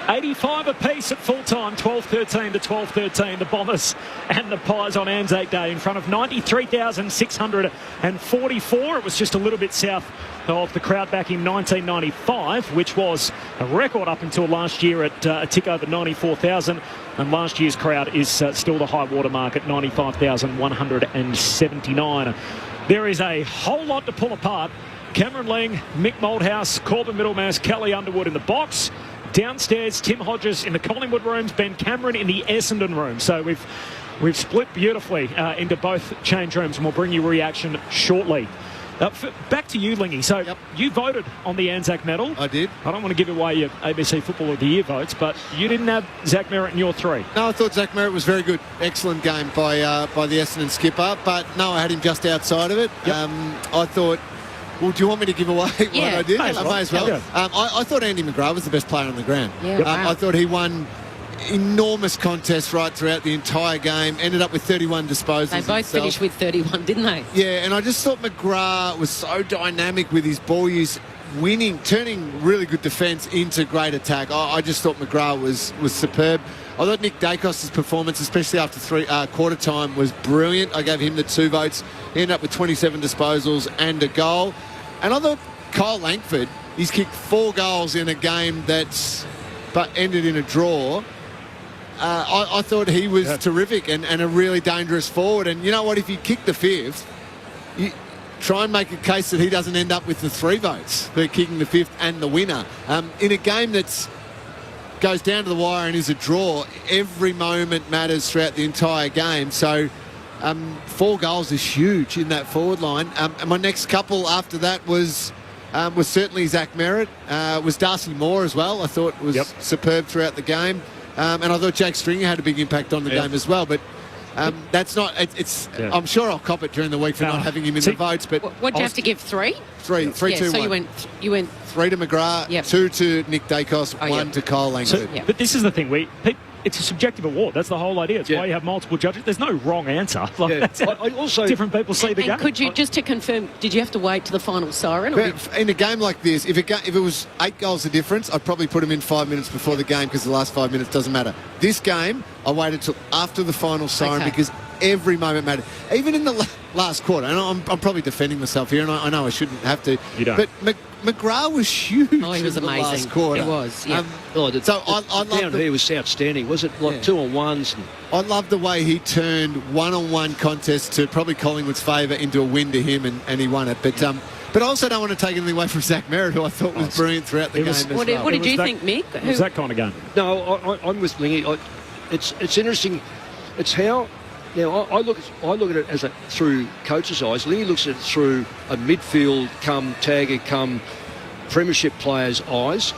85 apiece at full time, 12-13 to 12-13. The Bombers and the Pies on Anzac Day in front of 93,644. It was just a little bit south of the crowd back in 1995, which was a record up until last year at a tick over 94,000. And last year's crowd is still the high water mark at 95,179. There is a whole lot to pull apart. Cameron Ling, Mick Malthouse, Corbin Middlemass, Kelly Underwood in the box. Downstairs, Tim Hodges in the Collingwood rooms, Ben Cameron in the Essendon room. So we've split beautifully into both change rooms, and we'll bring you reaction shortly. Back to you, Lingy. So you voted on the Anzac medal. I did. I don't want to give away your ABC Footballer of the Year votes, but you didn't have Zach Merritt in your three. No, I thought Zach Merritt was very good. Excellent game by the Essendon skipper, but no, I had him just outside of it. Yep. I thought... Well, do you want me to give away what I did? I may as well. I thought Andy McGrath was the best player on the ground. I thought he won enormous contests right throughout the entire game, ended up with 31 disposals. They both finished with 31, didn't they? Yeah, and I just thought McGrath was so dynamic with his ball use, turning really good defence into great attack. I just thought McGrath was superb. I thought Nick Dacos' performance, especially after quarter time, was brilliant. I gave him the 2 votes. He ended up with 27 disposals and a goal. And I thought Kyle Langford, he's kicked 4 goals in a game but ended in a draw. I thought he was terrific and a really dangerous forward. And you know what? If you kick the 5th, you try and make a case that he doesn't end up with the 3 votes for kicking the 5th and the winner. In a game that's goes down to the wire and is a draw, every moment matters throughout the entire game. So 4 goals is huge in that forward line. And my next couple after that was certainly Zach Merritt, was Darcy Moore as well. I thought was superb throughout the game. And I thought Jake Stringer had a big impact on the game as well. But that's not... I'm sure I'll cop it during the week for not having him in the votes. But what'd you have to give? 3? 3, 2, so 1. you went 3 to McGrath, 2 to Nick Dacos, 1 to Kyle Langford. But this is the thing. It's a subjective award. That's the whole idea. It's why you have multiple judges. There's no wrong answer. That's how different people see the game. Could you, just to confirm, did you have to wait to the final siren? In a game like this, if it was 8 goals of difference, I'd probably put him in 5 minutes before the game because the last 5 minutes doesn't matter. This game, I waited till after the final siren because every moment mattered. Even in the last quarter, and I'm probably defending myself here, and I know I shouldn't have to. You don't. But McGrath was huge. He was amazing. Last quarter. He was, so I down here was outstanding. Was it like 2-on-1s? I love the way he turned one-on-one contests to probably Collingwood's favour into a win to him, and he won it. But I also don't want to take anything away from Zach Merritt, who I thought was brilliant throughout the game. What did you think, Mick? It was that kind of game. No, I'm with Lingy. It's interesting. It's how... Now, I look at it through coach's eyes. Lingy looks at it through a midfield tagger premiership players' eyes.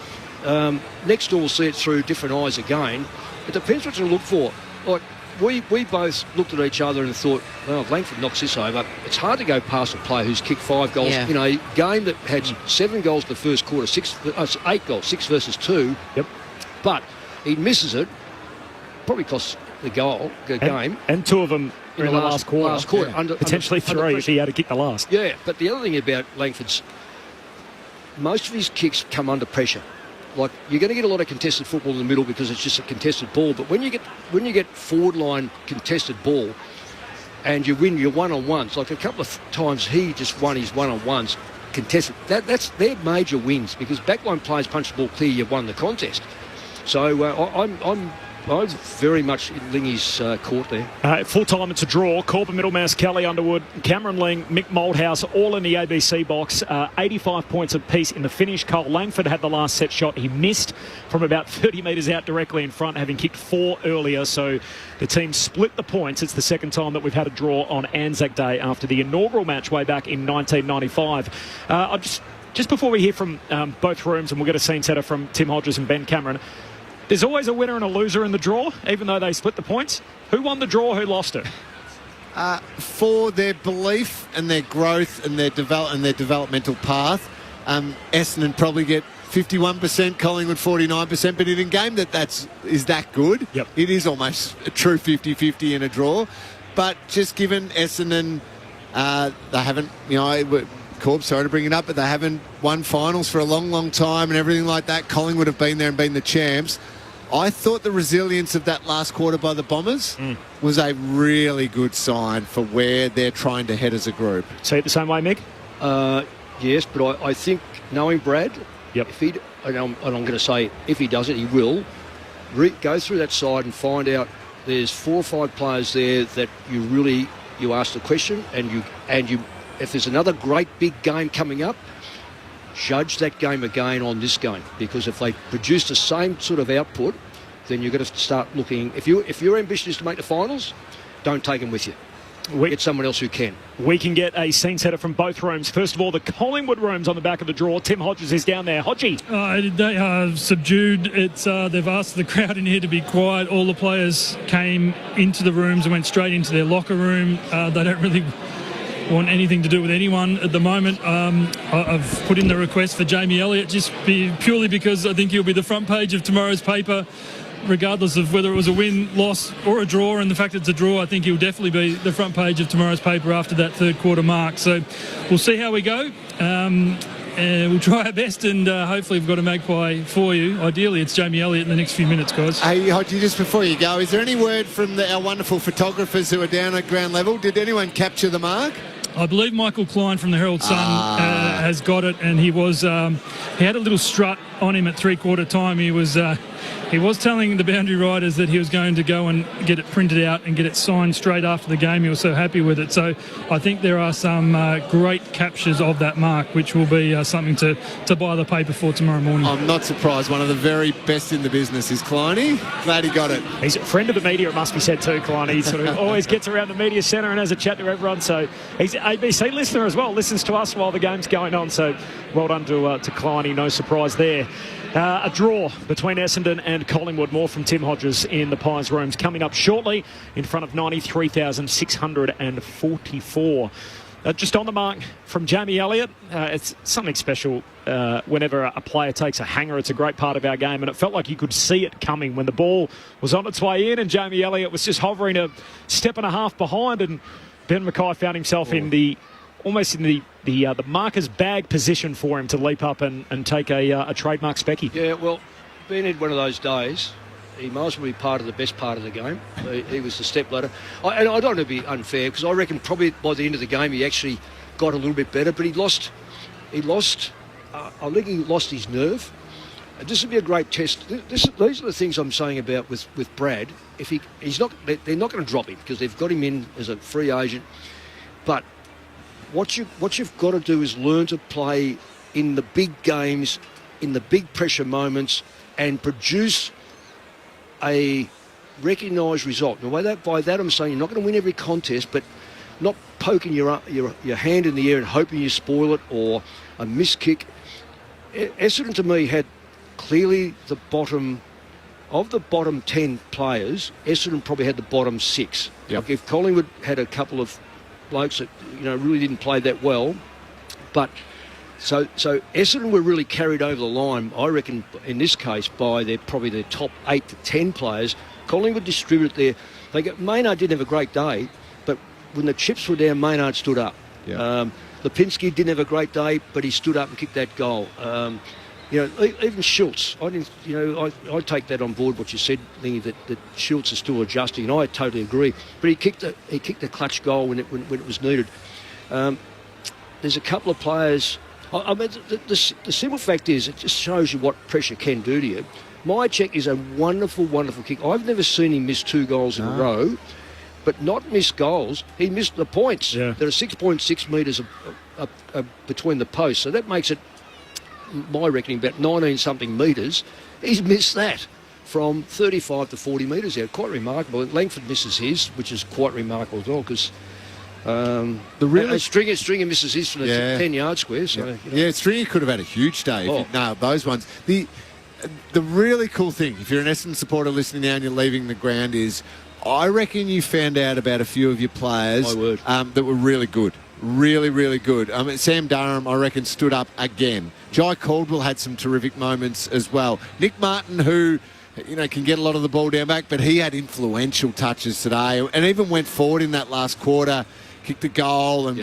Next door will see it through different eyes again. It depends what you look for. Like, we both looked at each other and thought, well, if Langford knocks this over, it's hard to go past a player who's kicked 5 goals. Yeah. You know, a game that had 7 goals in the first quarter, 8 goals, 6 versus 2. Yep. But he misses it, probably costs the game. And 2 of them in the last quarter. Last quarter. Yeah. Potentially 3 if he had to kick the last. Yeah, but the other thing about Langford's, most of his kicks come under pressure. Like, you're going to get a lot of contested football in the middle because it's just a contested ball. But when you get forward line contested ball and you win your one-on-ones, like a couple of times he just won his one-on-ones contested. They're major wins because backline players punch the ball clear, you've won the contest. So I'm very much in Lingy's court there. Full time, it's a draw. Corbin, Middlemass, Kelly Underwood, Cameron Ling, Mick Malthouse, all in the ABC box. 85 points apiece in the finish. Cole Langford had the last set shot. He missed from about 30 metres out directly in front, having kicked 4 earlier. So the team split the points. It's the second time that we've had a draw on Anzac Day after the inaugural match way back in 1995. Just before we hear from both rooms, and we'll get a scene setter from Tim Hodges and Ben Cameron, there's always a winner and a loser in the draw, even though they split the points. Who won the draw? Who lost it? For their belief and their growth and their developmental path, Essendon probably get 51%, Collingwood 49%, but in a game that is that good, yep, it is almost a true 50-50 in a draw. But just given Essendon, they haven't, Corb, sorry to bring it up, but they haven't won finals for a long, long time and everything like that. Collingwood have been there and been the champs. I thought the resilience of that last quarter by the Bombers was a really good sign for where they're trying to head as a group. See it the same way, Mick? Yes, but I think knowing Brad, yep, and I'm going to say if he does it, he will, go through that side and find out there's 4 or 5 players there that you ask the question and you if there's another great big game coming up, judge that game again on this game, because if they produce the same sort of output, then you've got to start looking. If your ambition is to make the finals, don't take them with you. Get someone else who can. We can get a scene setter from both rooms. First of all, the Collingwood rooms on the back of the draw. Tim Hodges is down there. Hodgie. They are subdued. They've asked the crowd in here to be quiet. All the players came into the rooms and went straight into their locker room. They don't really want anything to do with anyone at the moment. I've put in the request for Jamie Elliott purely because I think he'll be the front page of tomorrow's paper, regardless of whether it was a win, loss or a draw. And the fact it's a draw, I think he'll definitely be the front page of tomorrow's paper after that third quarter mark. So we'll see how we go. We'll try our best, and hopefully we've got a magpie for you. Ideally, it's Jamie Elliott in the next few minutes, guys. Hey, Hodgie, just before you go, is there any word from our wonderful photographers who are down at ground level? Did anyone capture the mark? I believe Michael Klein from the Herald Sun has got it, and he had a little strut on him at three-quarter time. He was telling the boundary riders that he was going to go and get it printed out and get it signed straight after the game. He was so happy with it. So I think there are some great captures of that mark, which will be something to buy the paper for tomorrow morning. I'm not surprised. One of the very best in the business is Kleiny. Glad he got it. He's a friend of the media, it must be said too, Kleiny. He sort of always gets around the media centre and has a chat to everyone. So he's an ABC listener as well, listens to us while the game's going on. So well done to Kleiny, no surprise there. A draw between Essendon and Collingwood. More from Tim Hodges in the Pies rooms coming up shortly in front of 93,644. Just on the mark from Jamie Elliott. It's something special whenever a player takes a hanger. It's a great part of our game, and it felt like you could see it coming when the ball was on its way in and Jamie Elliott was just hovering a step and a half behind, and Ben Mackay found himself almost in the marker's bag position for him to leap up and take a trademark specky. Yeah, well, Ben had one of those days. He might as well be part of the best part of the game. He was the step ladder. And I don't want to be unfair, because I reckon probably by the end of the game he actually got a little bit better, but he lost. I think he lost his nerve. This would be a great test. These are the things I'm saying about with Brad. If they're not going to drop him because they've got him in as a free agent. But what you've got to do is learn to play in the big games, in the big pressure moments, and produce a recognised result. Now, by that I'm saying you're not going to win every contest, but not poking your hand in the air and hoping you spoil it, or a missed kick. Essendon to me had clearly the bottom of the bottom 10 players. Essendon probably had the bottom 6. Yep. Like if Collingwood had a couple of blokes that really didn't play that well, but so Essendon were really carried over the line, I reckon, in this case by probably their top 8 to 10 players. Collingwood distributed Maynard didn't have a great day, but when the chips were down, Maynard stood up. Yep. Lipinski didn't have a great day, but he stood up and kicked that goal. Even Schultz, I take that on board what you said, thinking that Schultz is still adjusting, and I totally agree. But he kicked a clutch goal when it was needed. There's a couple of players. I mean, the simple fact is, it just shows you what pressure can do to you. Mychek is a wonderful, wonderful kick. I've never seen him miss 2 goals in a row. But not miss goals. He missed the points. Yeah. There are 6.6 metres between the posts, so that makes it, my reckoning, about 19-something metres. He's missed that from 35 to 40 metres out. Quite remarkable. Langford misses his, which is quite remarkable as well, because Stringer misses his from the 10-yard square. So, Stringer could have had a huge day if he'd nailed those ones. The really cool thing, if you're an Essendon supporter listening now and you're leaving the ground, is I reckon you found out about a few of your players that were really good. Really, really good. Sam Durham, I reckon, stood up again. Jai Caldwell had some terrific moments as well. Nick Martin, who can get a lot of the ball down back, but he had influential touches today and even went forward in that last quarter, kicked a goal and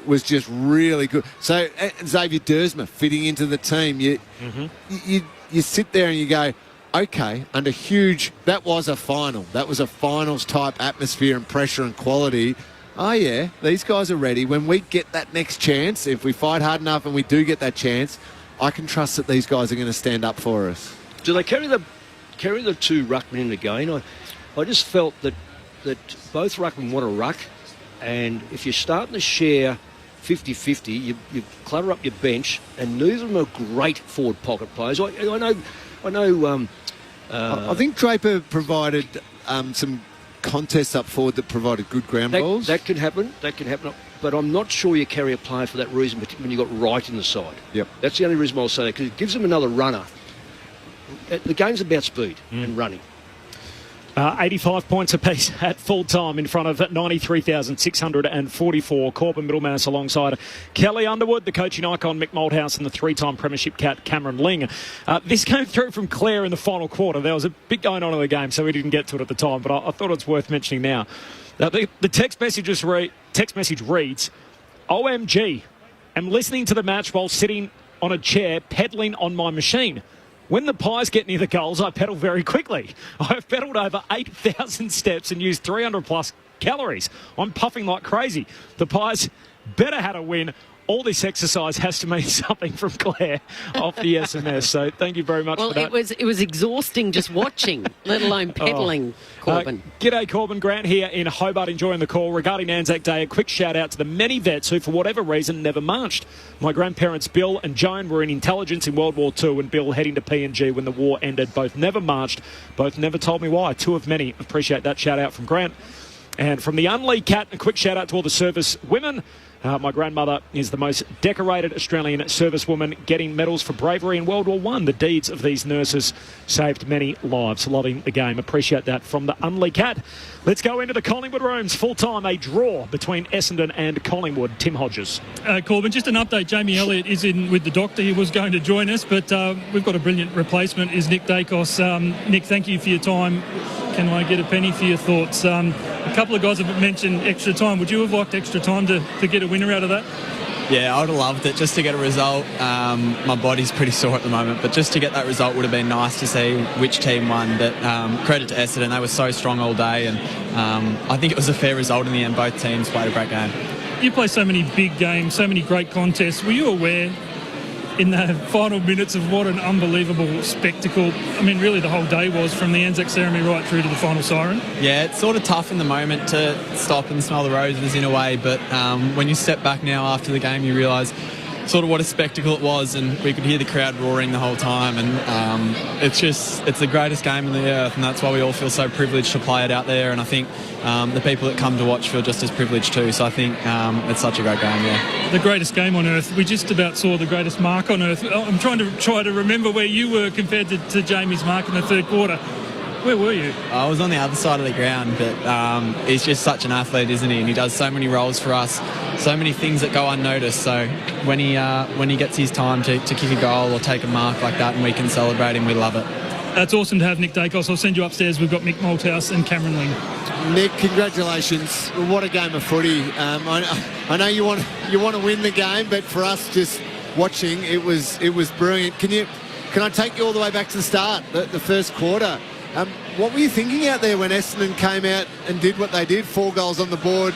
was just really good. So Xavier Dersma fitting into the team. You sit there and you go, okay, under that was a final. That was a finals-type atmosphere and pressure and quality. Oh, yeah, these guys are ready. When we get that next chance, if we fight hard enough and we do get that chance, I can trust that these guys are going to stand up for us. Do they carry the 2 ruckmen in again? I just felt that both ruckmen want to ruck, and if you're starting to share 50-50, you clutter up your bench, and neither of them are great forward pocket players. I know. I think Draper provided some contests up forward that provided good ground balls. That can happen. But I'm not sure you carry a player for that reason, when you've got Wright in the side. Yep. That's the only reason I'll say that, because it gives them another runner. The game's about speed and running. 85 points apiece at full time in front of 93,644. Corbin Middlemass alongside Kelly Underwood, the coaching icon Mick Malthouse, and the 3-time premiership cat Cameron Ling. This came through from Claire in the final quarter. There was a bit going on in the game, so we didn't get to it at the time, but I thought it's worth mentioning now. The text message reads, OMG, am listening to the match while sitting on a chair pedaling on my machine. When the Pies get near the goals, I pedal very quickly. I've pedalled over 8,000 steps and used 300 plus calories. I'm puffing like crazy. The Pies better have a win. All this exercise has to mean something from Claire off the SMS. So thank you very much for that. Well, it was exhausting just watching, let alone pedalling, Corbin. G'day, Corbin. Grant here in Hobart, enjoying the call. Regarding Anzac Day, a quick shout-out to the many vets who, for whatever reason, never marched. My grandparents, Bill and Joan, were in intelligence in World War II, and Bill heading to PNG when the war ended. Both never marched. Both never told me why. 2 of many. Appreciate that shout-out from Grant. And from the Unlee Cat, a quick shout-out to all the service women. My grandmother is the most decorated Australian servicewoman, getting medals for bravery in World War I. The deeds of these nurses saved many lives. Loving the game. Appreciate that from the Unlee Cat. Let's go into the Collingwood rooms. Full-time, a draw between Essendon and Collingwood. Tim Hodges. Corbin, just an update. Jamie Elliott is in with the doctor. He was going to join us, but we've got a brilliant replacement, is Nick Dacos. Nick, thank you for your time. Can I get a penny for your thoughts? A couple of guys have mentioned extra time. Would you have liked extra time to get a winner out of that? Yeah, I would have loved it just to get a result. My body's pretty sore at the moment, but just to get that result would have been nice to see which team won. But credit to Essendon, they were so strong all day, and I think it was a fair result in the end. Both teams played a great game. You play so many big games, so many great contests. Were you aware in the final minutes of what an unbelievable spectacle, I mean, really the whole day was, from the Anzac ceremony right through to the final siren? Yeah, it's sort of tough in the moment to stop and smell the roses in a way, but when you step back now after the game, you realise sort of what a spectacle it was, and we could hear the crowd roaring the whole time, and it's the greatest game on the earth, and that's why we all feel so privileged to play it out there, and I think the people that come to watch feel just as privileged too, so I think it's such a great game, yeah. The greatest game on earth. We just about saw the greatest mark on earth. I'm trying to remember where you were compared to Jamie's mark in the third quarter. Where were you? I was on the other side of the ground, but he's just such an athlete, isn't he? And he does so many roles for us, so many things that go unnoticed. So when he gets his time to kick a goal or take a mark like that and we can celebrate him, we love it. That's awesome to have Nick Dacos. I'll send you upstairs. We've got Mick Malthouse and Cameron Ling. Nick, congratulations. What a game of footy. I know you want to win the game, but for us just watching, it was brilliant. Can I take you all the way back to the start, the first quarter? What were you thinking out there when Essendon came out and did what they did? 4 goals on the board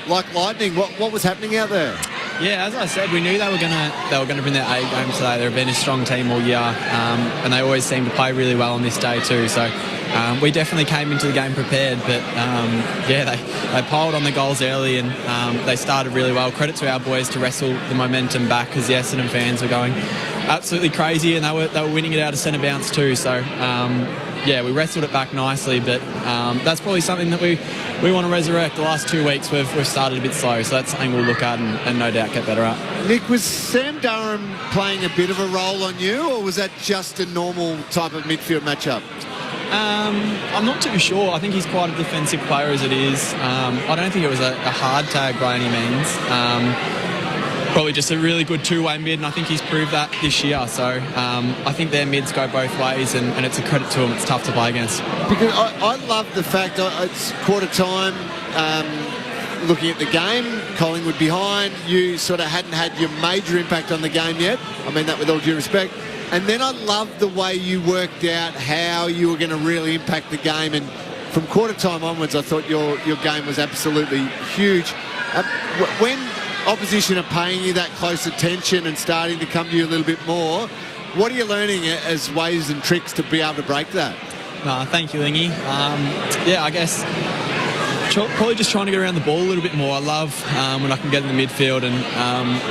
like lightning. What was happening out there? Yeah, as I said, we knew they were gonna bring their A game today. They've been a strong team all year, and they always seem to play really well on this day too. So we definitely came into the game prepared, but they piled on the goals early, and they started really well. Credit to our boys to wrestle the momentum back, because the Essendon fans were going absolutely crazy, and they were winning it out of centre bounce too. So we wrestled it back nicely, but that's probably something that we want to resurrect. The last 2 weeks we've started a bit slow, so that's something we'll look at and no doubt get better at. Nick, was Sam Durham playing a bit of a role on you, or was that just a normal type of midfield matchup? I'm not too sure. I think he's quite a defensive player as it is. I don't think it was a hard tag by any means. Probably just a really good two-way mid, and I think he's proved that this year. So I think their mids go both ways, and it's a credit to them. It's tough to play against. Because I love the fact it's quarter time, looking at the game, Collingwood behind, you sort of hadn't had your major impact on the game yet. I mean that with all due respect. And then I loved the way you worked out how you were going to really impact the game. And from quarter time onwards, I thought your game was absolutely huge. When opposition are paying you that close attention and starting to come to you a little bit more, what are you learning as ways and tricks to be able to break that? Thank you, Lingy. I guess probably just trying to get around the ball a little bit more. I love when I can get in the midfield, and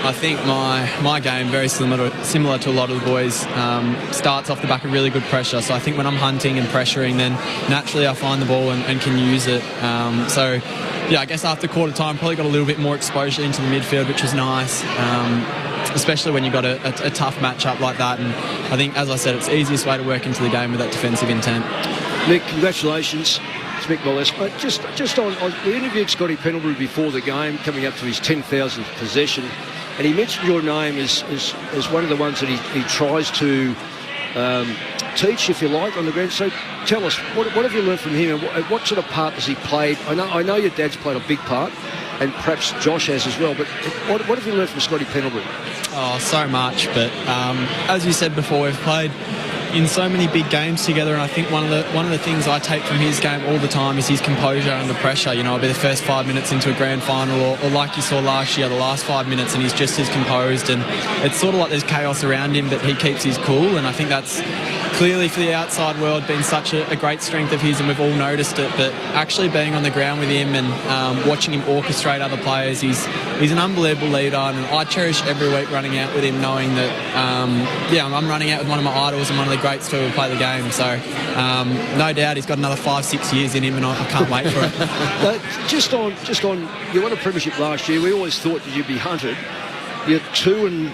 I think my game, very similar to a lot of the boys, starts off the back of really good pressure. So I think when I'm hunting and pressuring, then naturally I find the ball and can use it. I guess after quarter time, probably got a little bit more exposure into the midfield, which was nice, especially when you've got a tough matchup like that. And I think, as I said, it's the easiest way to work into the game with that defensive intent. Nick, congratulations. It's Mick Malthouse. But just on, we interviewed Scotty Pendlebury before the game, coming up to his 10,000th possession, and he mentioned your name as one of the ones that he tries to teach, if you like, on the ground. So tell us, what have you learned from him, and what sort of part has he played? I know your dad's played a big part, and perhaps Josh has as well, but what have you learned from Scotty Pendlebury? Oh, so much, but as you said before, we've played in so many big games together, and I think one of the things I take from his game all the time is his composure under pressure. You know, it'll be the first 5 minutes into a grand final, or like you saw last year, the last 5 minutes, and he's just as composed, and it's sort of like there's chaos around him, but he keeps his cool, and I think that's clearly for the outside world been such a great strength of his, and we've all noticed it, but actually being on the ground with him and watching him orchestrate other players, he's an unbelievable leader, and I cherish every week running out with him, knowing that I'm running out with one of my idols and one of the greats to play the game. So no doubt he's got another 5-6 years in him, and I can't wait for it. Just on, you won a premiership last year. We always thought that you'd be hunted. You're 2 and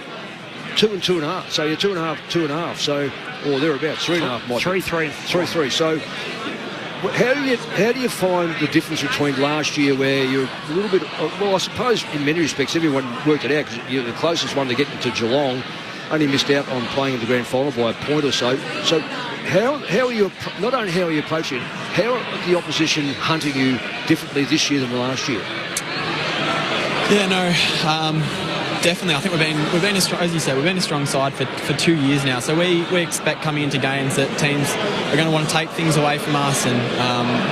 2.5. So you're 2.5. So, or thereabouts, 3.5. 3. So how do you find the difference between last year, where you're a little bit, well, I suppose in many respects everyone worked it out because you're the closest one to getting to Geelong, only missed out on playing in the grand final by a point or so. So how are you, not only how are you approaching it, how are the opposition hunting you differently this year than last year? Definitely. I think we've been as you said, we've been a strong side for 2 years now. So we expect coming into games that teams are going to want to take things away from us and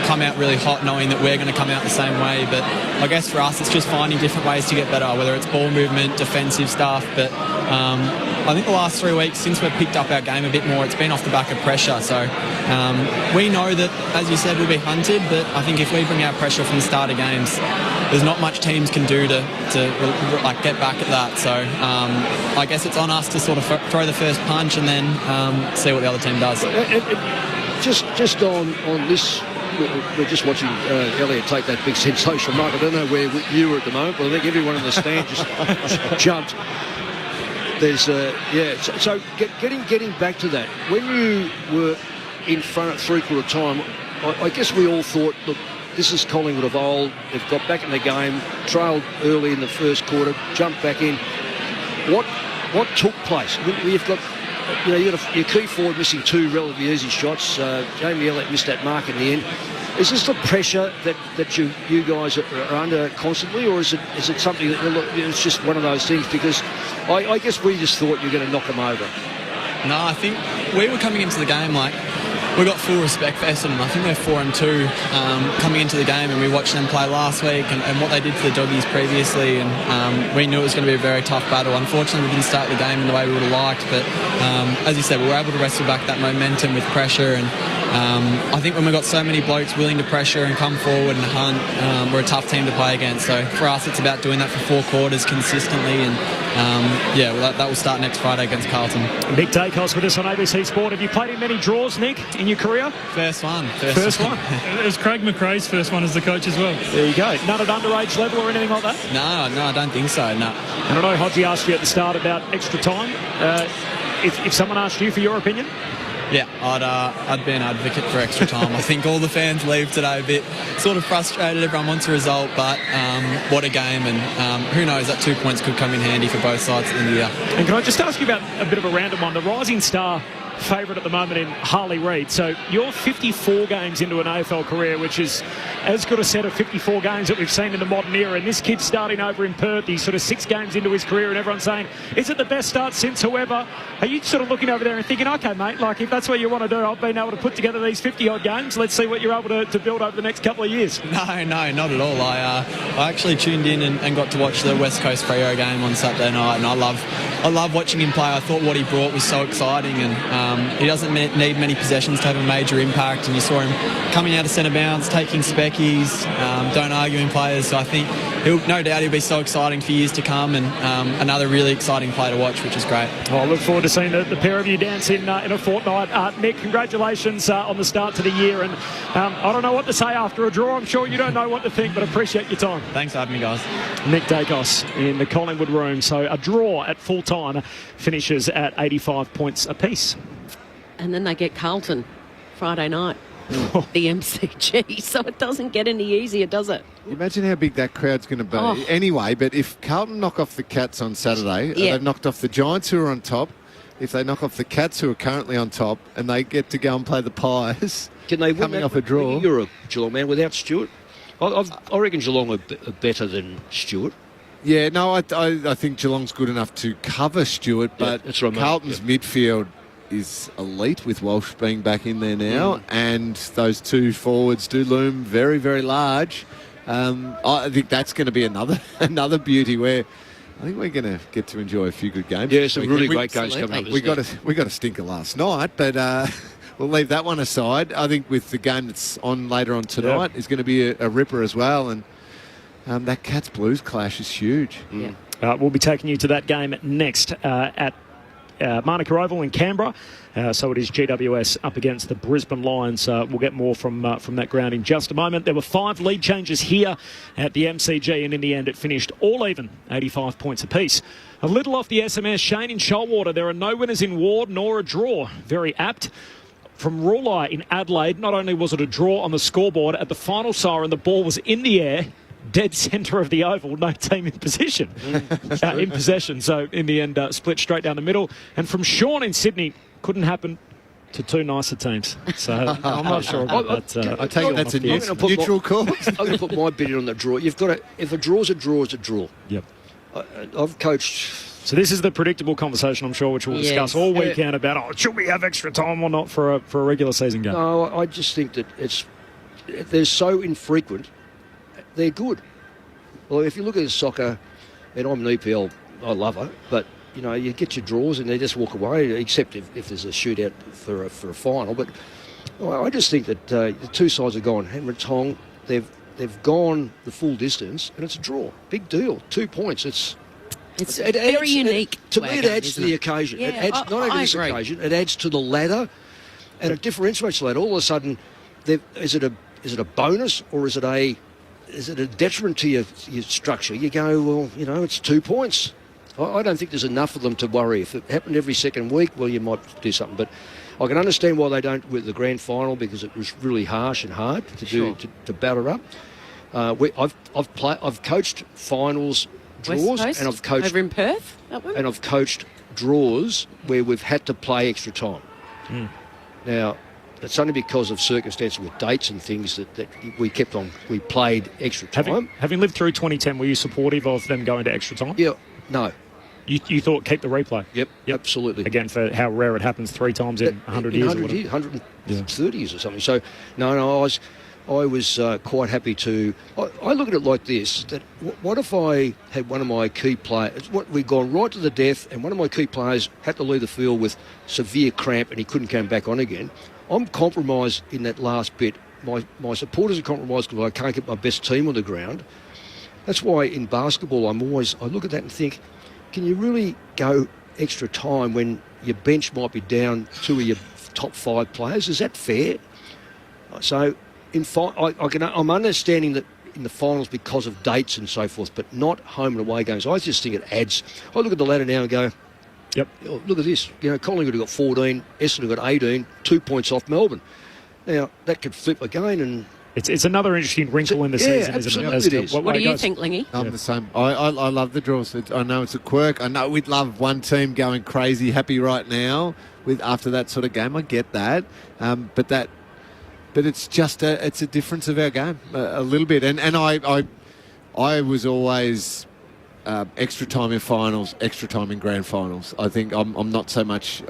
come out really hot, knowing that we're going to come out the same way. But I guess for us, it's just finding different ways to get better, whether it's ball movement, defensive stuff. But I think the last 3 weeks, since we've picked up our game a bit more, it's been off the back of pressure. So we know that, as you said, we'll be hunted. But I think if we bring our pressure from the start of games, there's not much teams can do to like get back at that. So I guess it's on us to sort of throw the first punch and then see what the other team does. Just on this, we're just watching Elliot take that big sensational mark. I don't know where you were at the moment, but I think everyone in the stand just jumped. There's So getting back to that, when you were in front at three-quarter time, I guess we all thought, look, this is Collingwood of old. They've got back in the game, trailed early in the first quarter, jumped back in. What took place? You've got, you got your key forward missing two relatively easy shots. Jamie Elliott missed that mark in the end. Is this the pressure that you guys are under constantly, or is it something that it's just one of those things? Because I guess we just thought you were going to knock them over. No, I think we were coming into the game like we got full respect for Essendon. I think they're 4-2 coming into the game, and we watched them play last week and what they did for the Doggies previously, and we knew it was going to be a very tough battle. Unfortunately, we didn't start the game in the way we would have liked, but as you said, we were able to wrestle back that momentum with pressure, and I think when we've got so many blokes willing to pressure and come forward and hunt, we're a tough team to play against. So for us, it's about doing that for 4 quarters consistently, and that will start next Friday against Carlton. Nick Dacos with us on ABC Sport. Have you played in many draws, Nick, in your career? First one. First one. It was Craig McRae's first one as the coach as well. There you go. None at underage level or anything like that? No, I don't think so, no. And I know Hodgie asked you at the start about extra time. If someone asked you for your opinion? Yeah, I'd be an advocate for extra time. I think all the fans leave today a bit sort of frustrated. Everyone wants a result, but what a game, and who knows, that 2 points could come in handy for both sides at the end of the year. And can I just ask you about a bit of a random one? The rising star favourite at the moment in Harley Reid. So you're 54 games into an AFL career, which is as good a set of 54 games that we've seen in the modern era. And this kid's starting over in Perth. He's sort of 6 games into his career, and everyone's saying, is it the best start since whoever? Are you sort of looking over there and thinking, OK, mate, like if that's what you want to do, I've been able to put together these 50-odd games. Let's see what you're able to build over the next couple of years. No, not at all. I actually tuned in and got to watch the West Coast Freo game on Saturday night, and I love watching him play. I thought what he brought was so exciting, and he doesn't need many possessions to have a major impact, and you saw him coming out of centre bounce, taking speckies, don't argue in players. So I think no doubt he'll be so exciting for years to come, and another really exciting player to watch, which is great. I look forward to seeing the pair of you dance in a fortnight. Nick, congratulations on the start to the year, and I don't know what to say after a draw. I'm sure you don't know what to think, but appreciate your time. Thanks for having me, guys. Nick Dacos in the Collingwood room. So a draw at full time finishes at 85 points apiece. And then they get Carlton Friday night, the MCG. So it doesn't get any easier, does it? Imagine how big that crowd's going to be. Oh. Anyway, but if Carlton knock off the Cats on Saturday, they've knocked off the Giants who are on top. If they knock off the Cats who are currently on top, and they get to go and play the Pies, can they win coming off a draw? You're a Geelong man without Stewart. I reckon Geelong are better than Stewart. Yeah, no, I think Geelong's good enough to cover Stewart, but that's right, Carlton's midfield is elite with Walsh being back in there now, and those 2 forwards do loom very, very large. I think that's going to be another beauty where I think we're going to get to enjoy a few good games. Yeah, some really great games coming up. We got a stinker last night, but we'll leave that one aside. I think with the game that's on later on tonight is going to be a ripper as well, and that Cats Blues clash is huge. We'll be taking you to that game next at Manuka Oval in Canberra. So it is GWS up against the Brisbane Lions. We'll get more from that ground in just a moment. There were 5 lead changes here at the MCG, and in the end it finished all even, 85 points apiece. A little off the SMS, Shane in Shoalwater. There are no winners in Ward nor a draw. Very apt. From Rulai in Adelaide, not only was it a draw on the scoreboard, at the final siren the ball was in the air, dead centre of the oval, no team in position, in possession. So in the end, split straight down the middle. And from Sean in Sydney, couldn't happen to 2 nicer teams. So I'm not sure about that. I take it that's a neutral call. I'm going to put my bid in on the draw. You've got to, if a draw's a draw, it's a draw. Yep. I've coached. So this is the predictable conversation, I'm sure, which we'll discuss all weekend about, should we have extra time or not for a regular season game? No, I just think that they're so infrequent. They're good. Well, if you look at soccer, and I'm an EPL, I love it, but you get your draws and they just walk away, except if there's a shootout for a final. But I just think that the 2 sides have gone hammer and tong. They've they've gone the full distance, and it's a draw. Big deal. 2 points. It's very unique. To me, it adds to the occasion. Yeah, it adds not only this occasion, it adds to the ladder, and it differentiates the ladder. All of a sudden, is it a bonus or is it a detriment to your structure? You go, well, it's 2 points. I don't think there's enough of them to worry. If it happened every second week, well, you might do something. But I can understand why they don't with the grand final, because it was really harsh and hard to batter up. I've coached finals draws, West Coast, and I've coached over in Perth. That one? and I've coached draws where we've had to play extra time. Now, it's only because of circumstances with dates and things that we played extra time. Having lived through 2010, were you supportive of them going to extra time? Yeah, no. You thought keep the replay? Yep, absolutely. Again, for how rare it happens 3 times in 100 years. 130 years or something. So, no, I was quite happy to... I look at it like this, that what if I had one of my key players... We'd gone right to the death, and one of my key players had to leave the field with severe cramp and he couldn't come back on again. I'm compromised in that last bit. My supporters are compromised because I can't get my best team on the ground. That's why in basketball I look at that and think, can you really go extra time when your bench might be down 2 of your top 5 players? Is that fair? So I'm understanding that in the finals because of dates and so forth, but not home and away games. I just think it adds. I look at the ladder now and go, oh, look at this. Collingwood have got 14, Essendon have got 18, 2 points off Melbourne. Now, that could flip again, and it's another interesting wrinkle in the season, isn't it? It is. What do you think, Lingy? I'm the same. I love the draws. I know it's a quirk. I know we'd love one team going crazy, happy right now after that sort of game. I get that, but it's just it's a difference of our game a little bit. And I was always extra time in finals, extra time in grand finals. I think I'm not so much.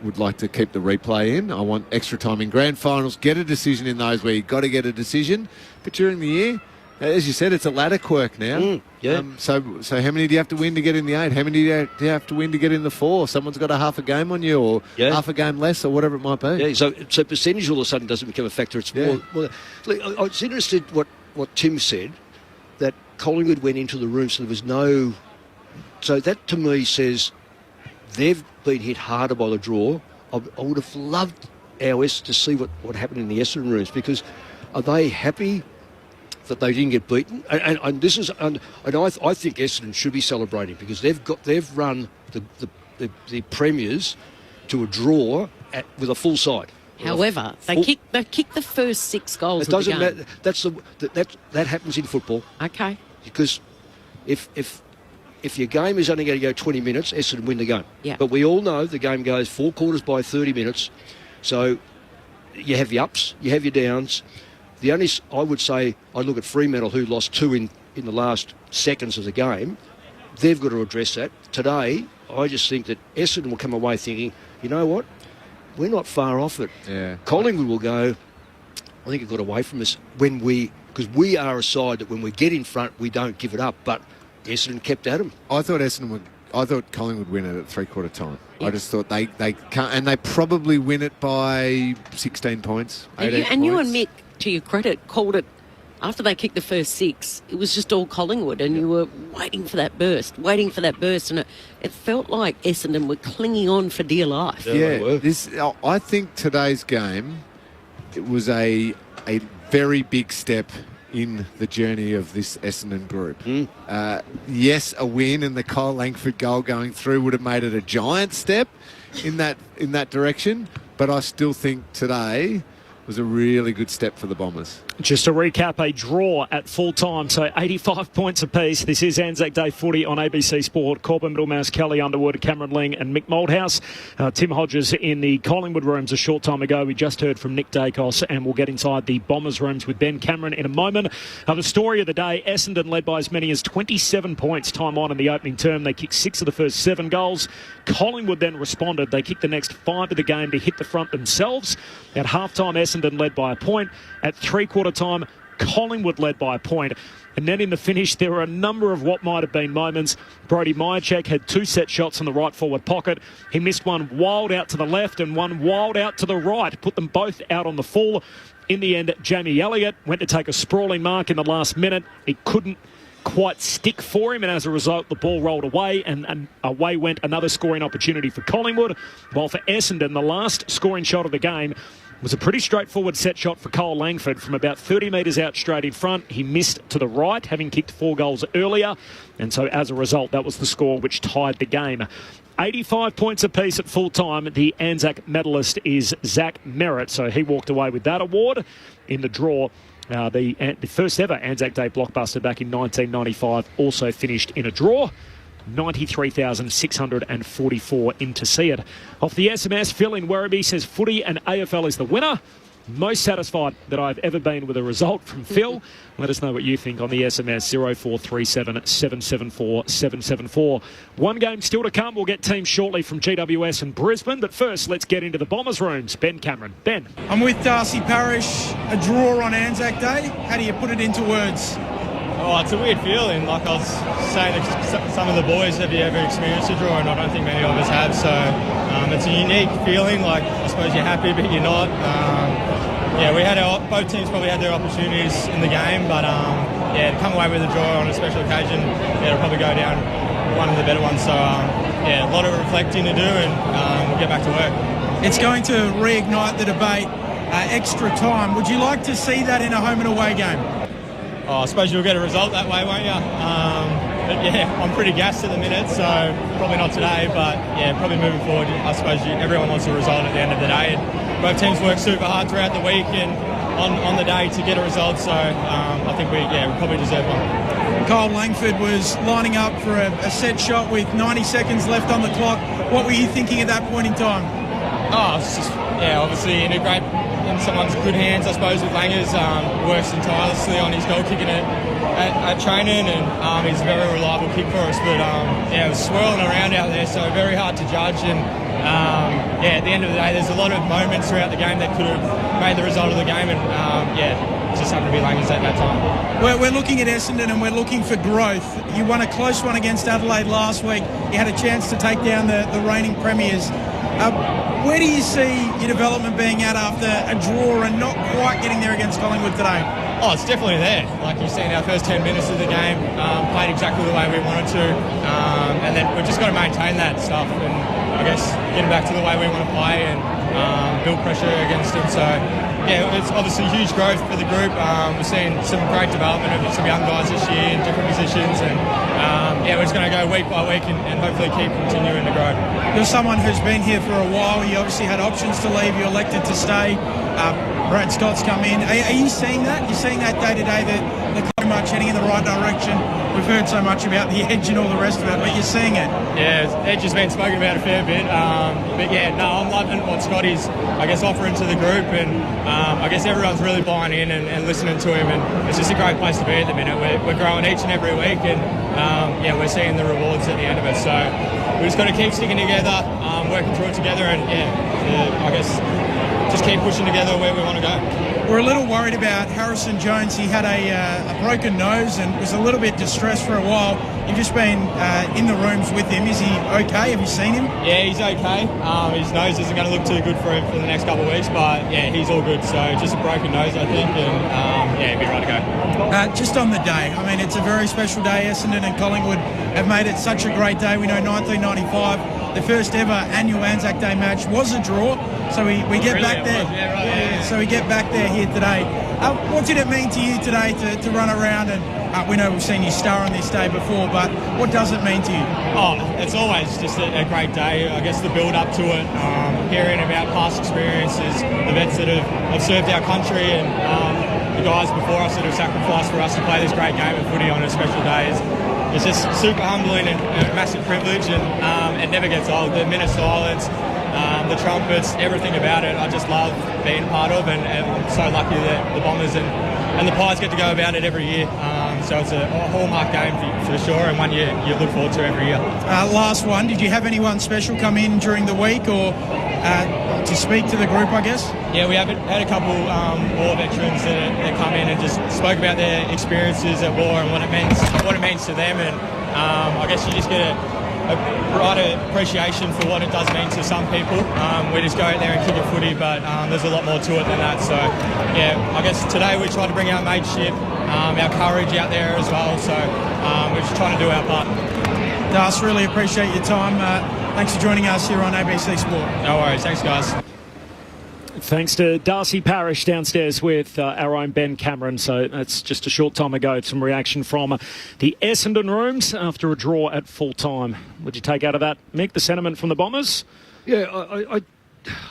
Would like to keep the replay in. I want extra time in grand finals, get a decision in those where you've got to get a decision. But during the year, as you said, it's a ladder quirk now. So how many do you have to win to get in the 8? How many do you have to win to get in the 4? Someone's got a half a game on you, or half a game less, or whatever it might be. Yeah, so percentage all of a sudden doesn't become a factor. It's more. I was interested what Tim said, that Collingwood went into the room, so there was no... So that to me says they've been hit harder by the draw. I would have loved our to see what happened in the Essendon rooms, because are they happy that they didn't get beaten? And I think Essendon should be celebrating, because they've run the premiers to a draw with a full side. However, they kicked the first 6 goals. It doesn't matter. That happens in football. Okay. Because if your game is only going to go 20 minutes, Essendon win the game. Yeah. But we all know the game goes 4 quarters by 30 minutes. So you have your ups, you have your downs. I would say, I look at Fremantle, who lost 2 in the last seconds of the game. They've got to address that. Today, I just think that Essendon will come away thinking, you know what? We're not far off it. Yeah. Collingwood will go, I think it got away from us because we are a side that when we get in front, we don't give it up. But Essendon kept at them. I thought Collingwood would win it at 3/4 time. Yeah. I just thought they can't, and they probably win it by 16 points. And you and Mick, to your credit, called it after they kicked the first 6. It was just all Collingwood, and you were waiting for that burst, and it felt like Essendon were clinging on for dear life. Yeah, I think today's game, it was a very big step in the journey of this Essendon group. Yes, a win and the Kyle Langford goal going through would have made it a giant step in that direction, but I still think today was a really good step for the Bombers. Just to recap, a draw at full time, so 85 points apiece. This is Anzac Day footy on ABC Sport. Corbin Middlemouse, Kelly Underwood, Cameron Ling and Mick Malthouse. Tim Hodges in the Collingwood rooms a short time ago. We just heard from Nick Dacos, and we'll get inside the Bombers rooms with Ben Cameron in a moment. The story of the day, Essendon led by as many as 27 points time on in the opening term. They kicked 6 of the first 7 goals. Collingwood then responded. They kicked the next 5 of the game to hit the front themselves. At half-time, Essendon led by a point. At 3/4 time, Collingwood led by a point. And then in the finish, there were a number of what might have been moments. Brody Myercheck had 2 set shots in the right forward pocket. He missed one wild out to the left and one wild out to the right. Put them both out on the full. In the end, Jamie Elliott went to take a sprawling mark in the last minute. It couldn't quite stick for him, and as a result the ball rolled away, and away went another scoring opportunity for Collingwood. While for Essendon, the last scoring shot of the game was a pretty straightforward set shot for Cole Langford from about 30 metres out straight in front. He missed to the right, having kicked 4 goals earlier, and so as a result that was the score which tied the game. 85 points apiece at full time. The Anzac medalist is Zach Merritt, so he walked away with that award in the draw. The first ever Anzac Day blockbuster back in 1995 also finished in a draw. 93,644 in to see it. Off the SMS, Phil in Werribee says footy and AFL is the winner. Most satisfied that I've ever been with a result from Phil. Let us know what you think on the SMS 0437 774 774. One game still to come. We'll get teams shortly from GWS and Brisbane. But first, let's get into the Bombers' rooms. Ben Cameron. Ben. I'm with Darcy Parish. A draw on Anzac Day. How do you put it into words? Oh, it's a weird feeling. Like I was saying to some of the boys, have you ever experienced a draw? And I don't think many of us have. So it's a unique feeling. Like I suppose you're happy, but you're not. We had both teams probably had their opportunities in the game, but to come away with a draw on a special occasion, it'll probably go down one of the better ones. So a lot of reflecting to do, and we'll get back to work. It's going to reignite the debate. Extra time. Would you like to see that in a home and away game? I suppose you'll get a result that way, won't you? But I'm pretty gassed at the minute, so probably not today. But probably moving forward, I suppose everyone wants a result at the end of the day. And both teams work super hard throughout the week and on the day to get a result. So I think we probably deserve one. Cole Langford was lining up for a set shot with 90 seconds left on the clock. What were you thinking at that point in time? It's just obviously in someone's good hands, I suppose, with Langers. Works tirelessly on his goal kicking at training, and he's a very reliable kick for us. But it was swirling around out there, so very hard to judge. And at the end of the day, there's a lot of moments throughout the game that could have made the result of the game, and it just happened to be Langers at that time. We're looking at Essendon and we're looking for growth. You won a close one against Adelaide last week. You had a chance to take down the reigning premiers. Where do you see your development being at after a draw and not quite getting there against Collingwood today? Oh, it's definitely there. Like you've seen, our first 10 minutes of the game played exactly the way we wanted to, and then we've just got to maintain that stuff and I guess getting back to the way we want to play and build pressure against them. So it's obviously huge growth for the group. We're seeing some great development of some young guys this year in different positions, and we're just going to go week by week and hopefully keep continuing to grow. You're someone who's been here for a while. You obviously had options to leave. You elected to stay. Brad Scott's come in. Are you seeing that? You're seeing that day to day, that they're very much heading in the right direction. We've heard so much about the Edge and all the rest of it, but you're seeing it. Yeah, Edge has been spoken about a fair bit. I'm loving what Scotty's, I guess, offering to the group, and I guess everyone's really buying in and listening to him, and it's just a great place to be at the minute. We're growing each and every week, and we're seeing the rewards at the end of it. So we just got to keep sticking together, working through it together, and I guess just keep pushing together where we want to go. We're a little worried about Harrison Jones. He had a broken nose and was a little bit distressed for a while. You've just been in the rooms with him. Is he okay? Have you seen him? Yeah, he's okay. His nose isn't going to look too good for him for the next couple of weeks, but he's all good. So just a broken nose, I think, and he'll be right to go. Just on the day, I mean, it's a very special day. Essendon and Collingwood have made it such a great day. We know 1995. The first ever annual Anzac Day match was a draw, so we get back there. So we get back there here today. What did it mean to you today to run around? And we know we've seen you star on this day before, but what does it mean to you? Oh, it's always just a great day. I guess the build up to it, hearing about past experiences, the vets that have served our country, and the guys before us that have sacrificed for us to play this great game of footy on a special day. It's just super humbling and a massive privilege, and it never gets old. The minute silence, the trumpets, everything about it, I just love being part of, and I'm so lucky that the Bombers and the Pies get to go about it every year. So it's a hallmark game for sure, and one you look forward to every year. Last one, did you have anyone special come in during the week or to speak to the group, I guess? Yeah, we have had a couple war veterans that come in and just spoke about their experiences at war and what it means to them, and I guess you just get a right appreciation for what it does mean to some people. We just go out there and kick a footy, but there's a lot more to it than that. So, yeah, I guess today we try to bring our mateship, our courage out there as well. So we're just trying to do our part. Das, really appreciate your time. Thanks for joining us here on ABC Sport. No worries. Thanks, guys. Thanks to Darcy Parish downstairs with our own Ben Cameron. So that's just a short time ago. Some reaction from the Essendon rooms after a draw at full time. Would you take out of that, Mick, the sentiment from the Bombers? Yeah,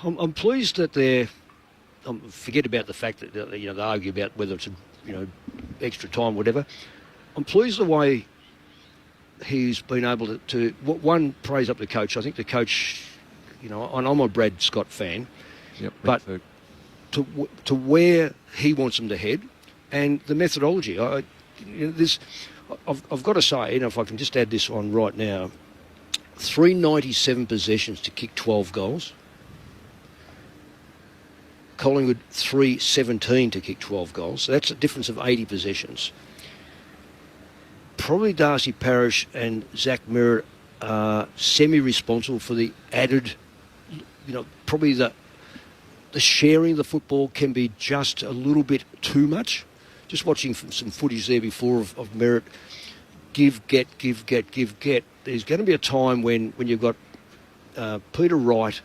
I'm pleased that they're. Forget about the fact that they argue about whether it's extra time, whatever. I'm pleased the way he's been able to one, praise up the coach. I think the coach, and I'm a Brad Scott fan. Yep, but to where he wants them to head, and the methodology. I've got to say, if I can just add this on right now, 397 possessions to kick 12 goals. Collingwood 317 to kick 12 goals. So that's a difference of 80 possessions. Probably Darcy Parish and Zach Merritt are semi-responsible for the added, probably the sharing of the football can be just a little bit too much. Just watching some footage there before of Merritt, give, get. There's going to be a time when you've got Peter Wright,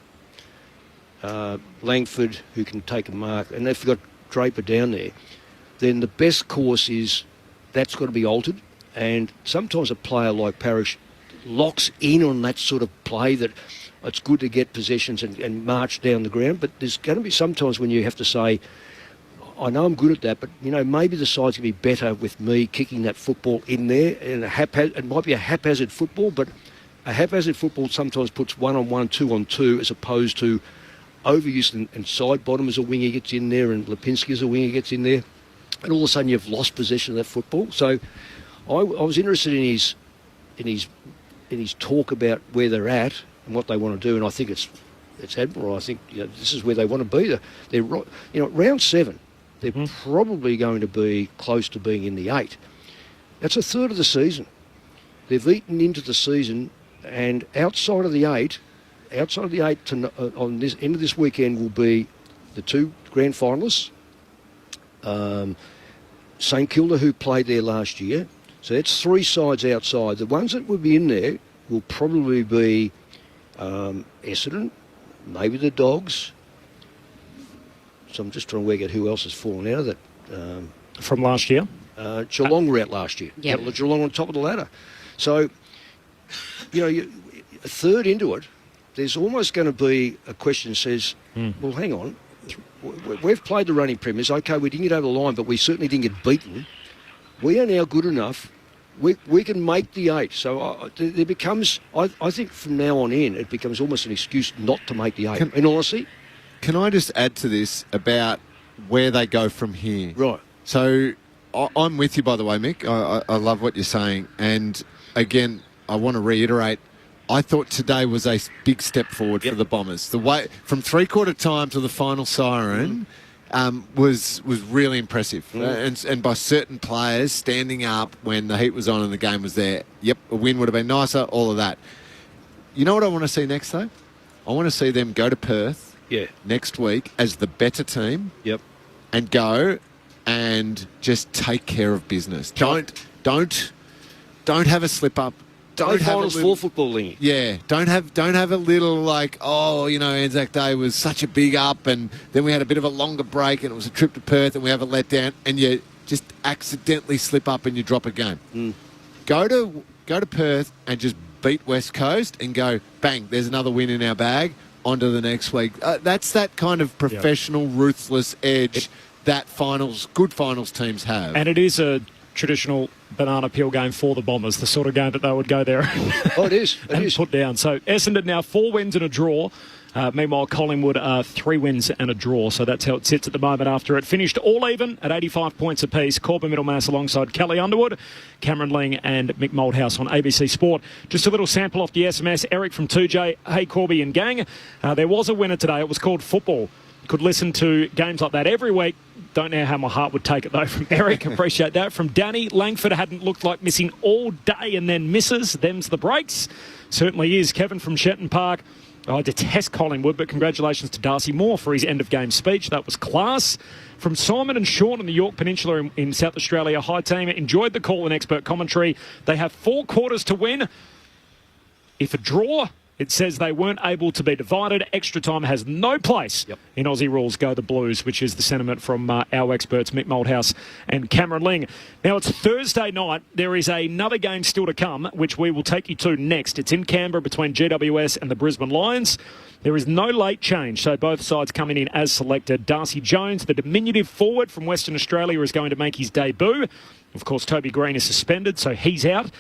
Langford, who can take a mark, and if you've got Draper down there, then the best course is that's got to be altered. And sometimes a player like Parish locks in on that sort of play that it's good to get possessions and march down the ground, but there's going to be sometimes when you have to say, I know I'm good at that, but, maybe the side's going to be better with me kicking that football in there. And it might be a haphazard football, but a haphazard football sometimes puts 1-on-1, 2-on-2, as opposed to overuse and side bottom as a winger gets in there and Lipinski as a winger gets in there. And all of a sudden you've lost possession of that football. So I was interested in his talk about where they're at and what they want to do, and I think it's admirable. I think this is where they want to be. They're round 7. They're probably going to be close to being in the 8. That's a third of the season. They've eaten into the season, and outside of the 8, on this end of this weekend will be the 2 grand finalists. St Kilda, who played there last year. So that's 3 sides outside. The ones that will be in there will probably be Essendon, maybe the Dogs. So I'm just trying to work out who else has fallen out of that. From last year? Geelong were out last year. Yep. Geelong on top of the ladder. So, a third into it, there's almost going to be a question that says, well, hang on. We've played the running premiers. OK, we didn't get over the line, but we certainly didn't get beaten. We are now good enough. We can make the 8. So there becomes, I think from now on in, it becomes almost an excuse not to make the 8. In honesty. Can I just add to this about where they go from here? Right. So I'm with you, by the way, Mick. I love what you're saying. And again, I want to reiterate, I thought today was a big step forward for the Bombers. The way from 3/4 time to the final siren was really impressive. And by certain players standing up when the heat was on and the game was there. Yep, a win would have been nicer, all of that. You know what I want to see next, though? I want to see them go to Perth next week as the better team. Yep. And go and just take care of business. Don't have a slip up. Don't have finals for football league. Yeah, don't have a little like, Anzac Day was such a big up, and then we had a bit of a longer break, and it was a trip to Perth, and we have a letdown, and you just accidentally slip up and you drop a game. Go to Perth and just beat West Coast and go bang. There's another win in our bag. On to the next week. That's that kind of professional, ruthless edge that good finals teams have. And it is a traditional banana peel game for the Bombers, the sort of game that they would go there it is. Put down. So Essendon now 4 wins and a draw. Meanwhile, Collingwood are 3 wins and a draw. So that's how it sits at the moment after it finished all even at 85 points apiece. Corbin Middlemass alongside Kelly Underwood, Cameron Ling and Mick Malthouse on ABC Sport. Just a little sample off the SMS. Eric from 2J. Hey, Corby and gang. There was a winner today. It was called football. Could listen to games like that every week. Don't know how my heart would take it, though, from Eric. Appreciate that. From Danny, Langford hadn't looked like missing all day and then misses. Them's the breaks. Certainly is. Kevin from Shetton Park. I detest Collingwood, but congratulations to Darcy Moore for his end-of-game speech. That was class. From Simon and Sean in the York Peninsula in South Australia. Hi, team. Enjoyed the call and expert commentary. They have 4 quarters to win. If a draw, it says they weren't able to be divided. Extra time has no place in Aussie rules. Go the Blues, which is the sentiment from our experts, Mick Malthouse and Cameron Ling. Now, it's Thursday night. There is another game still to come, which we will take you to next. It's in Canberra between GWS and the Brisbane Lions. There is no late change, so both sides coming in as selected. Darcy Jones, the diminutive forward from Western Australia, is going to make his debut. Of course, Toby Green is suspended, so he's out.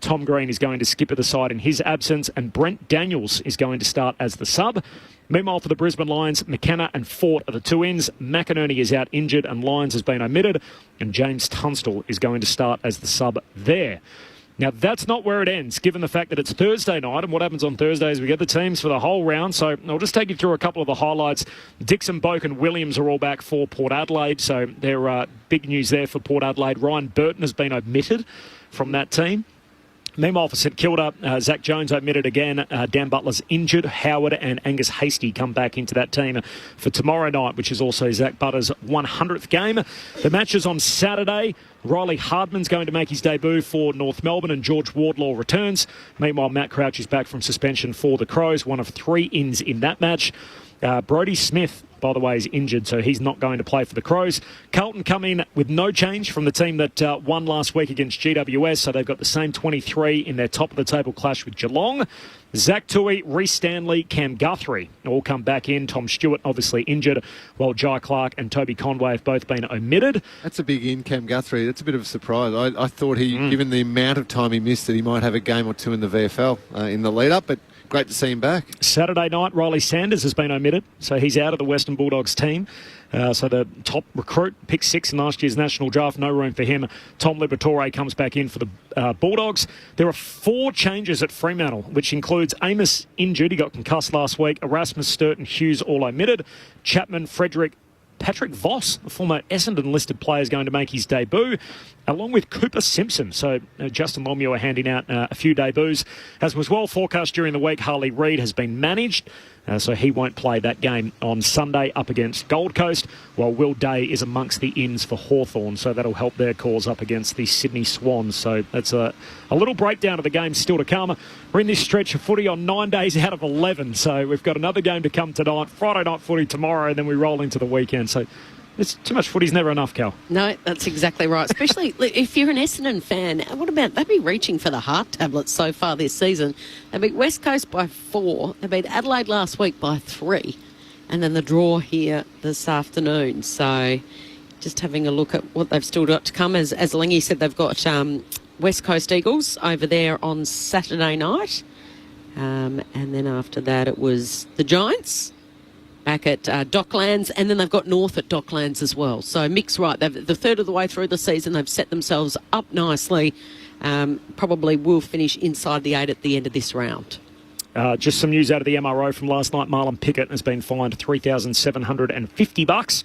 Tom Green is going to skipper the side in his absence, and Brent Daniels is going to start as the sub. Meanwhile, for the Brisbane Lions, McKenna and Fort are the 2 ins. McInerney is out injured and Lyons has been omitted, and James Tunstall is going to start as the sub there. Now, that's not where it ends, given the fact that it's Thursday night, and what happens on Thursday is we get the teams for the whole round. So I'll just take you through a couple of the highlights. Dixon, Boak and Williams are all back for Port Adelaide, so they're big news there for Port Adelaide. Ryan Burton has been omitted from that team. Meanwhile, for St Kilda, Zach Jones omitted again. Dan Butler's injured. Howard and Angus Hasty come back into that team for tomorrow night, which is also Zach Butler's 100th game. The match is on Saturday. Riley Hardman's going to make his debut for North Melbourne and George Wardlaw returns. Meanwhile, Matt Crouch is back from suspension for the Crows, one of 3 ins in that match. Brodie Smith, by the way, is injured, so he's not going to play for the Crows. Carlton come in with no change from the team that won last week against GWS, so they've got the same 23 in their top-of-the-table clash with Geelong. Zach Tui, Reece Stanley, Cam Guthrie all come back in. Tom Stewart obviously injured, while Jai Clark and Toby Conway have both been omitted. That's a big in, Cam Guthrie. That's a bit of a surprise. I thought given the amount of time he missed, that he might have a game or 2 in the VFL in the lead-up, but great to see him back. Saturday night, Riley Sanders has been omitted, so he's out of the Western Bulldogs team. So the top recruit, picked 6 in last year's national draft, no room for him. Tom Liberatore comes back in for the Bulldogs. There are 4 changes at Fremantle, which includes Amos injured, he got concussed last week. Erasmus, Sturt and Hughes all omitted. Chapman, Frederick, Patrick Voss, a former Essendon listed player, is going to make his debut, along with Cooper Simpson. So Justin Longmuir handing out a few debuts. As was well forecast during the week, Harley Reid has been managed, so he won't play that game on Sunday up against Gold Coast, while Will Day is amongst the ins for Hawthorn, so that'll help their cause up against the Sydney Swans. So that's a little breakdown of the game still to come. We're in this stretch of footy on 9 days out of 11, so we've got another game to come tonight, Friday night footy tomorrow, and then we roll into the weekend. So it's too much footy's never enough, Cal. No, that's exactly right. Especially if you're an Essendon fan, what about, they'd be reaching for the heart tablets so far this season. They beat West Coast by 4. They beat Adelaide last week by 3. And then the draw here this afternoon. So just having a look at what they've still got to come. As Lingy said, they've got West Coast Eagles over there on Saturday night. And then after that, it was the Giants back at Docklands, and then they've got North at Docklands as well. So Mick's right. They've the third of the way through the season. They've set themselves up nicely. Probably will finish inside the 8 at the end of this round. Just some news out of the MRO from last night. Marlon Pickett has been fined $3,750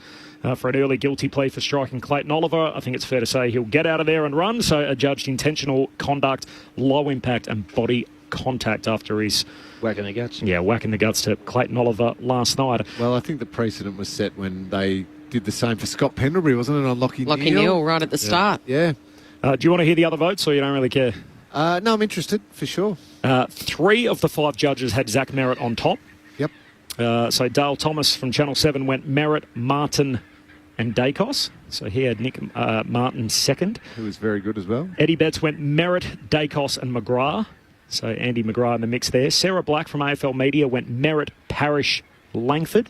for an early guilty plea for striking Clayton Oliver. I think it's fair to say he'll get out of there and run. So adjudged intentional conduct, low impact and body contact after his whacking the guts. Yeah, whacking the guts to Clayton Oliver last night. Well, I think the precedent was set when they did the same for Scott Pendlebury, wasn't it, on Lockie Neal right at the start. Yeah. Do you want to hear the other votes, or you don't really care? No, I'm interested, for sure. 3 of the 5 judges had Zach Merritt on top. Yep. So Dale Thomas from Channel 7 went Merritt, Martin and Dacos. So he had Nick Martin second. Who was very good as well. Eddie Betts went Merritt, Dacos and McGrath. So Andy McGrath in the mix there. Sarah Black from AFL Media went Merritt, Parrish, Langford.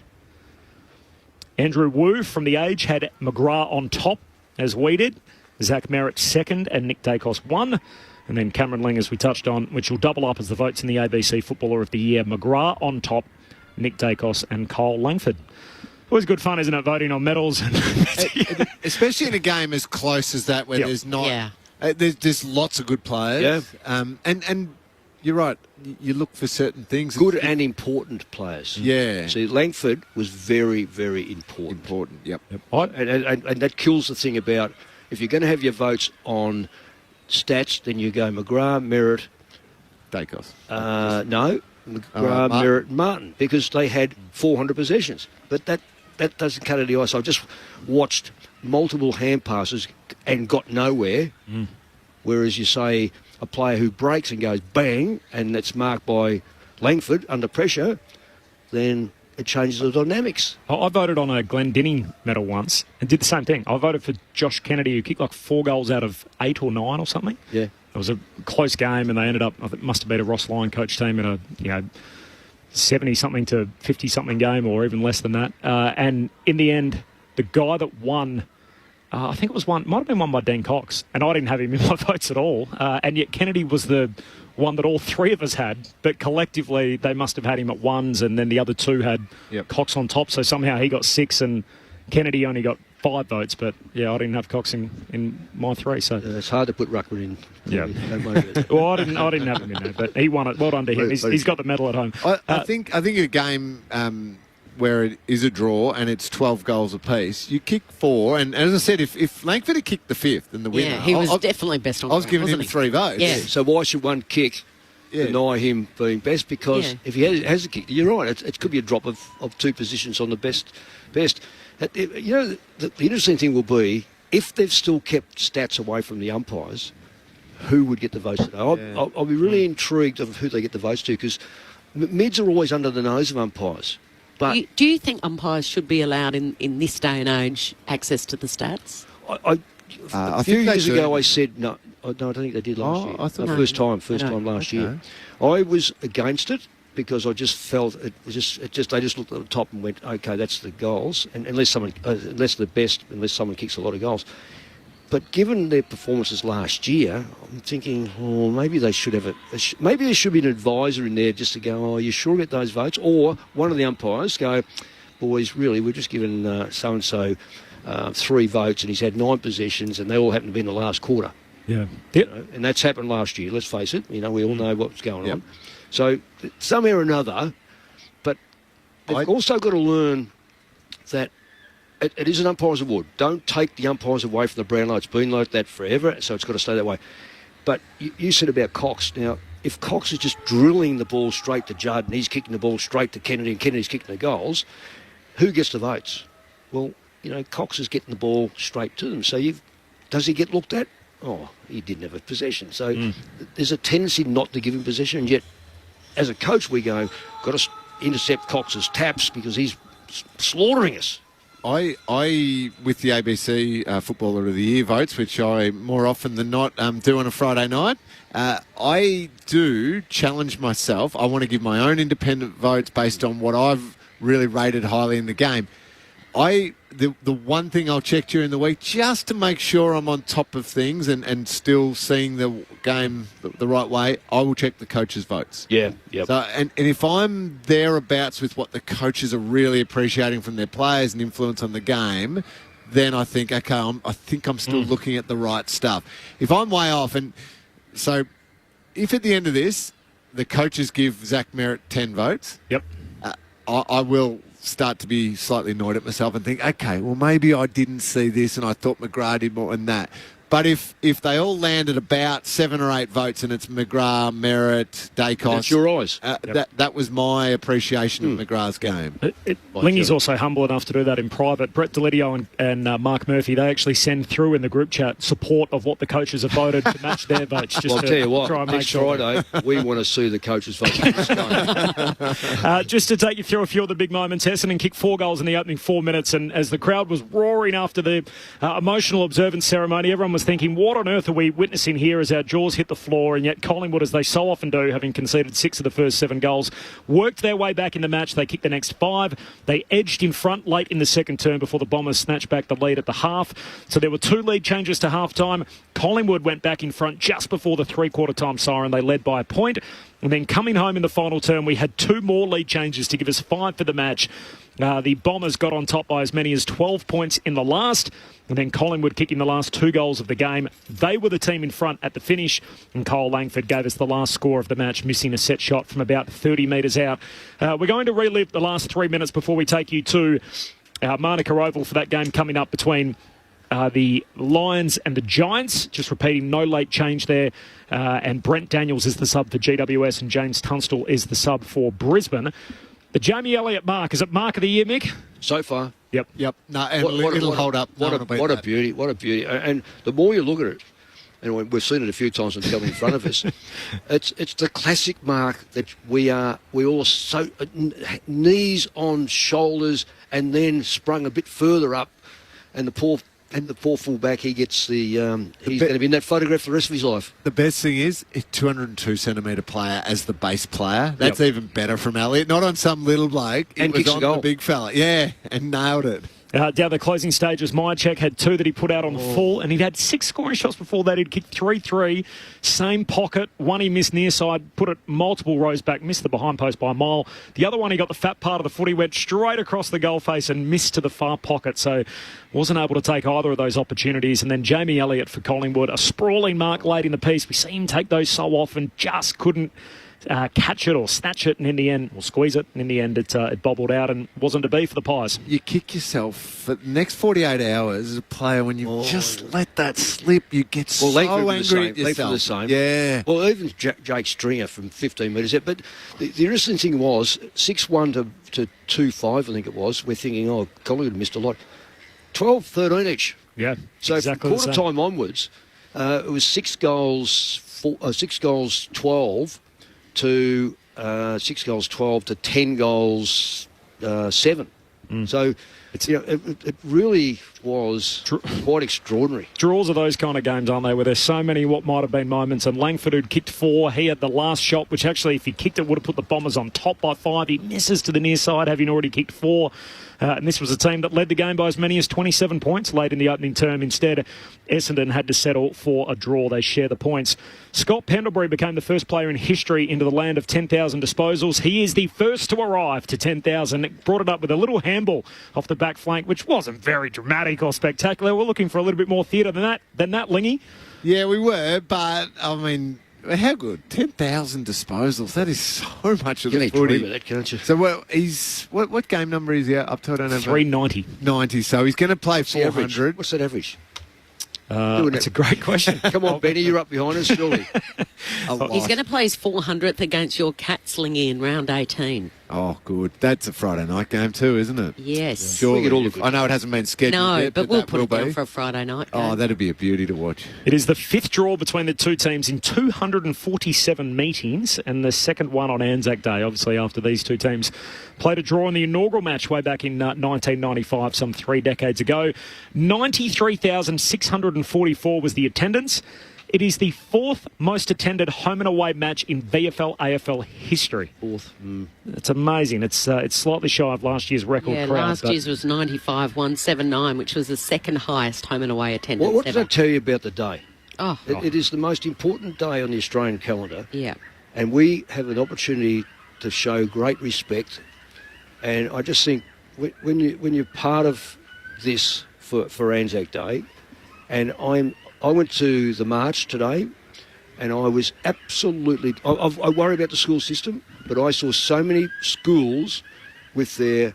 Andrew Wu from The Age had McGrath on top, as we did. Zach Merritt second and Nick Dacos 1. And then Cameron Ling, as we touched on, which will double up as the votes in the ABC Footballer of the Year. McGrath on top, Nick Dacos and Cole Langford. Always good fun, isn't it, voting on medals? Especially in a game as close as that, where there's not... Yeah. There's lots of good players. Yeah. And you're right. You look for certain things. Good and important players. Yeah. See, Langford was very, very important. Important, yep. And that kills the thing about, if you're going to have your votes on stats, then you go McGrath, Merritt, Dacos? No, McGrath, Merritt, and Martin, because they had 400 possessions. But that doesn't cut it the ice. I just watched multiple hand passes and got nowhere. Whereas you say a player who breaks and goes bang, and it's marked by Langford under pressure, then it changes the dynamics. I voted on a Glendinning medal once and did the same thing. I voted for Josh Kennedy, who kicked like 4 goals out of 8 or 9 or something. Yeah. It was a close game, and they ended up, I think, must have been a Ross Lyon coach team in a 70-something to 50-something game, or even less than that. And in the end, the guy that won, I think it might have been won by Dean Cox, and I didn't have him in my votes at all. And yet Kennedy was the one that all 3 of us had, but collectively they must have had him at ones, and then the other 2 had Cox on top. So somehow he got 6, and Kennedy only got 5 votes. But yeah, I didn't have Cox in my 3. So it's hard to put Ruckman in. Yeah. Well, I didn't have him in there, but he won it. Well done to him. He's got the medal at home. I think in a game where it is a draw and it's 12 goals apiece, you kick 4, and as I said, if Langford had kicked the 5th and the winner, Yeah, he was definitely best on I was ground, giving him wasn't he? 3 votes. Yeah. So why should one kick deny him being best? Because if he has a kick, you're right, it could be a drop of 2 positions on the best. The interesting thing will be, if they've still kept stats away from the umpires, who would get the votes today? I'll be really intrigued of who they get the votes to, because mids are always under the nose of umpires. But Do you think umpires should be allowed in this day and age access to the stats? A few years ago I said no. I don't think they did last year. I thought First time last year. I was against it because I just felt they just looked at the top and went, okay, that's the goals, and unless someone kicks a lot of goals. But given their performances last year, I'm thinking, maybe they should have maybe there should be an advisor in there just to go, you sure get those votes? Or one of the umpires go, boys, really, we're just giving so-and-so 3 votes, and he's had 9 possessions, and they all happen to be in the last quarter. Yeah. And that's happened last year, let's face it. We all know what's going on. So somehow or another, but they've also got to learn that it is an umpire's award. Don't take the umpires away from the Brownlow. It's been like that forever, so it's got to stay that way. But you said about Cox. Now, if Cox is just drilling the ball straight to Judd and he's kicking the ball straight to Kennedy and Kennedy's kicking the goals, who gets the votes? Well, Cox is getting the ball straight to them. So does he get looked at? Oh, he didn't have a possession. So there's a tendency not to give him possession, and yet as a coach we go, got to intercept Cox's taps because he's slaughtering us. I with the ABC Footballer of the Year votes, which I more often than not do on a Friday night, I do challenge myself. I want to give my own independent votes based on what I've really rated highly in the game. The one thing I'll check during the week, just to make sure I'm on top of things and still seeing the game the right way, I will check the coaches' votes. Yeah, yeah. So, and if I'm thereabouts with what the coaches are really appreciating from their players and influence on the game, then I think, okay, I'm still looking at the right stuff. If I'm way off, and so if at the end of this, the coaches give Zach Merritt 10 votes, I will start to be slightly annoyed at myself and think, okay, well, maybe I didn't see this and I thought McGrath did more than that. But if they all land at about 7 or 8 votes and it's McGrath, Merritt, Dacos... That's your eyes. That was my appreciation of McGrath's game. Lingy's also humble enough to do that in private. Brett Delidio and Mark Murphy, they actually send through in the group chat support of what the coaches have voted to match their votes. Just I'll tell you what, try and next Friday, we want to see the coaches' votes. Just to take you through a few of the big moments, Essendon kicked 4 goals in the opening 4 minutes, and as the crowd was roaring after the emotional observance ceremony, everyone was thinking, what on earth are we witnessing here as our jaws hit the floor? And yet Collingwood, as they so often do, having conceded 6 of the first 7 goals, worked their way back in the match. They kicked the next 5. They edged in front late in the second term before the Bombers snatched back the lead at the half. So there were 2 lead changes to half-time. Collingwood went back in front just before the three-quarter time siren. They led by a point. And then coming home in the final term, we had 2 more lead changes to give us 5 for the match. The Bombers got on top by as many as 12 points in the last, and then Collingwood kicking the last 2 goals of the game. They were the team in front at the finish, and Cole Langford gave us the last score of the match, missing a set shot from about 30 metres out. We're going to relive the last 3 minutes before we take you to Manuka Oval for that game coming up between the Lions and the Giants. Just repeating, no late change there. And Brent Daniels is the sub for GWS and James Tunstall is the sub for Brisbane. The Jamie Elliott mark, is it mark of the year, Mick? So far. Yep. No, and it'll hold up. What a beauty. What a beauty. And the more you look at it, and we've seen it a few times and come in front of us, it's the classic mark that we all so knees on shoulders and then sprung a bit further up, and the poor fullback, he gets he's going to be in that photograph for the rest of his life. The best thing is, a 202 centimetre player as the base player. That's even better from Elliott. Not on some little bloke. And it was kicks on a goal. The big fella. Yeah, and nailed it. Down the closing stages, Myercheck had 2 that he put out on full, and he'd had 6 scoring shots before that. He'd kicked 3-3, same pocket. One he missed near side, put it multiple rows back, missed the behind post by a mile. The other one, he got the fat part of the footy, went straight across the goal face and missed to the far pocket, so wasn't able to take either of those opportunities. And then Jamie Elliott for Collingwood, a sprawling mark late in the piece. We see him take those so often, just couldn't catch it or snatch it, and in the end, or squeeze it, and in the end it bobbled out and wasn't to be for the Pies. You kick yourself for the next 48 hours as a player when you just let that slip. You get so angry at yourself. The same. Yeah. Well, even Jake Stringer from 15 metres out. But the interesting thing was 6-1 to 2-5, I think it was. We're thinking, Collingwood missed a lot. 12, 13 each. Yeah. So exactly from quarter time onwards, it was 6 goals 12 to 6 goals 12 to 10 goals 7. So it really was quite extraordinary. Draws are those kind of games, aren't they, where there's so many what might have been moments. And Langford, who'd kicked 4, he had the last shot, which actually, if he kicked it, would have put the Bombers on top by 5. He misses to the near side, having already kicked 4. And this was a team that led the game by as many as 27 points late in the opening term. Instead, Essendon had to settle for a draw. They share the points. Scott Pendlebury became the first player in history into the land of 10,000 disposals. He is the first to arrive to 10,000. Brought it up with a little handball off the back flank, which wasn't very dramatic or spectacular. We're looking for a little bit more theatre than that, Lingy. Yeah, we were, but, I mean, how good? 10,000 disposals. That is so much of the footy. You can that, can't you? So, what game number is he up to? I don't know. 390. 90, so he's going to play 400. What's that average? That's a great question. Come on, Benny, you're up behind us, surely. He's going to play his 400th against your Cats, Lingy, in round 18. Oh, good. That's a Friday night game too, isn't it? Yes. Sure. I know it hasn't been scheduled yet, but we'll put it down for a Friday night game. Oh, that'd be a beauty to watch. It is the 5th draw between the two teams in 247 meetings, and the second one on Anzac Day, obviously, after these two teams played a draw in the inaugural match way back in 1995, some 3 decades ago. 93,644 was the attendance. It is the 4th most attended home and away match in VFL AFL history. 4th. It's amazing. It's slightly shy of last year's record crowd. Last year's was 95,179, which was the second highest home and away attendance What does that tell you about the day? It is the most important day on the Australian calendar. Yeah. And we have an opportunity to show great respect. And I just think when you're part of this for Anzac Day, and I went to the march today, and I was absolutely... I worry about the school system, but I saw so many schools with their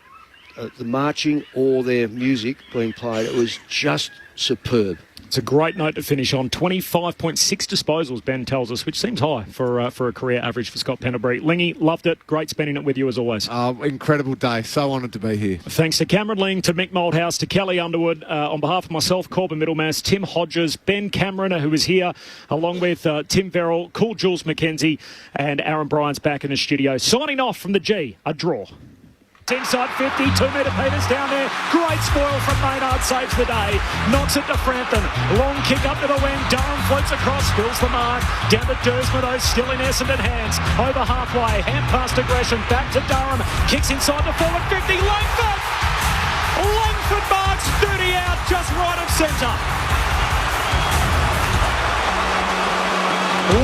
the marching or their music being played. It was just superb. It's a great note to finish on. 25.6 disposals, Ben tells us, which seems high for a career average for Scott Pendlebury. Lingy, loved it. Great spending it with you as always. Incredible day. So honoured to be here. Thanks to Cameron Ling, to Mick Malthouse, to Kelly Underwood. On behalf of myself, Corbin Middlemass, Tim Hodges, Ben Cameron, who is here, along with Tim Verrill, Cool Jules McKenzie, and Aaron Bryant's back in the studio. Signing off from the G, a draw. Inside 50, 2 metre Peters down there. Great spoil from Maynard, saves the day. Knocks it to Frampton. Long kick up to the wing. Durham floats across, fills the mark. Down to Dersma, though, still in Essendon hands. Over halfway, hand past aggression. Back to Durham. Kicks inside the forward 50. Langford! Langford marks 30 out, just right of centre.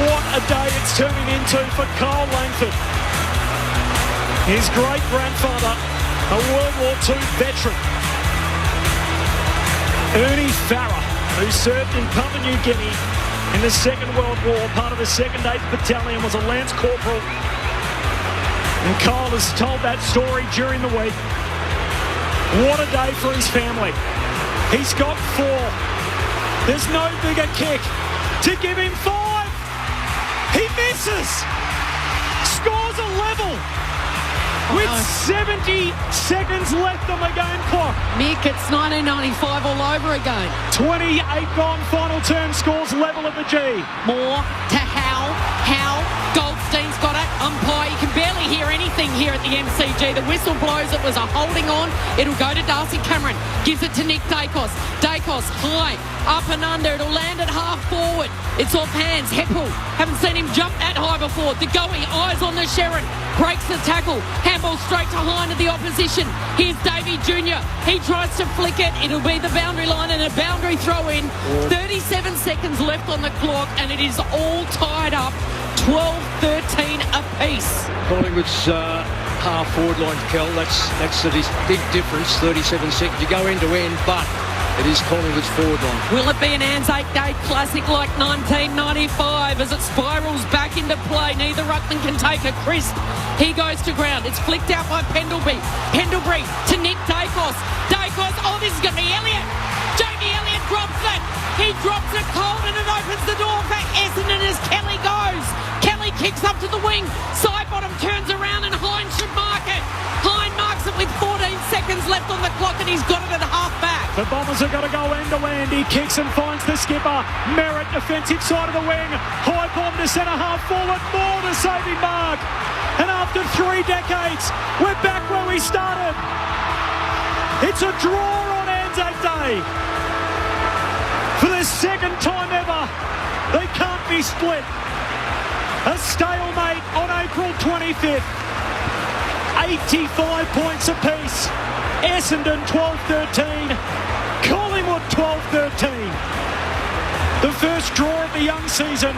What a day it's turning into for Kyle Langford. His great-grandfather, a World War II veteran, Ernie Farrer, who served in Papua New Guinea in the Second World War, part of the 2nd 8th Battalion, was a Lance Corporal. And Kyle has told that story during the week. What a day for his family. He's got 4. There's no bigger kick to give him 5. He misses. Scores a level with 70 seconds left on the game clock. Mick, it's 1995 all over again. 28 gone, final turn, scores level at the G. Moore to Howe. Goldstein's got it. Umpire, you can barely hear anything here at the MCG. The whistle blows. It was a holding on. It'll go to Darcy Cameron. Gives it to Nick Dacos. Dacos high, up and under. It'll land at half forward. It's off hands. Heppel. Haven't seen him jump that high before. The going, eyes on the Sherrin. Breaks the tackle. Handball straight to hind of the opposition. Here's Davey Jr. He tries to flick it. It'll be the boundary line and a boundary throw in. 37 seconds left on the clock and it is all tied up. 12-13 apiece. Collingwood's half-forward line, Kel, that's the big difference, 37 seconds. You go end to end, but it is Collingwood's forward line. Will it be an Anzac Day classic like 1995 as it spirals back into play? Neither ruckman can take a crisp. He goes to ground. It's flicked out by Pendlebury. Pendlebury to Nick Dacos. Dacos, oh, this is going to be Elliott. Jamie Elliott drops it. He drops it cold and it opens the door for Essendon as Kelly goes. Kelly kicks up to the wing. Side bottom turns around and Hine should mark it. Hine marks it with 14 seconds left on the clock and he's got it at half back. The Bombers have got to go end to end. He kicks and finds the skipper. Merritt, defensive side of the wing. High bomb to centre half forward. Moore to saving mark. And after 3 decades, we're back where we started. It's a draw on Anzac Day. For the second time ever, they can't be split. A stalemate on April 25th. 85 points apiece. Essendon 12-13. Collingwood 12-13. The first draw of the young season